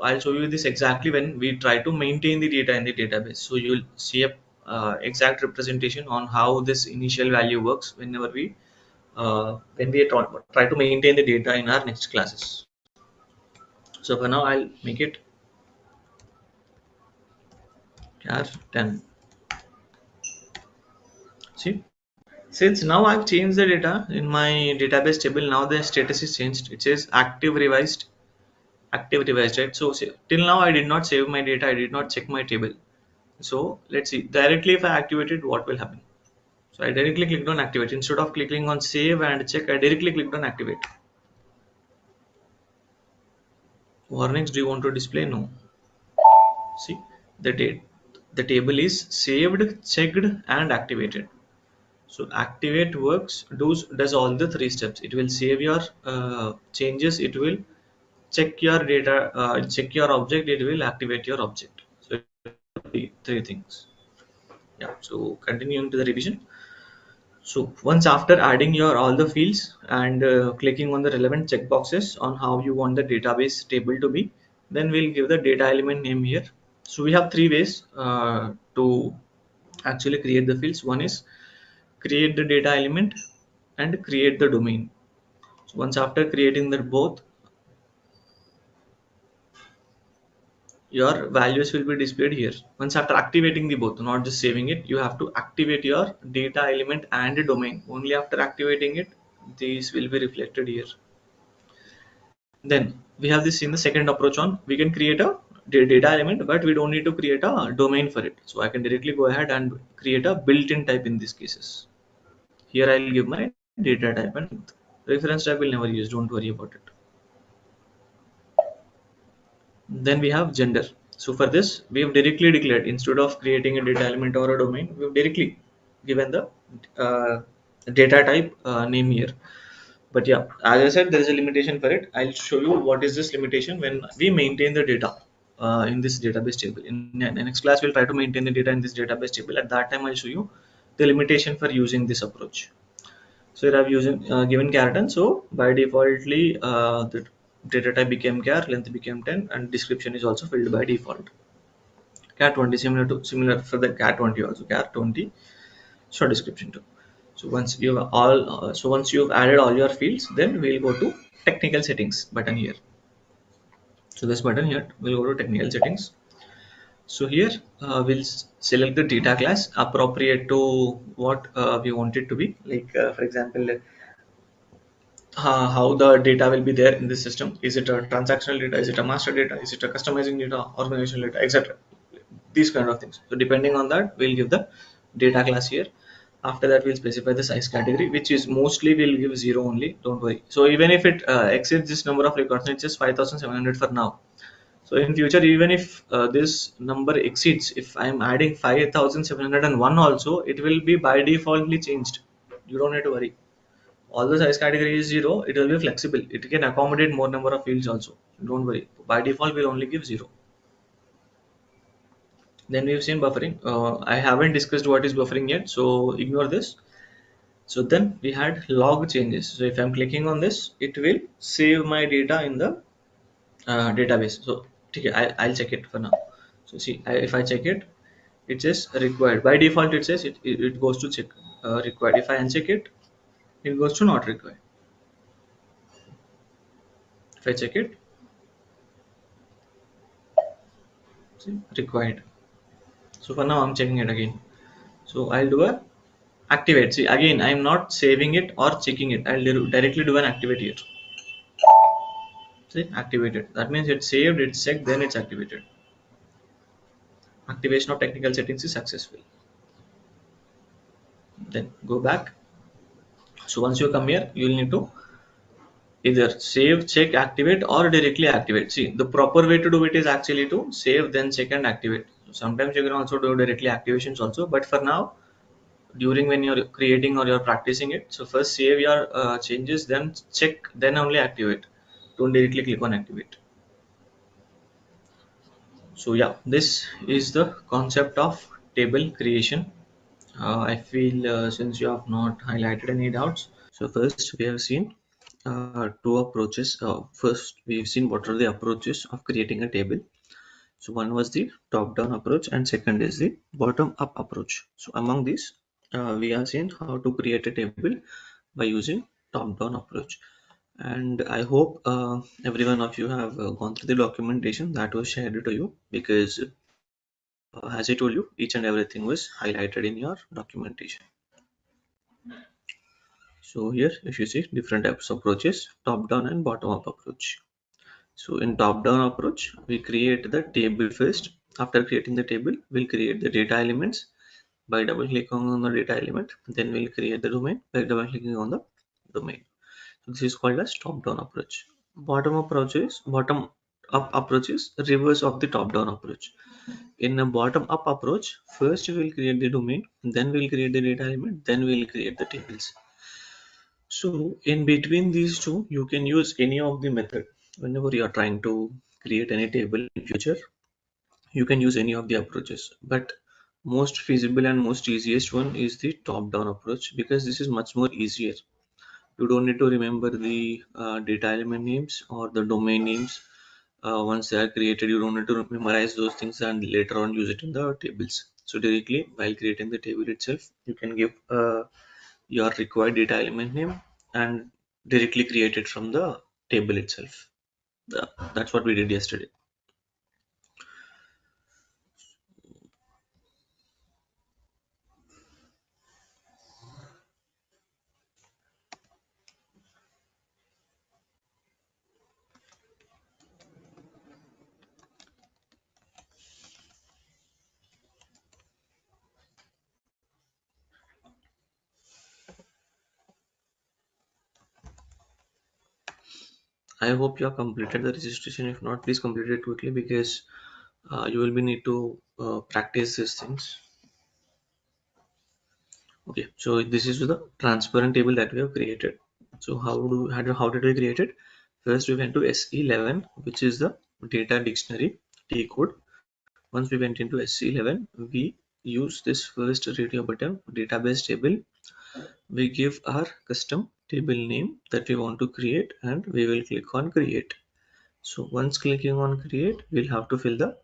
I'll show you this exactly when we try to maintain the data in the database. So you'll see a exact representation on how this initial value works whenever when we try to maintain the data in our next classes. So for now, I'll make it char 10. See, since now I've changed the data in my database table, now the status is changed. It says active revised, right? So till now I did not save my data, I did not check my table. So let's see directly if I activate it, what will happen. So I directly clicked on activate. Instead of clicking on save and check, I directly clicked on activate. Warnings, do you want to display? No. See, the date, the table is saved, checked and activated. So activate works, does all the three steps. It will save your changes, it will check your data, check your object, it will activate your object. So three things. Yeah, so continuing to the revision. So once after adding your all the fields and clicking on the relevant checkboxes on how you want the database table to be, then we'll give the data element name here. So we have three ways to actually create the fields. One is create the data element and create the domain. So once after creating the both, your values will be displayed here. Once after activating the both, not just saving it, you have to activate your data element and the domain. Only after activating it, these will be reflected here. Then we have this in the second approach on, we can create a data element, but we don't need to create a domain for it. So I can directly go ahead and create a built-in type in these cases. Here I'll give my data type and reference type will never use, don't worry about it. Then we have gender. So for this, we have directly declared, instead of creating a data element or a domain, we have directly given the data type name here. But yeah, as I said, there is a limitation for it. I'll show you what is this limitation when we maintain the data in this database table. In the next class, we'll try to maintain the data in this database table. At that time, I'll show you the limitation for using this approach. So here I've using given char10. So by defaultly, the data type became char, length became 10, and description is also filled by default. Char20 similar for the char20 also, char20 short description too. So once you've added all your fields, then we'll go to technical settings button here. So this button here, we'll go to technical settings. So here we'll select the data class appropriate to what we want it to be. Like for example, how the data will be there in the system. Is it a transactional data? Is it a master data? Is it a customizing data, organizational data, etc. These kind of things. So depending on that, we'll give the data class here. After that, we'll specify the size category, which is mostly we'll give 0 only. Don't worry. So even if it exceeds this number of records, it's just 5,700 for now. So in future, even if this number exceeds, if I'm adding 5,701 also, it will be by defaultly changed. You don't need to worry. All the size category is 0, it will be flexible. It can accommodate more number of fields also. Don't worry. By default, we'll only give 0. Then we've seen buffering. I haven't discussed what is buffering yet, so ignore this. So then we had log changes. So if I'm clicking on this, it will save my data in the database. So okay, I'll check it for now. So see, if I check it, it says required. By default, it says it goes to check required. If I uncheck it, it goes to not required. If I check it, see, required. So for now, I'm checking it again. So I'll do a activate. See, again, I'm not saving it or checking it. I'll directly do an activate here. See, activated. That means it's saved, it's checked, then it's activated. Activation of technical settings is successful. Then go back. So once you come here, you'll need to either save, check, activate, or directly activate. See, the proper way to do it is actually to save, then check and activate. Sometimes you can also do directly activations also, but for now, during when you're creating or you're practicing it, so first save your changes, then check, then only activate. Don't directly click on activate. So yeah, this is the concept of table creation. I feel since you have not highlighted any doubts. So first we have seen two approaches. First we've seen what are the approaches of creating a table. So one was the top-down approach and second is the bottom-up approach. So among these, we have seen how to create a table by using top-down approach. And I hope every one of you have gone through the documentation that was shared to you, because as I told you, each and everything was highlighted in your documentation. So here, if you see different types of approaches, top-down and bottom-up approach. So in top-down approach, we create the table first. After creating the table, we'll create the data elements by double clicking on the data element. Then we'll create the domain by double clicking on the domain. So this is called as top-down approach. Bottom up approach is reverse of the top-down approach. In a bottom-up approach, first we will create the domain, then we'll create the data element, then we'll create the tables. So in between these two, you can use any of the method. Whenever you are trying to create any table in future, you can use any of the approaches. But most feasible and most easiest one is the top-down approach, because this is much more easier. You don't need to remember the data element names or the domain names. Once they are created, you don't need to memorize those things and later on use it in the tables. So directly while creating the table itself, you can give your required data element name and directly create it from the table itself. That's what we did yesterday. I hope you have completed the registration. If not, please complete it quickly, because you will be need to practice these things. Okay, so this is the transparent table that we have created. So how did we create it? First, we went to SE11, which is the data dictionary T code. Once we went into SE11, we use this first radio button, database table. We give our custom table name that we want to create, and we will click on create. So once clicking on create, we'll have to fill the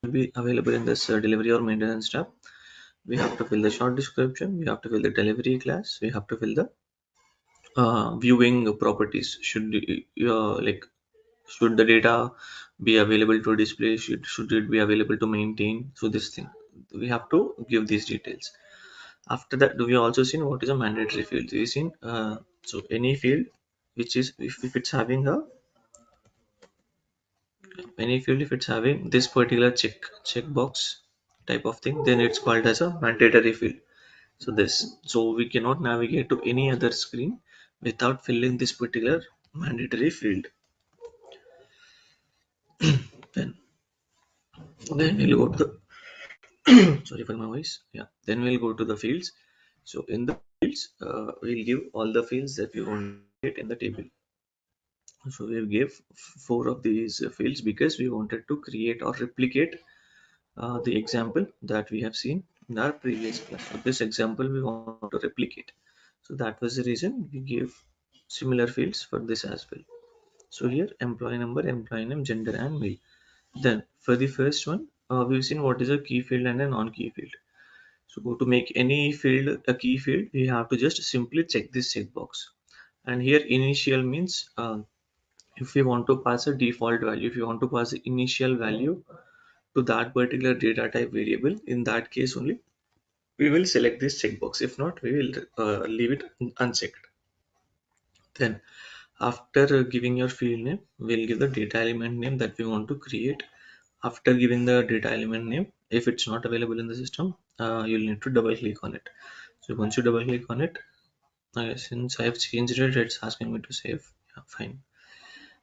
will be available in this delivery or maintenance tab. We have to fill the short description, we have to fill the delivery class, we have to fill the viewing properties. Should the data be available to display, should it be available to maintain. So this thing we have to give these details. After that, we also seen what is a mandatory field. We seen so any field which is, if it's having a, any field if it's having this particular checkbox type of thing, then it's called as a mandatory field. So this, so we cannot navigate to any other screen without filling this particular mandatory field. Then then we'll go to the sorry for my voice. Yeah, then we'll go to the fields. So in the fields, we'll give all the fields that we want to get in the table. So we gave four of these fields because we wanted to create or replicate the example that we have seen in our previous class. So this example we want to replicate. So that was the reason we gave similar fields for this as well. So here employee number, employee name, gender and male. Then for the first one, we've seen what is a key field and a non-key field. So to make any field a key field, we have to just simply check this checkbox. And here initial means if we want to pass a default value, if you want to pass the initial value to that particular data type variable, in that case only we will select this checkbox. If not, we will leave it unchecked. Then after giving your field name, we'll give the data element name that we want to create. After giving the data element name, if it's not available in the system, you'll need to double click on it. So once you double click on it, since I have changed it, it's asking me to save. Yeah, fine.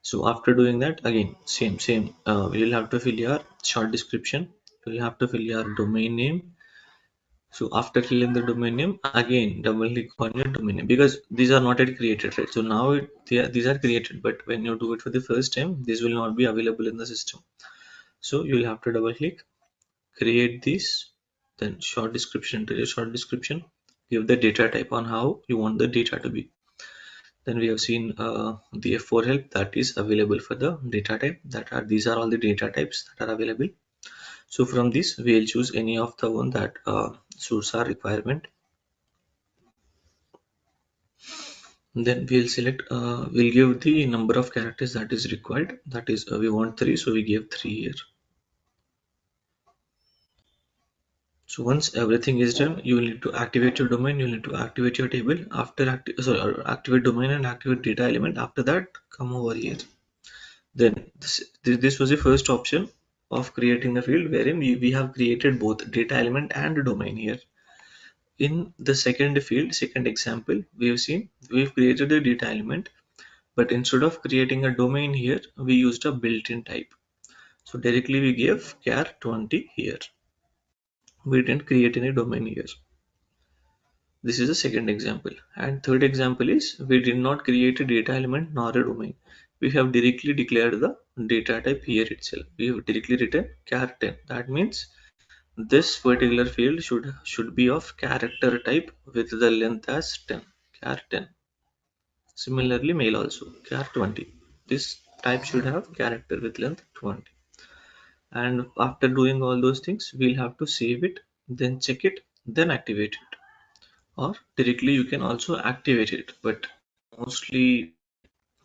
So after doing that, again same we will have to fill your short description, we will have to fill your domain name. So after filling the domain name, again double click on your domain name, because these are not yet created, right? So now these are created, but when you do it for the first time, this will not be available in the system. So you will have to double click, create this, then short description, to your short description, give the data type on how you want the data to be. Then we have seen the F4 help that is available for the data type, that are, these are all the data types that are available. So from this we'll choose any of the one that suits our requirement. Then we'll select, we'll give the number of characters that is required, that is we want 3, so we give 3 here. So once everything is done, you will need to activate your domain, you will need to activate your table. After activate domain and activate data element. After that, come over here. Then this was the first option of creating the field, wherein we have created both data element and domain here. In the second field, second example, we have seen we've created a data element, but instead of creating a domain here, we used a built-in type. So directly we gave char 20 here. We didn't create any domain here. This is the second example. And third example is we did not create a data element nor a domain. We have directly declared the data type here itself. We have directly written char 10. That means this particular field should be of character type with the length as 10. Char 10. Similarly, male also char 20. This type should have character with length 20. And after doing all those things, we'll have to save it, then check it, then activate it. Or directly you can also activate it, but mostly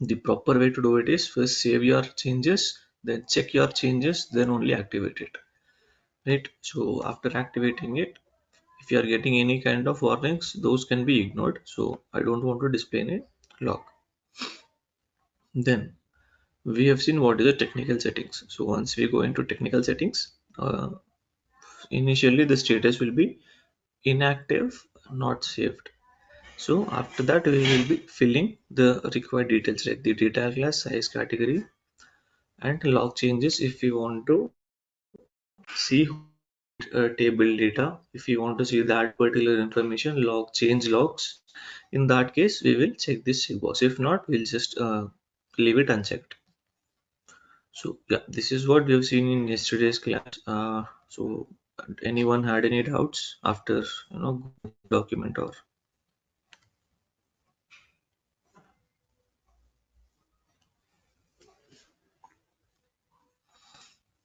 the proper way to do it is first save your changes, then check your changes, then only activate it, right? So after activating it, if you are getting any kind of warnings, those can be ignored. So I don't want to display any log. Then we have seen what is the technical settings. So once we go into technical settings, initially the status will be inactive, not saved. So after that, we will be filling the required details like the data class, size, category, and log changes. If we want to see table data, if you want to see that particular information, log change logs, in that case we will check this checkbox. If not, we'll just leave it unchecked. So yeah, this is what we have seen in yesterday's class. So anyone had any doubts after document, or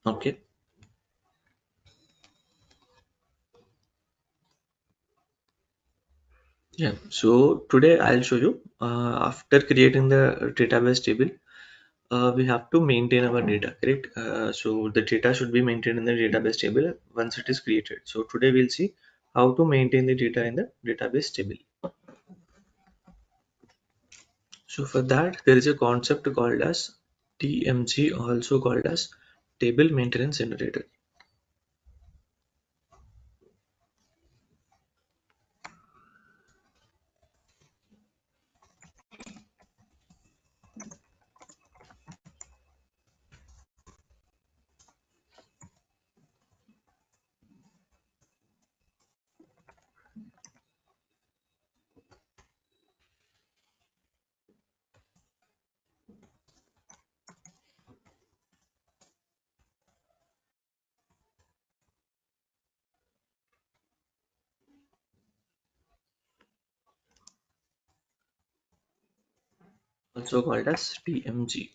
okay? Yeah, so today I'll show you after creating the database table, we have to maintain our data, correct? So the data should be maintained in the database table once it is created. So today we'll see how to maintain the data in the database table. So for that, there is a concept called as TMG, also called as table maintenance generator. Also called as TMG.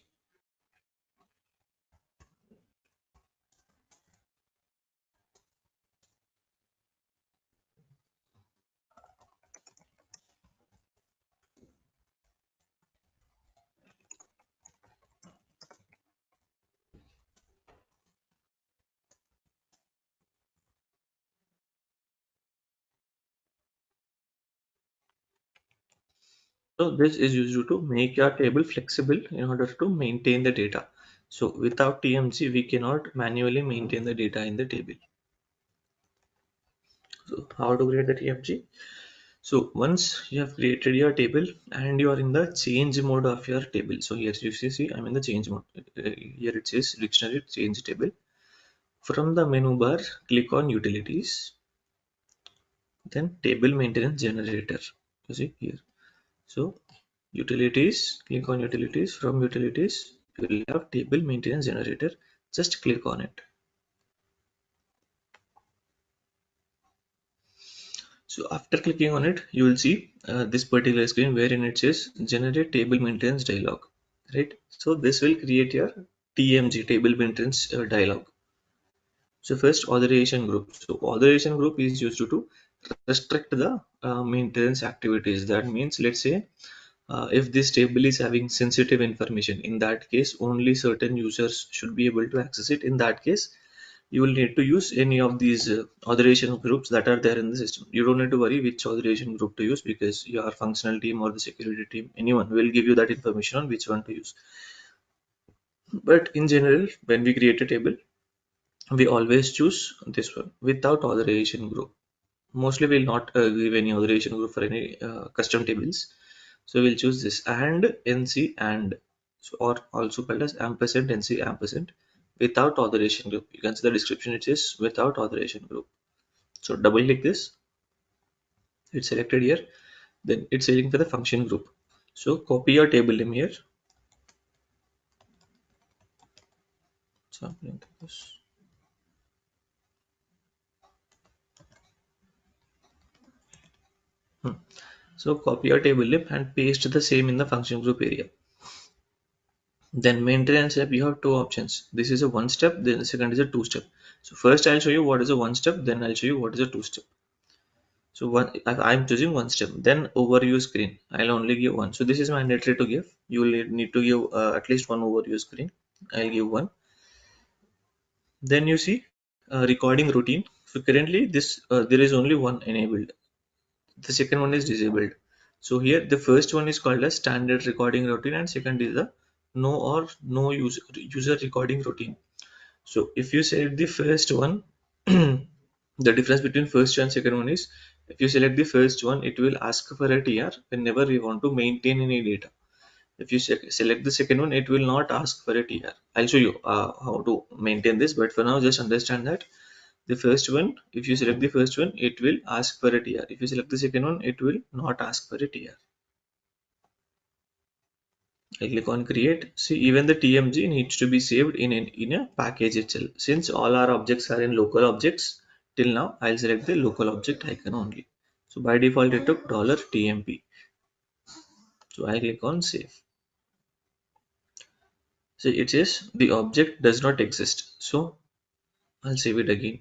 So this is used to make your table flexible in order to maintain the data. So without TMG, we cannot manually maintain the data in the table. So how to create the TMG? So once you have created your table and you are in the change mode of your table. So here you see I'm in the change mode. Here it says dictionary change table. From the menu bar, click on utilities, then table maintenance generator. You see here. So utilities, click on utilities. From utilities, you will have table maintenance generator. Just click on it. So after clicking on it, you will see this particular screen wherein it says generate table maintenance dialog, right? So this will create your TMG table maintenance dialog. So first authorization group. So authorization group is used to restrict the maintenance activities. That means let's say if this table is having sensitive information, in that case only certain users should be able to access it. In that case you will need to use any of these authorization groups that are there in the system. You don't need to worry which authorization group to use because your functional team or the security team, anyone will give you that information on which one to use. But in general, when we create a table, we always choose this one without authorization group. Mostly we'll not give any authorization group for any custom tables. So we'll choose this and NC and, so, or also called as ampersand NC ampersand without authorization group. You can see the description, it says without authorization group. So double click this, it's selected here, then it's saying for the function group. So copy your table name here. So I'm going to this. Hmm. So copy your table name and paste the same in the function group area. Then maintenance step, you have two options. This is a one step, then the second is a two step. So first I'll show you what is a one step, then I'll show you what is a two step. So I'm choosing one step, then overview screen. I'll only give one. So this is mandatory to give. You will need to give at least one overview screen. I'll give one. Then you see recording routine. So currently this there is only one enabled. The second one is disabled. So here the first one is called as standard recording routine and second is the no or no user recording routine. So if you select the first one, the difference between first and second one is if you select the first one, it will ask for a TR whenever we want to maintain any data. If you select the second one, it will not ask for a TR. I'll show you how to maintain this, but for now, just understand that the first one, if you select the first one, it will ask for a TR. If you select the second one, it will not ask for a TR. I click on create. See, even the TMG needs to be saved in a package itself. Since all our objects are in local objects, till now I'll select the local object icon only. So by default it took $TMP. So I click on save. So it says the object does not exist. So I'll save it again.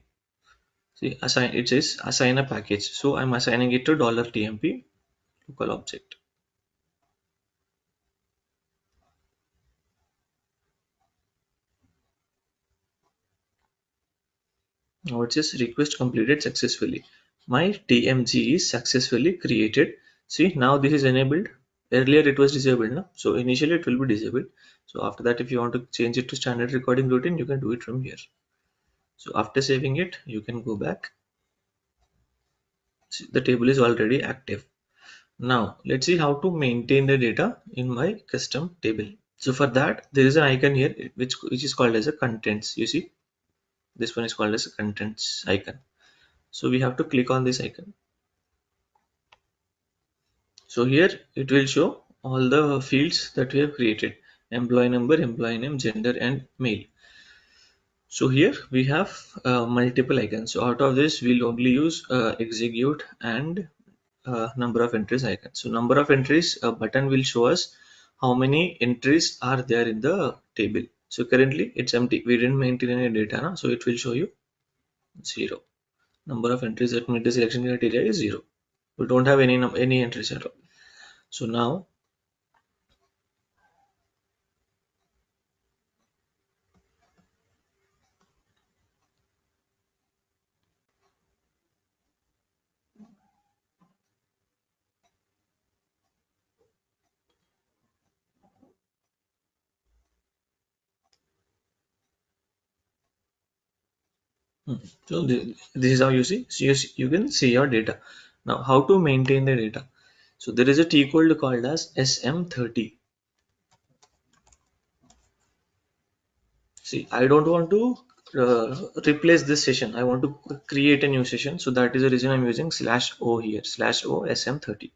See, assign, it says assign a package. So I'm assigning it to $TMP local object. Now it says request completed successfully. My TMG is successfully created. See, now this is enabled. Earlier it was disabled, no? So initially it will be disabled. So after that, if you want to change it to standard recording routine, you can do it from here. So after saving it, you can go back. See, the table is already active. Now let's see how to maintain the data in my custom table. So for that, there is an icon here which is called as a contents. You see, this one is called as a contents icon. So we have to click on this icon. So here it will show all the fields that we have created: employee number, employee name, gender, and mail. So here we have multiple icons. So out of this, we'll only use execute and number of entries icon. So number of entries button will show us how many entries are there in the table. So currently it's empty. We didn't maintain any data, no? So it will show you 0. Number of entries that meet the selection criteria is 0. We don't have any entries at all. So now, so this is how you see. So you can see your data. Now, how to maintain the data? So there is a T code called as SM30. See, I don't want to replace this session. I want to create a new session. So that is the reason I'm using /o here, /o SM30.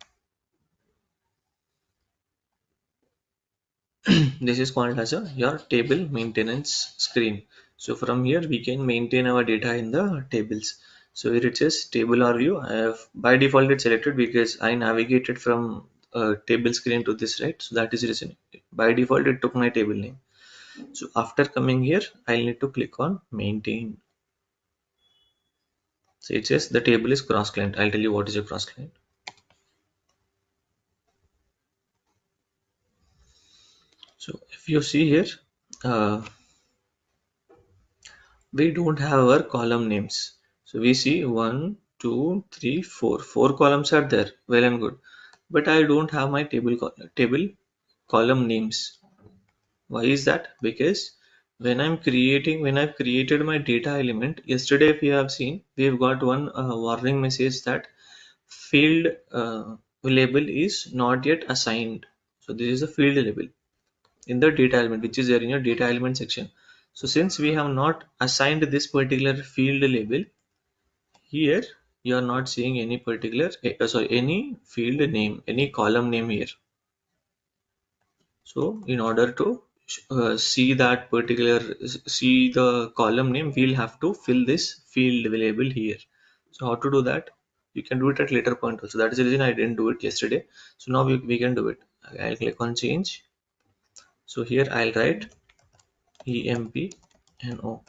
This is called as your table maintenance screen. So from here we can maintain our data in the tables. So here it says table or view. I have by default it's selected because I navigated from table screen to this, right? So that is the reason. By default it took my table name. So after coming here, I'll need to click on maintain. So it says the table is cross client. I'll tell you what is a cross client. So if you see here, uh, we don't have our column names. So we see 1, 2, 3, 4. 4 columns are there. Well and good. But I don't have my table column names. Why is that? Because when I've created my data element, yesterday if you have seen, we've got one warning message that field label is not yet assigned. So this is a field label in the data element which is there in your data element section. So since we have not assigned this particular field label here, you are not seeing any particular any field name, any column name here. So in order to see that particular see the column name, we'll have to fill this field label here. So how to do that? You can do it at later point also. That is the reason I didn't do it yesterday. So now we can do it. I'll click on change. So here I'll write EMPNO.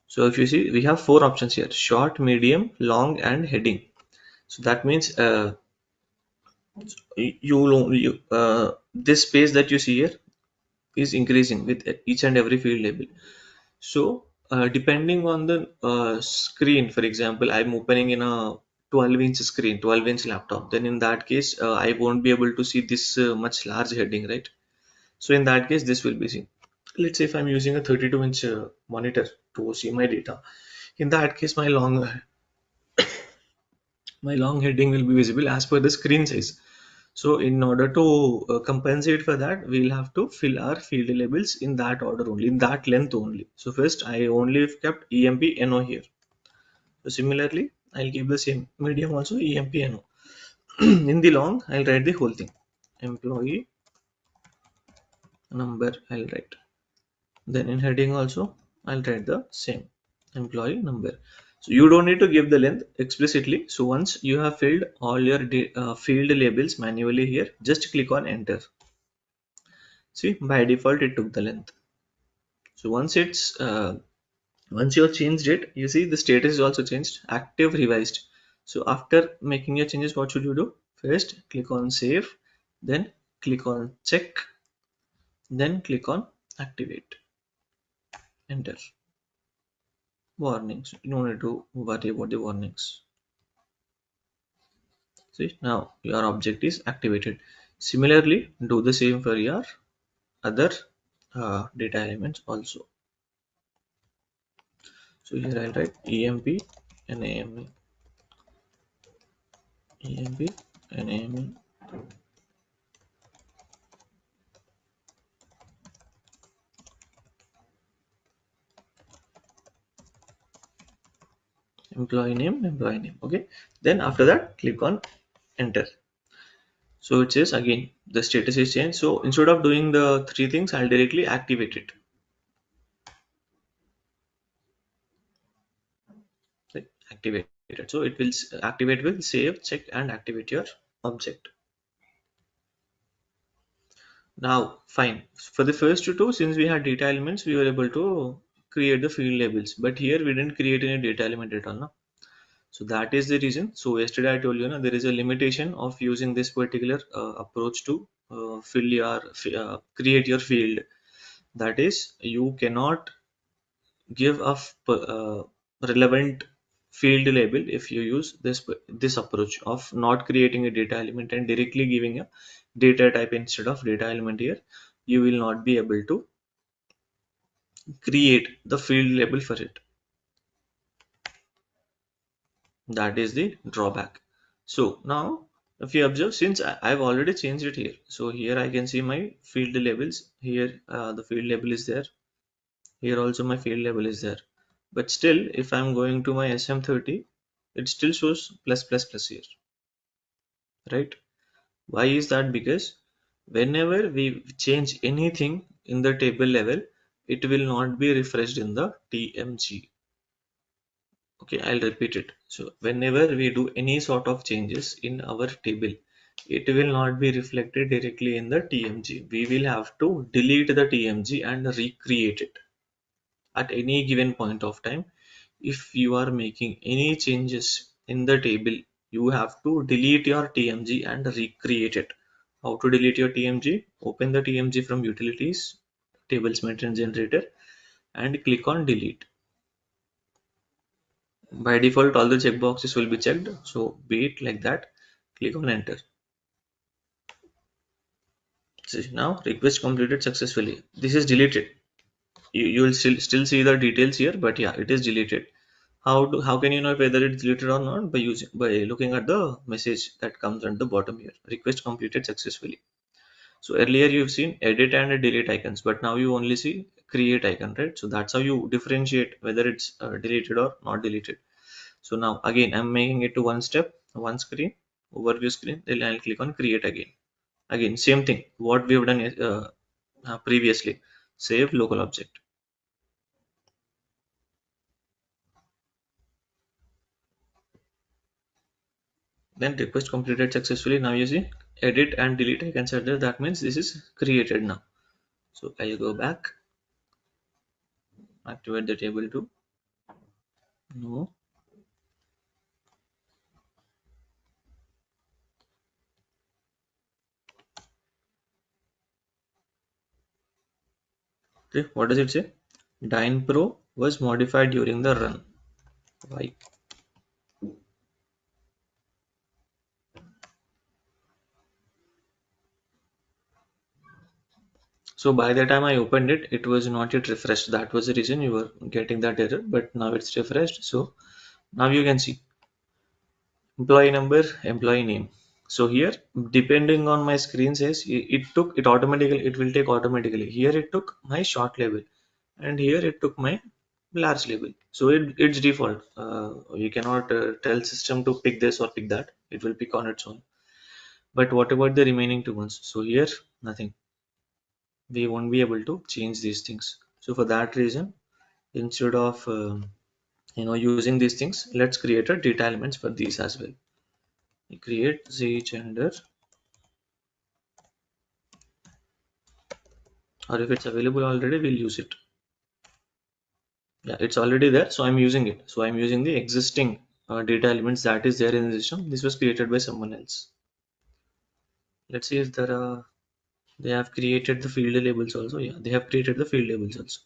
So if you see, we have four options here: short, medium, long, and heading. So that means this space that you see here is increasing with each and every field label. So depending on the screen, for example, I'm opening in a 12-inch screen, 12-inch laptop, then in that case I won't be able to see this much large heading, right? So in that case this will be seen. Let's say if I'm using a 32-inch monitor to see my data, in that case my long heading will be visible as per the screen size. So in order to compensate for that, we'll have to fill our field labels in that order only, in that length only. So first I only kept EMPNO here. So similarly, I'll give the same medium also EMPNO. In the long, I'll write the whole thing. Employee number I'll write. Then in heading also, I'll write the same employee number. So you don't need to give the length explicitly. So once you have filled all your field labels manually here, just click on enter. See, by default it took the length. So once you have changed it, you see the status is also changed, active revised. So after making your changes, what should you do? First click on save, then click on check, then click on activate, enter. warnings. You don't need to worry about the warnings. See, now your object is activated. Similarly, do the same for your other data elements also. So here I'll write emp and am, emp and am, employee name. Okay. Then after that, click on enter. So it says again the status is changed. So instead of doing the three things, I'll directly activate it. Like, activate it. So it will activate will save, check, and activate your object. Now, fine. For the first two, since we had data elements, we were able to create the field labels. But here we didn't create any data element at all. No? So that is the reason. So yesterday I told you, no, there is a limitation of using this particular approach to create your field. That is, you cannot give a relevant field label if you use this approach of not creating a data element and directly giving a data type instead of data element. Here you will not be able to create the field label for it. That is the drawback. So now if you observe, since I've already changed it here, so here I can see my field labels. Here the field label is there. Here also my field label is there. But still, if I'm going to my SM30, it still shows plus plus plus here, right? Why is that? Because whenever we change anything in the table level, it will not be refreshed in the TMG. Okay, I'll repeat it. So whenever we do any sort of changes in our table, it will not be reflected directly in the TMG. We will have to delete the TMG and recreate it at any given point of time. If you are making any changes in the table, you have to delete your TMG and recreate it. How to delete your TMG? Open the TMG from utilities, tables maintenance generator, and click on delete. By default, all the checkboxes will be checked. So be it like that. Click on enter. See, now request completed successfully. This is deleted. You will still see the details here, but yeah, it is deleted. How can you know whether it's deleted or not? By looking at the message that comes at the bottom here. Request completed successfully. So earlier you've seen edit and delete icons, but now you only see create icon, right? So that's how you differentiate whether it's deleted or not deleted. So now again, I'm making it to one step, one screen, overview screen. Then I'll click on create again. Again, same thing. What we have done previously. Save local object. Then request completed successfully. Now you see edit and delete icons are there. That means this is created now. So I'll go back, activate the table too. No. Okay, what does it say? Dyn Pro was modified during the run. Why? So by the time I opened it, it was not yet refreshed. That was the reason you were getting that error, but now it's refreshed. So now you can see employee number, employee name. So here, depending on my screen says it automatically, it will take automatically. Here it took my short label, and here it took my large label. So it's default. You cannot tell system to pick this or pick that. It will pick on its own. But what about the remaining two ones? So here nothing. We won't be able to change these things. So for that reason, instead of using these things, let's create a data elements for these as well. We create z gender, or if it's available already, we'll use it. Yeah, it's already there, so I'm using it. So I'm using the existing data elements that is there in the system. This was created by someone else. Let's see if there are they have created the field labels also. Yeah, they have created the field labels also.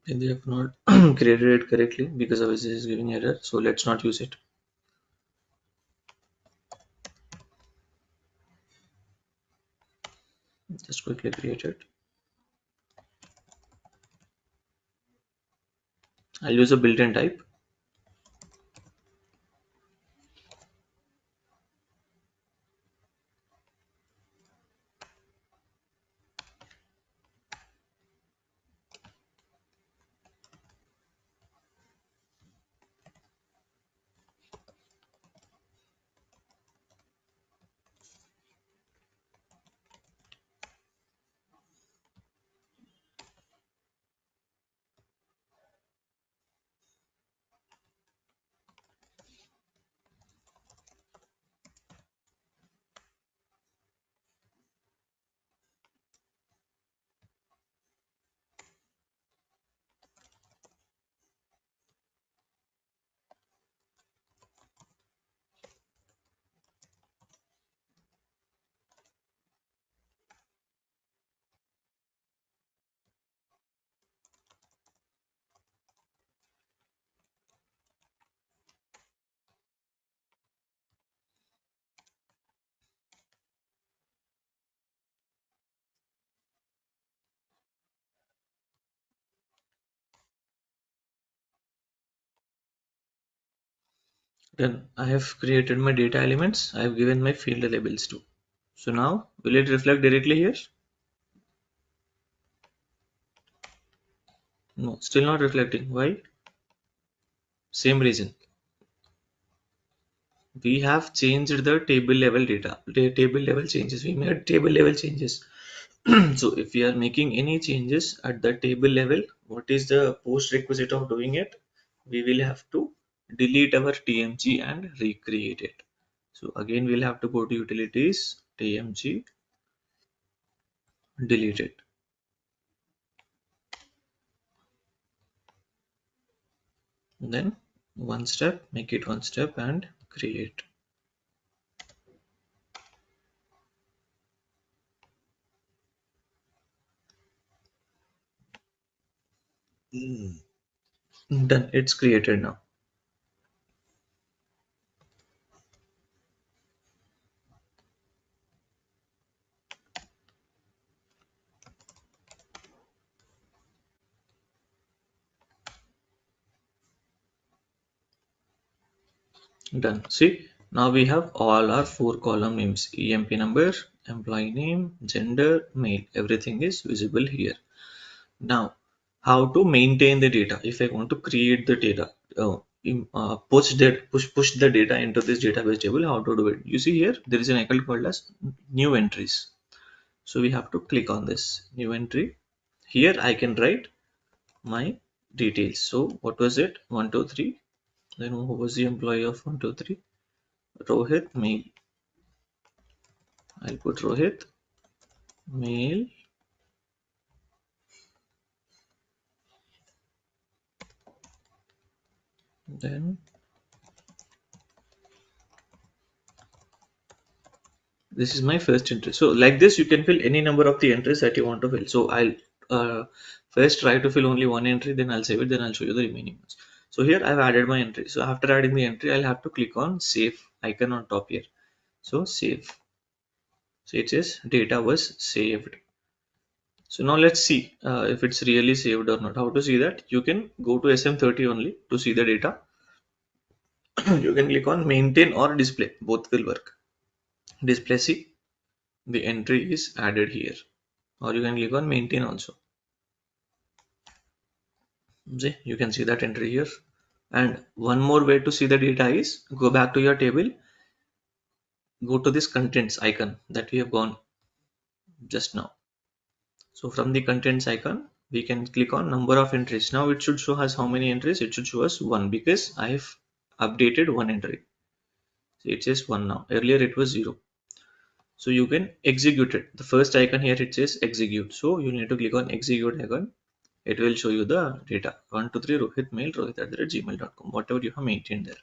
Then they have not created it correctly because otherwise it is giving error. So let's not use it. Just quickly create it. I'll use a built-in type. Then I have created my data elements. I have given my field labels too. So now will it reflect directly here? No, still not reflecting. Why? Same reason. We have changed the table level data. The table level changes. We made table level changes. So if we are making any changes at the table level, what is the post requisite of doing it? We will have to delete our TMG and recreate it. So again, we'll have to go to utilities, TMG, delete it. Then one step, make it one step and create. Done. It's created now. Done. See, now we have all our 4 column names: EMP number, employee name, gender, mail. Everything is visible here. Now, how to maintain the data? If I want to create the data, push the data into this database table, how to do it? You see here, there is an icon called as new entries. So we have to click on this new entry. Here I can write my details. So what was it? 123. Then who was the employee of 123? Rohit, mail. I'll put Rohit, mail. Then this is my first entry. So like this, you can fill any number of the entries that you want to fill. So I'll first try to fill only one entry, then I'll save it, then I'll show you the remaining ones. So here I've added my entry. So after adding the entry, I'll have to click on save icon on top here. So save. So it says data was saved. So now let's see if it's really saved or not. How to see that? You can go to SM30 only to see the data. You can click on maintain or display. Both will work. Display, see, the entry is added here. Or you can click on maintain also. See, you can see that entry here. And one more way to see the data is go back to your table, go to this contents icon that we have gone just now. So from the contents icon, we can click on number of entries. Now it should show us how many entries. It should show us one because I have updated one entry. So it says one now. Earlier it was 0. So you can execute it. The first icon here it says execute. So you need to click on execute icon. It will show you the data. 123 Rohit mail rohit@gmail.com. Whatever you have maintained there.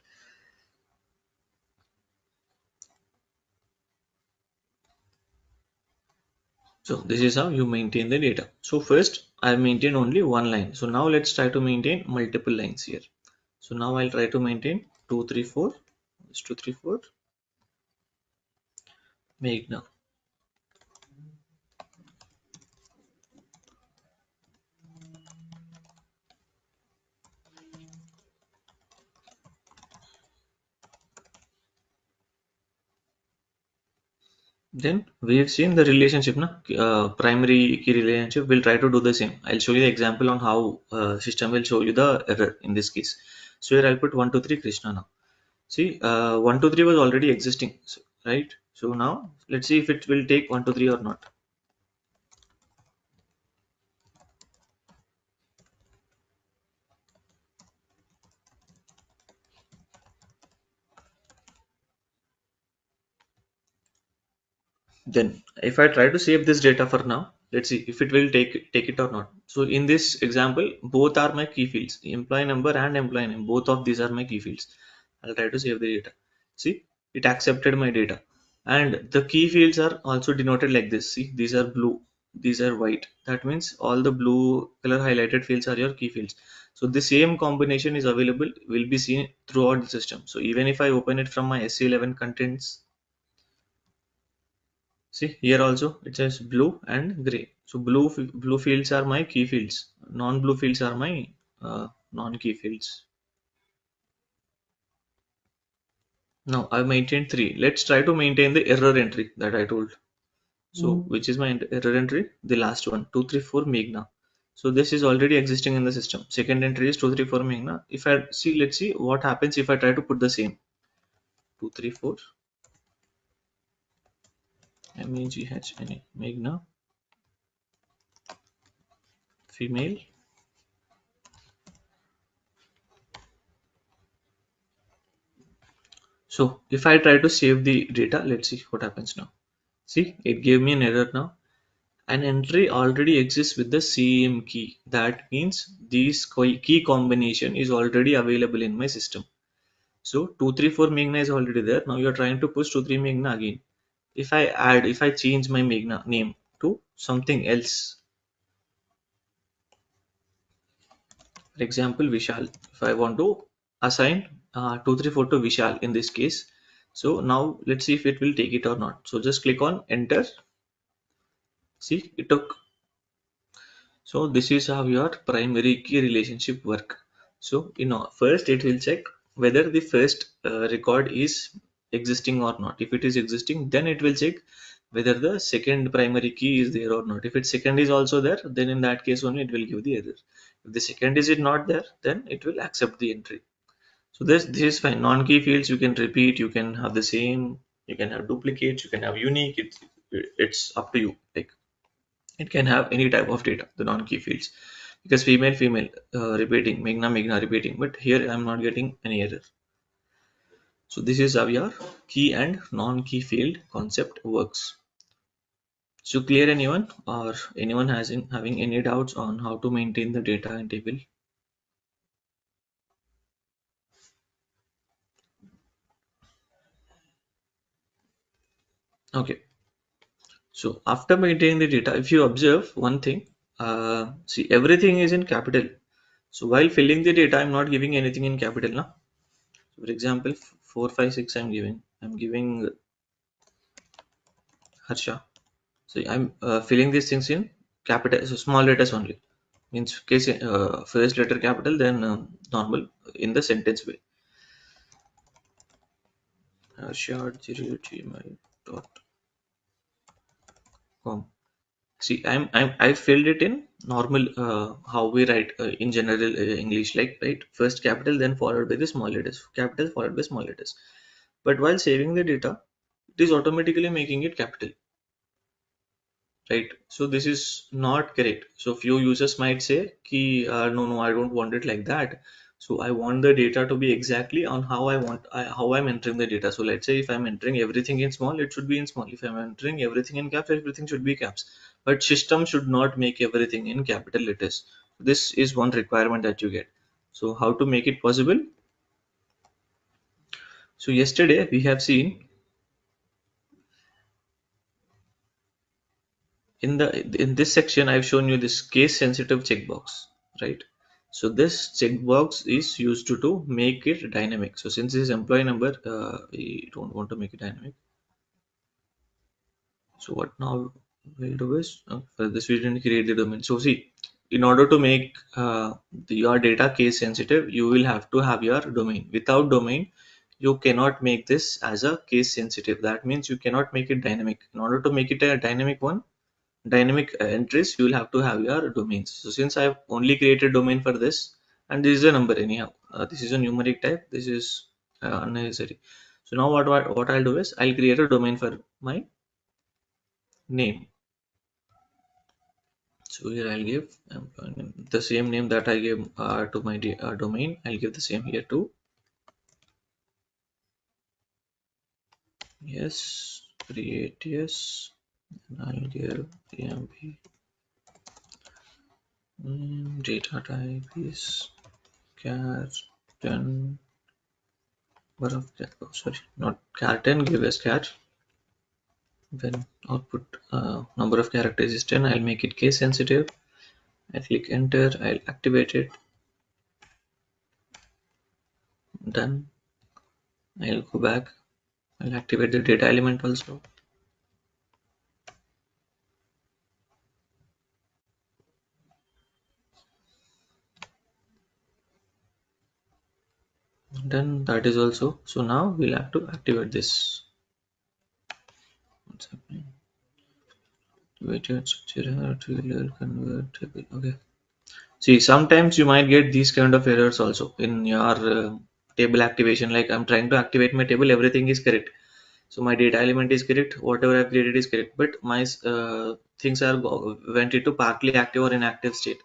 So this is how you maintain the data. So first I maintain only one line. So now let's try to maintain multiple lines here. So now I'll try to maintain 234, 234 Meghna. Then we've seen the relationship, na? Primary key relationship. We'll try to do the same. I'll show you the example on how system will show you the error in this case. So here I'll put 123 Krishna now. See, 123 was already existing, right? So now let's see if it will take 123 or not. Then if I try to save this data for now, let's see if it will take it or not. So in this example, both are my key fields, employee number and employee name. Both of these are my key fields. I'll try to save the data. See, it accepted my data. And the key fields are also denoted like this. See, these are blue, these are white. That means all the blue color highlighted fields are your key fields. So the same combination is available, will be seen throughout the system. So even if I open it from my SC11 contents, see here also it says blue and gray. So blue fields are my key fields. Non-blue fields are my non-key fields. Now I maintained three. Let's try to maintain the error entry that I told. So which is my error entry? The last one, 234 Meghna. So this is already existing in the system. Second entry is 234 Meghna. If I see, let's see what happens if I try to put the same 234 Meghna Meghna female. So if I try to save the data, let's see what happens now. See, it gave me an error now. An entry already exists with the same key. That means this key combination is already available in my system. So 234 Meghna is already there. Now you're trying to push 23 Meghna again. If I change my Meghna name to something else, for example, Vishal, if I want to assign 234 to Vishal in this case, so now let's see if it will take it or not. So just click on enter. See, it took. So this is how your primary key relationship work. So first it will check whether the first record is existing or not. If it is existing, then it will check whether the second primary key is there or not. If its second is also there, then in that case only it will give the error. If the second is it not there, then it will accept the entry. So this is fine. Non-key fields you can repeat, you can have the same, you can have duplicates, you can have unique. It's up to you. Like it can have any type of data, the non-key fields, because female repeating, Meghna repeating, but here I'm not getting any error. So this is how your key and non-key field concept works. So clear anyone, or anyone having any doubts on how to maintain the data in table? Okay. So after maintaining the data, if you observe one thing, see everything is in capital. So while filling the data, I'm not giving anything in capital now. So for example, 456 I'm giving Harsha. So I'm filling these things in capital, so small letters only. Means case first letter capital, then normal in the sentence way. Harsha@gmail.com. See, I filled it in normal how we write in general English, like right first capital, then followed by the small letters, capital followed by small letters. But while saving the data, it is automatically making it capital. Right, so this is not correct. So few users might say ki no, I don't want it like that. So I want the data to be exactly on how how I'm entering the data. So let's say if I'm entering everything in small, it should be in small. If I'm entering everything in caps, everything should be caps. But system should not make everything in capital letters. This is one requirement that you get. So how to make it possible? So yesterday we have seen in this section, I've shown you this case sensitive checkbox, right? So this checkbox is used to make it dynamic. So since this is employee number, we don't want to make it dynamic. So what now we'll do is, for this we didn't create the domain. So see, in order to make your data case sensitive, you will have to have your domain. Without domain, you cannot make this as a case sensitive. That means you cannot make it dynamic. In order to make it a dynamic one, dynamic entries, you will have to have your domains. So since I've only created domain for this, and this is a number anyhow, this is a numeric type, this is unnecessary. So now what I'll do is I'll create a domain for my name. So here I'll give employee name, the same name that I gave to my domain. I'll give the same here too. Yes, create yes, and I'll give PMP. Data type is char 10. Number of oh, sorry, not char 10. Give as char. When output number of characters is 10, I'll make it case sensitive. I click enter. I'll activate it. Done. I'll go back. I'll activate the data element also. Done. That is also. So now we'll have to activate this. What's happening? Activated structure trailer convert table. Okay. See, sometimes you might get these kind of errors also in your table activation. Like I'm trying to activate my table, everything is correct. So my data element is correct, whatever I've created is correct, but my things are went into partly active or inactive state.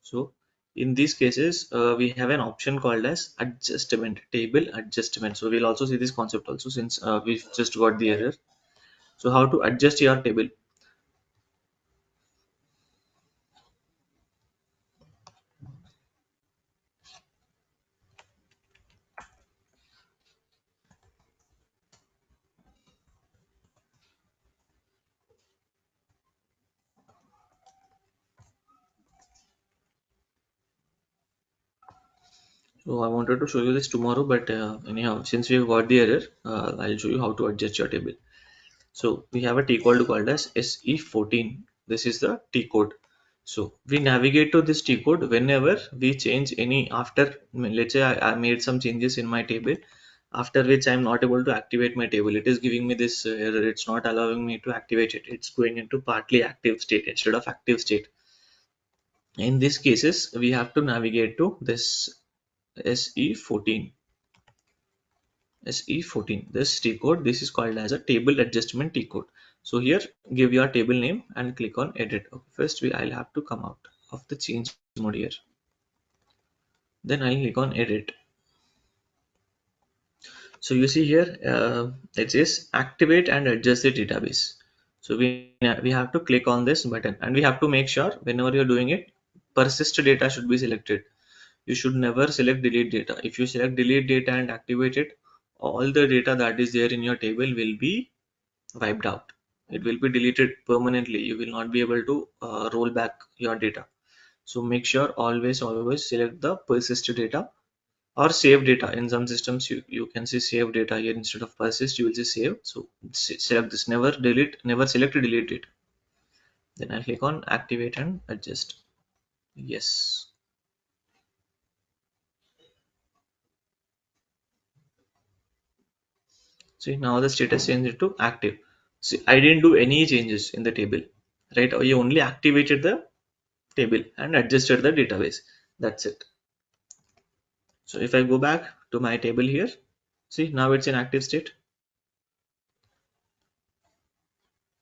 So in these cases, we have an option called as adjustment, table adjustment. So we'll also see this concept also, since we've just got the error. So how to adjust your table? So I wanted to show you this tomorrow, but anyhow, since we've got the error, I'll show you how to adjust your table. So we have a T code called as SE14. This is the T code. So we navigate to this T code whenever we change any after, let's say I made some changes in my table, after which I'm not able to activate my table. It is giving me this error. It's not allowing me to activate it. It's going into partly active state instead of active state. In these cases, we have to navigate to this SE14. SE14, this T code, this is called as a table adjustment T code. So here give your table name and click on edit. Okay, first I'll have to come out of the change mode here. Then I'll click on edit. So you see here it says activate and adjust the database. So we have to click on this button, and we have to make sure whenever you're doing it, persist data should be selected. You should never select delete data. If you select delete data and activate it, all the data that is there in your table will be wiped out. It will be deleted permanently. You will not be able to roll back your data. So make sure always select the persist data or save data. In some systems you can see save data here instead of persist, you will see save. So select this, never delete, never select delete data. Then I'll click on activate and adjust. Yes. See, now the status changed to active. See, I didn't do any changes in the table, right? You only activated the table and adjusted the database. That's it. So if I go back to my table here, see now it's in active state.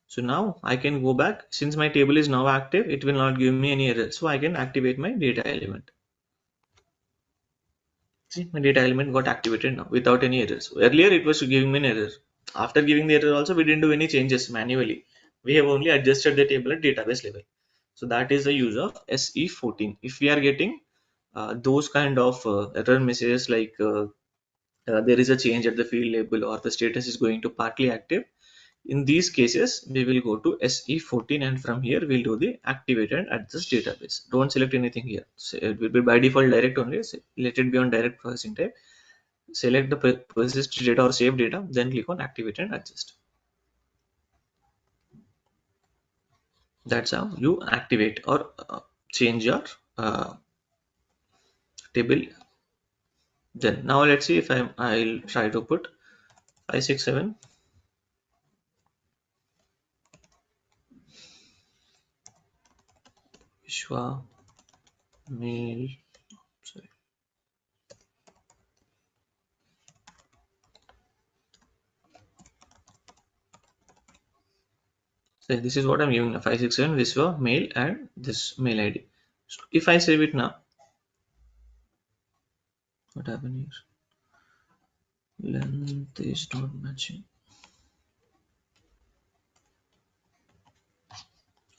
So now I can go back. Since my table is now active, it will not give me any error. So I can activate my data element. See, my data element got activated now without any errors. So earlier it was giving me an error. After giving the error also, we didn't do any changes manually. We have only adjusted the table at database level. So that is the use of SE14. If we are getting those kind of error messages like there is a change at the field label or the status is going to partly active, In these cases, we will go to SE14, and from here we'll do the activate and adjust database. Don't select anything here. So it will be by default direct only. So let it be on direct processing type. Select the persist data or save data, then click on activate and adjust. That's how you activate or change your table. Then now let's see if I'll try to put 567 Vishwa mail. Sorry. So this is what I'm giving now, 567 Vishwa mail and this mail ID. So if I save it now, what happened here? Length is not matching.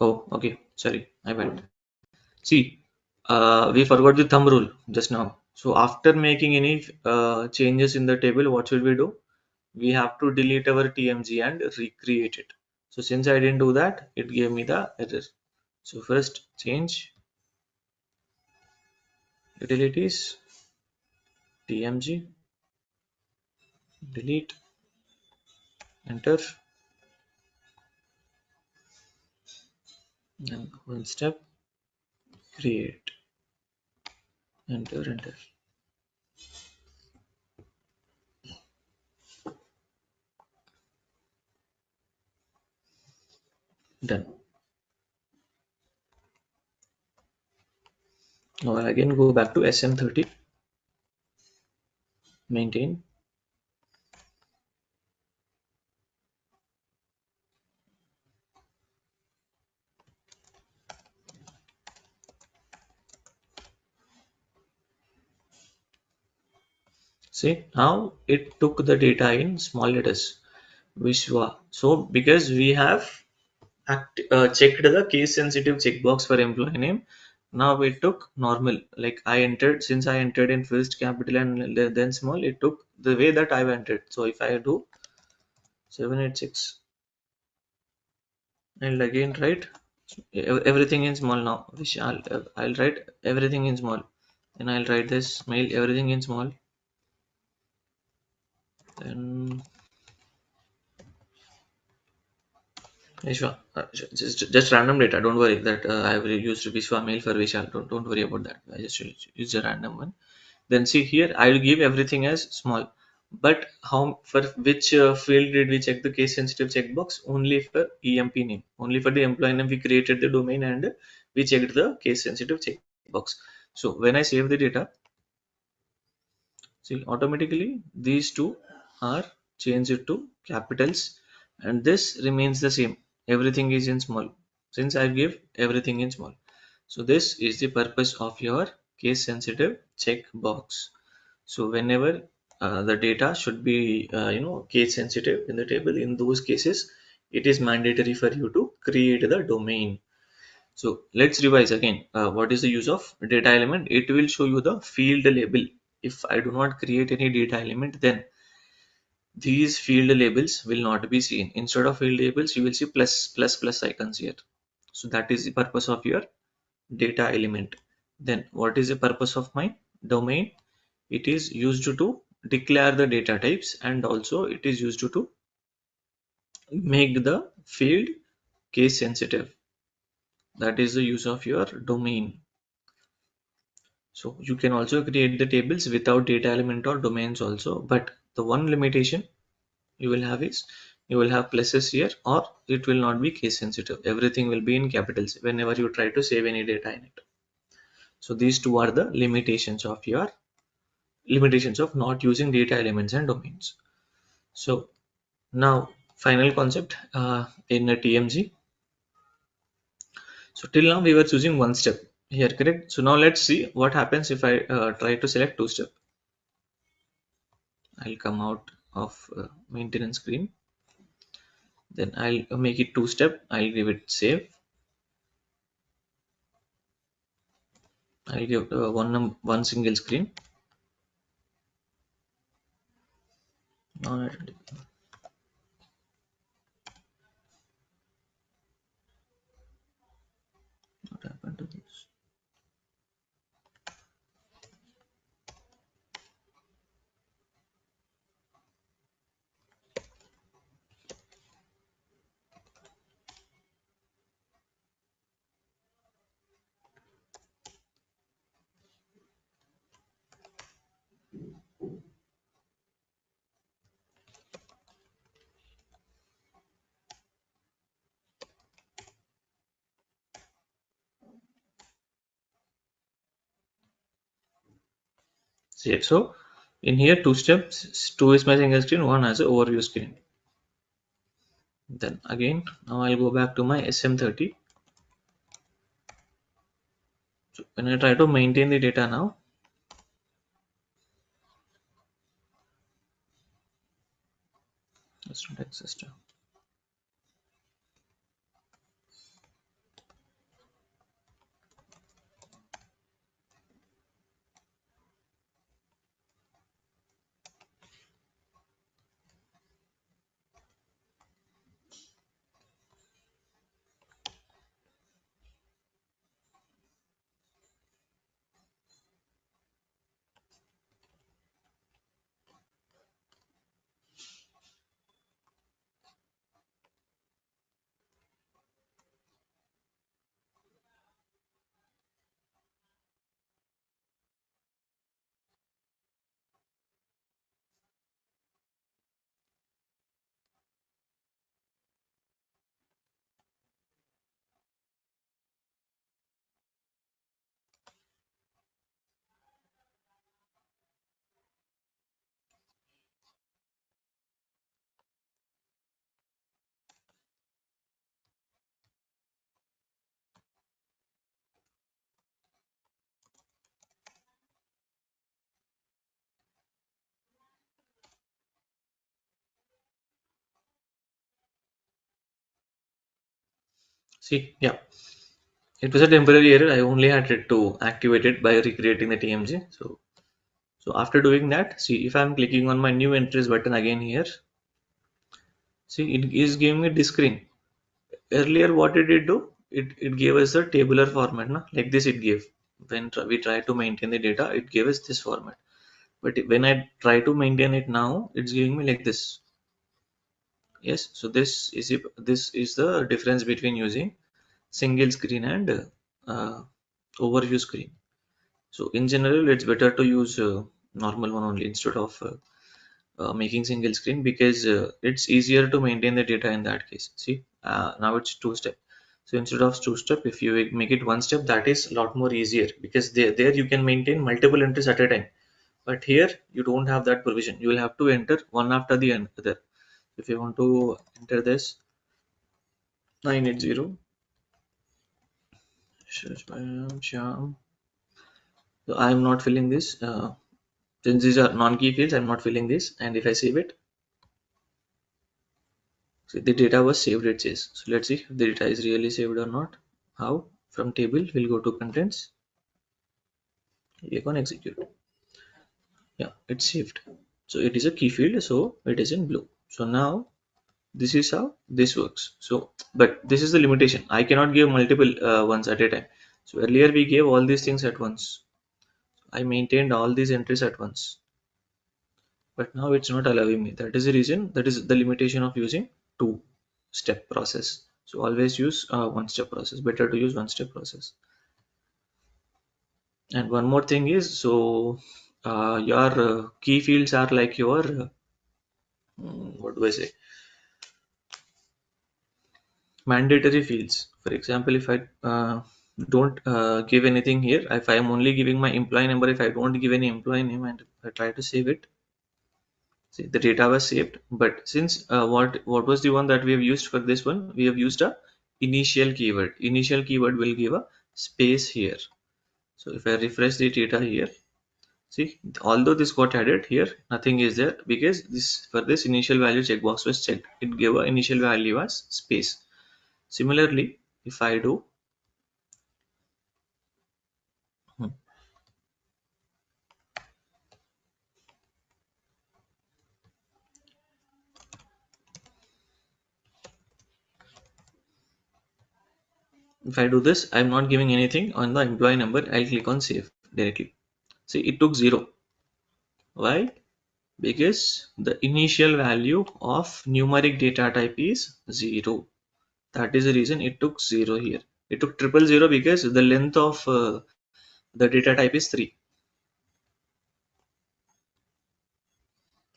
Oh, okay. Sorry, I went. See, we forgot the thumb rule just now. So after making any changes in the table, what should we do? We have to delete our TMG and recreate it. So since I didn't do that, it gave me the error. So first change utilities, TMG, delete, enter, and one step, create, enter, enter. Done. Now I'll again go back to SM30, maintain. See, now it took the data in small letters. Vishwa. So because we have checked the case sensitive checkbox for employee name, now we took normal. Like I entered, since I entered in first capital and then small, it took the way that I've entered. So if I do 786 and again write everything in small now, which I'll write everything in small. Then I'll write this mail everything in small. Then Vishwa, just random data. Don't worry that I've used Vishwa mail for Vishal. Don't worry about that. I just use a random one. Then see here, I will give everything as small. But how for which field did we check the case sensitive checkbox? Only for EMP name. Only for the employee name we created the domain and we checked the case sensitive checkbox. So when I save the data, see automatically these two are changed to capitals and this remains the same. Everything is in small since I give everything in small. So this is the purpose of your case sensitive checkbox. So whenever the data should be case sensitive in the table, in those cases it is mandatory for you to create the domain. So let's revise again. What is the use of data element? It will show you the field label. If I do not create any data element, then these field labels will not be seen. Instead of field labels, you will see plus icons here. So that is the purpose of your data element. Then what is the purpose of my domain? It is used to declare the data types and also it is used to make the field case sensitive. That is the use of your domain. So you can also create the tables without data element or domains also, but the one limitation you will have is you will have pluses here or it will not be case sensitive. Everything will be in capitals whenever you try to save any data in it. So these two are the limitations of not using data elements and domains. So now final concept in a TMG. So till now we were choosing one step here, correct? So now let's see what happens if I try to select two step. I'll come out of maintenance screen. Then I'll make it two step. I'll give it save. I'll give one single screen. Non do this. See, so in here, two steps, two is my single screen, one has an overview screen. Then again, now I'll go back to my SM30. So when I try to maintain the data now, let's not exist. See, yeah, it was a temporary error. I only had to activate it by recreating the TMG. So after doing that, see if I'm clicking on my new entries button again here, see it is giving me this screen. Earlier, what did it do? It gave us a tabular format, na? Like this it gave. When we try to maintain the data, it gave us this format. But when I try to maintain it now, it's giving me like this. Yes, so this is the difference between using single screen and overview screen. So in general, it's better to use normal one only instead of making single screen because it's easier to maintain the data in that case. See, now it's two step. So instead of two step, if you make it one step, that is a lot more easier because there you can maintain multiple entries at a time. But here you don't have that provision. You will have to enter one after the other. If you want to enter this 980, Shyam. So I am not filling this. Since these are non-key fields, I'm not filling this. And if I save it, so the data was saved, it says. So let's see if the data is really saved or not. How? From table, we'll go to contents, click on execute. Yeah, it's saved. So it is a key field, so it is in blue. So now this is how this works. So, but this is the limitation. I cannot give multiple ones at a time. So earlier we gave all these things at once. I maintained all these entries at once. But now it's not allowing me. That is the reason, that is the limitation of using two step process. So always use one step process, better to use one step process. And one more thing is, so your key fields are like your what do I say, mandatory fields. For example, if I don't give anything here, if I am only giving my employee number, if I don't give any employee name and I try to save it, see, the data was saved, but since what was the one that we have used for this one? We have used a initial keyword. Initial keyword will give a space here. So if I refresh the data here, see, although this got added here, nothing is there because this for this initial value checkbox was checked. It gave a initial value as space. Similarly, if I do, hmm, If I do this, I'm not giving anything on the employee number. I'll click on save directly. See, it took 0. Why? Because the initial value of numeric data type is 0. That is the reason it took 0 here. It took triple 0 because the length of the data type is 3.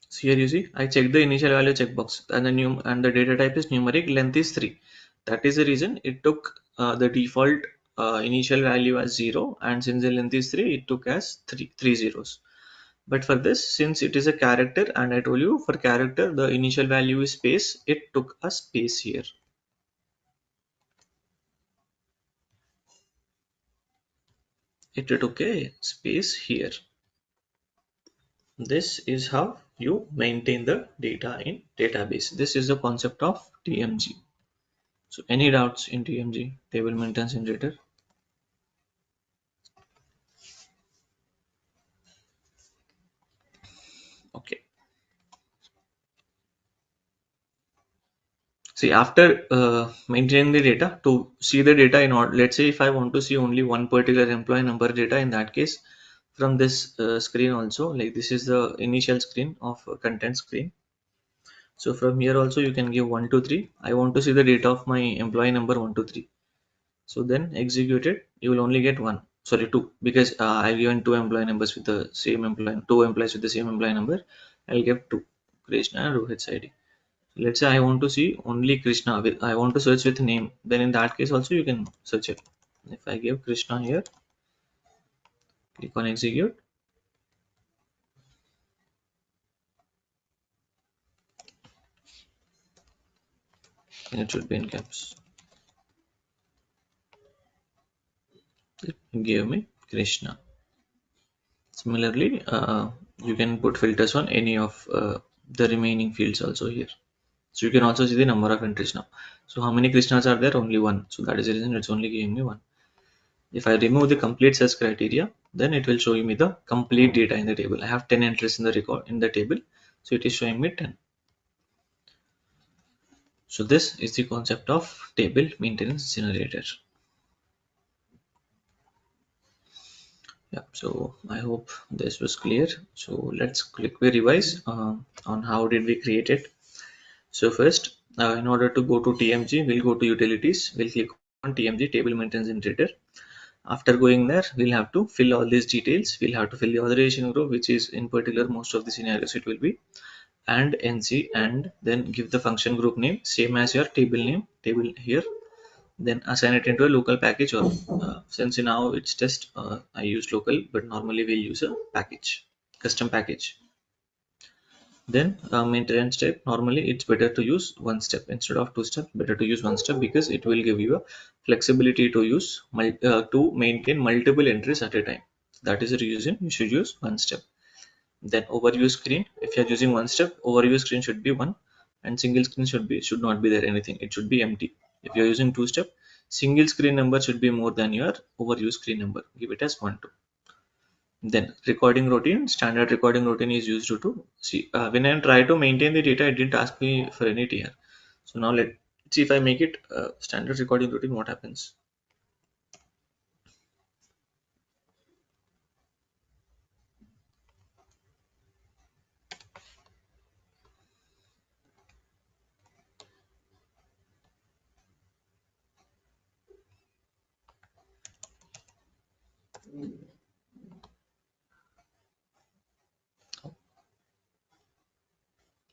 So here you see, I checked the initial value checkbox, and the data type is numeric, length is 3. That is the reason it took the default initial value as 0, and since the length is 3, it took as three zeros. But for this, since it is a character, and I told you for character the initial value is space, it took a space here. It took a space here. This is how you maintain the data in database. This is the concept of TMG. So any doubts in TMG, table maintenance generator? Okay. See, after maintaining the data, to see the data in order, let's say if I want to see only one particular employee number data, in that case, from this screen also, like this is the initial screen of content screen. So from here also you can give 1 to 3. I want to see the data of my employee number 1 to 3. So then execute it. You will only get one. Sorry, two, because I've given two employee numbers with the same employee, two employees with the same employee number. I'll give two, Krishna and Rohit's ID. Let's say I want to see only Krishna. I want to search with name. Then in that case also you can search it. If I give Krishna here, click on execute, and it should be in caps. It gave me Krishna. Similarly, you can put filters on any of the remaining fields also here. So you can also see the number of entries now. So how many Krishnas are there? Only one. So that is the reason it's only giving me one. If I remove the complete search criteria, then it will show me the complete data in the table. I have 10 entries in the record in the table. So it is showing me 10. So this is the concept of table maintenance generator. Yeah, so I hope this was clear. So let's quickly revise on how did we create it. So first, in order to go to TMG, we'll go to utilities. We'll click on TMG table maintenance generator. After going there, we'll have to fill all these details. We'll have to fill the authorization group, which is in particular most of the scenarios it will be, and NC, and then give the function group name same as your table name, table here. Then assign it into a local package, or since now it's just I use local, but normally we'll use a package, custom package. Then maintenance step, normally it's better to use one step instead of two steps. Better to use one step because it will give you a flexibility to use to maintain multiple entries at a time. That is the reason you should use one step. Then overview screen, if you are using one step, overview screen should be one, and single screen should not be there anything. It should be empty. If you are using two step, single screen number should be more than your overview screen number. Give it as 1 2. Then recording routine, standard recording routine is used to see when I try to maintain the data, it didn't ask me for any TR. So now let's see if I make it standard recording routine, what happens.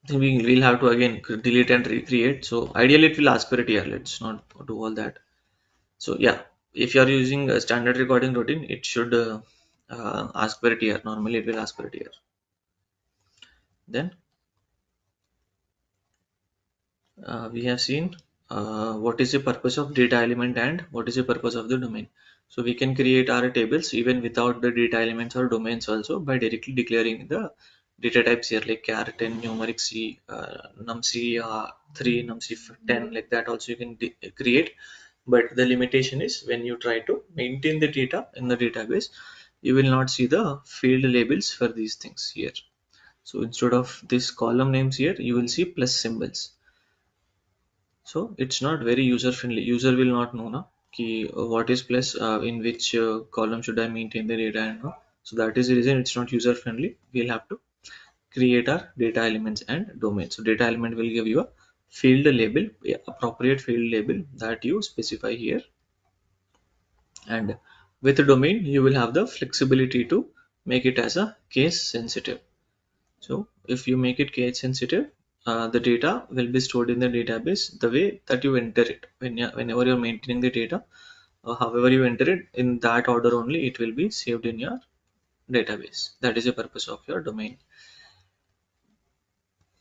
Then we'll have to again delete and recreate. So ideally it will ask for a TR. Let's not do all that. So yeah, if you are using a standard recording routine, it should ask for a TR. Normally it will ask for a TR. Then we have seen what is the purpose of data element and what is the purpose of the domain. So we can create our tables even without the data elements or domains also by directly declaring the data types here, like char 10, numeric c, num-c 3, num-c 10, like that also you can create. But the limitation is when you try to maintain the data in the database, you will not see the field labels for these things here. So instead of this column names here, you will see plus symbols. So it's not very user friendly. User will not know now. what is plus, in which column should I maintain the data and all. So that is the reason it's not user friendly. We'll have to create our data elements and domain. So data element will give you a field label, appropriate field label that you specify here, and with the domain you will have the flexibility to make it as a case sensitive. So if you make it case sensitive, the data will be stored in the database the way that you enter it. Whenever you're maintaining the data, however you enter it, in that order only it will be saved in your database. That is the purpose of your domain.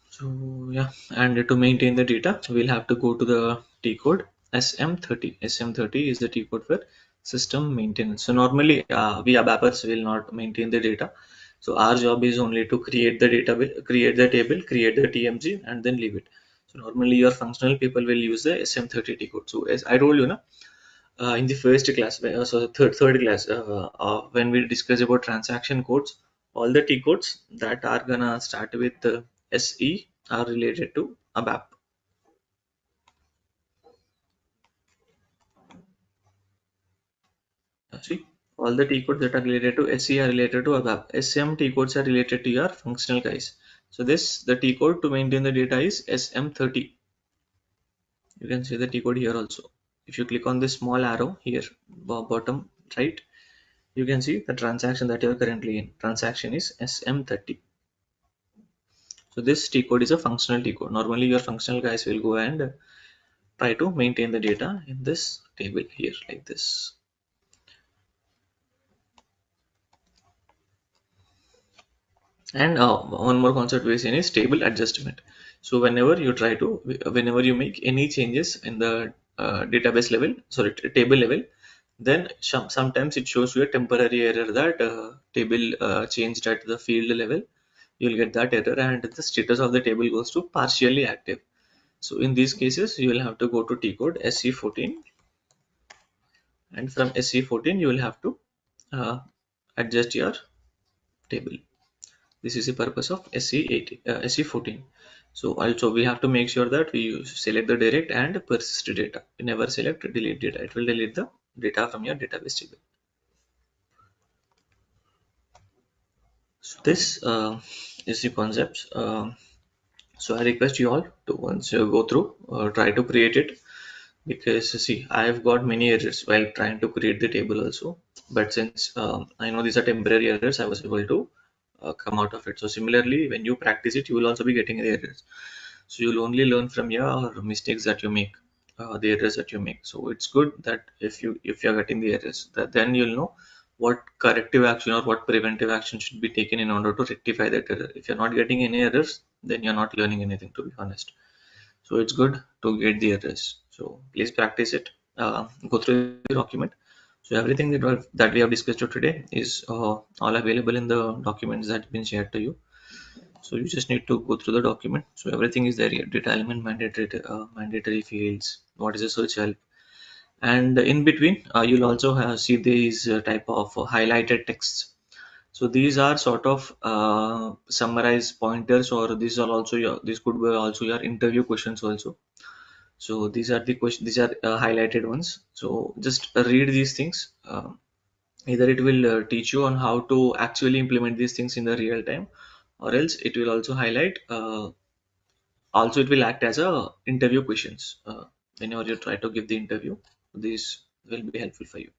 So yeah, and to maintain the data, we'll have to go to the T code SM30. SM30 is the T code for system maintenance. So normally we ABAPers will not maintain the data. So our job is only to create the database, create the table, create the TMG, and then leave it. So normally your functional people will use the SM30 T code. So as I told you, na, in the first class, so third class, when we discuss about transaction codes, all the T codes that are gonna start with SE are related to ABAP. See, all the T codes that are related to SE are related to ABAP. SM T codes are related to your functional guys. So this, the T code to maintain the data is SM30. You can see the T code here also. If you click on this small arrow here, bottom right, you can see the transaction that you are currently in. Transaction is SM30. So this T code is a functional T code. Normally your functional guys will go and try to maintain the data in this table here like this. And one more concept we've seen is table adjustment. So whenever you make any changes in the database level, sorry, table level, then sometimes it shows you a temporary error that table changed at the field level. You'll get that error, and the status of the table goes to partially active. So in these cases, you will have to go to T code SE14, and from SE14 you will have to uh, adjust your table. This is the purpose of SE18, SE14. So also we have to make sure that we select the direct and persist data. We never select delete data. It will delete the data from your database table. So this is the concepts. So I request you all to once you go through, try to create it, because see, I've got many errors while trying to create the table also. But since I know these are temporary errors, I was able to come out of it. So similarly, when you practice it, you will also be getting the errors. So you'll only learn from your mistakes that you make, the errors that you make. So it's good that if you're getting the errors, that then you'll know what corrective action or what preventive action should be taken in order to rectify that error. If you're not getting any errors, then you're not learning anything, to be honest. So it's good to get the errors. So please practice it. Go through the document. So everything that we have discussed today is all available in the documents that have been shared to you. So you just need to go through the document. So everything is there here. Data element, mandatory fields. What is a search help? And in between, you'll also see these type of highlighted texts. So these are sort of summarized pointers, or these are also your. This could be also your interview questions also. So these are the questions. These are highlighted ones. So just read these things. Either it will teach you on how to actually implement these things in the real time, or else it will also highlight. Also, it will act as a interview questions whenever you try to give the interview. These will be helpful for you.